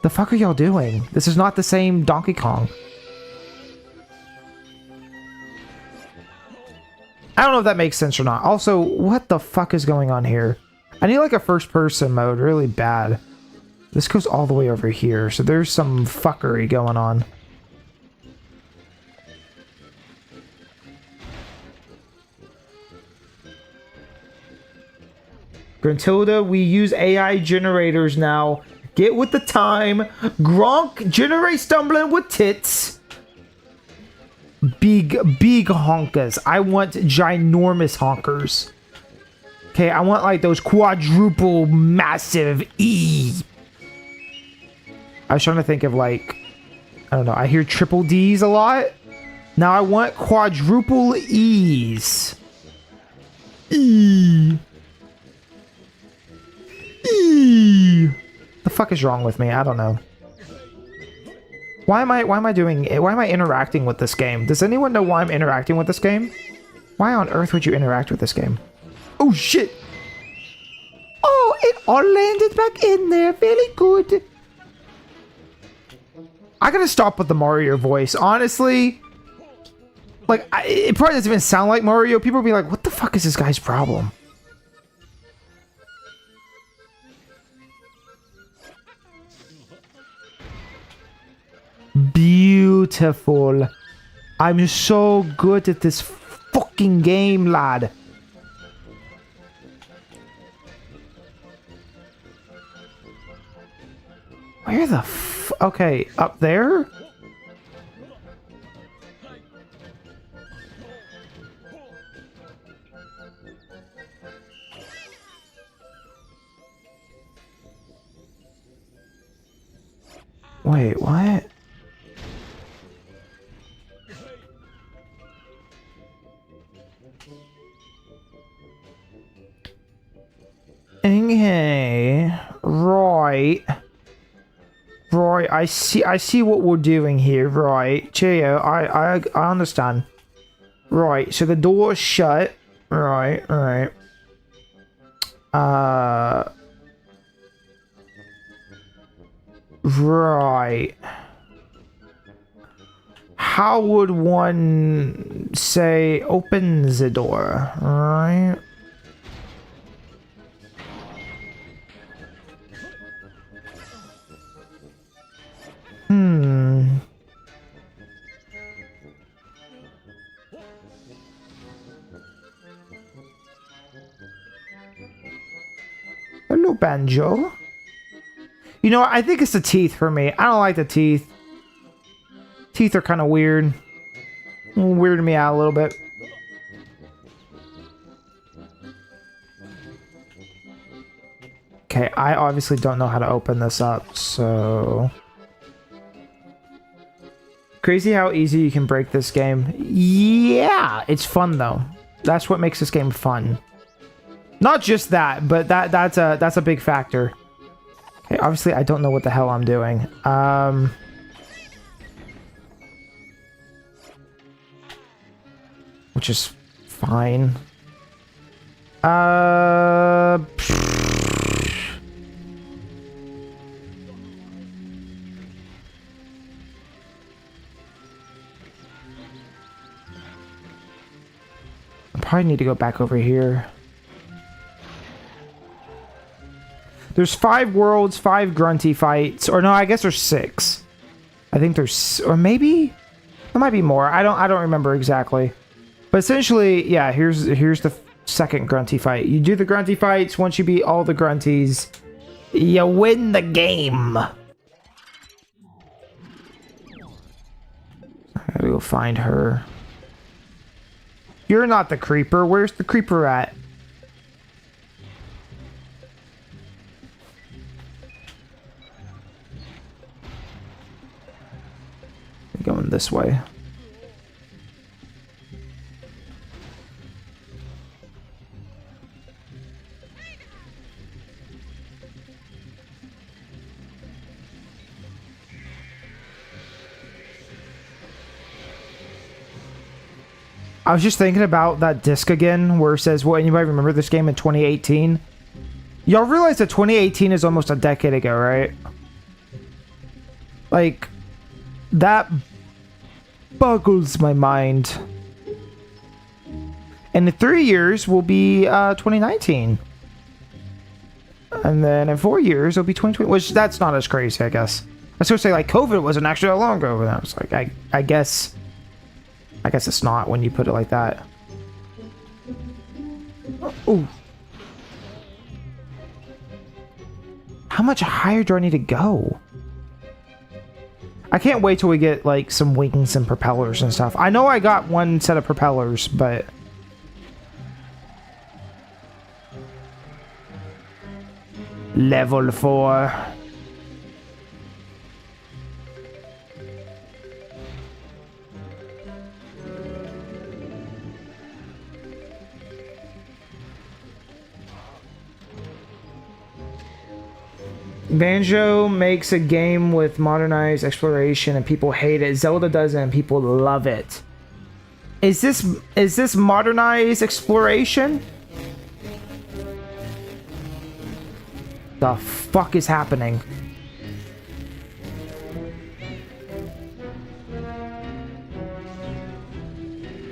the fuck are y'all doing? This is not the same Donkey Kong. I don't know if that makes sense or not. Also, what the fuck is going on here? I need like a first person mode really bad. This goes all the way over here, so there's some fuckery going on. Gruntilda, we use AI generators now. Get with the time. Gronk, generate stumbling with tits. Big honkers. I want ginormous honkers. Okay, I want like those quadruple massive E. I was trying to think of like, I don't know, I hear triple D's a lot. Now I want quadruple E's. E. The fuck is wrong with me? I don't know. Why am I doing it? Why am I interacting with this game? Does anyone know why I'm interacting with this game? Why on earth would you interact with this game? Oh shit! Oh, it all landed back in there. Very good. I gotta stop with the Mario voice. Honestly, like it probably doesn't even sound like Mario. People will be like, "What the fuck is this guy's problem?" Beautiful. I'm so good at this fucking game, lad. Where the f... Okay, up there? Wait, what? Okay, right, I see what we're doing here, right, Cheerio, I understand, right, so the door's shut, right, right, how would one say open the door, right? Hello, Banjo. You know what? I think it's the teeth for me. I don't like the teeth. Teeth are kind of weird. Weirding me out a little bit. Okay, I obviously don't know how to open this up, so... Crazy how easy you can break this game. Yeah, it's fun though. That's what makes this game fun. Not just that, but that's a big factor. Okay, obviously I don't know what the hell I'm doing. Which is fine. I probably need to go back over here. There's 5 worlds, 5 grunty fights, or no, I guess there's 6. I think there's, or maybe there might be more. I don't remember exactly. But essentially, yeah, here's the second grunty fight. You do the grunty fights. Once you beat all the grunties, you win the game. I gotta go find her. You're not the creeper. Where's the creeper at? this way. I was just thinking about that disc again where it says, well, anybody remember this game in 2018? Y'all realize that 2018 is almost a decade ago, right? Like, that boggles my mind. And in 3 years will be 2019. And then in 4 years it'll be 2020, which that's not as crazy, I guess. I was going to say, like, COVID wasn't actually that long ago, but I was like, I guess it's not when you put it like that. Ooh. How much higher do I need to go? I can't wait till we get, like, some wings and propellers and stuff. I know I got one set of propellers, but... Level 4. Banjo makes a game with modernized exploration and people hate it. Zelda doesn't and people love it. Is this modernized exploration? The fuck is happening?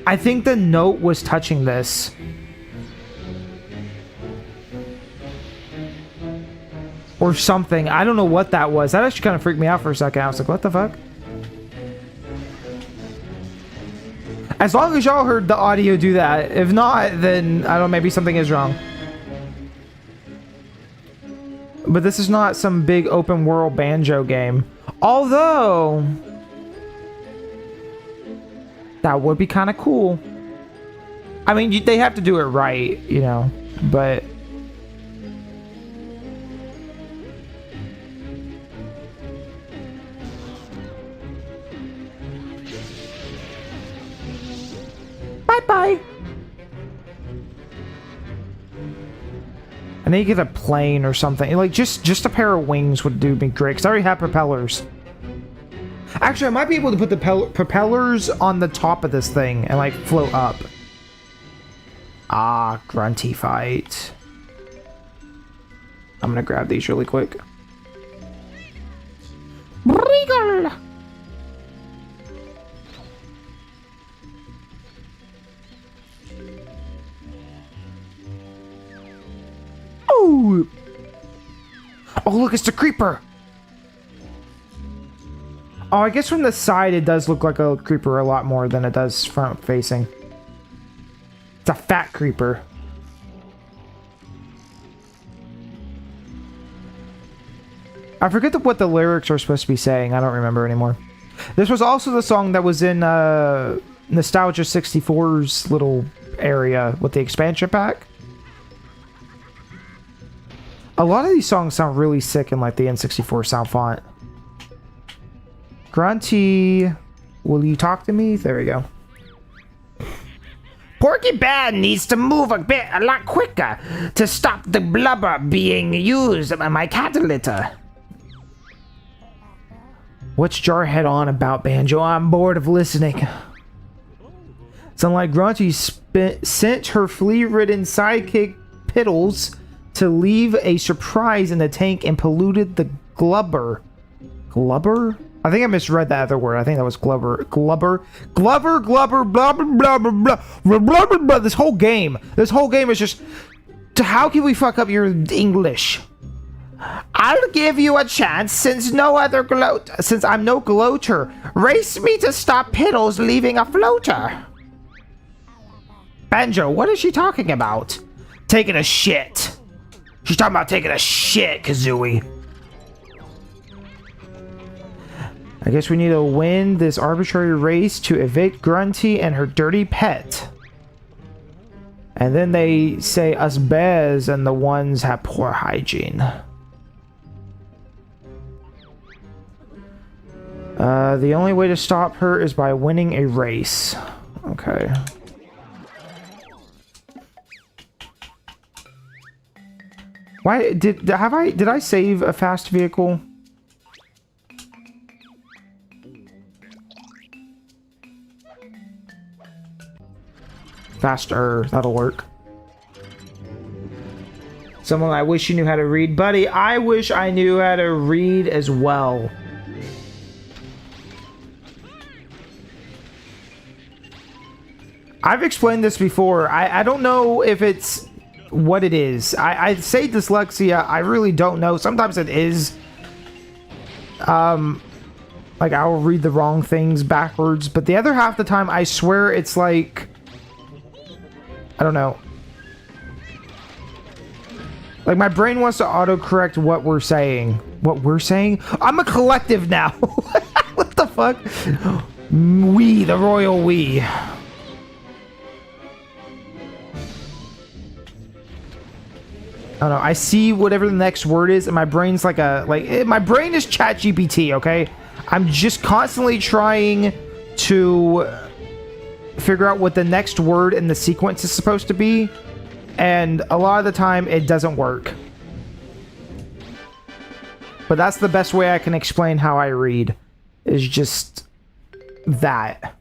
I think the note was touching this. Or something. I don't know what that was. That actually kind of freaked me out for a second. I was like, what the fuck? As long as y'all heard the audio do that. If not, then I don't know, maybe something is wrong. But this is not some big open world Banjo game. Although... that would be kind of cool. I mean, they have to do it right, you know. But... bye-bye. I need to get a plane or something. Like, just a pair of wings would do me great, because I already have propellers. Actually, I might be able to put the propellers on the top of this thing and, like, float up. Ah, grunty fight. I'm gonna grab these really quick. Regal! Oh! Oh, look, it's the creeper! Oh, I guess from the side it does look like a creeper a lot more than it does front facing. It's a fat creeper. I forget what the lyrics are supposed to be saying. I don't remember anymore. This was also the song that was in Nostalgia 64's little area with the expansion pack. A lot of these songs sound really sick in like the N64 sound font. Grunty, will you talk to me? There we go. Porky Bear needs to move a lot quicker to stop the blubber being used by my cat litter. What's Jarhead on about, Banjo? I'm bored of listening. Sound like Grunty sent her flea-ridden sidekick Piddles to leave a surprise in the tank and polluted the glubber. Glubber? I think I misread that other word. I think that was glubber. Glubber. Glubber, glubber, blah, blah, blah, blah, blah, blah, blah, blah, blah. This whole game is just... How can we fuck up your English? I'll give you a chance since I'm no gloater. Race me to stop Piddles leaving a floater. Banjo, what is she talking about? Taking a shit. She's talking about taking a shit, Kazooie. I guess we need to win this arbitrary race to evict Grunty and her dirty pet. And then they say us bears and the ones have poor hygiene. The only way to stop her is by winning a race. Okay. Why did I save a fast vehicle? Faster, that'll work. Someone, I wish you knew how to read. Buddy, I wish I knew how to read as well. I've explained this before. I don't know if it's what it is. I say dyslexia. I really don't know. Sometimes it is. Like I'll read the wrong things backwards. But the other half the time, I swear it's like... I don't know. Like my brain wants to autocorrect what we're saying. What we're saying? I'm a collective now. What the fuck? We, the royal we. I don't know. I see whatever the next word is, and my brain's like my brain is ChatGPT. Okay, I'm just constantly trying to figure out what the next word in the sequence is supposed to be, and a lot of the time it doesn't work. But that's the best way I can explain how I read, is just that.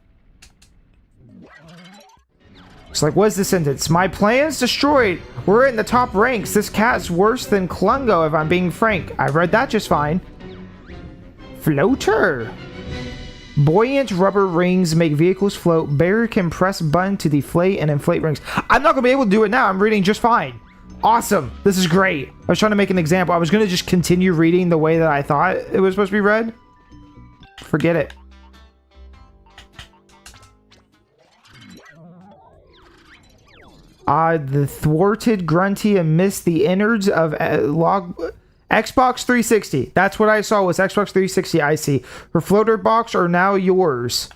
It's like, what is the sentence? My plan's destroyed. We're in the top ranks. This cat's worse than Klungo, if I'm being frank. I read that just fine. Floater. Buoyant rubber rings make vehicles float. Bear can press button to deflate and inflate rings. I'm not going to be able to do it now. I'm reading just fine. Awesome. This is great. I was trying to make an example. I was going to just continue reading the way that I thought it was supposed to be read. Forget it. The thwarted grunty amidst the innards of Xbox 360. That's what I saw was Xbox 360. I see. Her floater box are now yours.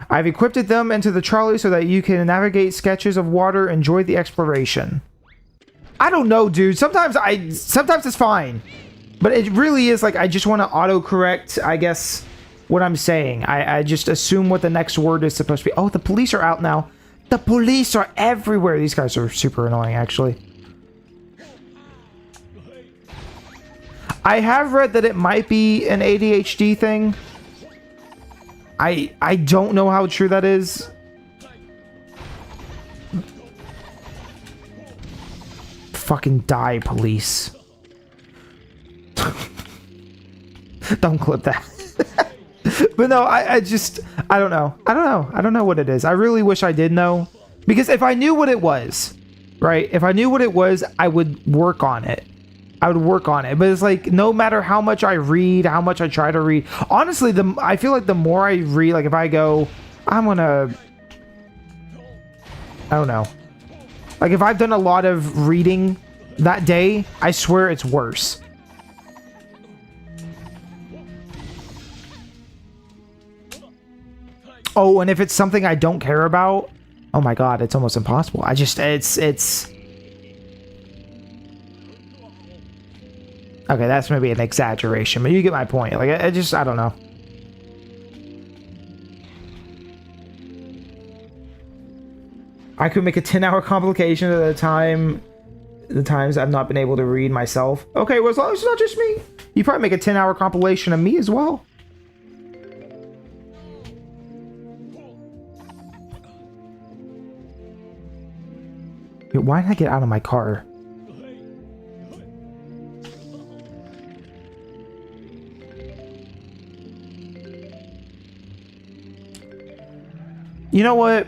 I've equipped them into the trolley so that you can navigate sketches of water, enjoy the exploration. I don't know, dude. Sometimes it's fine. But it really is like I just want to autocorrect, I guess, what I'm saying. I just assume what the next word is supposed to be. Oh, the police are out now. The police are everywhere. These guys are super annoying, actually. I have read that it might be an ADHD thing. I don't know how true that is. Fucking die, police. Don't clip that. But no, I don't know. I don't know what it is. I really wish I did know. Because if I knew what it was, right? If I knew what it was, I would work on it. But it's like, no matter how much I read, how much I try to read. Honestly, I feel like the more I read, like if I go, I don't know. Like if I've done a lot of reading that day, I swear it's worse. Oh, and if it's something I don't care about, oh my god, it's almost impossible. It's... Okay, that's maybe an exaggeration, but you get my point. Like, I don't know. I could make a 10-hour complication at a time. The times I've not been able to read myself. Okay, well, as long as it's not just me. You probably make a 10-hour compilation of me as well. Why did I get out of my car? You know what?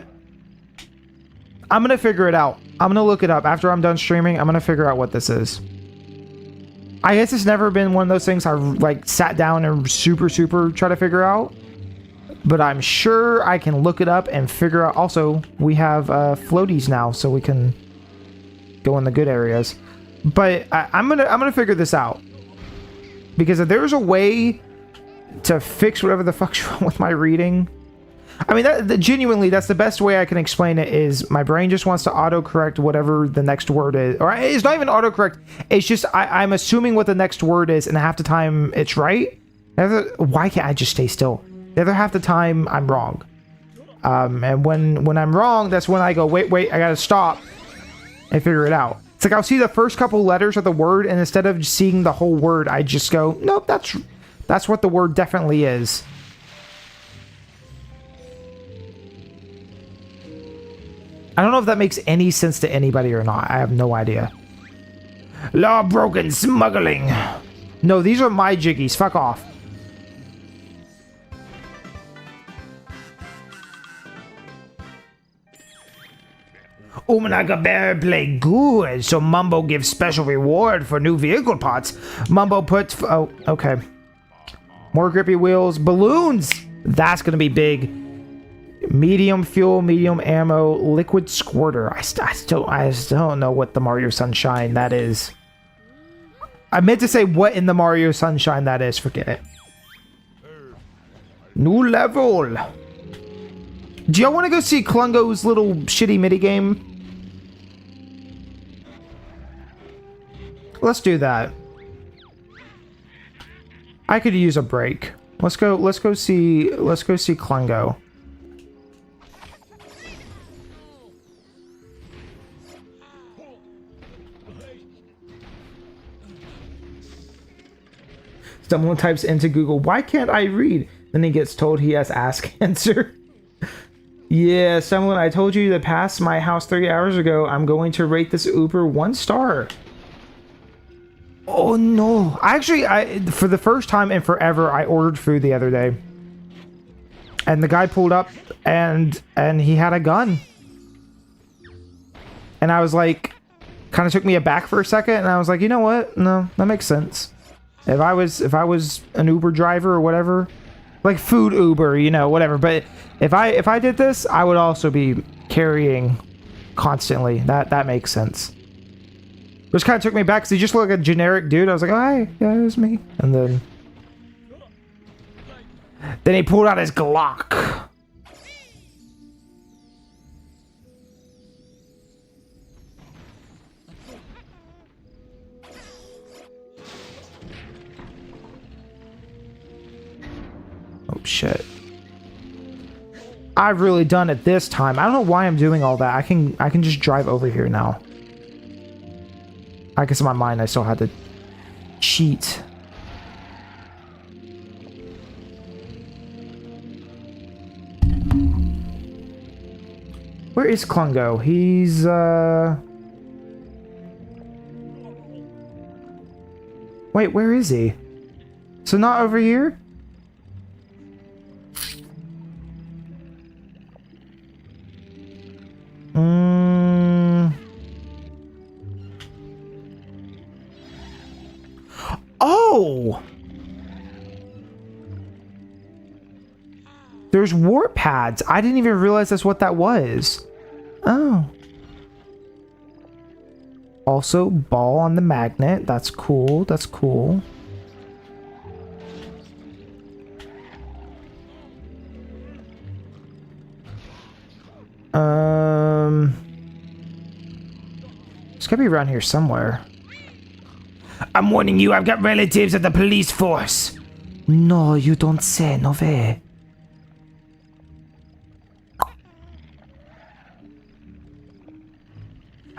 I'm gonna figure it out. I'm gonna look it up. After I'm done streaming, I'm gonna figure out what this is. I guess it's never been one of those things I like sat down and super try to figure out. But I'm sure I can look it up and figure out. Also, we have floaties now, so we can go in the good areas. But I'm gonna figure this out, because if there's a way to fix whatever the fuck's wrong with my reading, I mean, genuinely, that's the best way I can explain it. Is my brain just wants to autocorrect whatever the next word is, or it's not even autocorrect. It's just I'm assuming what the next word is, and half the time it's right, Why can't I just stay still? The other half the time, I'm wrong. And when I'm wrong, that's when I go, wait, I gotta stop and figure it out. It's like I'll see the first couple letters of the word, and instead of seeing the whole word, I just go, nope, that's what the word definitely is. I don't know if that makes any sense to anybody or not. I have no idea. Law-broken smuggling. No, these are my jiggies. Fuck off. Umanaka Bear play good, so Mumbo gives special reward for new vehicle parts. Mumbo puts... Oh, okay. More grippy wheels. Balloons! That's gonna be big. Medium fuel, medium ammo, liquid squirter. I still don't know what the Mario Sunshine that is. I meant to say what in the Mario Sunshine that is. Forget it. New level. Do y'all want to go see Klungo's little shitty minigame? Let's do that. I could use a break. Let's go see Klungo. Someone types into Google, why can't I read? Then he gets told he has ask answer. Yeah, someone, I told you to pass my house 3 hours ago. I'm going to rate this Uber 1 star. Oh no. I for the first time in forever, I ordered food the other day. And the guy pulled up and he had a gun. And I was like, kind of took me aback for a second, and I was like, you know what? No, that makes sense. If I was an Uber driver or whatever, like food Uber, you know, whatever. But if I did this, I would also be carrying constantly. That makes sense. Which kind of took me back because he just looked like a generic dude. I was like, oh, hi, yeah, it was me. And then he pulled out his Glock. Oh shit. I've really done it this time. I don't know why I'm doing all that. I can just drive over here now. I guess in my mind I still had to cheat. Where is Klungo? He's Wait, where is he? So not over here? Oh! There's warp pads. I didn't even realize that's what that was. Oh. Also, ball on the magnet. That's cool. That's cool. It's gotta be around here somewhere. I'm warning you, I've got relatives at the police force. No, you don't say, no way.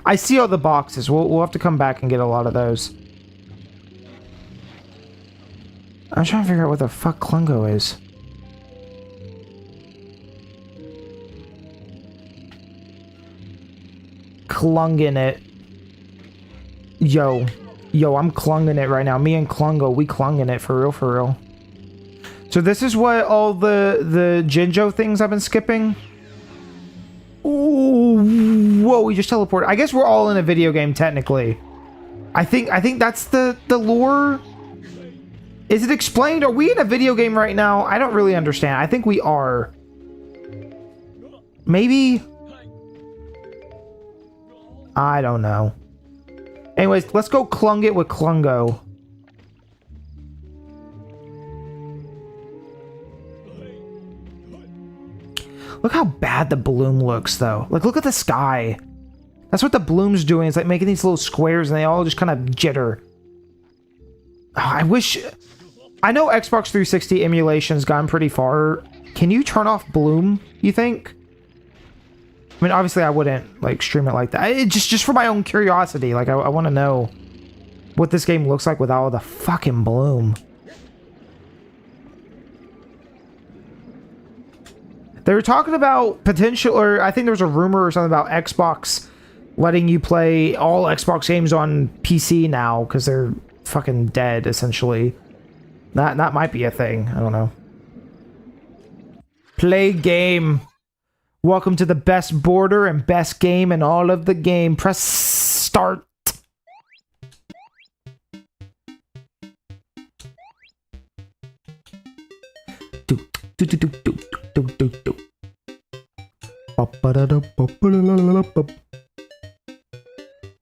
I see all the boxes. We'll have to come back and get a lot of those. I'm trying to figure out what the fuck Klungo is. Klunging it. Yo, I'm clunging it right now. Me and Klungo, we clunging it for real. So this is what all the Jinjo things I've been skipping. Ooh, whoa, we just teleported. I guess we're all in a video game technically. I think that's the lore. Is it explained? Are we in a video game right now? I don't really understand. I think we are. Maybe. I don't know. Anyways, let's go clung it with Klungo. Look how bad the bloom looks, though. Like, look at the sky. That's what the bloom's doing. It's like making these little squares, and they all just kind of jitter. Oh, I wish I know Xbox 360 emulation's gone pretty far. Can you turn off Bloom, you think? I mean, obviously I wouldn't, like, stream it like that. Just for my own curiosity. Like, I want to know what this game looks like without all the fucking Bloom. They were talking about potential, or I think there was a rumor or something about Xbox letting you play all Xbox games on PC now because they're fucking dead, essentially. That might be a thing. I don't know. Play game. Welcome to the best border and best game in all of the game. Press start.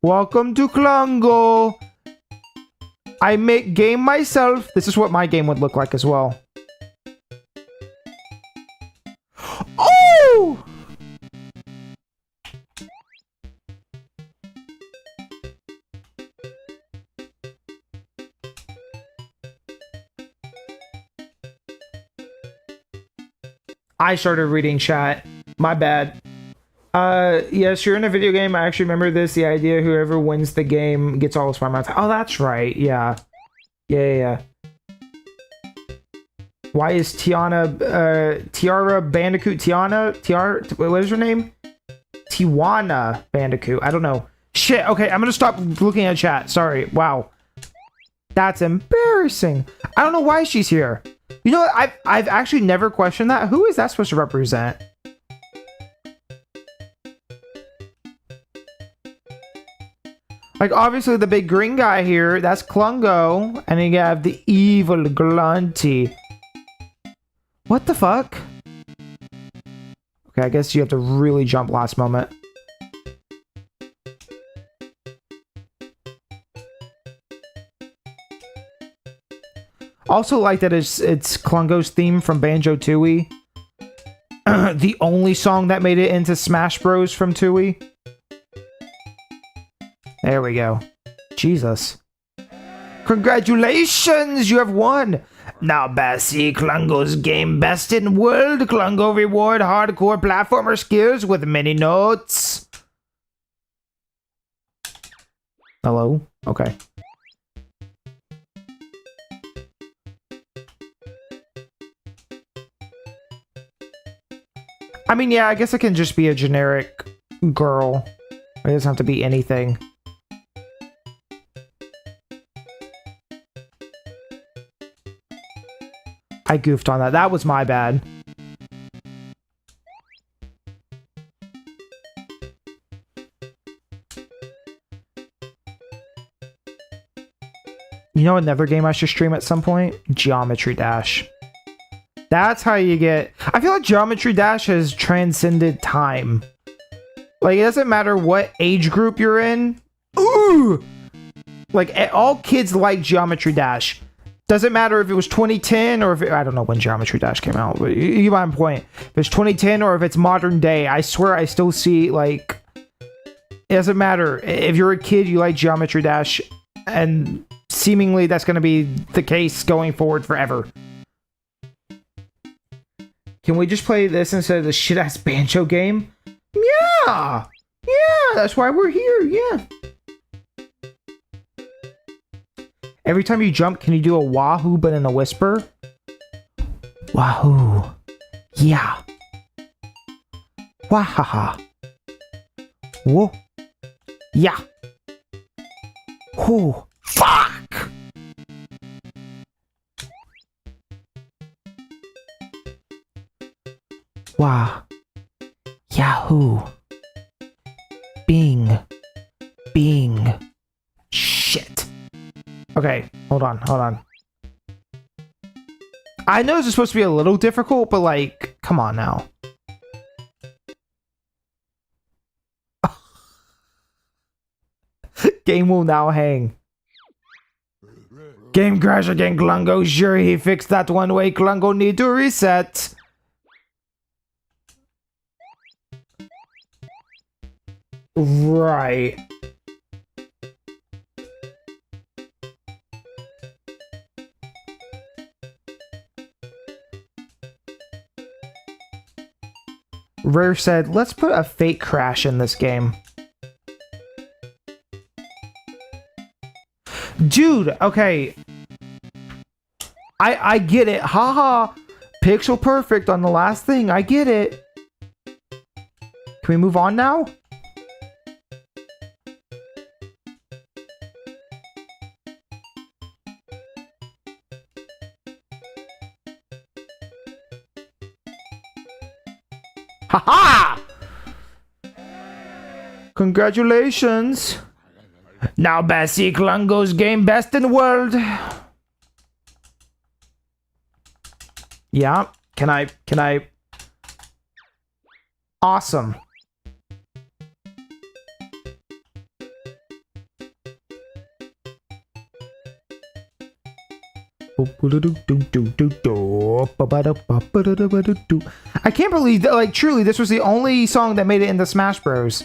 Welcome to Klungo. I make game myself. This is what my game would look like as well. Oh! I started reading chat. My bad. Yes, you're in a video game. I actually remember this. The idea whoever wins the game gets all the smart mouths. Oh, that's right. Yeah. Yeah. Why is Tiara Bandicoot what is her name? Tijuana Bandicoot. I don't know. Shit. Okay, I'm gonna stop looking at chat. Sorry. Wow. That's embarrassing. I don't know why she's here. You know what? I've actually never questioned that. Who is that supposed to represent? Like, obviously, the big green guy here, that's Klungo. And then you have the evil Glunty. What the fuck? Okay, I guess you have to really jump last moment. Also like that it's Klungo's theme from Banjo Tooie. The only song that made it into Smash Bros. From Tooie. There we go. Jesus. Congratulations! You have won! Now Bassi Klungo's game best in world. Klungo reward hardcore platformer skills with many notes. Hello? Okay. I mean, yeah, I guess it can just be a generic girl. It doesn't have to be anything. I goofed on that. That was my bad. You know another game I should stream at some point? Geometry Dash. That's how you get... I feel like Geometry Dash has transcended time. Like, it doesn't matter what age group you're in. Ooh! Like, all kids like Geometry Dash. Doesn't matter if it was 2010 or if I don't know when Geometry Dash came out, but you get my point. If it's 2010 or if it's modern day, I swear I still see, like, it doesn't matter. If you're a kid, you like Geometry Dash, and seemingly that's going to be the case going forward forever. Can we just play this instead of the shit-ass Banjo game? Yeah! Yeah, that's why we're here, yeah. Every time you jump, can you do a wahoo but in a whisper? Wahoo. Yeah. Wahaha. Whoa. Yeah. Whoo. Fuck! Wah. Yahoo. Bing. Bing. Shit. Okay, hold on. I know this is supposed to be a little difficult, but like, come on now. Game will now hang. Game crash again, Klungo. Sure, he fixed that one way. Klungo need to reset. Right. Rare said, let's put a fake crash in this game. Dude, okay. I get it. Haha. Pixel perfect on the last thing. I get it. Can we move on now? Haha! Congratulations. Now Bessie Klungo's game best in the world. Yeah, can I? Awesome. I can't believe that, like, truly, this was the only song that made it into Smash Bros.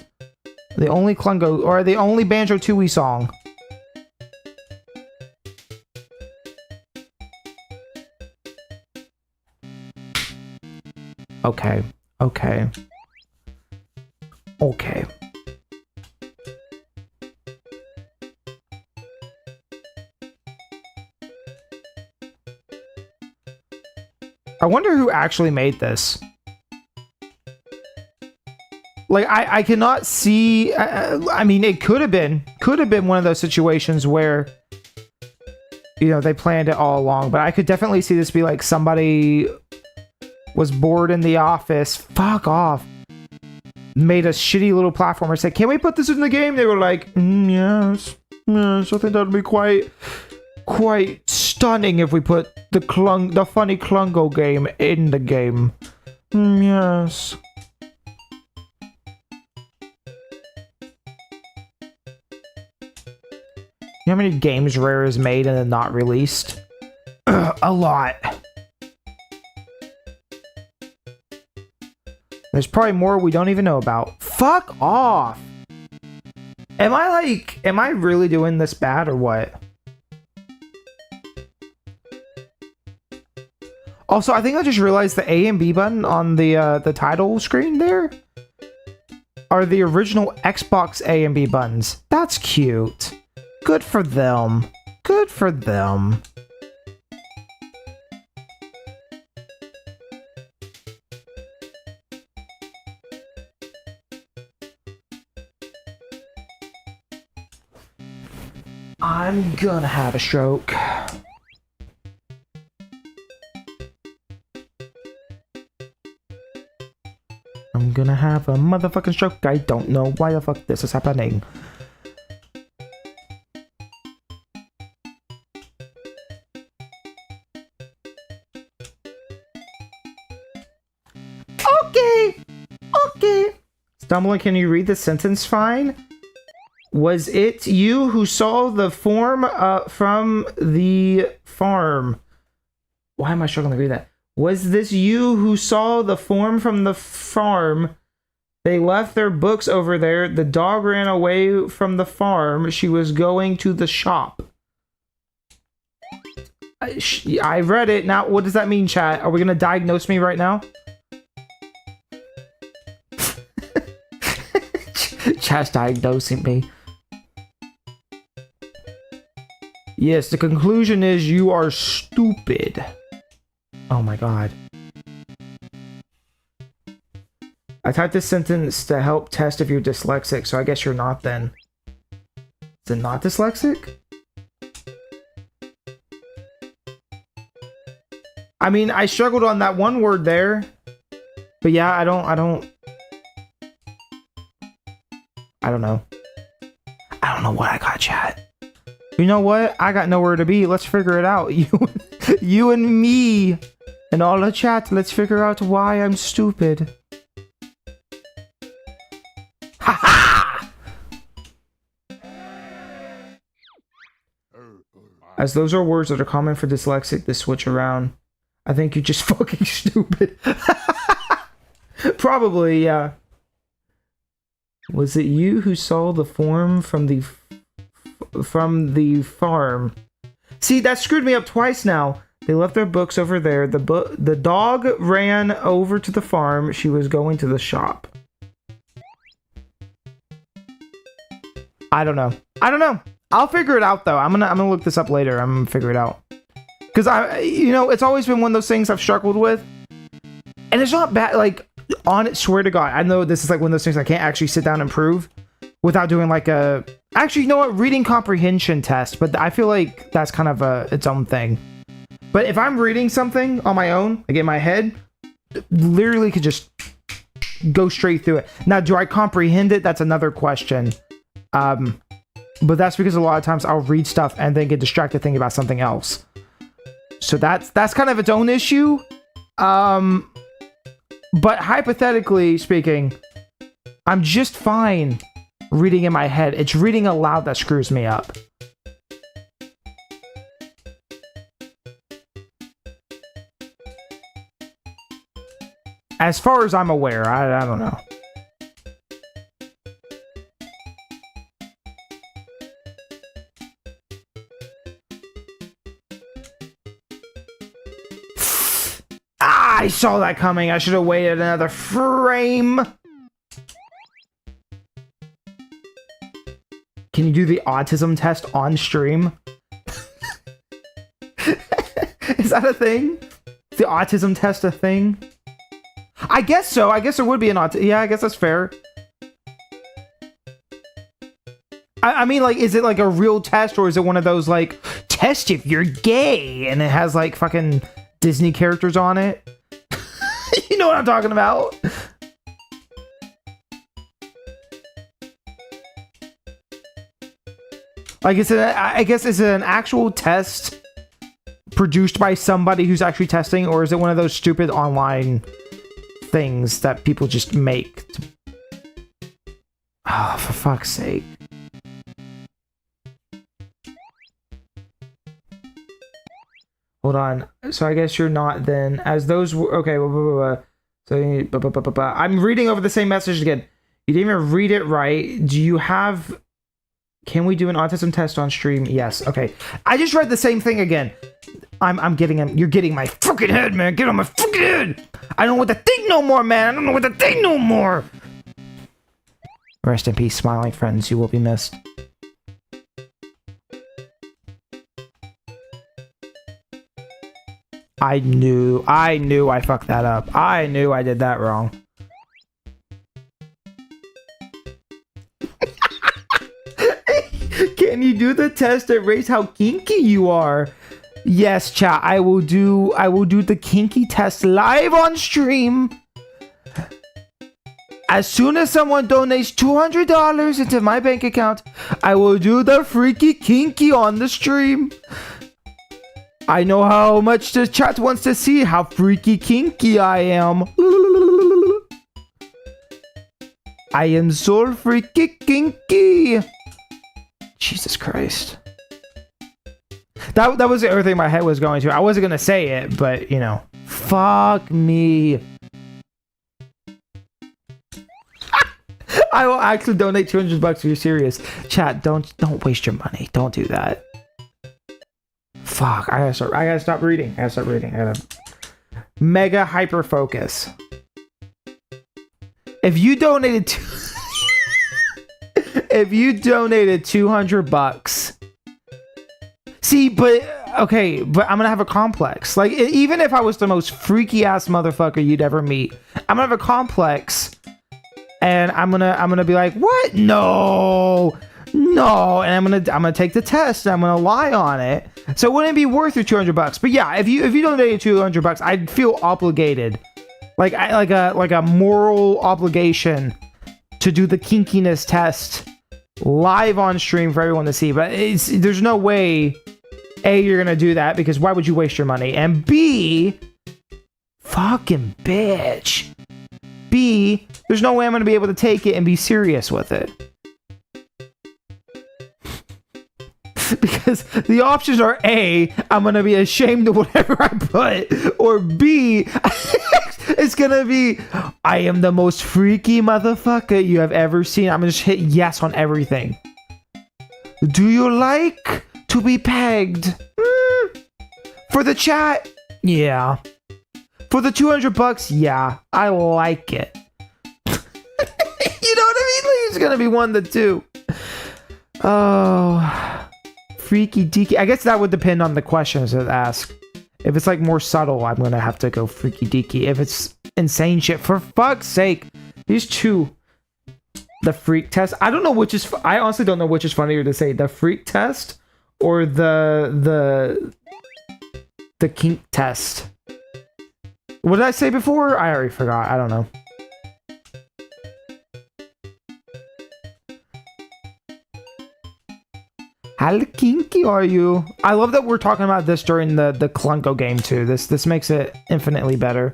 The only Klungo, or the only Banjo Tooie song. Okay, okay. Okay. I wonder who actually made this. Like, I cannot see... I mean, it could have been one of those situations where, you know, they planned it all along, but I could definitely see this be like somebody was bored in the office, fuck off, made a shitty little platformer, said, can we put this in the game? They were like, yes, I think that would be quite stunning if we put the funny Klungo game in the game. Yes. You know how many games Rare has made and then not released? A lot. There's probably more we don't even know about. Fuck off! Am I really doing this bad or what? Also, I think I just realized the A and B button on the title screen there are the original Xbox A and B buttons. That's cute. Good for them. Good for them. I'm gonna have a stroke. I'm gonna have a motherfucking stroke. I don't know why the fuck this is happening. Okay. Stumbling, can you read the sentence fine? Was it you who saw the form from the farm? Why am I struggling to read that? Was this you who saw the form from the farm? They left their books over there. The dog ran away from the farm. She was going to the shop. I read it. Now, what does that mean, chat? Are we going to diagnose me right now? Chat's diagnosing me. Yes, the conclusion is you are stupid. Oh my god. I typed this sentence to help test if you're dyslexic, so I guess you're not then. Is it not dyslexic? I mean, I struggled on that one word there. But yeah, I don't know. I don't know what I got, chat. You know what? I got nowhere to be. Let's figure it out. You and me and all the chat. Let's figure out why I'm stupid. Ha ha! As those are words that are common for dyslexic, they switch around. I think you're just fucking stupid. Probably, yeah. Was it you who saw the form from the farm? See, that screwed me up twice now. They left their books over there. The dog ran over to the farm. She was going to the shop. I don't know. I'll figure it out though. I'm gonna look this up later. I'm gonna figure it out. Cause it's always been one of those things I've struggled with. And it's not bad, like, on it, swear to God. I know this is like one of those things I can't actually sit down and prove without doing like a... Actually, you know what? Reading comprehension test, but I feel like that's kind of its own thing. But if I'm reading something on my own, like in my head, literally could just go straight through it. Now, do I comprehend it? That's another question. But that's because a lot of times I'll read stuff and then get distracted thinking about something else. So that's kind of its own issue. But hypothetically speaking, I'm just fine reading in my head. It's reading aloud that screws me up. As far as I'm aware, I don't know. I saw that coming. I should have waited another frame. Can you do the autism test on stream? Is that a thing? Is the autism test a thing? I guess so. I guess there would be an autism. Yeah, I guess that's fair. I mean, like, is it like a real test or is it one of those, like, test if you're gay and it has, like, fucking Disney characters on it? You know what I'm talking about? Like, I guess, is it an actual test produced by somebody who's actually testing, or is it one of those stupid online things that people just make? Oh, for fuck's sake. Hold on. So I guess you're not then, as those were, okay, so I'm reading over the same message again. You didn't even read it right. Do you have, can we do an autism test on stream? Yes. Okay. I just read the same thing again. I'm getting him. You're getting my fucking head, man. Get on my fucking head. I don't know what to think no more, man. I don't know what to think no more. Rest in peace, smiling friends. You will be missed. I knew I fucked that up. I knew I did that wrong. Can you do the test that rates how kinky you are? Yes, chat. I will do the kinky test live on stream. As soon as someone donates $200 into my bank account, I will do the freaky kinky on the stream. I know how much the chat wants to see how freaky kinky I am. I am so freaky kinky. Jesus Christ. That was the other thing my head was going to. I wasn't going to say it, but, you know. Fuck me. I will actually donate $200 if you're serious. Chat, don't waste your money. Don't do that. Fuck, I gotta stop reading. I gotta mega hyper focus. If you donated $200, see, but okay, but I'm gonna have a complex. Like, even if I was the most freaky ass motherfucker you'd ever meet, I'm gonna have a complex, and I'm gonna be like, what? No, and I'm gonna take the test. And I'm gonna lie on it. So it wouldn't be worth your $200. But yeah, if you donated $200, I'd feel obligated, like a moral obligation to do the kinkiness test live on stream for everyone to see. But there's no way A, you're gonna do that, because why would you waste your money? And B, fucking bitch. B, there's no way I'm gonna be able to take it and be serious with it. Because the options are A, I'm gonna be ashamed of whatever I put, or B, it's gonna be, I am the most freaky motherfucker you have ever seen. I'm gonna just hit yes on everything. Do you like to be pegged? For the chat, yeah. For the $200, yeah. I like it. You know what I mean? Like, it's gonna be 1 to 2. Oh, freaky deaky. I guess that would depend on the questions that ask. If it's like more subtle, I'm gonna have to go freaky deaky. If it's insane shit, for fuck's sake, these two. The freak test. I don't know which is. I honestly don't know which is funnier to say, the freak test or the kink test. What did I say before? I already forgot. I don't know. How kinky are you? I love that we're talking about this during the Clunko game too. This makes it infinitely better.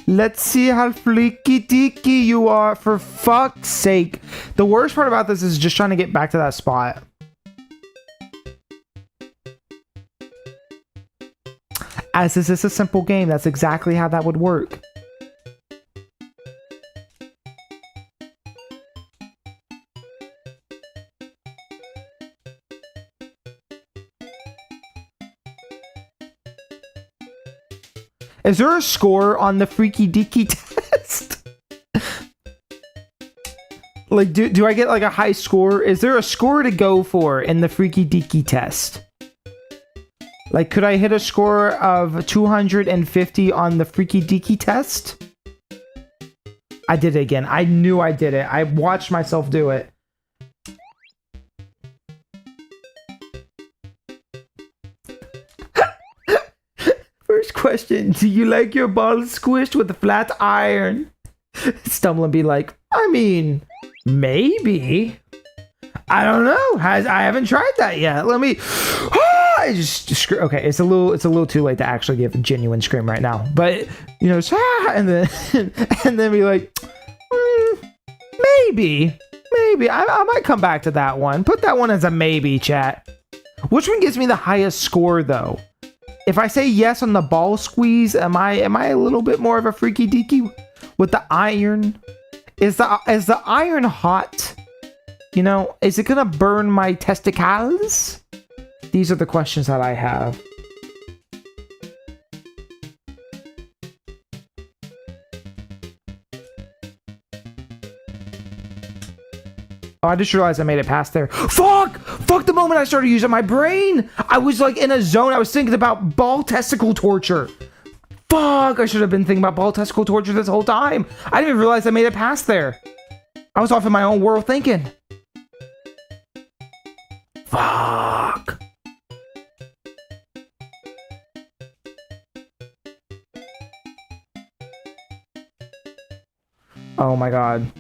Let's see how fleeky deaky you are, for fuck's sake. The worst part about this is just trying to get back to that spot. As this is a simple game, that's exactly how that would work. Is there a score on the freaky deaky test? Like, do I get like a high score? Is there a score to go for in the freaky deaky test? Like, could I hit a score of 250 on the freaky deaky test? I did it again. I knew I did it. I watched myself do it. First question, do you like your balls squished with a flat iron? Stumbling be like, I mean, maybe. I don't know. I haven't tried that yet. Let me. I just okay. It's a little too late to actually give a genuine scream right now. But you know, and then be like, maybe. I might come back to that one. Put that one as a maybe, chat. Which one gives me the highest score though? If I say yes on the ball squeeze, am I a little bit more of a freaky deaky with the iron? Is the iron hot? You know, is it gonna burn my testicles? These are the questions that I have. Oh, I just realized I made it past there. Fuck! Fuck, the moment I started using my brain! I was like in a zone. I was thinking about ball testicle torture. Fuck, I should have been thinking about ball testicle torture this whole time. I didn't even realize I made it past there. I was off in my own world thinking. Fuck. Oh my god.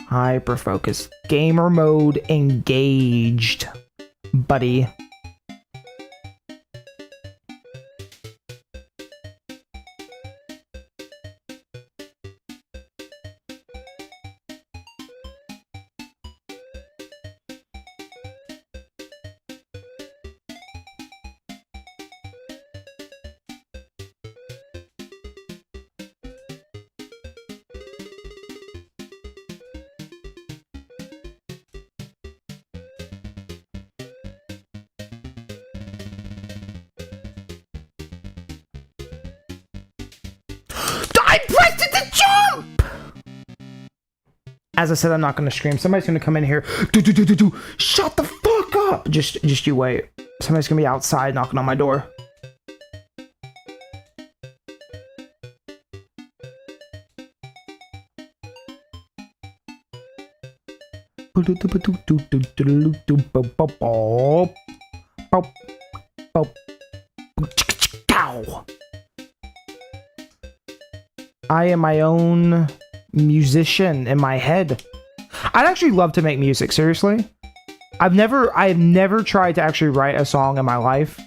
Hyperfocus. Gamer mode engaged, buddy. I pressed it to jump! As I said, I'm not gonna scream. Somebody's gonna come in here. Shut the fuck up! Just you wait. Somebody's gonna be outside knocking on my door. I am my own musician in my head. I'd actually love to make music, seriously. I've never tried to actually write a song in my life.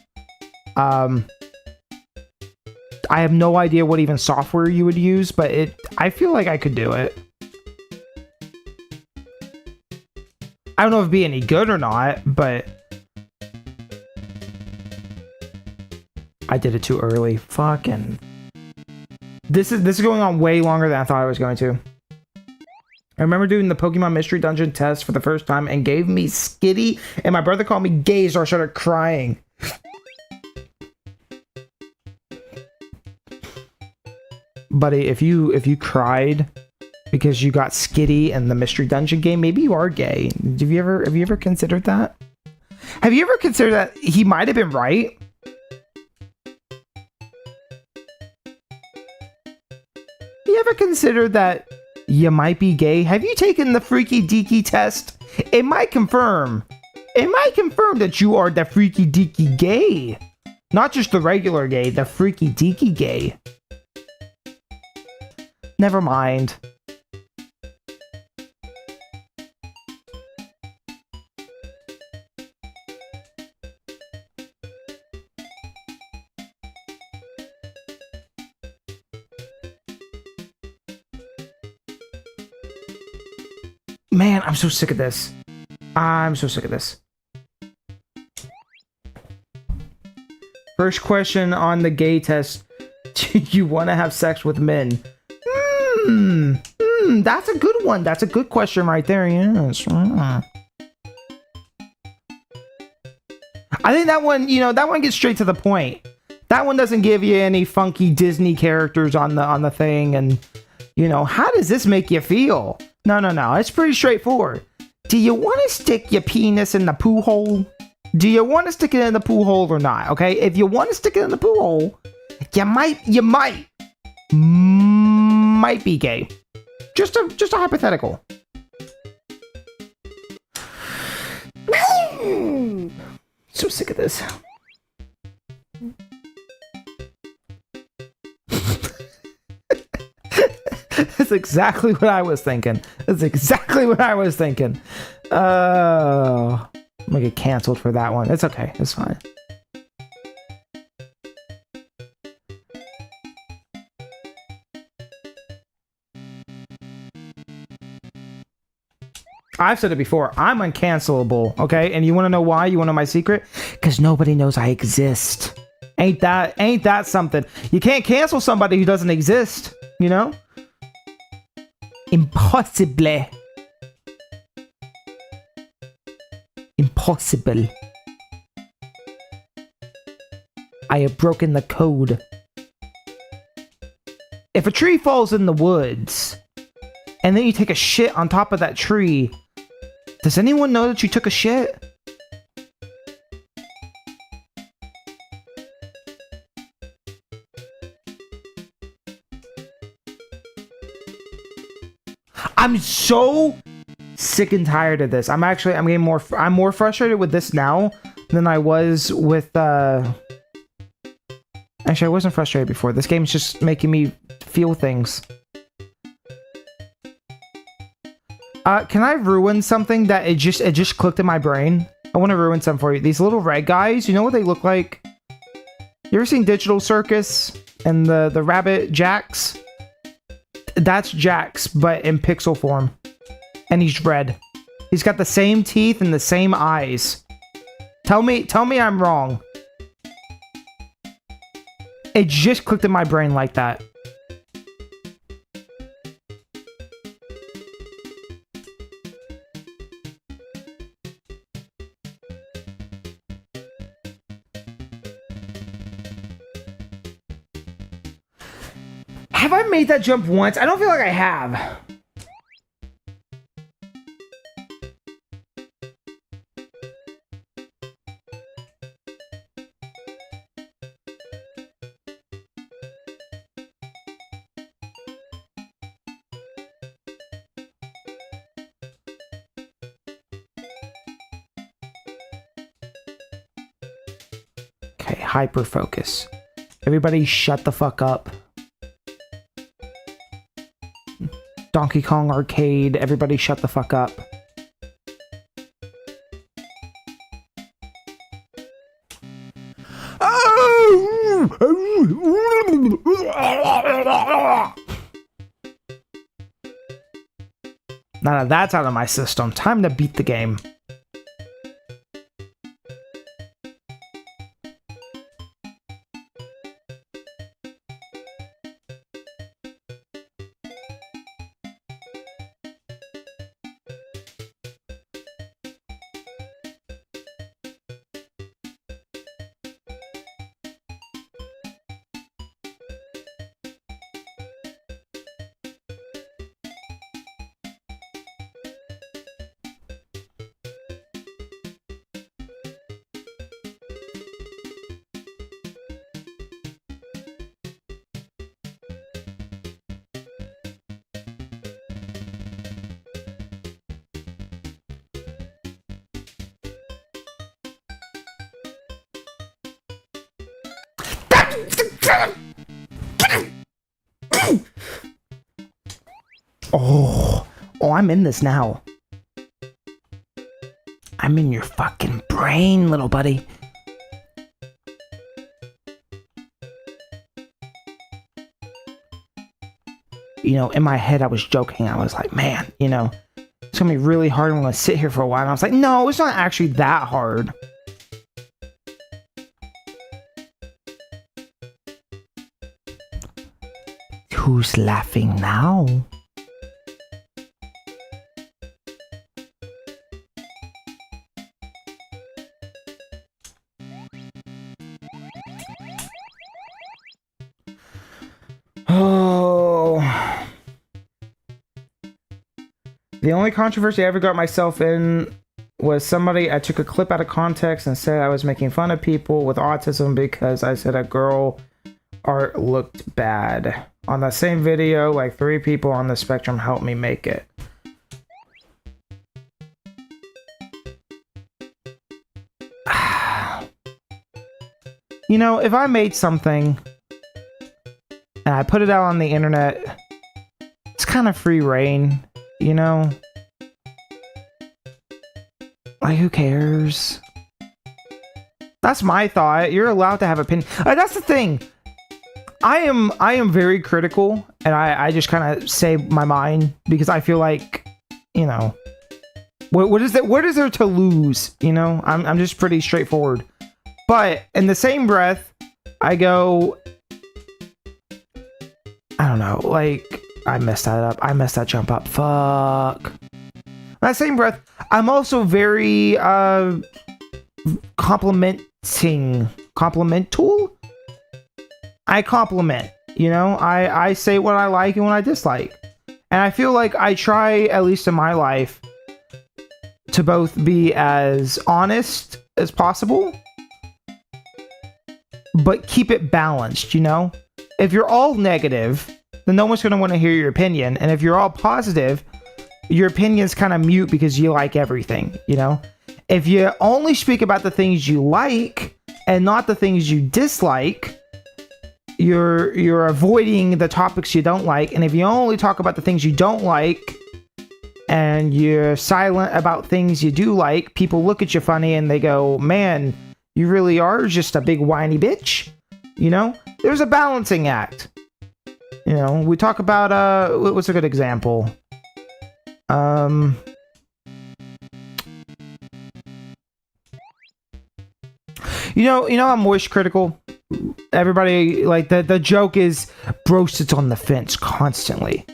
I have no idea what even software you would use, but I feel like I could do it. I don't know if it'd be any good or not, but I did it too early. Fucking. This is going on way longer than I thought I was going to. I remember doing the Pokemon Mystery Dungeon test for the first time and gave me Skitty, and my brother called me gay, so I started crying. Buddy, if you cried because you got Skitty in the Mystery Dungeon game, maybe you are gay. Have you ever considered that? Have you ever considered that he might have been right? You ever considered that you might be gay? Have you taken the Freaky Deaky test? It might confirm that you are the Freaky Deaky gay. Not just the regular gay, the Freaky Deaky gay. Never mind. Man, I'm so sick of this. I'm so sick of this. First question on the gay test. Do you want to have sex with men? That's a good one. That's a good question right there. Yes. I think that one, that one gets straight to the point. That one doesn't give you any funky Disney characters on the thing and, how does this make you feel? No. It's pretty straightforward. Do you want to stick your penis in the poo hole? Do you want to stick it in the poo hole or not? Okay, if you want to stick it in the poo hole, you might be gay. Just a hypothetical. So sick of this. That's exactly what I was thinking. I'm gonna get canceled for that one. It's okay. It's fine. I've said it before. I'm uncancelable, okay? And you want to know why? You want to know my secret? Because nobody knows I exist. Ain't that something? You can't cancel somebody who doesn't exist, Impossible. Impossible. I have broken the code. If a tree falls in the woods, and then you take a shit on top of that tree, does anyone know that you took a shit? I'm so sick and tired of this. I'm more frustrated with this now than I was with actually I wasn't frustrated before. This game's just making me feel things. Can I ruin something that it just clicked in my brain? I want to ruin something for you. These little red guys, you know what they look like? You ever seen Digital Circus and the rabbit Jax? That's Jax, but in pixel form. And he's red. He's got the same teeth and the same eyes. Tell me I'm wrong. It just clicked in my brain like that. Have I made that jump once? I don't feel like I have. Okay, hyper focus. Everybody shut the fuck up. Donkey Kong Arcade, everybody shut the fuck up. Now that that's out of my system, time to beat the game. Oh, I'm in this now. I'm in your fucking brain, little buddy. You know, in my head, I was joking. I was like, man, you know, it's gonna be really hard. I'm gonna sit here for a while. And I was like, no, it's not actually that hard. Who's laughing now? Oh. The only controversy I ever got myself in was somebody, I took a clip out of context and said I was making fun of people with autism because I said a girl art looked bad. On that same video, like 3 people on the spectrum helped me make it. You know, if I made something and I put it out on the internet, it's kind of free reign, you know? Like, who cares? That's my thought. You're allowed to have opinion. That's the thing. I am very critical, and I just kind of say my mind because I feel like, you know, what is there to lose? You know, I'm just pretty straightforward. But in the same breath, I go, I don't know, like, I messed that up. I messed that jump up. Fuck. In that same breath, I'm also very complimental. I compliment, you know, I say what I like and what I dislike. And I feel like I try, at least in my life, to both be as honest as possible, but keep it balanced, you know? If you're all negative, then no one's going to want to hear your opinion. And if you're all positive, your opinion's kind of mute because you like everything, you know? If you only speak about the things you like and not the things you dislike, you're avoiding the topics you don't like. And if you only talk about the things you don't like and you're silent about things you do like, people look at you funny and they go, man, you really are just a big whiny bitch. You know, there's a balancing act. You know, we talk about what's a good example? You know, I'm moist critical. Everybody, like, the joke is bro sits on the fence constantly.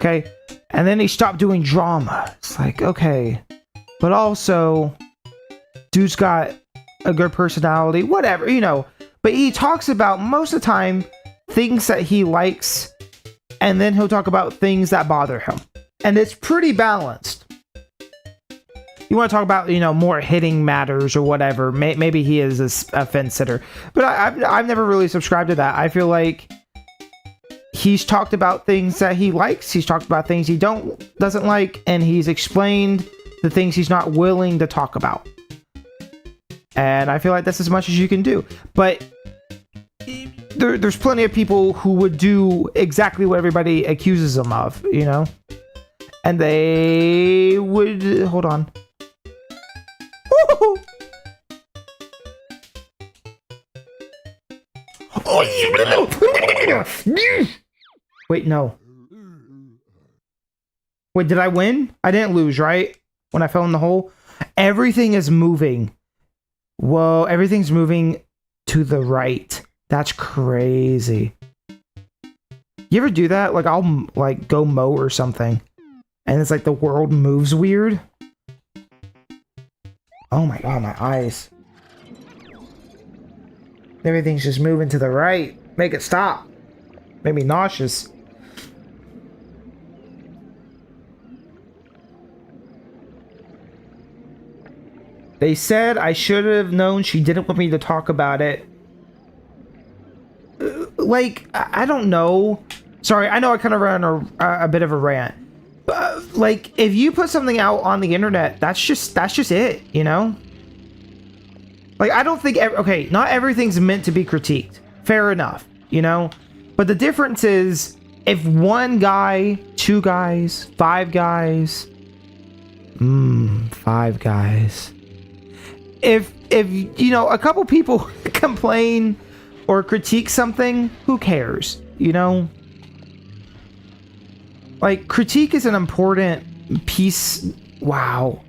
Okay? And then he stopped doing drama. It's like, okay. But also, dude's got a good personality, whatever, you know. But he talks about, most of the time, things that he likes, and then he'll talk about things that bother him. And it's pretty balanced. You want to talk about, you know, more hitting matters or whatever. Maybe he is a fence sitter. But I've never really subscribed to that. I feel like he's talked about things that he likes. He's talked about things he doesn't like. And he's explained the things he's not willing to talk about. And I feel like that's as much as you can do. But there's plenty of people who would do exactly what everybody accuses them of, you know? And they would... Hold on. Wait, no. Wait, did I win? I didn't lose, right? When I fell in the hole? Everything is moving. Whoa, everything's moving to the right. That's crazy. You ever do that? Like, I'll, like, go mow or something. And it's like the world moves weird. Oh my god, my eyes. Everything's just moving to the right. Make it stop. Make me nauseous. They said I should have known she didn't want me to talk about it. Like, I don't know. Sorry, I know I kind of ran a bit of a rant. Like, if you put something out on the internet, that's just it, you know? Like, I don't think... okay, not everything's meant to be critiqued. Fair enough, you know? But the difference is, if one guy, two guys, five guys... five guys... If you know, a couple people complain or critique something, who cares, you know? Like, critique is an important piece. Wow.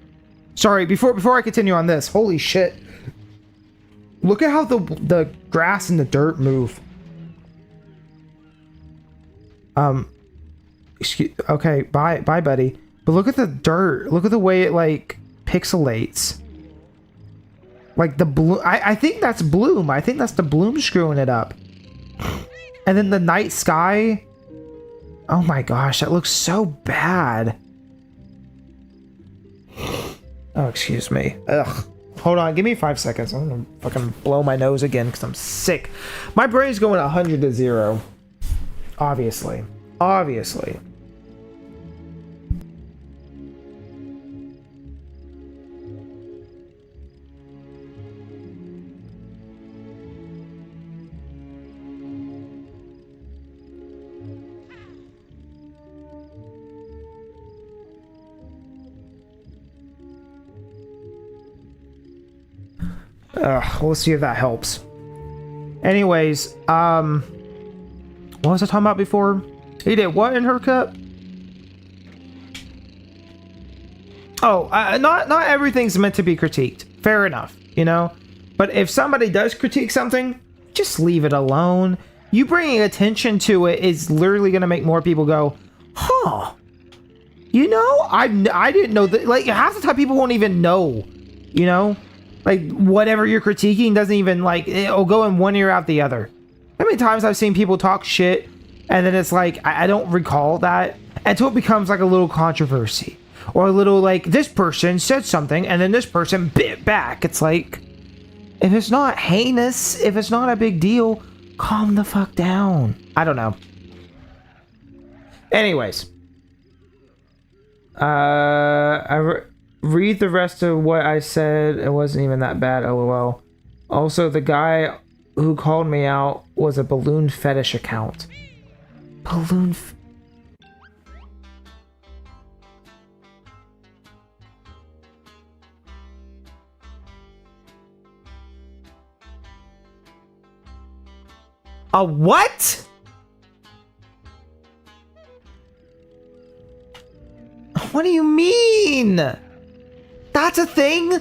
Sorry, before I continue on this, holy shit. Look at how the grass and the dirt move. Okay, bye buddy. But look at the dirt. Look at the way it, like, pixelates. Like the bloom, I think that's bloom. I think that's the bloom screwing it up. And then the night sky. Oh my gosh, that looks so bad. Oh, excuse me. Ugh. Hold on, give me 5 seconds. I'm gonna fucking blow my nose again because I'm sick. My brain's going 100 to 0. Obviously. Obviously. We'll see if that helps. Anyways, what was I talking about before? He did what in her cup? Oh, not everything's meant to be critiqued. Fair enough, you know? But if somebody does critique something, just leave it alone. You bringing attention to it is literally going to make more people go, huh, you know, I didn't know that. Like, half the time people won't even know, you know? Like, whatever you're critiquing doesn't even, like, it'll go in one ear out the other. How many times I've seen people talk shit, and then it's like, I don't recall that, until it becomes, like, a little controversy. Or a little, like, this person said something, and then this person bit back. It's like, if it's not heinous, if it's not a big deal, calm the fuck down. I don't know. Anyways. Read the rest of what I said. It wasn't even that bad, lol. Also, the guy who called me out was a balloon fetish account. Balloon a what? What do you mean? That's a thing?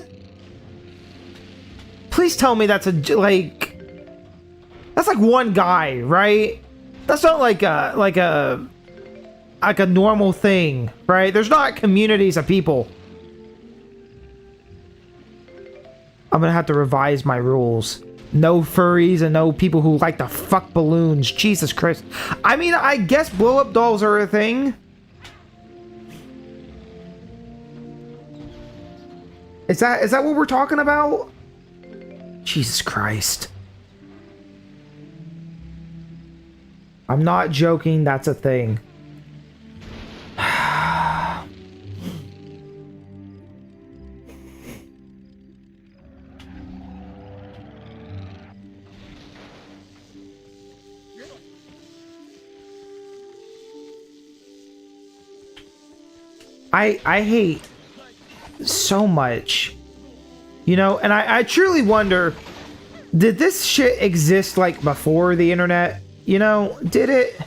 Please tell me that's that's like one guy, right? That's not like a normal thing, right? There's not communities of people. I'm gonna have to revise my rules. No furries and no people who like to fuck balloons. Jesus Christ. I mean, I guess blow-up dolls are a thing. Is that what we're talking about? Jesus Christ. I'm not joking, that's a thing. I hate so much, you know, and I truly wonder, did this shit exist like before the internet? You know, did it?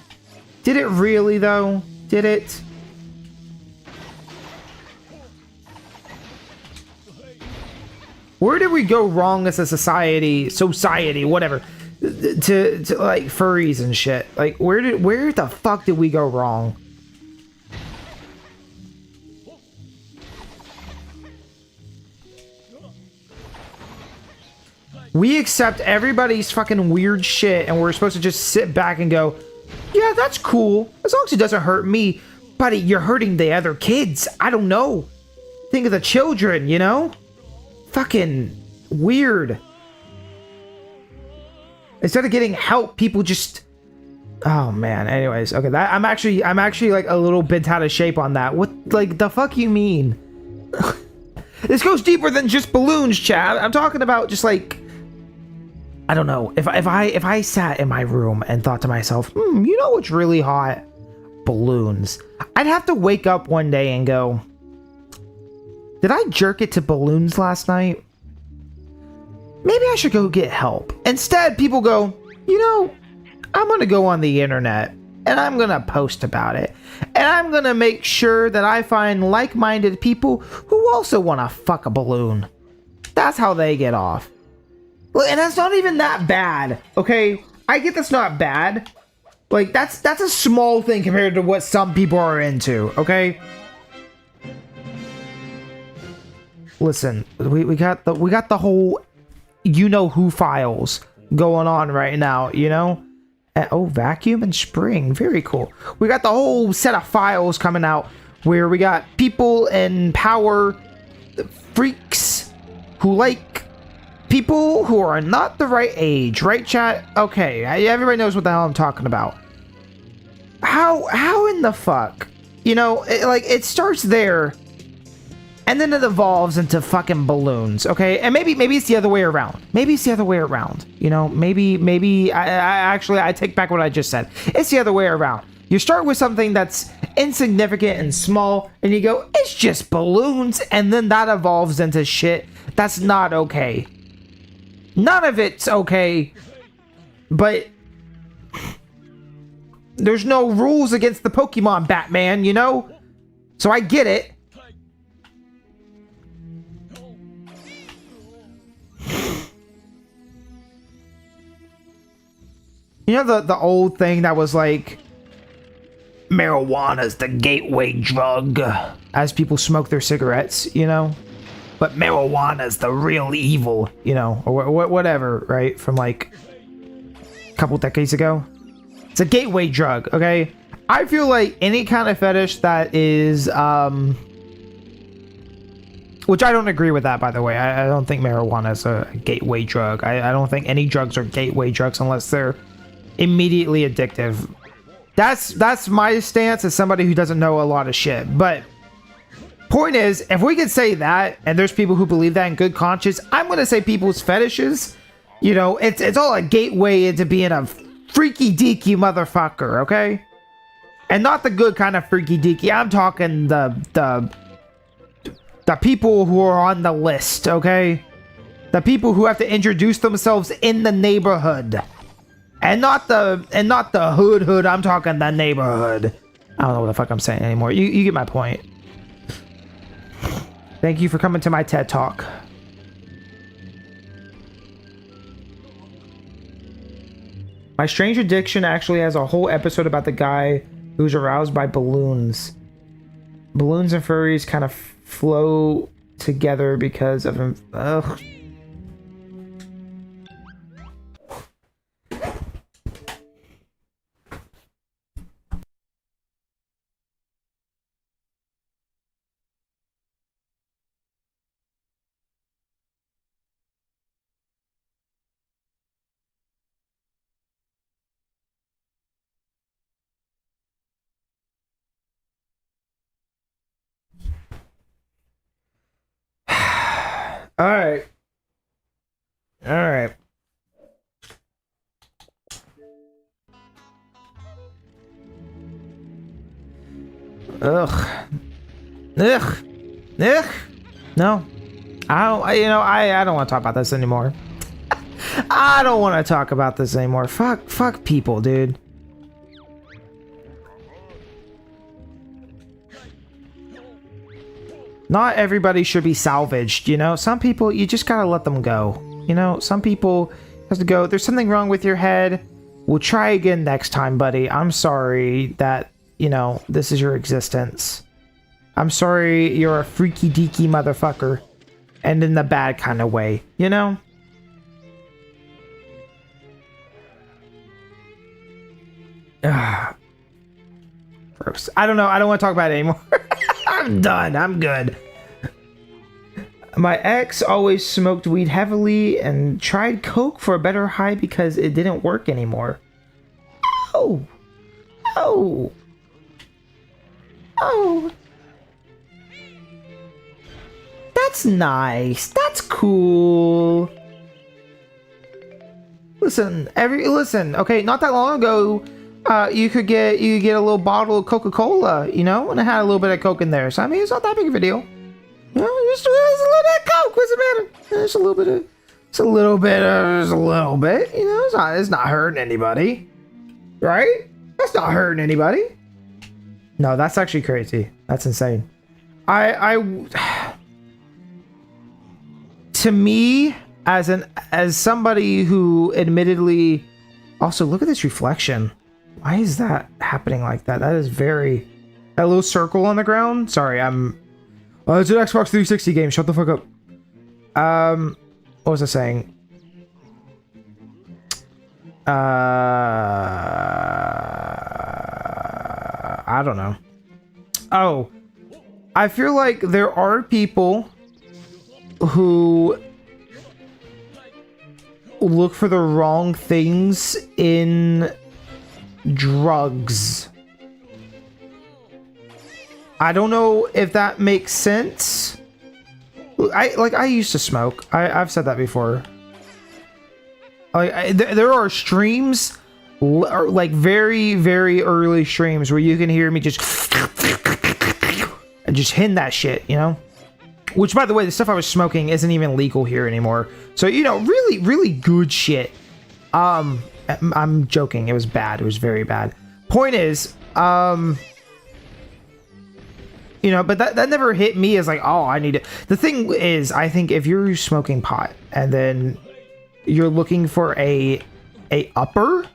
Did it really though? Did it? Where did we go wrong as a society, whatever, to like furries and shit? Like, where the fuck did we go wrong? We accept everybody's fucking weird shit, and we're supposed to just sit back and go, yeah, that's cool, as long as it doesn't hurt me. Buddy, you're hurting the other kids. I don't know. Think of the children, you know? Fucking weird. Instead of getting help, people just... Oh man. Anyways, okay. I'm actually like a little bent out of shape on that. What, like, the fuck you mean? This goes deeper than just balloons, Chad. I'm talking about just like, I don't know. If I sat in my room and thought to myself, you know what's really hot? Balloons. I'd have to wake up one day and go, did I jerk it to balloons last night? Maybe I should go get help. Instead, people go, you know, I'm gonna go on the internet and I'm gonna post about it. And I'm gonna make sure that I find like-minded people who also wanna fuck a balloon. That's how they get off. And that's not even that bad, okay? I get that's not bad. Like, that's a small thing compared to what some people are into, okay? Listen, we got the whole you know who files going on right now, you know? Oh, vacuum and spring, very cool. We got the whole set of files coming out where we got people in power, freaks who like people who are not the right age, right, chat? Okay, everybody knows what the hell I'm talking about. How in the fuck? You know, it starts there. And then it evolves into fucking balloons, okay? And maybe it's the other way around. Maybe it's the other way around. You know, maybe I take back what I just said. It's the other way around. You start with something that's insignificant and small, and you go, it's just balloons, and then that evolves into shit that's not okay. None of it's okay, but there's no rules against the Pokemon, Batman, you know? So I get it. You know the old thing that was like, marijuana's the gateway drug as people smoke their cigarettes, you know? But marijuana's the real evil, you know? Or whatever, right? From like a couple decades ago. It's a gateway drug, okay? I feel like any kind of fetish that is, which I don't agree with that, by the way. I don't think marijuana is a gateway drug. I don't think any drugs are gateway drugs unless they're immediately addictive. That's my stance as somebody who doesn't know a lot of shit. But point is, if we could say that, and there's people who believe that in good conscience, I'm gonna say people's fetishes, you know, it's all a gateway into being a freaky deaky motherfucker, okay? And not the good kind of freaky deaky. I'm talking the people who are on the list, okay? The people who have to introduce themselves in the neighborhood. And not the hood, I'm talking the neighborhood. I don't know what the fuck I'm saying anymore. You get my point. Thank you for coming to my TED Talk. My Strange Addiction actually has a whole episode about the guy who's aroused by balloons. Balloons and furries kind of flow together because of him. Ugh. All right. Ugh. No. I don't want to talk about this anymore. I don't want to talk about this anymore. Fuck people, dude. Not everybody should be salvaged, you know? Some people, you just gotta let them go. You know, some people have to go, there's something wrong with your head. We'll try again next time, buddy. I'm sorry that, you know, this is your existence. I'm sorry you're a freaky deaky motherfucker. And in the bad kind of way, you know? Gross. I don't know. I don't want to talk about it anymore. I'm done. I'm good. My ex always smoked weed heavily and tried coke for a better high because it didn't work anymore. Oh. Oh. Oh. That's nice. That's cool. Listen, okay, not that long ago, you could get a little bottle of Coca-Cola, you know, and it had a little bit of Coke in there. So I mean, it's not that big of a deal. You know, just a little bit of Coke. What's the matter? Just a little bit. You know, it's not hurting anybody, right? That's not hurting anybody. No, that's actually crazy. That's insane. To me, as somebody who admittedly, also look at this reflection. Why is that happening like that? That is that little circle on the ground. Sorry, it's an Xbox 360 game. Shut the fuck up. What was I saying? I don't know. Oh, I feel like there are people who look for the wrong things in drugs. I don't know if that makes sense. I used to smoke. I've said that before. There are streams, like very, very early streams where you can hear me just hitting that shit, you know? Which, by the way, the stuff I was smoking isn't even legal here anymore. So, you know, really, really good shit. I'm joking. It was bad. It was very bad. Point is, you know, but that never hit me as like, oh, I need it. The thing is, I think if you're smoking pot and then you're looking for a upper,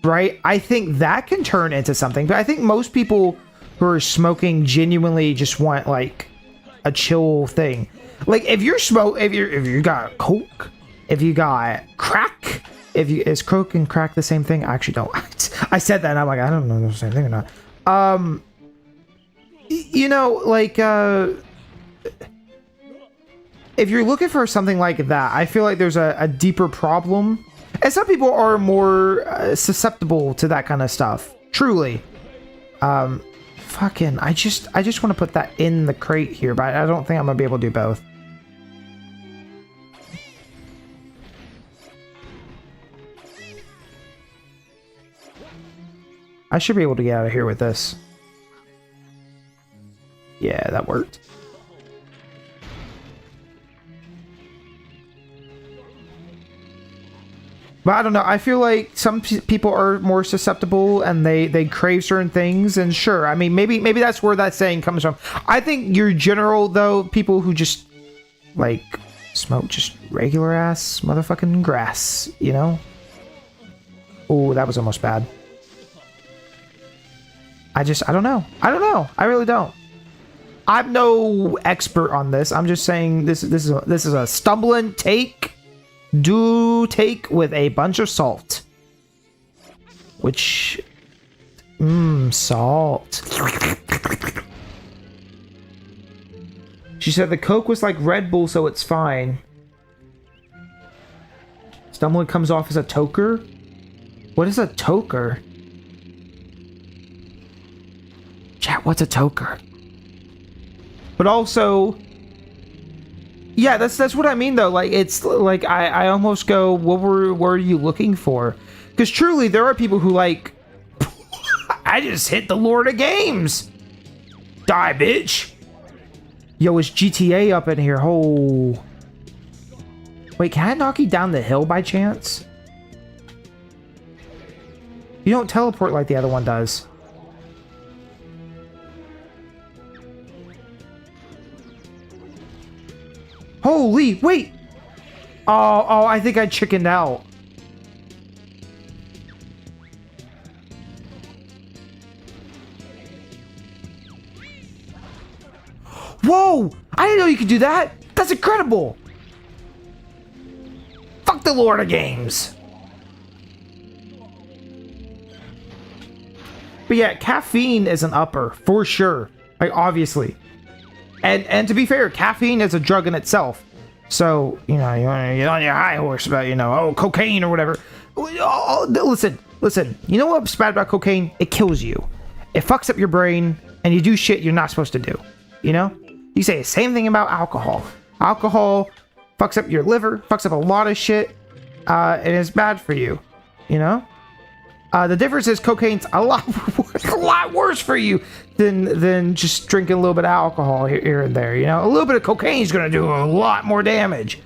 right? I think that can turn into something. But I think most people who are smoking genuinely just want like a chill thing. Like if you got coke, if you got crack, is coke and crack the same thing? I actually don't. I said that and I'm like, I don't know if they're the same thing or not. You know, like if you're looking for something like that, I feel like there's a deeper problem. And some people are more susceptible to that kind of stuff. Truly. Fucking, I just want to put that in the crate here, but I don't think I'm gonna be able to do both. I should be able to get out of here with this. Yeah, that worked. But I don't know. I feel like some people are more susceptible and they crave certain things. And sure, I mean, maybe that's where that saying comes from. I think your general, though, people who just, like, smoke just regular ass motherfucking grass, you know? Oh, that was almost bad. I don't know. I really don't. I'm no expert on this. I'm just saying this is a stumbling take. Do take with a bunch of salt. Which... salt. She said the Coke was like Red Bull, so it's fine. Stumbling comes off as a toker? What is a toker? Chat, what's a toker? But also... Yeah, that's what I mean, though. Like, it's like, I almost go, what were you looking for? Because truly, there are people who, like, I just hit the Lord of Games. Die, bitch. Yo, is GTA up in here? Oh. Wait, can I knock you down the hill by chance? You don't teleport like the other one does. Holy, wait! Oh, I think I chickened out. Whoa! I didn't know you could do that! That's incredible! Fuck the Lord of Games! But yeah, caffeine is an upper, for sure. Like, obviously. And to be fair, caffeine is a drug in itself. So, you know, you want to get on your high horse about, you know, oh, cocaine or whatever. Oh, listen. You know what's bad about cocaine? It kills you. It fucks up your brain, and you do shit you're not supposed to do. You know? You say the same thing about alcohol. Alcohol fucks up your liver, fucks up a lot of shit, and it's bad for you. You know? The difference is cocaine's a lot worse for you than just drinking a little bit of alcohol here and there. You know, a little bit of cocaine is going to do a lot more damage.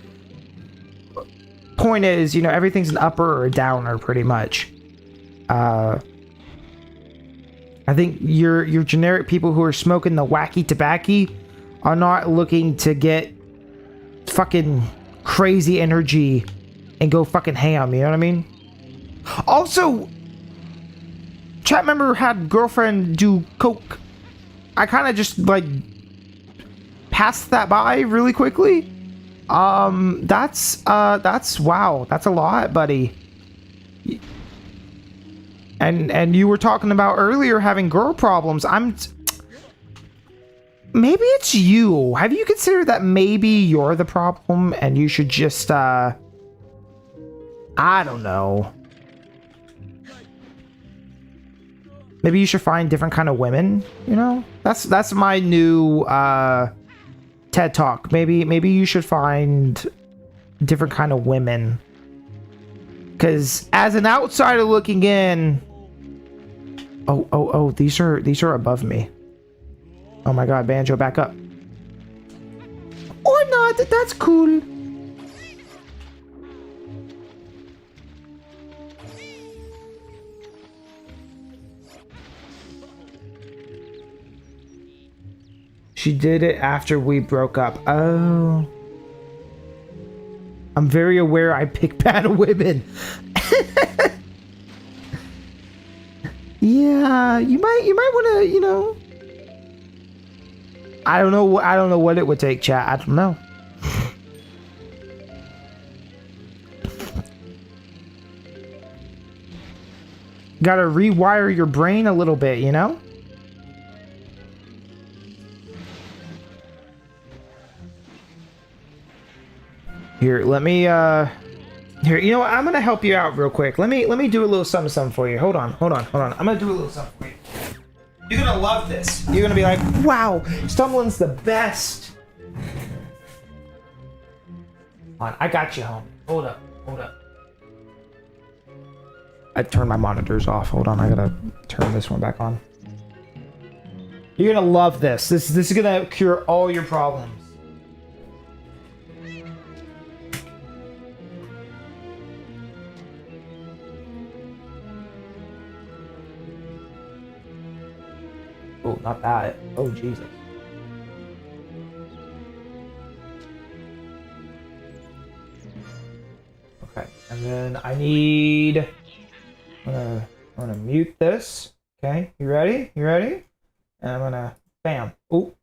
Point is, you know, everything's an upper or a downer pretty much. I think your generic people who are smoking the wacky tobacco are not looking to get fucking crazy energy and go fucking ham. You know what I mean? Also, chat member had girlfriend do coke. I kind of just like passed that by really quickly. That's wow. That's a lot, buddy. And you were talking about earlier having girl problems. Maybe it's you. Have you considered that maybe you're the problem and you should just I don't know. Maybe you should find different kind of women, you know? That's my new TED Talk. Maybe you should find different kind of women. Cause as an outsider looking in, oh, these are above me. Oh my god, Banjo, back up. Or not, that's cool. She did it after we broke up. Oh. I'm very aware I pick bad women. Yeah, you might want to, you know. I don't know what it would take, chat. I don't know. Gotta rewire your brain a little bit, you know? Here, let me, here, you know what? I'm gonna help you out real quick. Let me do a little something for you. Hold on. I'm gonna do a little something for you. You're gonna love this. You're gonna be like, wow, Stumbling's the best. Hold on, I got you, homie. Hold up. I turned my monitors off. Hold on, I gotta turn this one back on. You're gonna love this. This is gonna cure all your problems. Oh, not that. Oh, Jesus. Okay, and then I need... I'm gonna mute this. Okay, you ready? And I'm gonna... Bam. Ooh.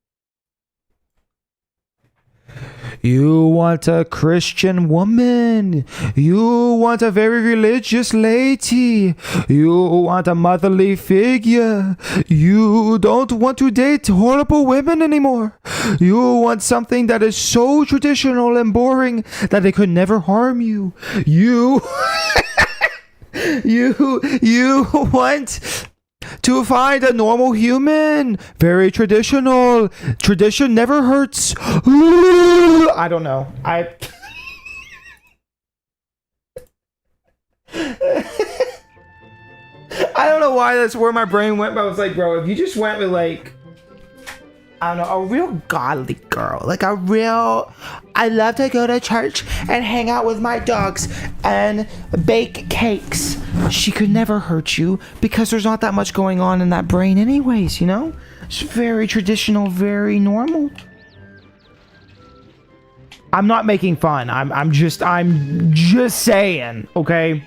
You want a Christian woman. You want a very religious lady. You want a motherly figure. You don't want to date horrible women anymore. You want something that is so traditional and boring that they could never harm you. You... you want... to find a normal human. Very traditional. Tradition never hurts. I don't know. I don't know why that's where my brain went, but I was like, bro, if you just went with like I don't know, a real godly girl. Like a real, I love to go to church and hang out with my dogs and bake cakes. She could never hurt you because there's not that much going on in that brain anyways, you know? It's very traditional, very normal. I'm not making fun. I'm just saying, okay?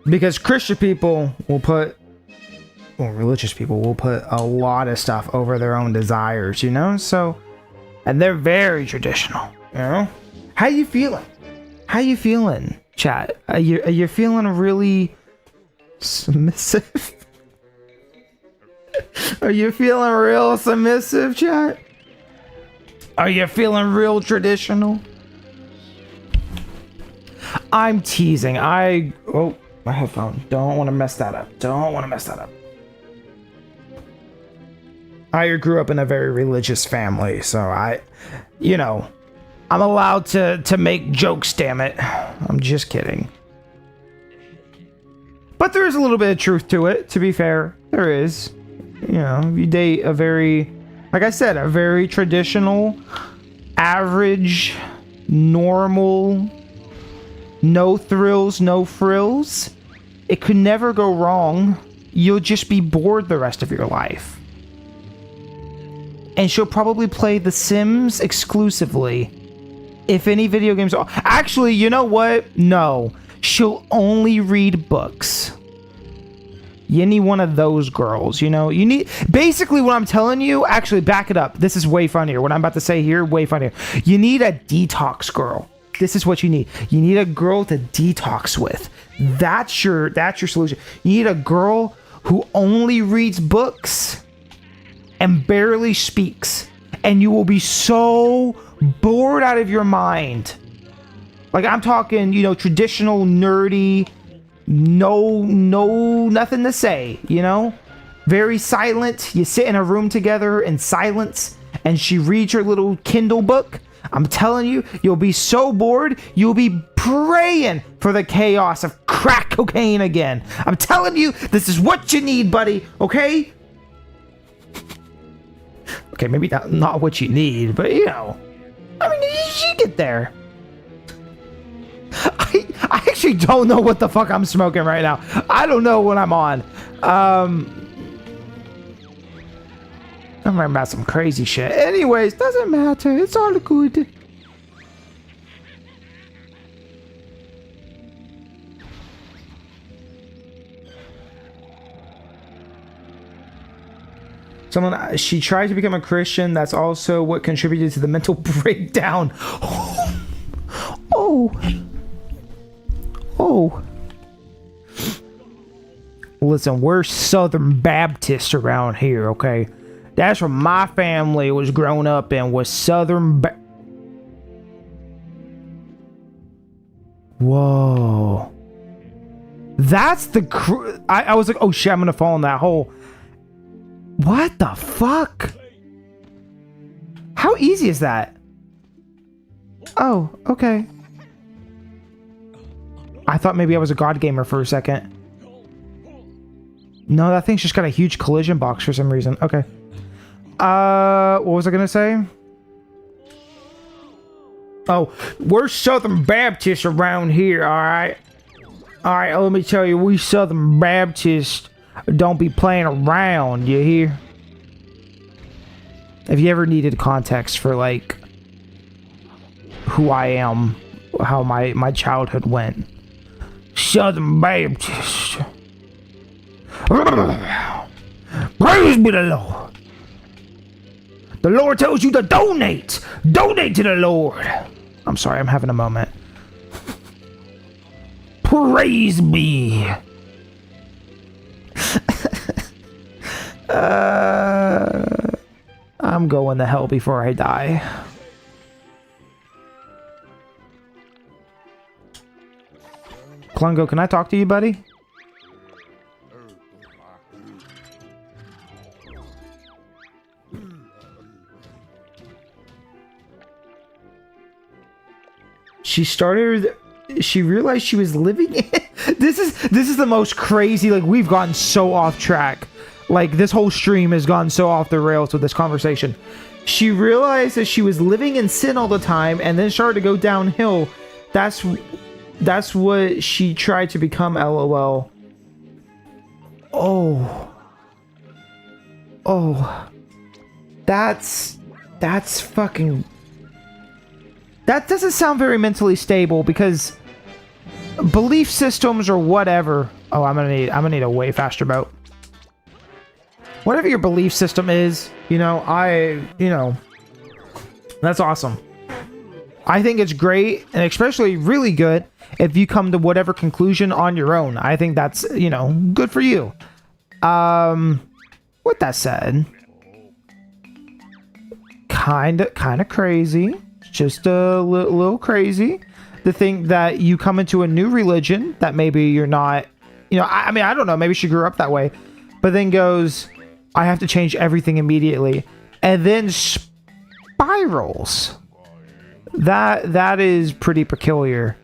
Because Christian people will put, well, religious people will put a lot of stuff over their own desires, you know? So, and they're very traditional, you know? How you feeling? How you feeling, chat? Are you feeling really submissive? Are you feeling real submissive, chat? Are you feeling real traditional? I'm teasing. Oh, my headphone. Don't want to mess that up. Don't want to mess that up. I grew up in a very religious family, so you know, I'm allowed to make jokes, damn it. I'm just kidding. But there is a little bit of truth to it, to be fair. There is. You know, you date a very, like I said, a very traditional, average, normal, no thrills, no frills. It could never go wrong. You'll just be bored the rest of your life. And she'll probably play The Sims exclusively. If any video games are... Actually, you know what? No. She'll only read books. You need one of those girls, you know? You need... Basically, what I'm telling you... Actually, back it up. This is way funnier. What I'm about to say here, way funnier. You need a detox girl. This is what you need. You need a girl to detox with. That's your solution. You need a girl who only reads books and barely speaks. And you will be so bored out of your mind. Like, I'm talking, you know, traditional, nerdy... nothing to say, you know? Very silent. You sit in a room together in silence and she reads her little Kindle book. I'm telling you, you'll be so bored, you'll be praying for the chaos of crack cocaine again. I'm telling you, this is what you need, buddy, okay? Okay, maybe not what you need, but you know. I mean, you get there. I actually don't know what the fuck I'm smoking right now. I don't know what I'm on. I'm talking about some crazy shit. Anyways, doesn't matter. It's all good. She tried to become a Christian. That's also what contributed to the mental breakdown. Oh. Listen, we're Southern Baptists around here, okay? That's where my family was grown up in, was Southern Whoa. That's the I was like, oh shit, I'm gonna fall in that hole. What the fuck? How easy is that? Oh, okay. I thought maybe I was a god gamer for a second. No, that thing's just got a huge collision box for some reason. Okay. What was I gonna say? Oh, we're Southern Baptists around here, alright? Alright, let me tell you, we Southern Baptists don't be playing around, you hear? Have you ever needed context for, like, who I am, how my childhood went? Southern Baptist. Praise be the Lord. The Lord tells you to donate. Donate to the Lord. I'm sorry, I'm having a moment. Praise be. I'm going to hell before I die. Klungo, can I talk to you, buddy? She realized she was living in this is the most crazy, like, we've gotten so off track. Like, this whole stream has gone so off the rails with this conversation. She realized that she was living in sin all the time and then started to go downhill. That's what she tried to become, LOL. Oh. That's fucking... That doesn't sound very mentally stable, because belief systems or whatever... Oh, I'm gonna need a way faster boat. Whatever your belief system is, that's awesome. I think it's great, and especially really good if you come to whatever conclusion on your own. I think that's, good for you. With that said, kind of crazy. Just a little crazy to think that you come into a new religion that maybe you're not, I mean, I don't know, maybe she grew up that way, but then goes, I have to change everything immediately, and then spirals. That is pretty peculiar.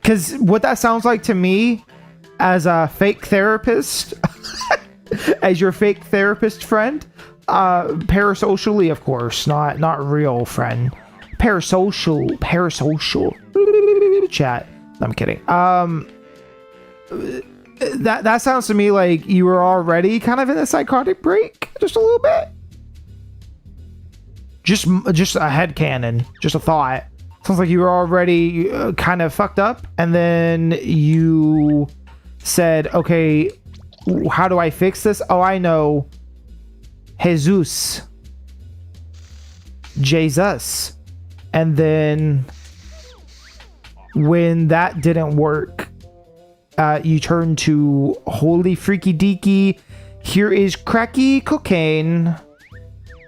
Because what that sounds like to me, as a fake therapist, as your fake therapist friend, parasocially, of course, not real friend, parasocial chat. I'm kidding. That sounds to me like you were already kind of in a psychotic break, just a little bit. Just a headcanon, just a thought. Sounds like you were already kind of fucked up, and then you said, okay, how do I fix this? Oh, I know. Jesus. And then when that didn't work, you turn to holy freaky deaky, here is cracky cocaine.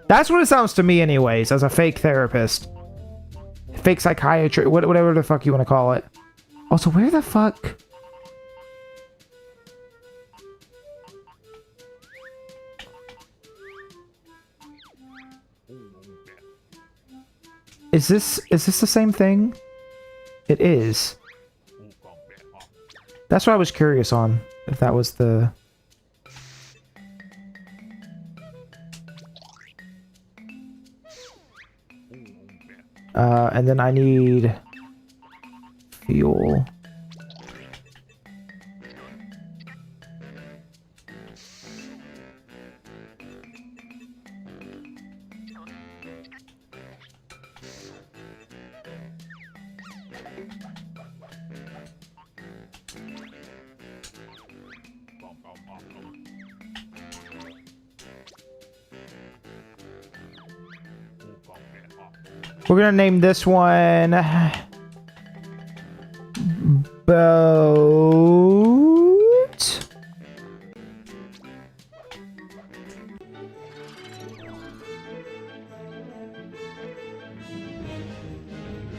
That's what it sounds to me anyways, as a fake therapist. Fake psychiatry, whatever the fuck you want to call it. Also, where the fuck... Is this the same thing? It is. That's what I was curious on, if that was the... and then I need fuel. We're gonna name this one Boat.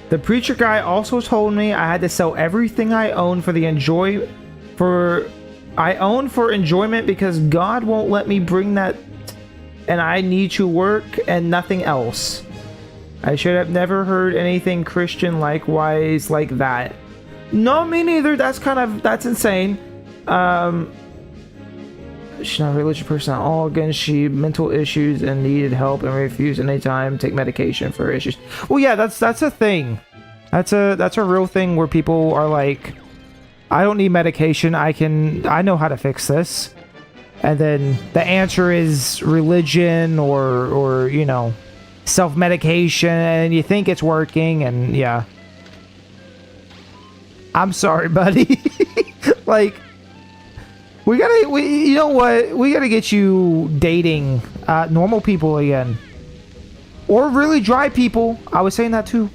The preacher guy also told me I had to sell everything I own for enjoyment because God won't let me bring that, and I need to work and nothing else. I should have never heard anything Christian likewise like that. No, me neither. That's insane. She's not a religious person at all. Again, she mental issues and needed help and refused anytime take medication for issues. Well, yeah, that's a thing. That's a real thing where people are like, I don't need medication. I know how to fix this. And then the answer is religion or self-medication, and you think it's working, and yeah. I'm sorry, buddy. Like, we gotta get you dating normal people again, or really dry people. I was saying that too.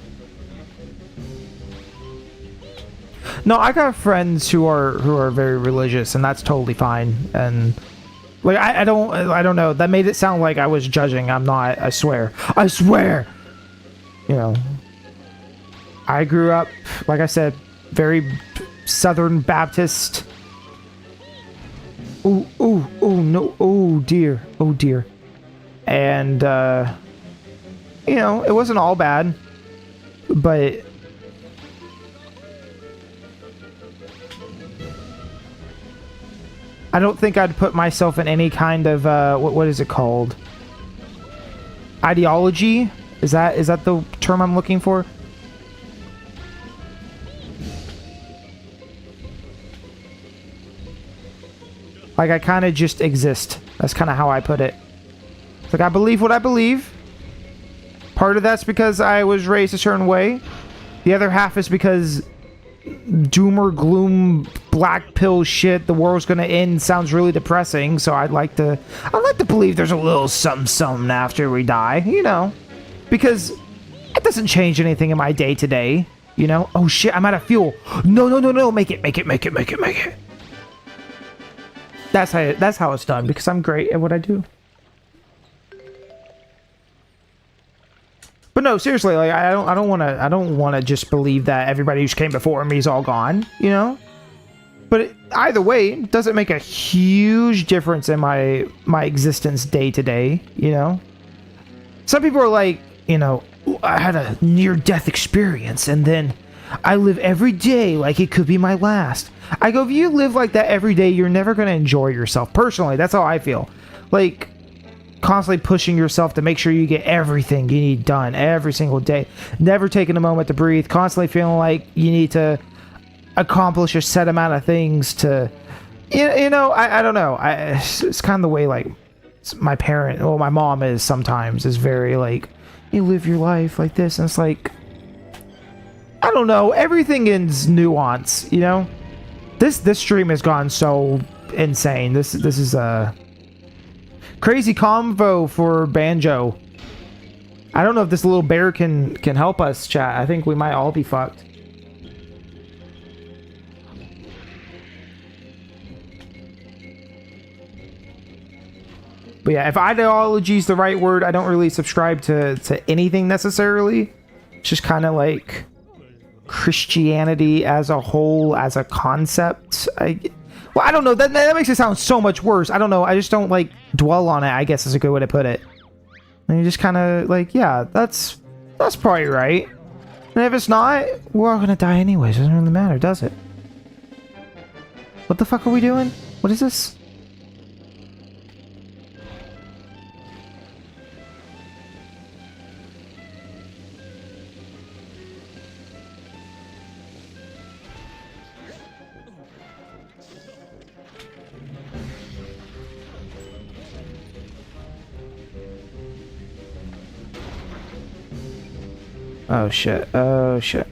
No, I got friends who are very religious, and that's totally fine. And like, I don't know. That made it sound like I was judging. I'm not. I swear. I grew up, like I said, very Southern Baptist. Oh no. Oh dear. And it wasn't all bad, but I don't think I'd put myself in any kind of what is it called? Ideology? Is that the term I'm looking for? Like, I kind of just exist. That's kind of how I put it. It's like, I believe what I believe. Part of that's because I was raised a certain way. The other half is because doomer, gloom, black pill shit, the world's gonna end, sounds really depressing, so I'd like to believe there's a little something after we die, you know? Because it doesn't change anything in my day-to-day, you know? Oh shit, I'm out of fuel. No, make it. That's how it's done, because I'm great at what I do. But no, seriously, like I don't want to just believe that everybody who came before me is all gone, you know? But either way, it doesn't make a huge difference in my existence day to day, you know? Some people are like, you know, I had a near-death experience and then I live every day like it could be my last. I go, if you live like that every day, you're never going to enjoy yourself. Personally, that's how I feel. Like, constantly pushing yourself to make sure you get everything you need done every single day. Never taking a moment to breathe. Constantly feeling like you need to accomplish a set amount of things to... You know, I don't know. It's kind of the way, like, my mom is sometimes. Is very, like, you live your life like this. And it's like... I don't know. Everything is nuance, you know? This stream has gone so insane. This is a crazy convo for Banjo. I don't know if this little bear can help us, chat. I think we might all be fucked. But yeah, if ideology is the right word, I don't really subscribe to anything necessarily. It's just kind of like Christianity as a whole, as a concept. Well, I don't know. That makes it sound so much worse. I don't know. I just don't, like, dwell on it, I guess is a good way to put it. And you just kind of, like, yeah, that's probably right. And if it's not, we're all gonna die anyways. It doesn't really matter, does it? What the fuck are we doing? What is this? Oh shit, oh shit.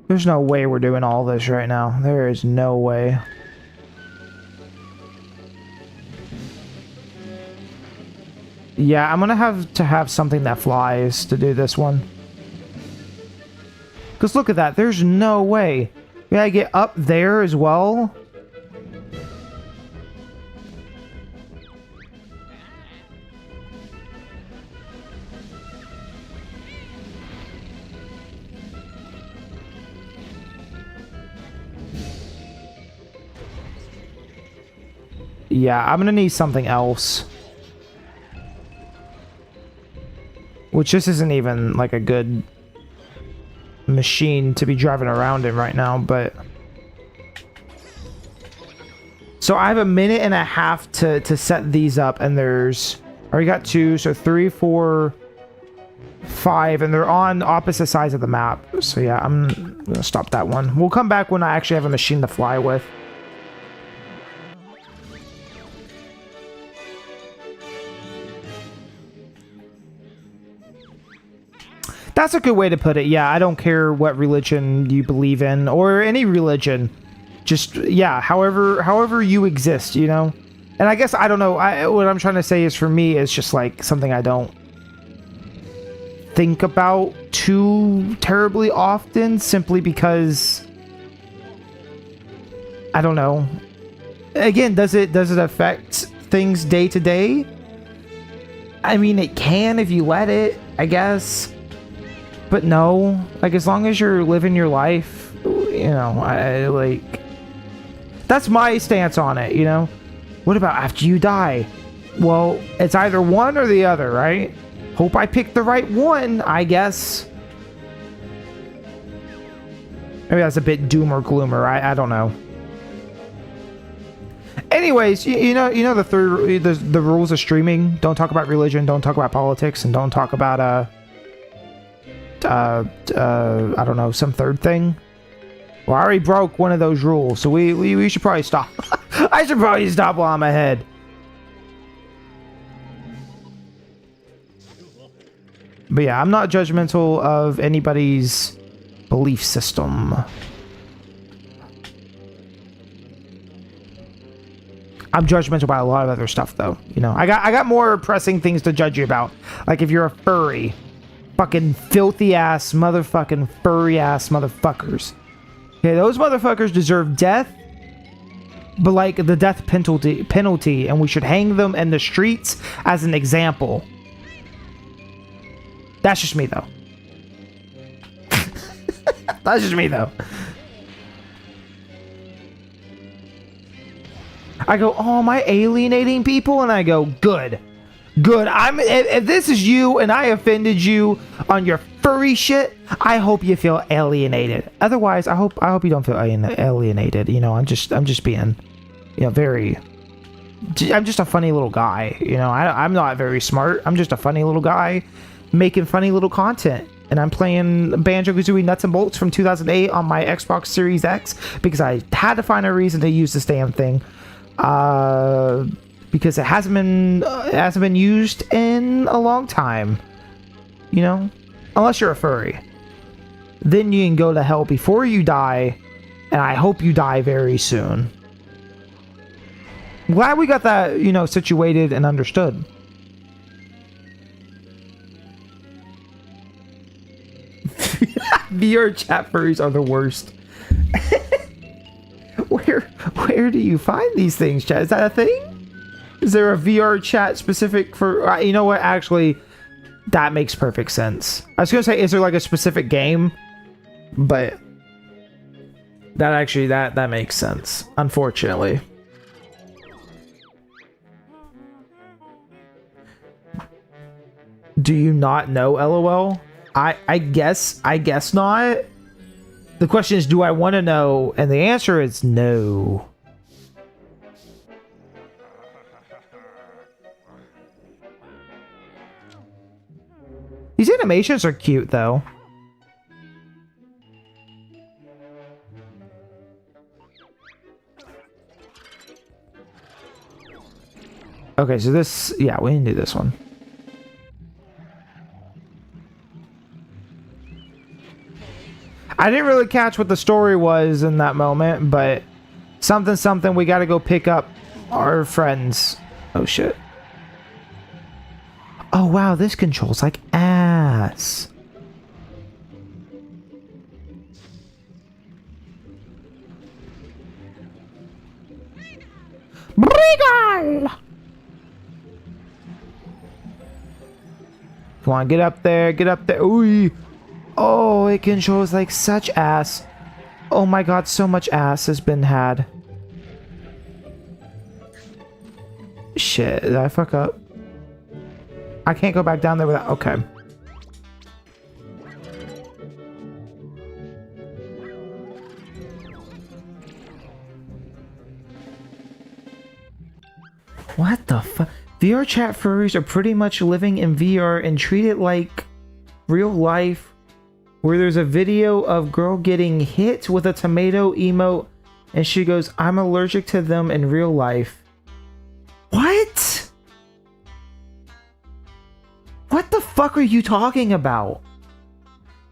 There's no way we're doing all this right now. There is no way. Yeah, I'm gonna have to have something that flies to do this one. Because look at that, there's no way. We gotta get up there as well. Yeah, I'm gonna need something else. Which this isn't even like a good machine to be driving around in right now, but so I have a minute and a half to set these up, and there's already got 2, so 3, 4, 5, and they're on opposite sides of the map. So yeah, I'm gonna stop that one. We'll come back when I actually have a machine to fly with. That's a good way to put it. Yeah, I don't care what religion you believe in, or any religion. Just, yeah, however you exist, you know? And I guess, I don't know, what I'm trying to say is, for me, it's just like something I don't think about too terribly often, simply because, I don't know. Again, does it affect things day to day? I mean, it can if you let it, I guess. But no, like, as long as you're living your life, you know, I like, that's my stance on it, you know? What about after you die? Well, it's either one or the other, right? Hope I picked the right one, I guess. Maybe that's a bit doom or gloomer. I don't know. Anyways, you know the rules of streaming. Don't talk about religion. Don't talk about politics, and don't talk about I don't know, some third thing. Well, I already broke one of those rules, so we should probably stop. I should probably stop while I'm ahead. But yeah, I'm not judgmental of anybody's belief system. I'm judgmental about a lot of other stuff, though. You know, I got more pressing things to judge you about. Like if you're a furry, fucking filthy ass motherfucking furry ass motherfuckers. Okay, those motherfuckers deserve death, but like the death penalty, and we should hang them in the streets as an example. That's just me, though. That's just me, though. I go, oh, am I alienating people? And I go, good. Good. If this is you and I offended you on your furry shit, I hope you feel alienated. Otherwise, I hope you don't feel alienated. You know, I'm just being, you know, I'm just a funny little guy. You know, I'm not very smart. I'm just a funny little guy making funny little content. And I'm playing Banjo Kazooie Nuts and Bolts from 2008 on my Xbox Series X because I had to find a reason to use this damn thing. Because it hasn't been used in a long time. You know? Unless you're a furry. Then you can go to hell before you die, and I hope you die very soon. I'm glad we got that, you know, situated and understood. VR chat furries are the worst. Where do you find these things, chat? Is that a thing? Is there a VR chat specific for... you know what? Actually, that makes perfect sense. I was going to say, is there like a specific game? But that actually, that makes sense. Unfortunately. Do you not know, LOL? I guess not. The question is, do I want to know? And the answer is no. These animations are cute, though. Okay, so this... yeah, we can do this one. I didn't really catch what the story was in that moment, but something, we gotta go pick up our friends. Oh, shit. Oh, wow, this controls like ass. Regal! Come on, get up there, get up there. Ooh. Oh, it controls like such ass. Oh my god, so much ass has been had. Shit, did I fuck up? I can't go back down there without... okay. What the fuck? VR chat furries are pretty much living in VR and treat it like real life, where there's a video of girl getting hit with a tomato emote and she goes, I'm allergic to them in real life. What? What the fuck are you talking about?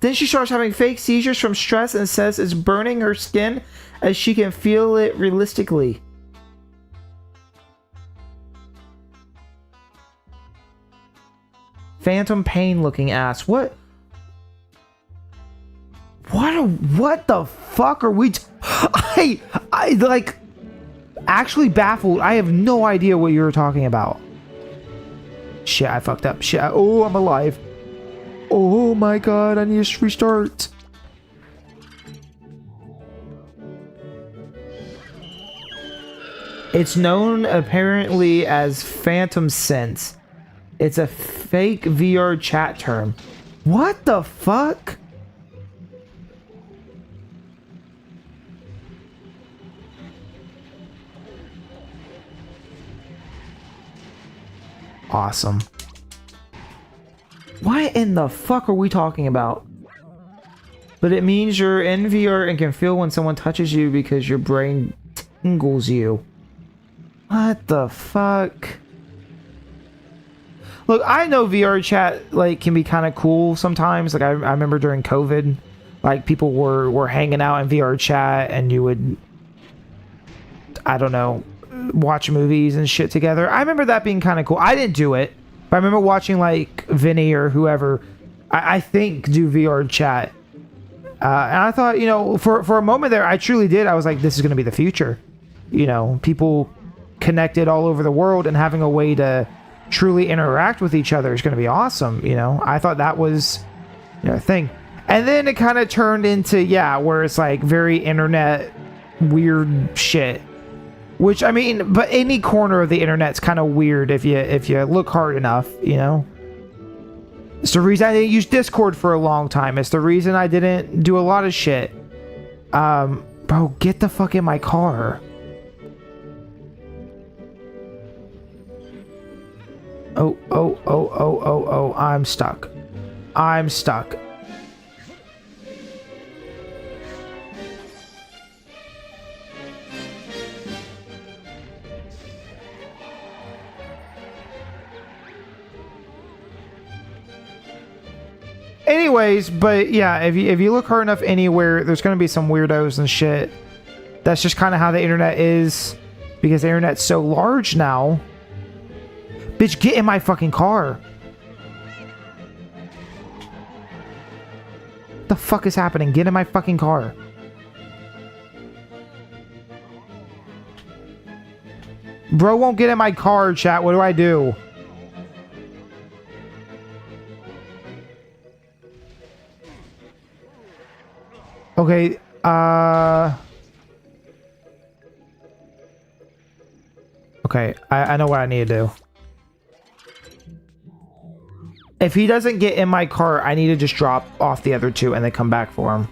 Then she starts having fake seizures from stress and says it's burning her skin as she can feel it realistically. Phantom pain looking ass. What the fuck are we I like actually baffled. I have no idea what you were talking about. Shit, I fucked up. Shit. Oh, I'm alive. Oh my god, I need to restart. It's known apparently as Phantom Sense. It's a fake VR chat term. What the fuck? Awesome. What in the fuck are we talking about? But it means you're in VR and can feel when someone touches you because your brain tingles you. What the fuck? Look, I know VR chat like can be kind of cool sometimes. Like I remember during COVID, like people were hanging out in VR chat and you would, I don't know, watch movies and shit together. I remember that being kind of cool. I didn't do it, but I remember watching like Vinny or whoever, I think, do VR chat. And I thought, you know, for a moment there, I truly did. I was like, this is going to be the future. You know, people connected all over the world and having a way to truly interact with each other is going to be awesome. You know, I thought that was, you know, a thing. And then it kind of turned into, yeah, where it's like very internet weird shit. Which, I mean, but any corner of the internet's kind of weird if you look hard enough, you know? It's the reason I didn't use Discord for a long time. It's the reason I didn't do a lot of shit. Bro, get the fuck in my car. Oh, I'm stuck. I'm stuck. Anyways, but yeah, if you look hard enough anywhere, there's gonna be some weirdos and shit. That's just kind of how the internet is, because the internet's so large now. Bitch, get in my fucking car. What the fuck is happening? Get in my fucking car. Bro won't get in my car, chat. What do I do? Okay, okay, I know what I need to do. If he doesn't get in my car, I need to just drop off the other two and then come back for him.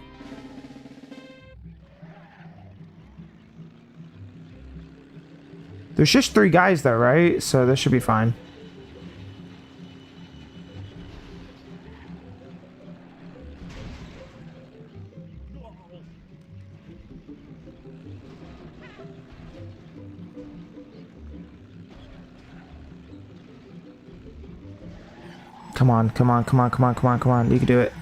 There's just 3 guys there, right? So this should be fine. Come on, come on, come on, come on, come on, come on. You can do it.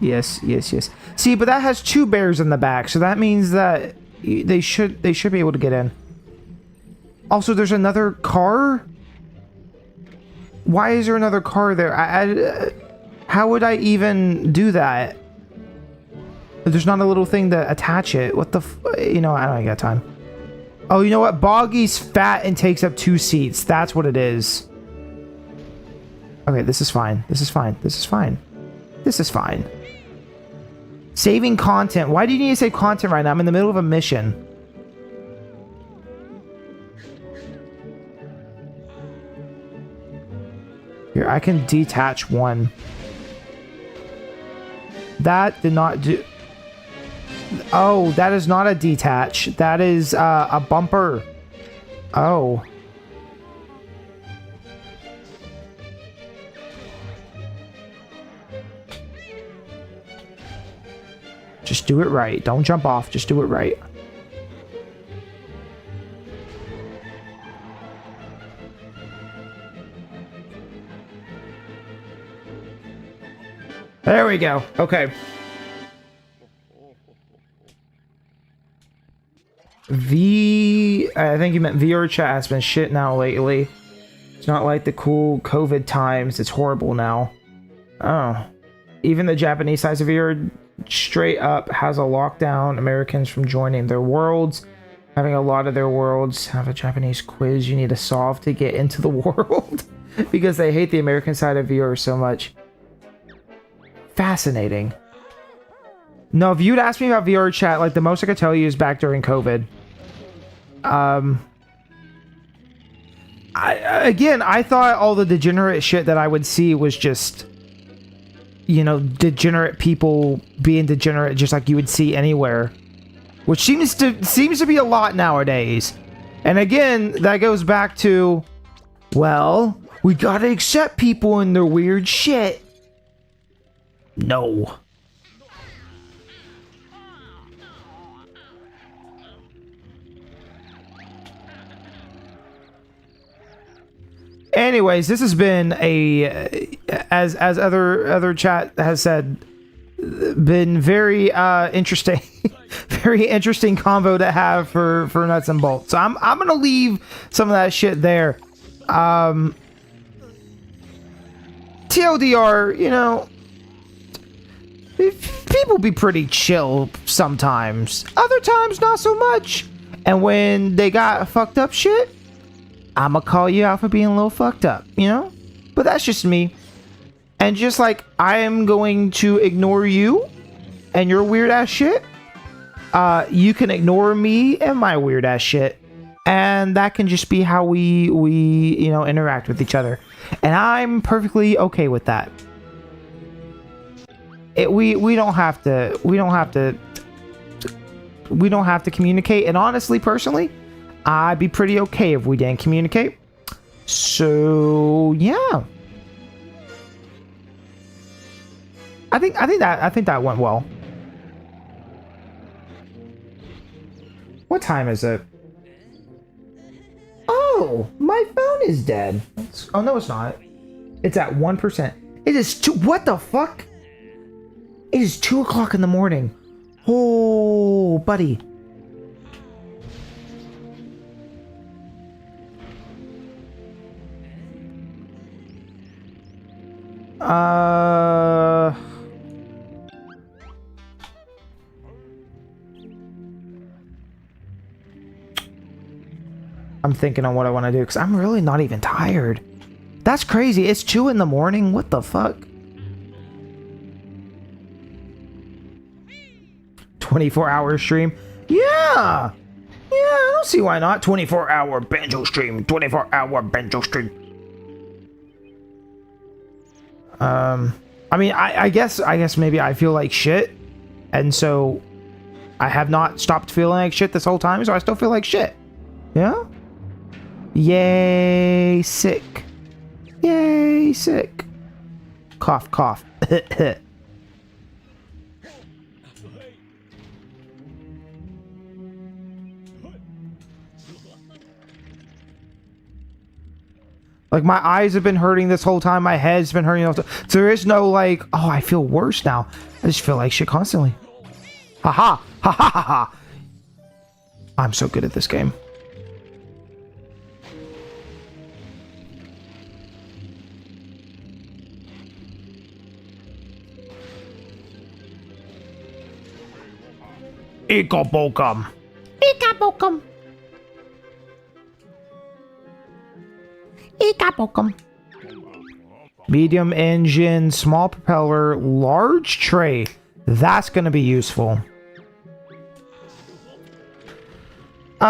Yes, yes, yes. See, but that has 2 bears in the back, so that means that they should be able to get in. Also, there's another car? Why is there another car there? How would I even do that? There's not a little thing to attach it. What the you know, I don't got time. Oh, you know what? Boggy's fat and takes up 2 seats. That's what it is. Okay, this is fine. This is fine. This is fine. This is fine. Saving content. Why do you need to save content right now? I'm in the middle of a mission. Here, I can detach 1. That did not do... Oh, that is not a detach. That is a bumper. Oh. Just do it right. Don't jump off. Just do it right. There we go. Okay. I think you meant VR chat has been shit now lately. It's not like the cool COVID times. It's horrible now. Oh. Even the Japanese side of VR straight up has a lockdown Americans from joining their worlds. Having a lot of their worlds have a Japanese quiz you need to solve to get into the world because they hate the American side of VR so much. Fascinating. No, if you'd asked me about VR chat, like the most I could tell you is back during COVID. I thought all the degenerate shit that I would see was just, you know, degenerate people being degenerate just like you would see anywhere. Which seems to be a lot nowadays. And again, that goes back to, well, we gotta accept people and their weird shit. No. Anyways, this has been as other chat has said, been very interesting, very interesting convo to have for nuts and bolts. So I'm gonna leave some of that shit there. TLDR, you know, people be pretty chill sometimes. Other times, not so much. And when they got fucked up shit, I'ma call you out for being a little fucked up, you know? But that's just me. And just like I am going to ignore you and your weird ass shit, you can ignore me and my weird ass shit. And that can just be how we you know, interact with each other. And I'm perfectly okay with that. We don't have to communicate. And honestly, personally, I'd be pretty okay if we didn't communicate. So yeah, I think that went well. What time is it? Oh, my phone is dead. Oh no, it's not. It's at 1%. It is two. What the fuck? It is 2 o'clock in the morning. Oh, buddy. I'm thinking on what I want to do because I'm really not even tired. That's crazy. It's 2 in the morning. What the fuck? 24-hour stream. Yeah. I don't see why not. 24-hour Banjo stream. 24-hour Banjo stream. I mean, I guess maybe I feel like shit, and so I have not stopped feeling like shit this whole time, so I still feel like shit. Yeah? Yay, sick. Yay, sick. Cough, cough. Like, my eyes have been hurting this whole time. My head's been hurting. So there is no, like, oh, I feel worse now. I just feel like shit constantly. Haha. Ha ha ha ha. I'm so good at this game. Ikabokum. Ikabokum. Ikabokum. Medium engine, small propeller, large tray. That's gonna be useful. We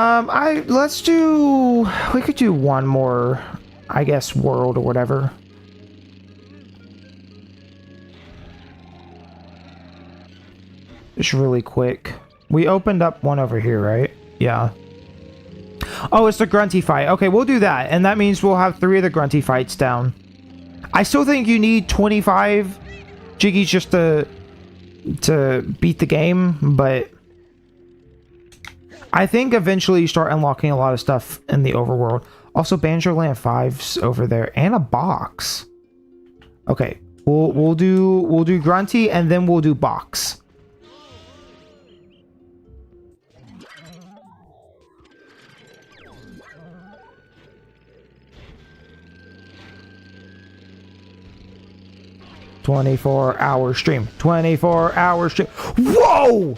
could do one more, I guess, world or whatever. Just really quick. We opened up one over here, right? Yeah. Oh, it's the grunty fight. Okay, we'll do that. And that means we'll have 3 of the grunty fights down. I still think you need 25 jiggies just to beat the game, but I think eventually you start unlocking a lot of stuff in the overworld. Also, Banjo Land 5's over there, and a box. Okay, we'll do grunty, and then we'll do box. "24-hour stream. 24-hour stream." Whoa!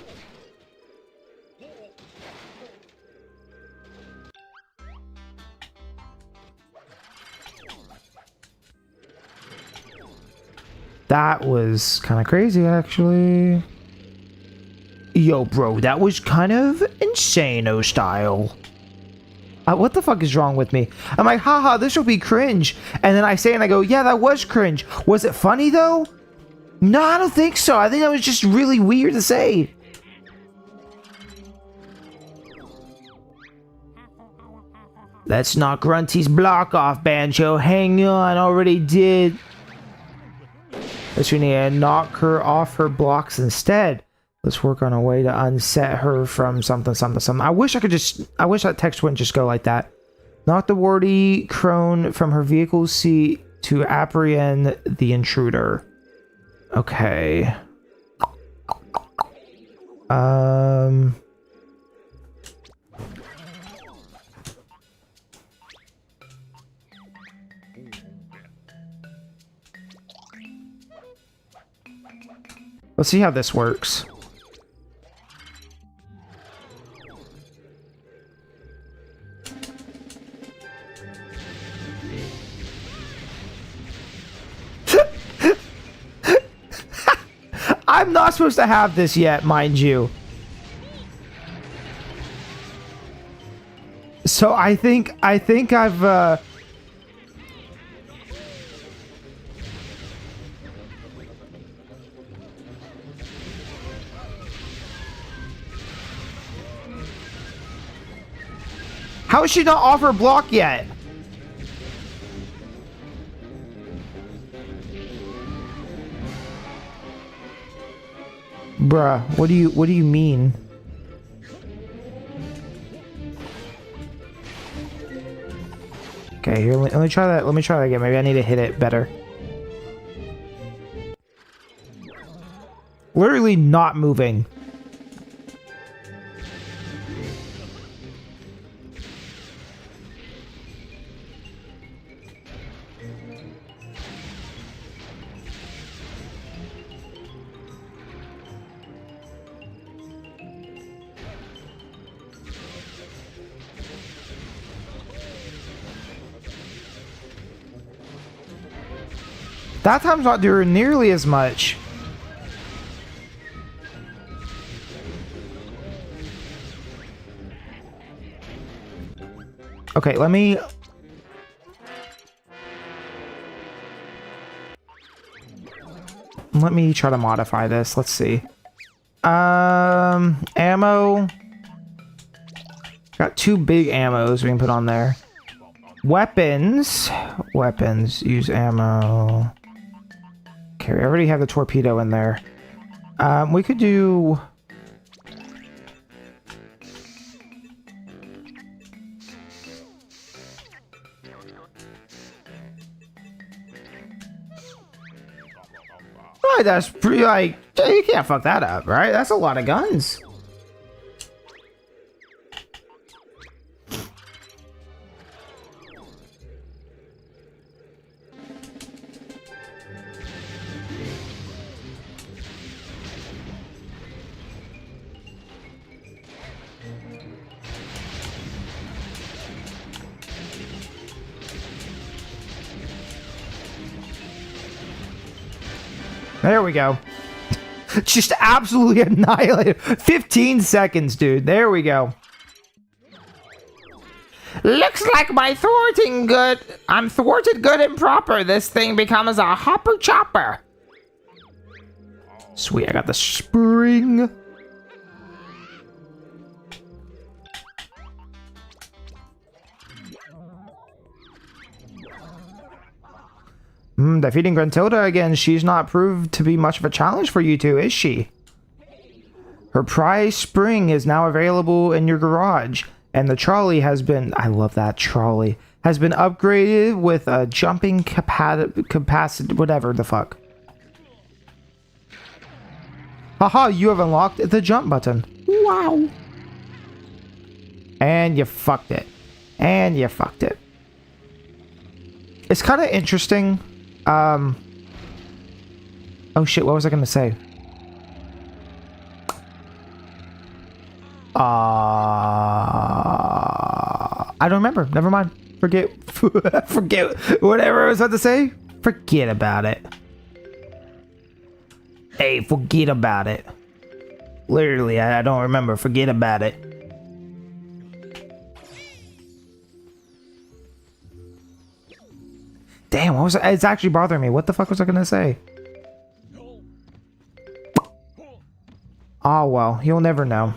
That was kind of crazy, actually. Yo, bro, that was kind of insano style. What the fuck is wrong with me? I'm like, haha, this will be cringe. And then I say and I go, yeah, that was cringe. Was it funny though? No, I don't think so. I think that was just really weird to say. Let's knock Grunty's block off, Banjo. Hang on, already did. Let's we need to knock her off her blocks instead. Let's work on a way to unset her from something, something, something. I wish that text wouldn't just go like that. Knock the warty crone from her vehicle's seat to apprehend the intruder. Okay. Let's see how this works. I'm not supposed to have this yet, mind you. So I think I've How is she not off her block yet? Bruh, what do you mean? Okay, here, let me try that. Let me try that again. Maybe I need to hit it better. Literally not moving. That time's not doing nearly as much. Okay, let me try to modify this. Let's see. Ammo. Got 2 big ammos we can put on there. Weapons. Weapons. Use ammo. Okay, we already have the torpedo in there. We could do... Right, that's pretty, like, you can't fuck that up, right? That's a lot of guns. There we go. Just absolutely annihilated. 15 seconds, dude. There we go. Looks like my thwarting good. I'm thwarted good and proper. This thing becomes a hopper chopper. Sweet, I got the spring. Defeating Gruntilda again. She's not proved to be much of a challenge for you two, is she? Her prize spring is now available in your garage, and the trolley has been... I love that trolley. Has been upgraded with a jumping capacity... Whatever the fuck. Haha, you have unlocked the jump button. Wow. And you fucked it. And you fucked it. It's kind of interesting... Oh shit, what was I gonna say? I don't remember. Never mind. Forget whatever I was about to say. Forget about it. Hey, forget about it. Literally, I don't remember. Forget about it. Damn, what was it? It's actually bothering me. What the fuck was I gonna say? Oh, well, you'll never know.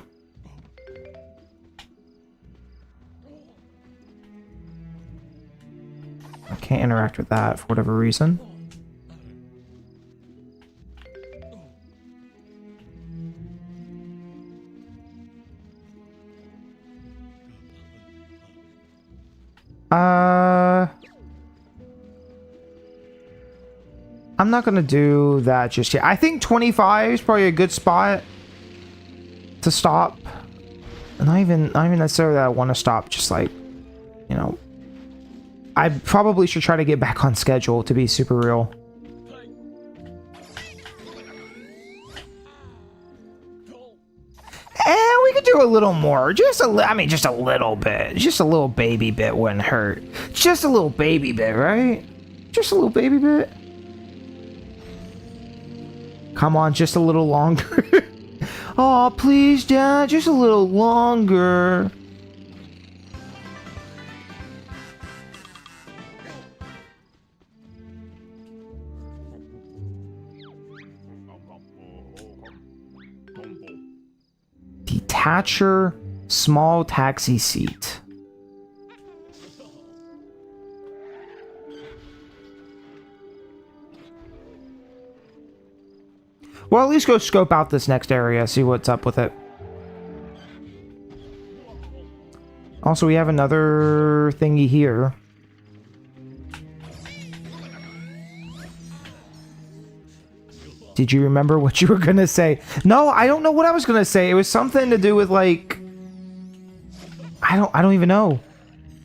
I can't interact with that for whatever reason. I'm not gonna do that just yet. I think 25 is probably a good spot to stop. Not even necessarily that I want to stop, just like, you know, I probably should try to get back on schedule, to be super real. And we could do a little more. Just just a little bit. Just a little baby bit wouldn't hurt. Just a little baby bit, right? Just a little baby bit. Come on, just a little longer. Oh, please, Dad, just a little longer. Detacher, small taxi seat. Well, at least go scope out this next area, see what's up with it. Also, we have another thingy here. Did you remember what you were gonna say? No, I don't know what I was gonna say. It was something to do with, like, I don't even know.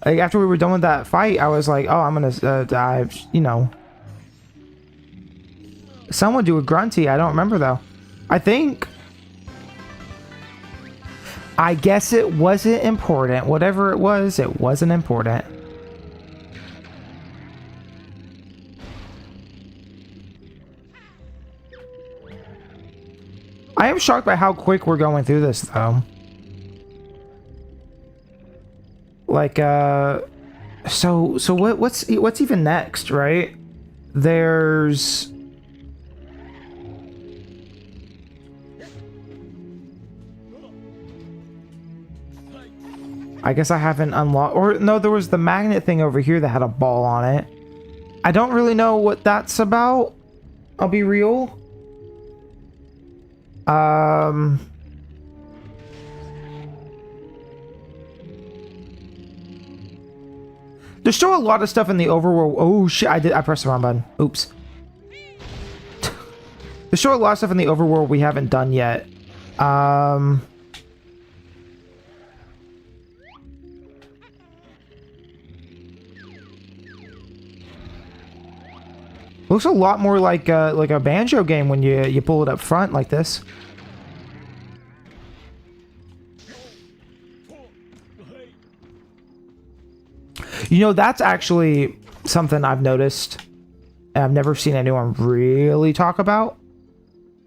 Like, after we were done with that fight, I was like, oh, I'm gonna dive, you know. Someone do a grunty. I don't remember, though. I think. I guess it wasn't important. Whatever it wasn't important. I am shocked by how quick we're going through this, though. Like, so what's even next, right? There's... I guess I haven't unlocked... Or, no, there was the magnet thing over here that had a ball on it. I don't really know what that's about. I'll be real. There's still a lot of stuff in the overworld. Oh, shit. I pressed the wrong button. Oops. There's still a lot of stuff in the overworld we haven't done yet. Looks a lot more like a Banjo game when you pull it up front like this. You know, that's actually something I've noticed and I've never seen anyone really talk about.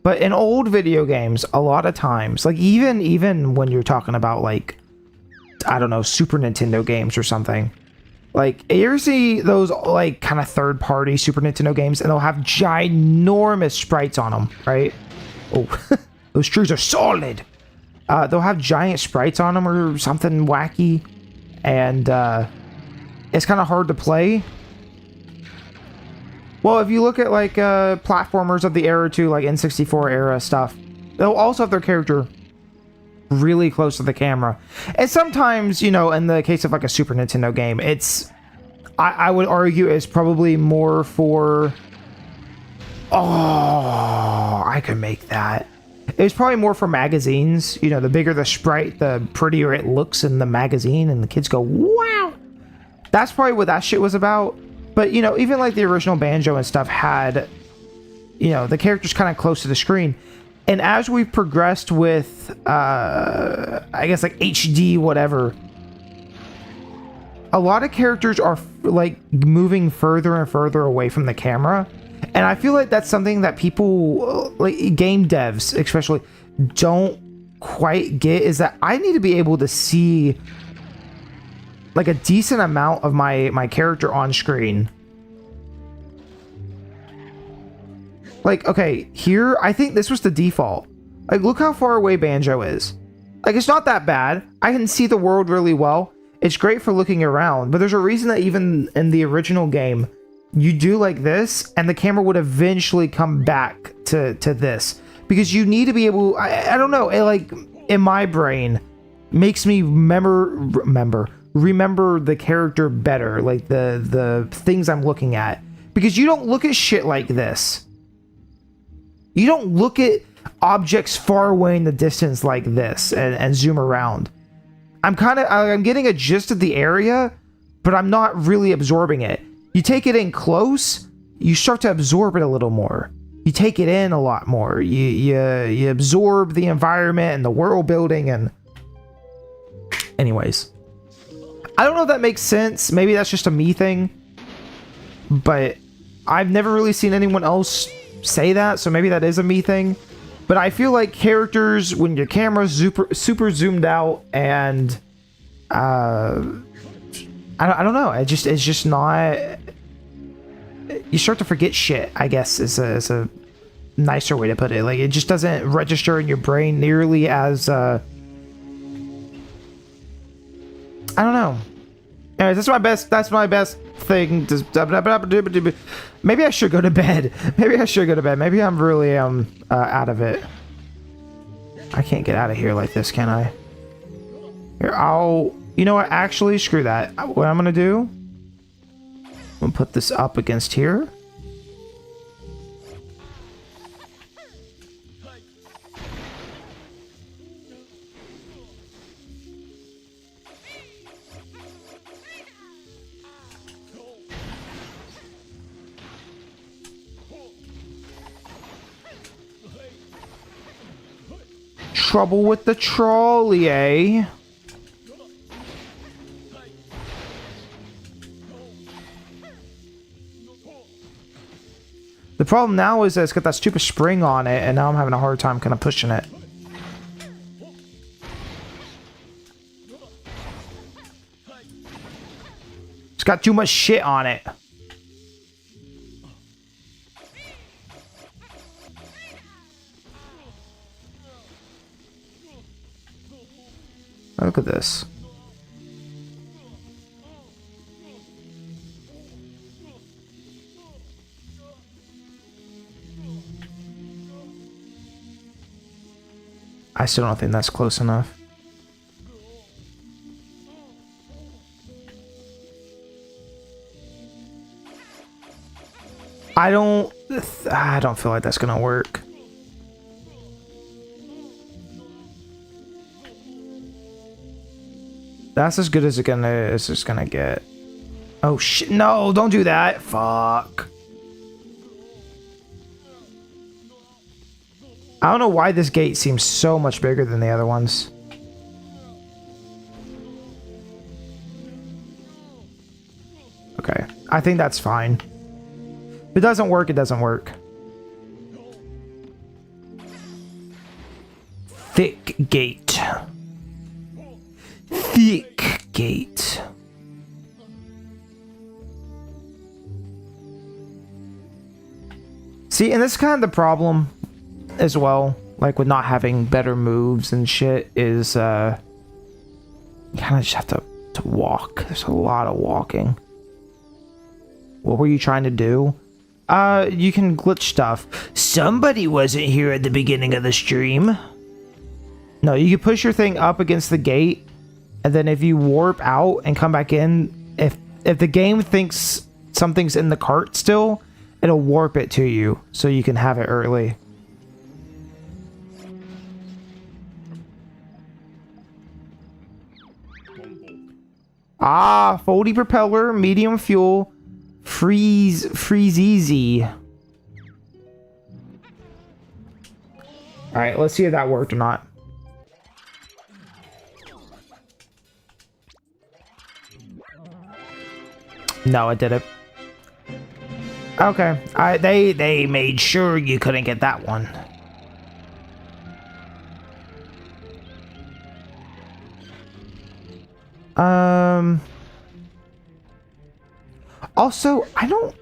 But in old video games, a lot of times, like even when you're talking about, like, I don't know, Super Nintendo games or something. Like, you ever see those, like, kind of third-party Super Nintendo games, and they'll have ginormous sprites on them, right? Oh, those trees are solid! They'll have giant sprites on them or something wacky, and, it's kind of hard to play. Well, if you look at, like, platformers of the era too, like N64 era stuff, they'll also have their character really close to the camera. And sometimes, you know, in the case of like a Super Nintendo game, it's, I would argue, it's probably more for, oh, I could make that. It's probably more for magazines. You know, the bigger the sprite, the prettier it looks in the magazine, and the kids go, wow. That's probably what that shit was about. But, you know, even like the original Banjo and stuff had, you know, the characters kind of close to the screen. And as we've progressed with, I guess, like, HD whatever, a lot of characters are, like, moving further and further away from the camera. And I feel like that's something that people, like, game devs especially, don't quite get, is that I need to be able to see, like, a decent amount of my character on screen. Like, okay, here, I think this was the default. Like, look how far away Banjo is. Like, it's not that bad. I can see the world really well. It's great for looking around, but there's a reason that even in the original game, you do like this, and the camera would eventually come back to this. Because you need to be able, I don't know, it, like, in my brain, makes me remember the character better, like the things I'm looking at. Because you don't look at shit like this. You don't look at objects far away in the distance like this and zoom around. I'm getting a gist of the area, but I'm not really absorbing it. You take it in close, you start to absorb it a little more. You take it in a lot more. You absorb the environment and the world building and... Anyways. I don't know if that makes sense. Maybe that's just a me thing. But I've never really seen anyone else say that, so maybe that is a me thing. But I feel like characters, when your camera's super zoomed out and... I don't know. It's just not... You start to forget shit, I guess, is a nicer way to put it. Like, it just doesn't register in your brain nearly as, I don't know. Anyways, that's my best thing. Maybe I should go to bed. Maybe I'm really, out of it. I can't get out of here like this, can I? Here, you know what? Actually, screw that. What I'm gonna do... I'm gonna put this up against here. Trouble with the trolley, eh? The problem now is that it's got that stupid spring on it, and now I'm having a hard time kind of pushing it. It's got too much shit on it. Look at this. I still don't think that's close enough. I don't feel like that's gonna work. That's as good as it's just gonna get. Oh shit, no, don't do that. Fuck. I don't know why this gate seems so much bigger than the other ones. Okay, I think that's fine. If it doesn't work, it doesn't work. Thick gate. Thick gate. See, and this is kind of the problem as well, like with not having better moves and shit, is you kind of just have to walk. There's a lot of walking. What were you trying to do? You can glitch stuff. Somebody wasn't here at the beginning of the stream. No, you can push your thing up against the gate, and then if you warp out and come back in, if the game thinks something's in the cart still, it'll warp it to you so you can have it early. Ah, foldy propeller, medium fuel, freeze easy. Alright, let's see if that worked or not. No, it didn't. Okay, they made sure you couldn't get that one. Also, I don't...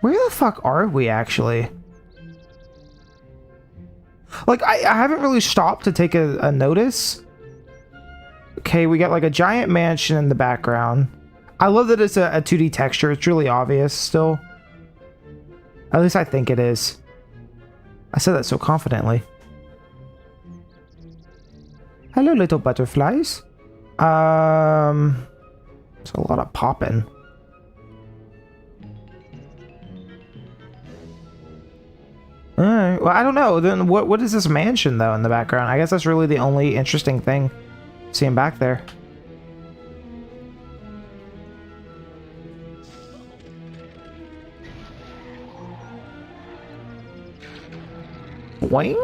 Where the fuck are we actually? Like, I haven't really stopped to take a notice. Okay, we got like a giant mansion in the background. I love that it's a 2D texture. It's really obvious still. At least I think it is. I said that so confidently. Hello, little butterflies. There's a lot of popping. Alright, well, I don't know. Then what is this mansion, though, in the background? I guess that's really the only interesting thing. Seeing back there. Wing?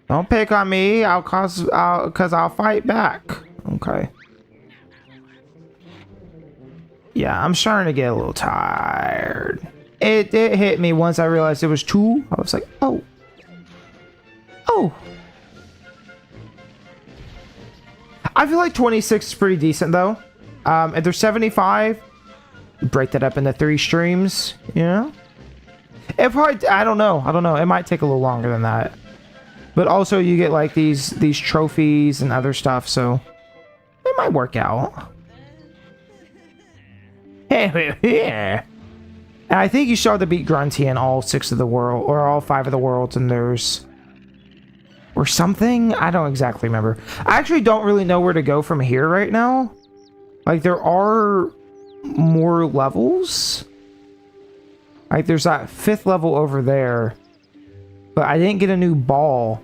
Don't pick on me. Cause I'll fight back. Okay. Yeah, I'm starting to get a little tired. It hit me once I realized it was 2. I was like, oh. Oh. I feel like 26 is pretty decent, though. If there's 75, break that up into 3 streams, you know? It probably, I don't know. It might take a little longer than that. But also, you get, like, these trophies and other stuff, so it might work out. And I think you still have to beat Grunty in all 6 of the world, or all 5 of the worlds, and there's... or something? I don't exactly remember. I actually don't really know where to go from here right now. Like, there are more levels. Like, there's that 5th level over there. But I didn't get a new ball.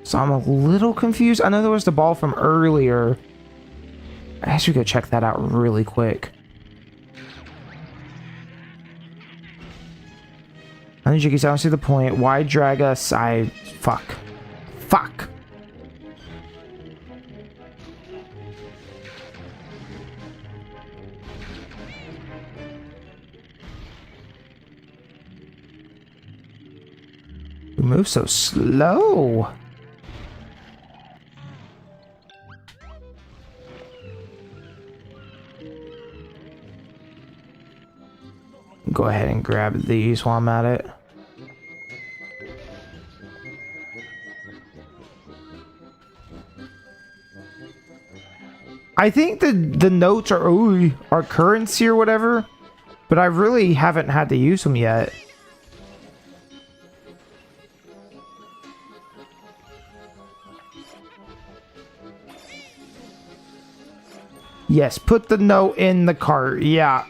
So I'm a little confused. I know there was the ball from earlier. I should go check that out really quick. I think Jiggy's, I don't see the point. Why drag us? Fuck. Fuck. You move so slow. Go ahead and grab these while I'm at it. I think the notes are currency or whatever, but I really haven't had to use them yet. Yes, put the note in the cart. Yeah.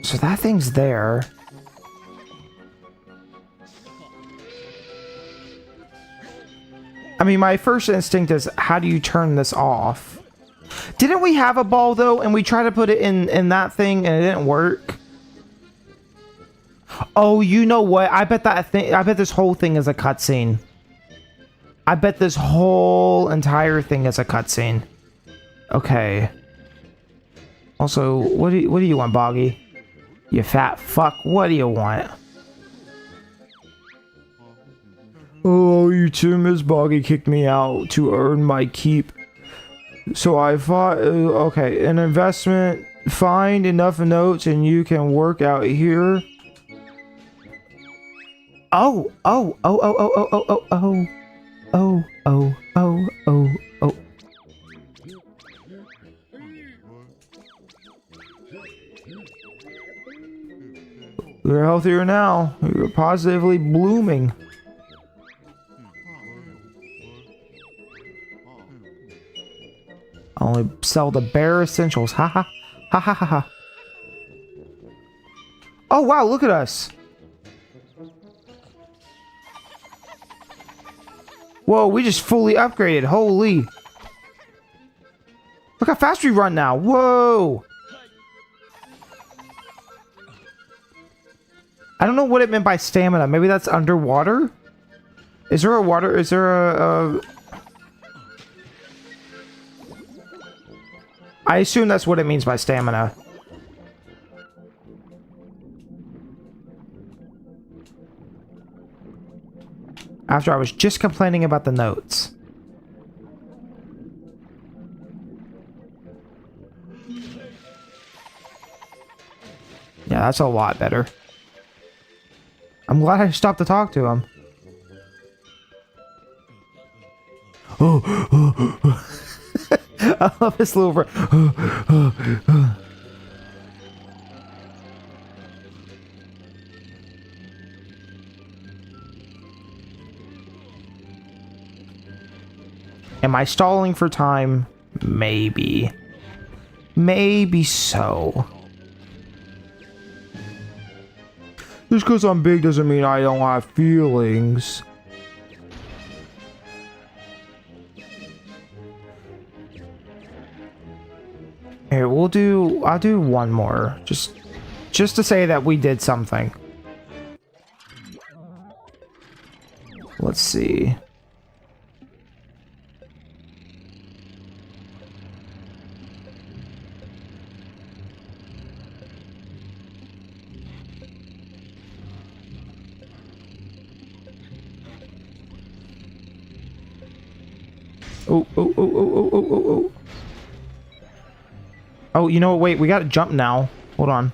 So that thing's there. I mean, my first instinct is, how do you turn this off? Didn't we have a ball, though, and we tried to put it in that thing, and it didn't work? Oh, you know what? I bet this whole thing is a cutscene. I bet this whole entire thing is a cutscene. Okay. Also, what do you want, Boggy? You fat fuck, what do you want? Oh, you two, Miss Boggy kicked me out to earn my keep. So I thought, okay, an investment, find enough notes and you can work out here. Oh. You're healthier now. You're positively blooming. Only sell the bare essentials. Ha ha. Ha ha ha ha. Oh wow, look at us. Whoa, we just fully upgraded. Holy. Look how fast we run now. Whoa. I don't know what it meant by stamina. Maybe that's underwater? Is there a water? Is there a... I assume that's what it means by stamina. After I was just complaining about the notes. Yeah, that's a lot better. I'm glad I stopped to talk to him. Oh, I love this little... Am I stalling for time? Maybe. Maybe so. Just because I'm big doesn't mean I don't have feelings. Here, I'll do one more. Just to say that we did something. Let's see. Oh. Oh, you know what? Wait, we gotta jump now. Hold on.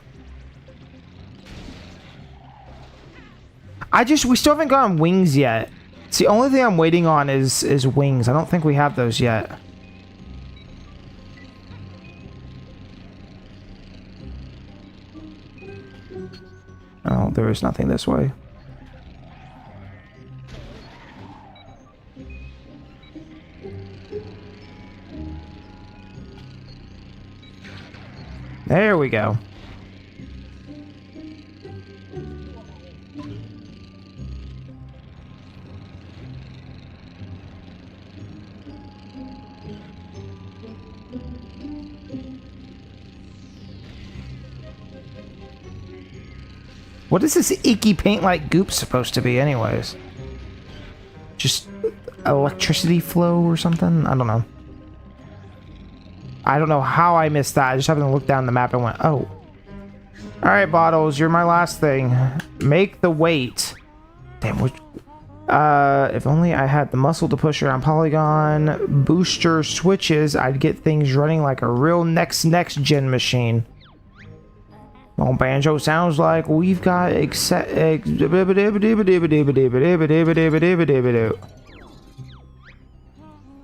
We still haven't gotten wings yet. It's the only thing I'm waiting on is wings. I don't think we have those yet. Oh, there is nothing this way. There we go. What is this icky paint-like goop supposed to be anyways? Just electricity flow or something? I don't know. I don't know how I missed that. I just happened to look down the map and went, oh. Alright, Bottles, you're my last thing. Make the weight. Damn, what? If only I had the muscle to push around polygon booster switches, I'd get things running like a real next gen machine. Well, Banjo, sounds like we've got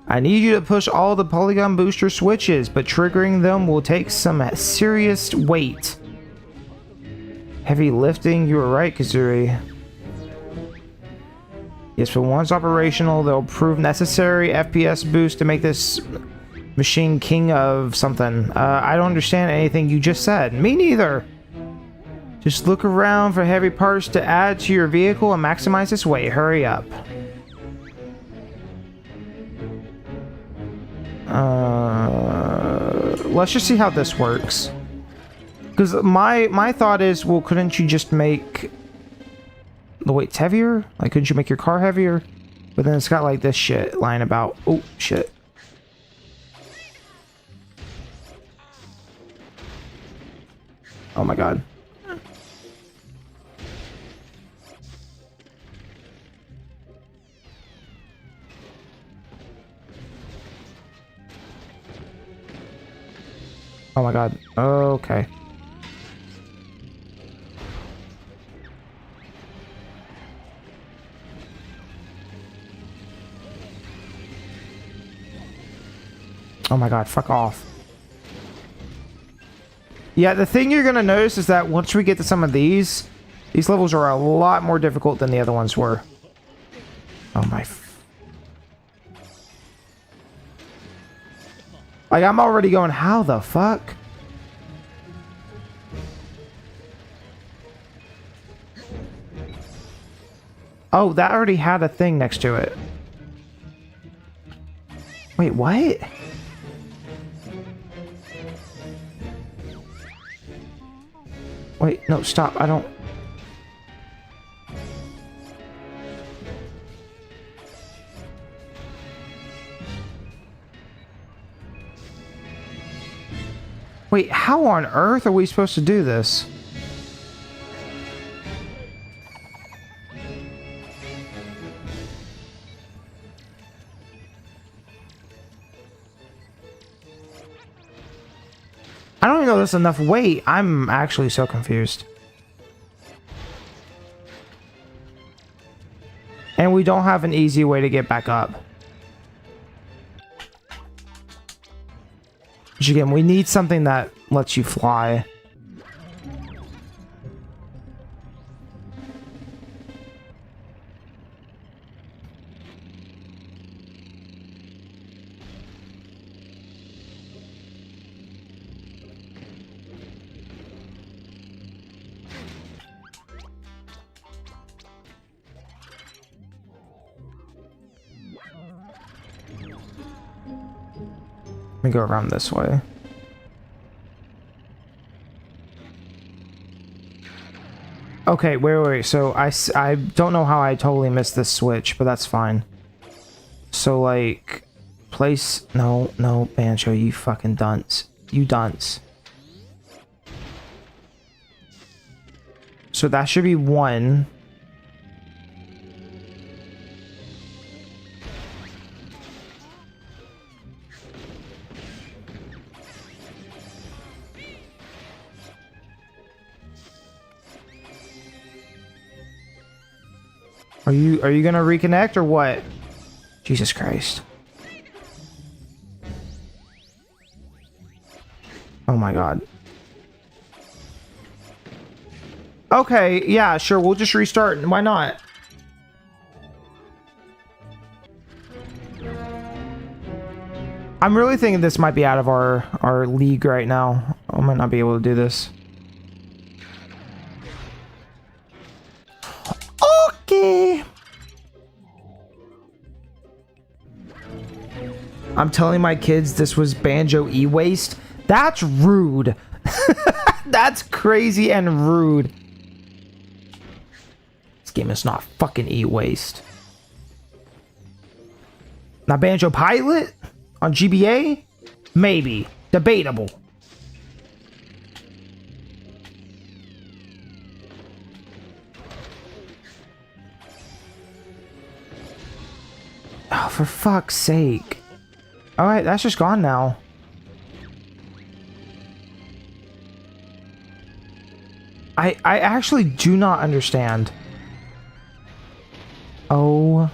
I need you to push all the polygon booster switches, but triggering them will take some serious weight. Heavy lifting, you were right, Kazooie. Yes, but once operational, they'll prove necessary FPS boost to make this machine king of something. I don't understand anything you just said. Me neither. Just look around for heavy parts to add to your vehicle and maximize its weight. Hurry up. Let's just see how this works. Because my thought is, well, couldn't you just make the weights heavier? Like, couldn't you make your car heavier? But then it's got like this shit lying about. Oh, shit. Oh my god. Oh my god. Okay. Oh my god, fuck off. Yeah, the thing you're gonna notice is that once we get to some of these levels are a lot more difficult than the other ones were. Oh my... Like, I'm already going, how the fuck? Oh, that already had a thing next to it. Wait, what? Wait, no, stop. I don't... Wait, how on earth are we supposed to do this? I don't even know there's enough weight. I'm actually so confused. And we don't have an easy way to get back up. Which again, we need something that lets you fly. Let me go around this way. Okay, wait. So I don't know how I totally missed this switch, but that's fine. So like, place, no, Banjo, you fucking dunce. You dunce. So that should be 1. Are you gonna reconnect or what? Jesus Christ. Oh my god. Okay, yeah, sure, we'll just restart. Why not? I'm really thinking this might be out of our league right now. I might not be able to do this. Okay. I'm telling my kids this was Banjo e-waste. That's rude. That's crazy and rude. This game is not fucking e-waste. Now Banjo Pilot on GBA? Maybe. Debatable. Oh, for fuck's sake. Alright, that's just gone now. I actually do not understand. Oh.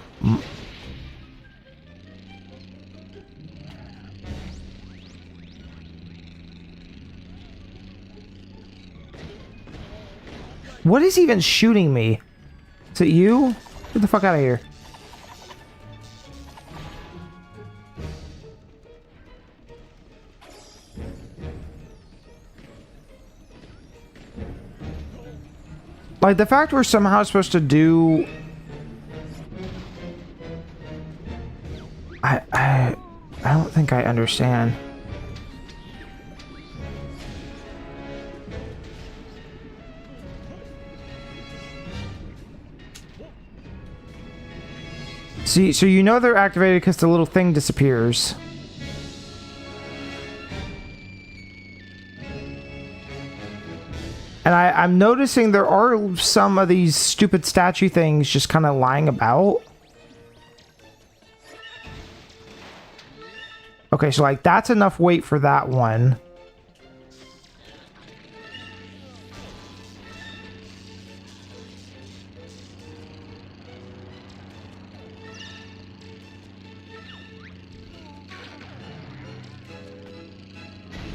What is even shooting me? Is it you? Get the fuck out of here. Like, the fact we're somehow supposed to do... I don't think I understand. See, so you know they're activated because the little thing disappears. And I'm noticing there are some of these stupid statue things just kind of lying about. Okay, so like that's enough weight for that one.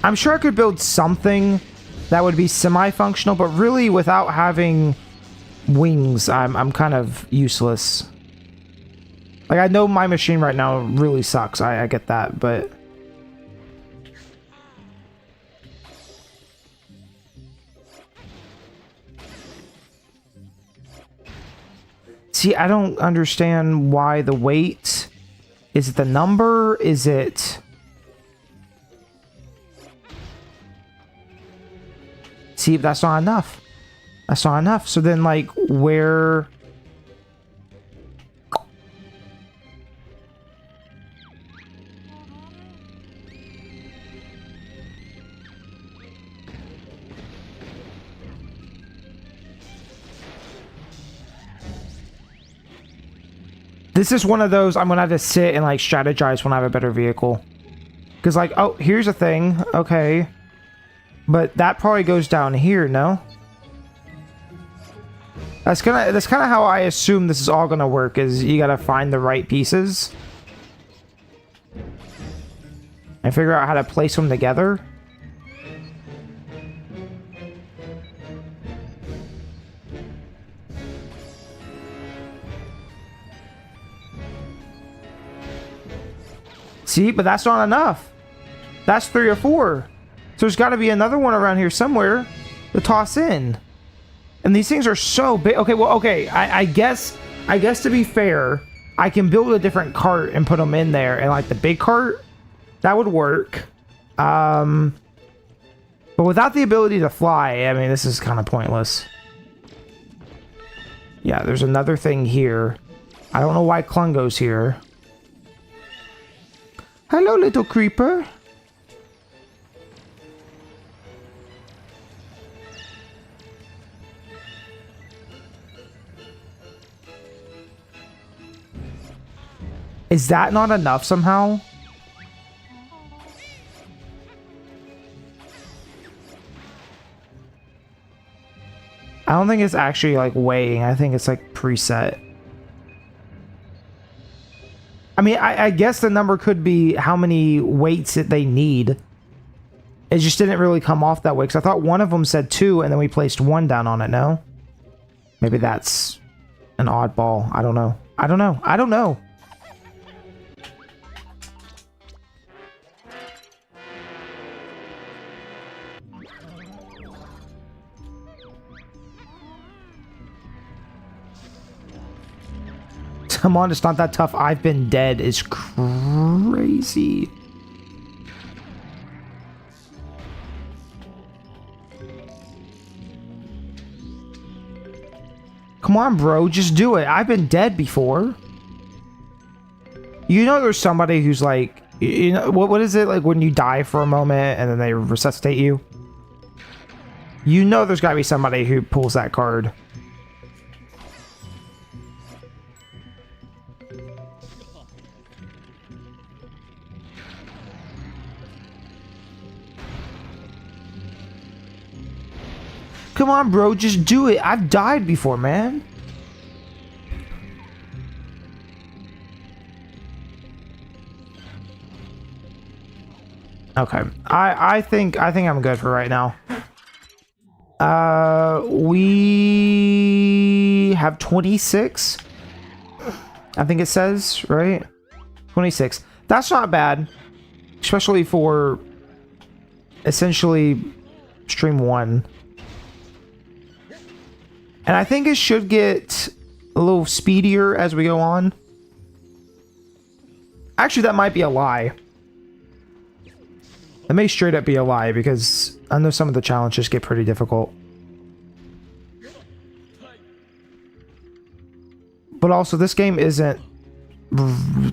I'm sure I could build something that would be semi-functional, but really without having wings, I'm kind of useless. Like, I know my machine right now really sucks. I get that, but... See, I don't understand why the weight... Is it the number? Is it... See, that's not enough. That's not enough. So then, like, where... This is one of those I'm gonna have to sit and like strategize when I have a better vehicle. Because like, oh, here's a thing. Okay. But that probably goes down here, no? That's kind of how I assume this is all gonna work, is you gotta find the right pieces. And figure out how to place them together. See, but that's not enough. That's 3 or 4. So there's got to be another one around here somewhere to toss in. And these things are so big. Okay, well, okay. I guess to be fair, I can build a different cart and put them in there. And like the big cart, that would work. But without the ability to fly, I mean, this is kind of pointless. Yeah, there's another thing here. I don't know why Klungo's here. Hello, little creeper. Is that not enough somehow? I don't think it's actually like weighing. I think it's like preset. I mean, I guess the number could be how many weights that they need. It just didn't really come off that way, because I thought one of them said 2, and then we placed 1 down on it, no? Maybe that's an oddball. I don't know. I don't know. I don't know. Come on, it's not that tough. I've been dead. It's crazy. Come on, bro. Just do it. I've been dead before. You know there's somebody who's like... You know, what is it? Like when you die for a moment and then they resuscitate you? You know there's got to be somebody who pulls that card. Come on, bro, just do it. I've died before, man. Okay. I think I'm good for right now. We have 26. I think it says, right? 26. That's not bad. Especially for essentially stream 1. And I think it should get a little speedier as we go on. Actually, that might be a lie. It may straight up be a lie, because I know some of the challenges get pretty difficult. But also, this game isn't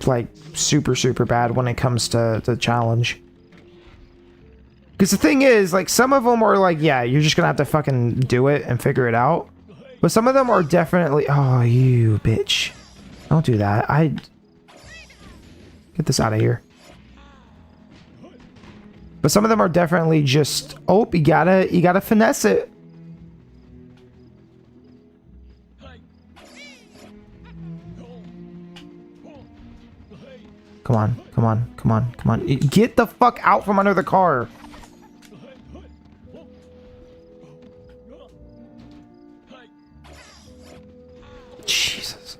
like super bad when it comes to the challenge. Because the thing is, like, some of them are like, yeah, you're just gonna have to fucking do it and figure it out. But some of them are definitely... Oh, you bitch. Don't do that. Get this out of here. But some of them are definitely just... Oh, you gotta finesse it. Come on, come on, come on, come on. Get the fuck out from under the car. Jesus.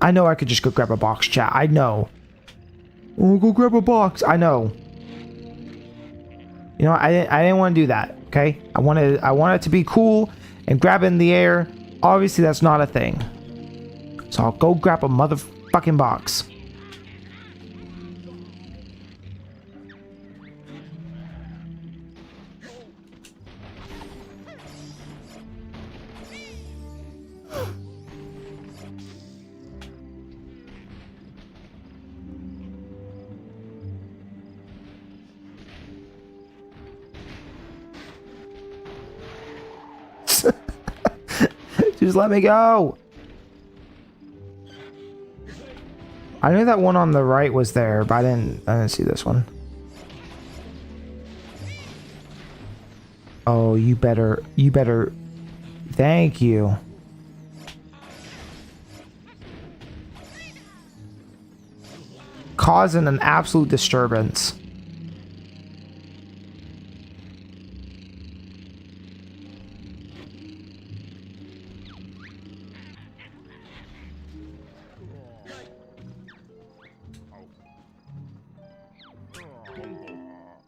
I know I could just go grab a box, chat. I know. Oh, go grab a box. I know. You know, I didn't want to do that. Okay, I wanted it to be cool and grab it in the air. Obviously, that's not a thing. So I'll go grab a motherfucking box. Just let me go. I knew that one on the right was there, but I didn't see this one. Oh, you better. Thank you. Causing an absolute disturbance.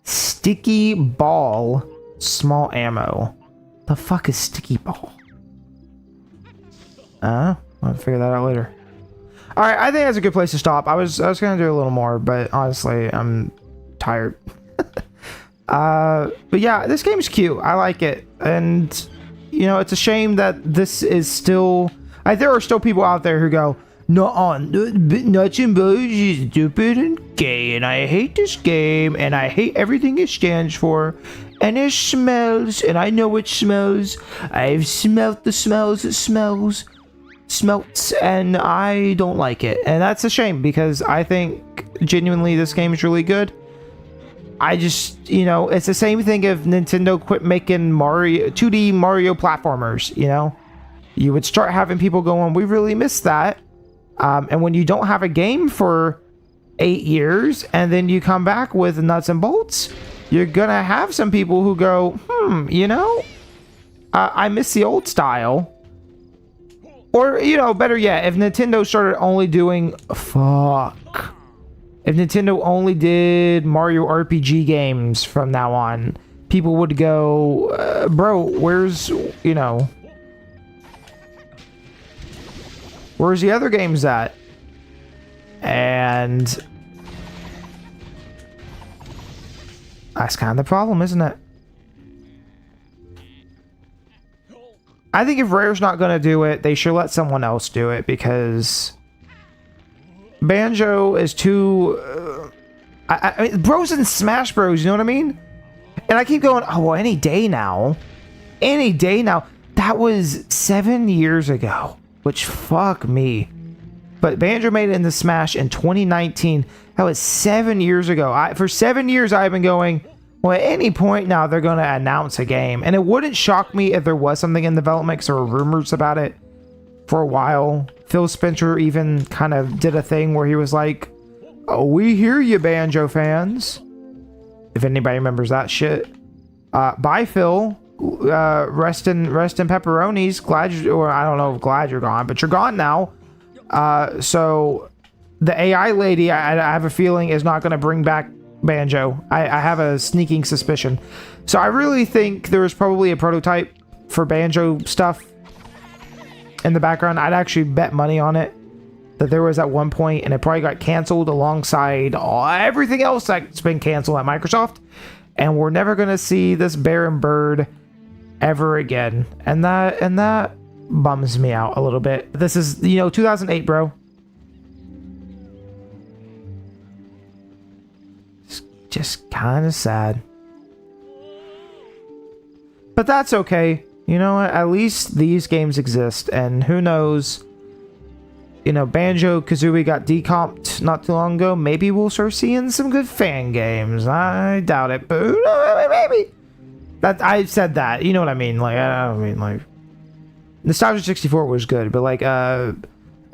Sticky ball, small ammo. The fuck is sticky ball? I'll figure that out later. All right, I think that's a good place to stop. I was gonna do a little more, but honestly, I'm tired. But yeah, this game's cute. I like it, and you know, it's a shame that this is still. There are still people out there who go, nuts and bolts is stupid and gay, and I hate this game, and I hate everything it stands for, and it smells, and I know it smells. I've smelt the smells it smells. Smelts, and I don't like it, and that's a shame because I think genuinely this game is really good. I just, you know, it's the same thing if Nintendo quit making 2D Mario platformers. You know, you would start having people going, we really missed that, and when you don't have a game for 8 years and then you come back with nuts and bolts, you're gonna have some people who go, you know, I miss the old style. Or, you know, better yet, if Nintendo started only doing... Fuck. If Nintendo only did Mario RPG games from now on, people would go, bro, where's, you know... Where's the other games at? And... that's kind of the problem, isn't it? I think if Rare's not going to do it, they should let someone else do it, because Banjo is too... I mean, Bros in Smash Bros, you know what I mean? And I keep going, oh, well, any day now. Any day now. That was 7 years ago, which fuck me. But Banjo made it into Smash in 2019. That was 7 years ago. For 7 years, I've been going... Well, at any point now, they're going to announce a game. And it wouldn't shock me if there was something in development, because there were rumors about it for a while. Phil Spencer even kind of did a thing where he was like, oh, we hear you, Banjo fans. If anybody remembers that shit. Bye, Phil. Rest in pepperonis. Glad you, or I don't know if glad you're gone, but you're gone now. So the AI lady, I have a feeling, is not going to bring back Banjo. I have a sneaking suspicion. So I really think there was probably a prototype for Banjo stuff in the background. I'd actually bet money on it that there was at one point, and it probably got canceled alongside everything else that's been canceled at Microsoft, and we're never gonna see this bear and bird ever again, and that bums me out a little bit. This is, you know, 2008, bro. Just kind of sad. But that's okay. You know what? At least these games exist. And who knows? You know, Banjo Kazooie got decomped not too long ago. Maybe we'll start seeing some good fan games. I doubt it. But who knows? Maybe. That I said that. You know what I mean? Like, I don't mean like... Nostalgia 64 was good. But like a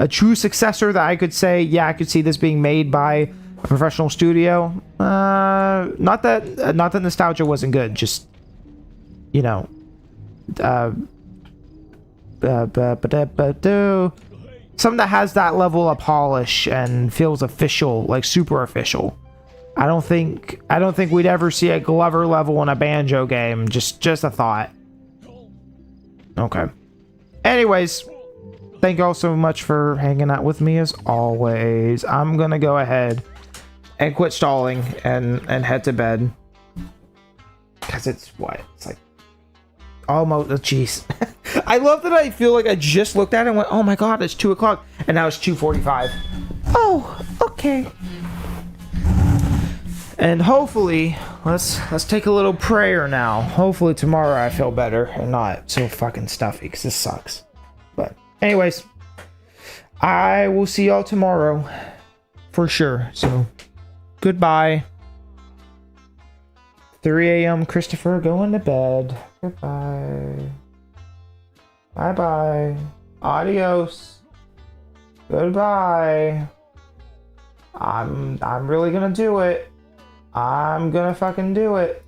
true successor that I could say, yeah, I could see this being made by... a professional studio. Not that Nostalgia wasn't good, just, you know, something that has that level of polish and feels official, like super official. I don't think we'd ever see a Glover level in a Banjo game. Just a thought. Okay. Anyways, thank you all so much for hanging out with me as always. I'm gonna go ahead and quit stalling and head to bed, because it's what, it's like almost, jeez. I love that I feel like I just looked at it and went, oh my god, it's 2 o'clock, and now it's 2:45. Oh, okay. And hopefully, let's take a little prayer now. Hopefully tomorrow I feel better and not so fucking stuffy, because this sucks. But anyways, I will see y'all tomorrow for sure. So goodbye. 3 a.m. Christopher going to bed. Goodbye. Bye-bye. Adios. Goodbye. I'm really gonna do it. I'm gonna fucking do it.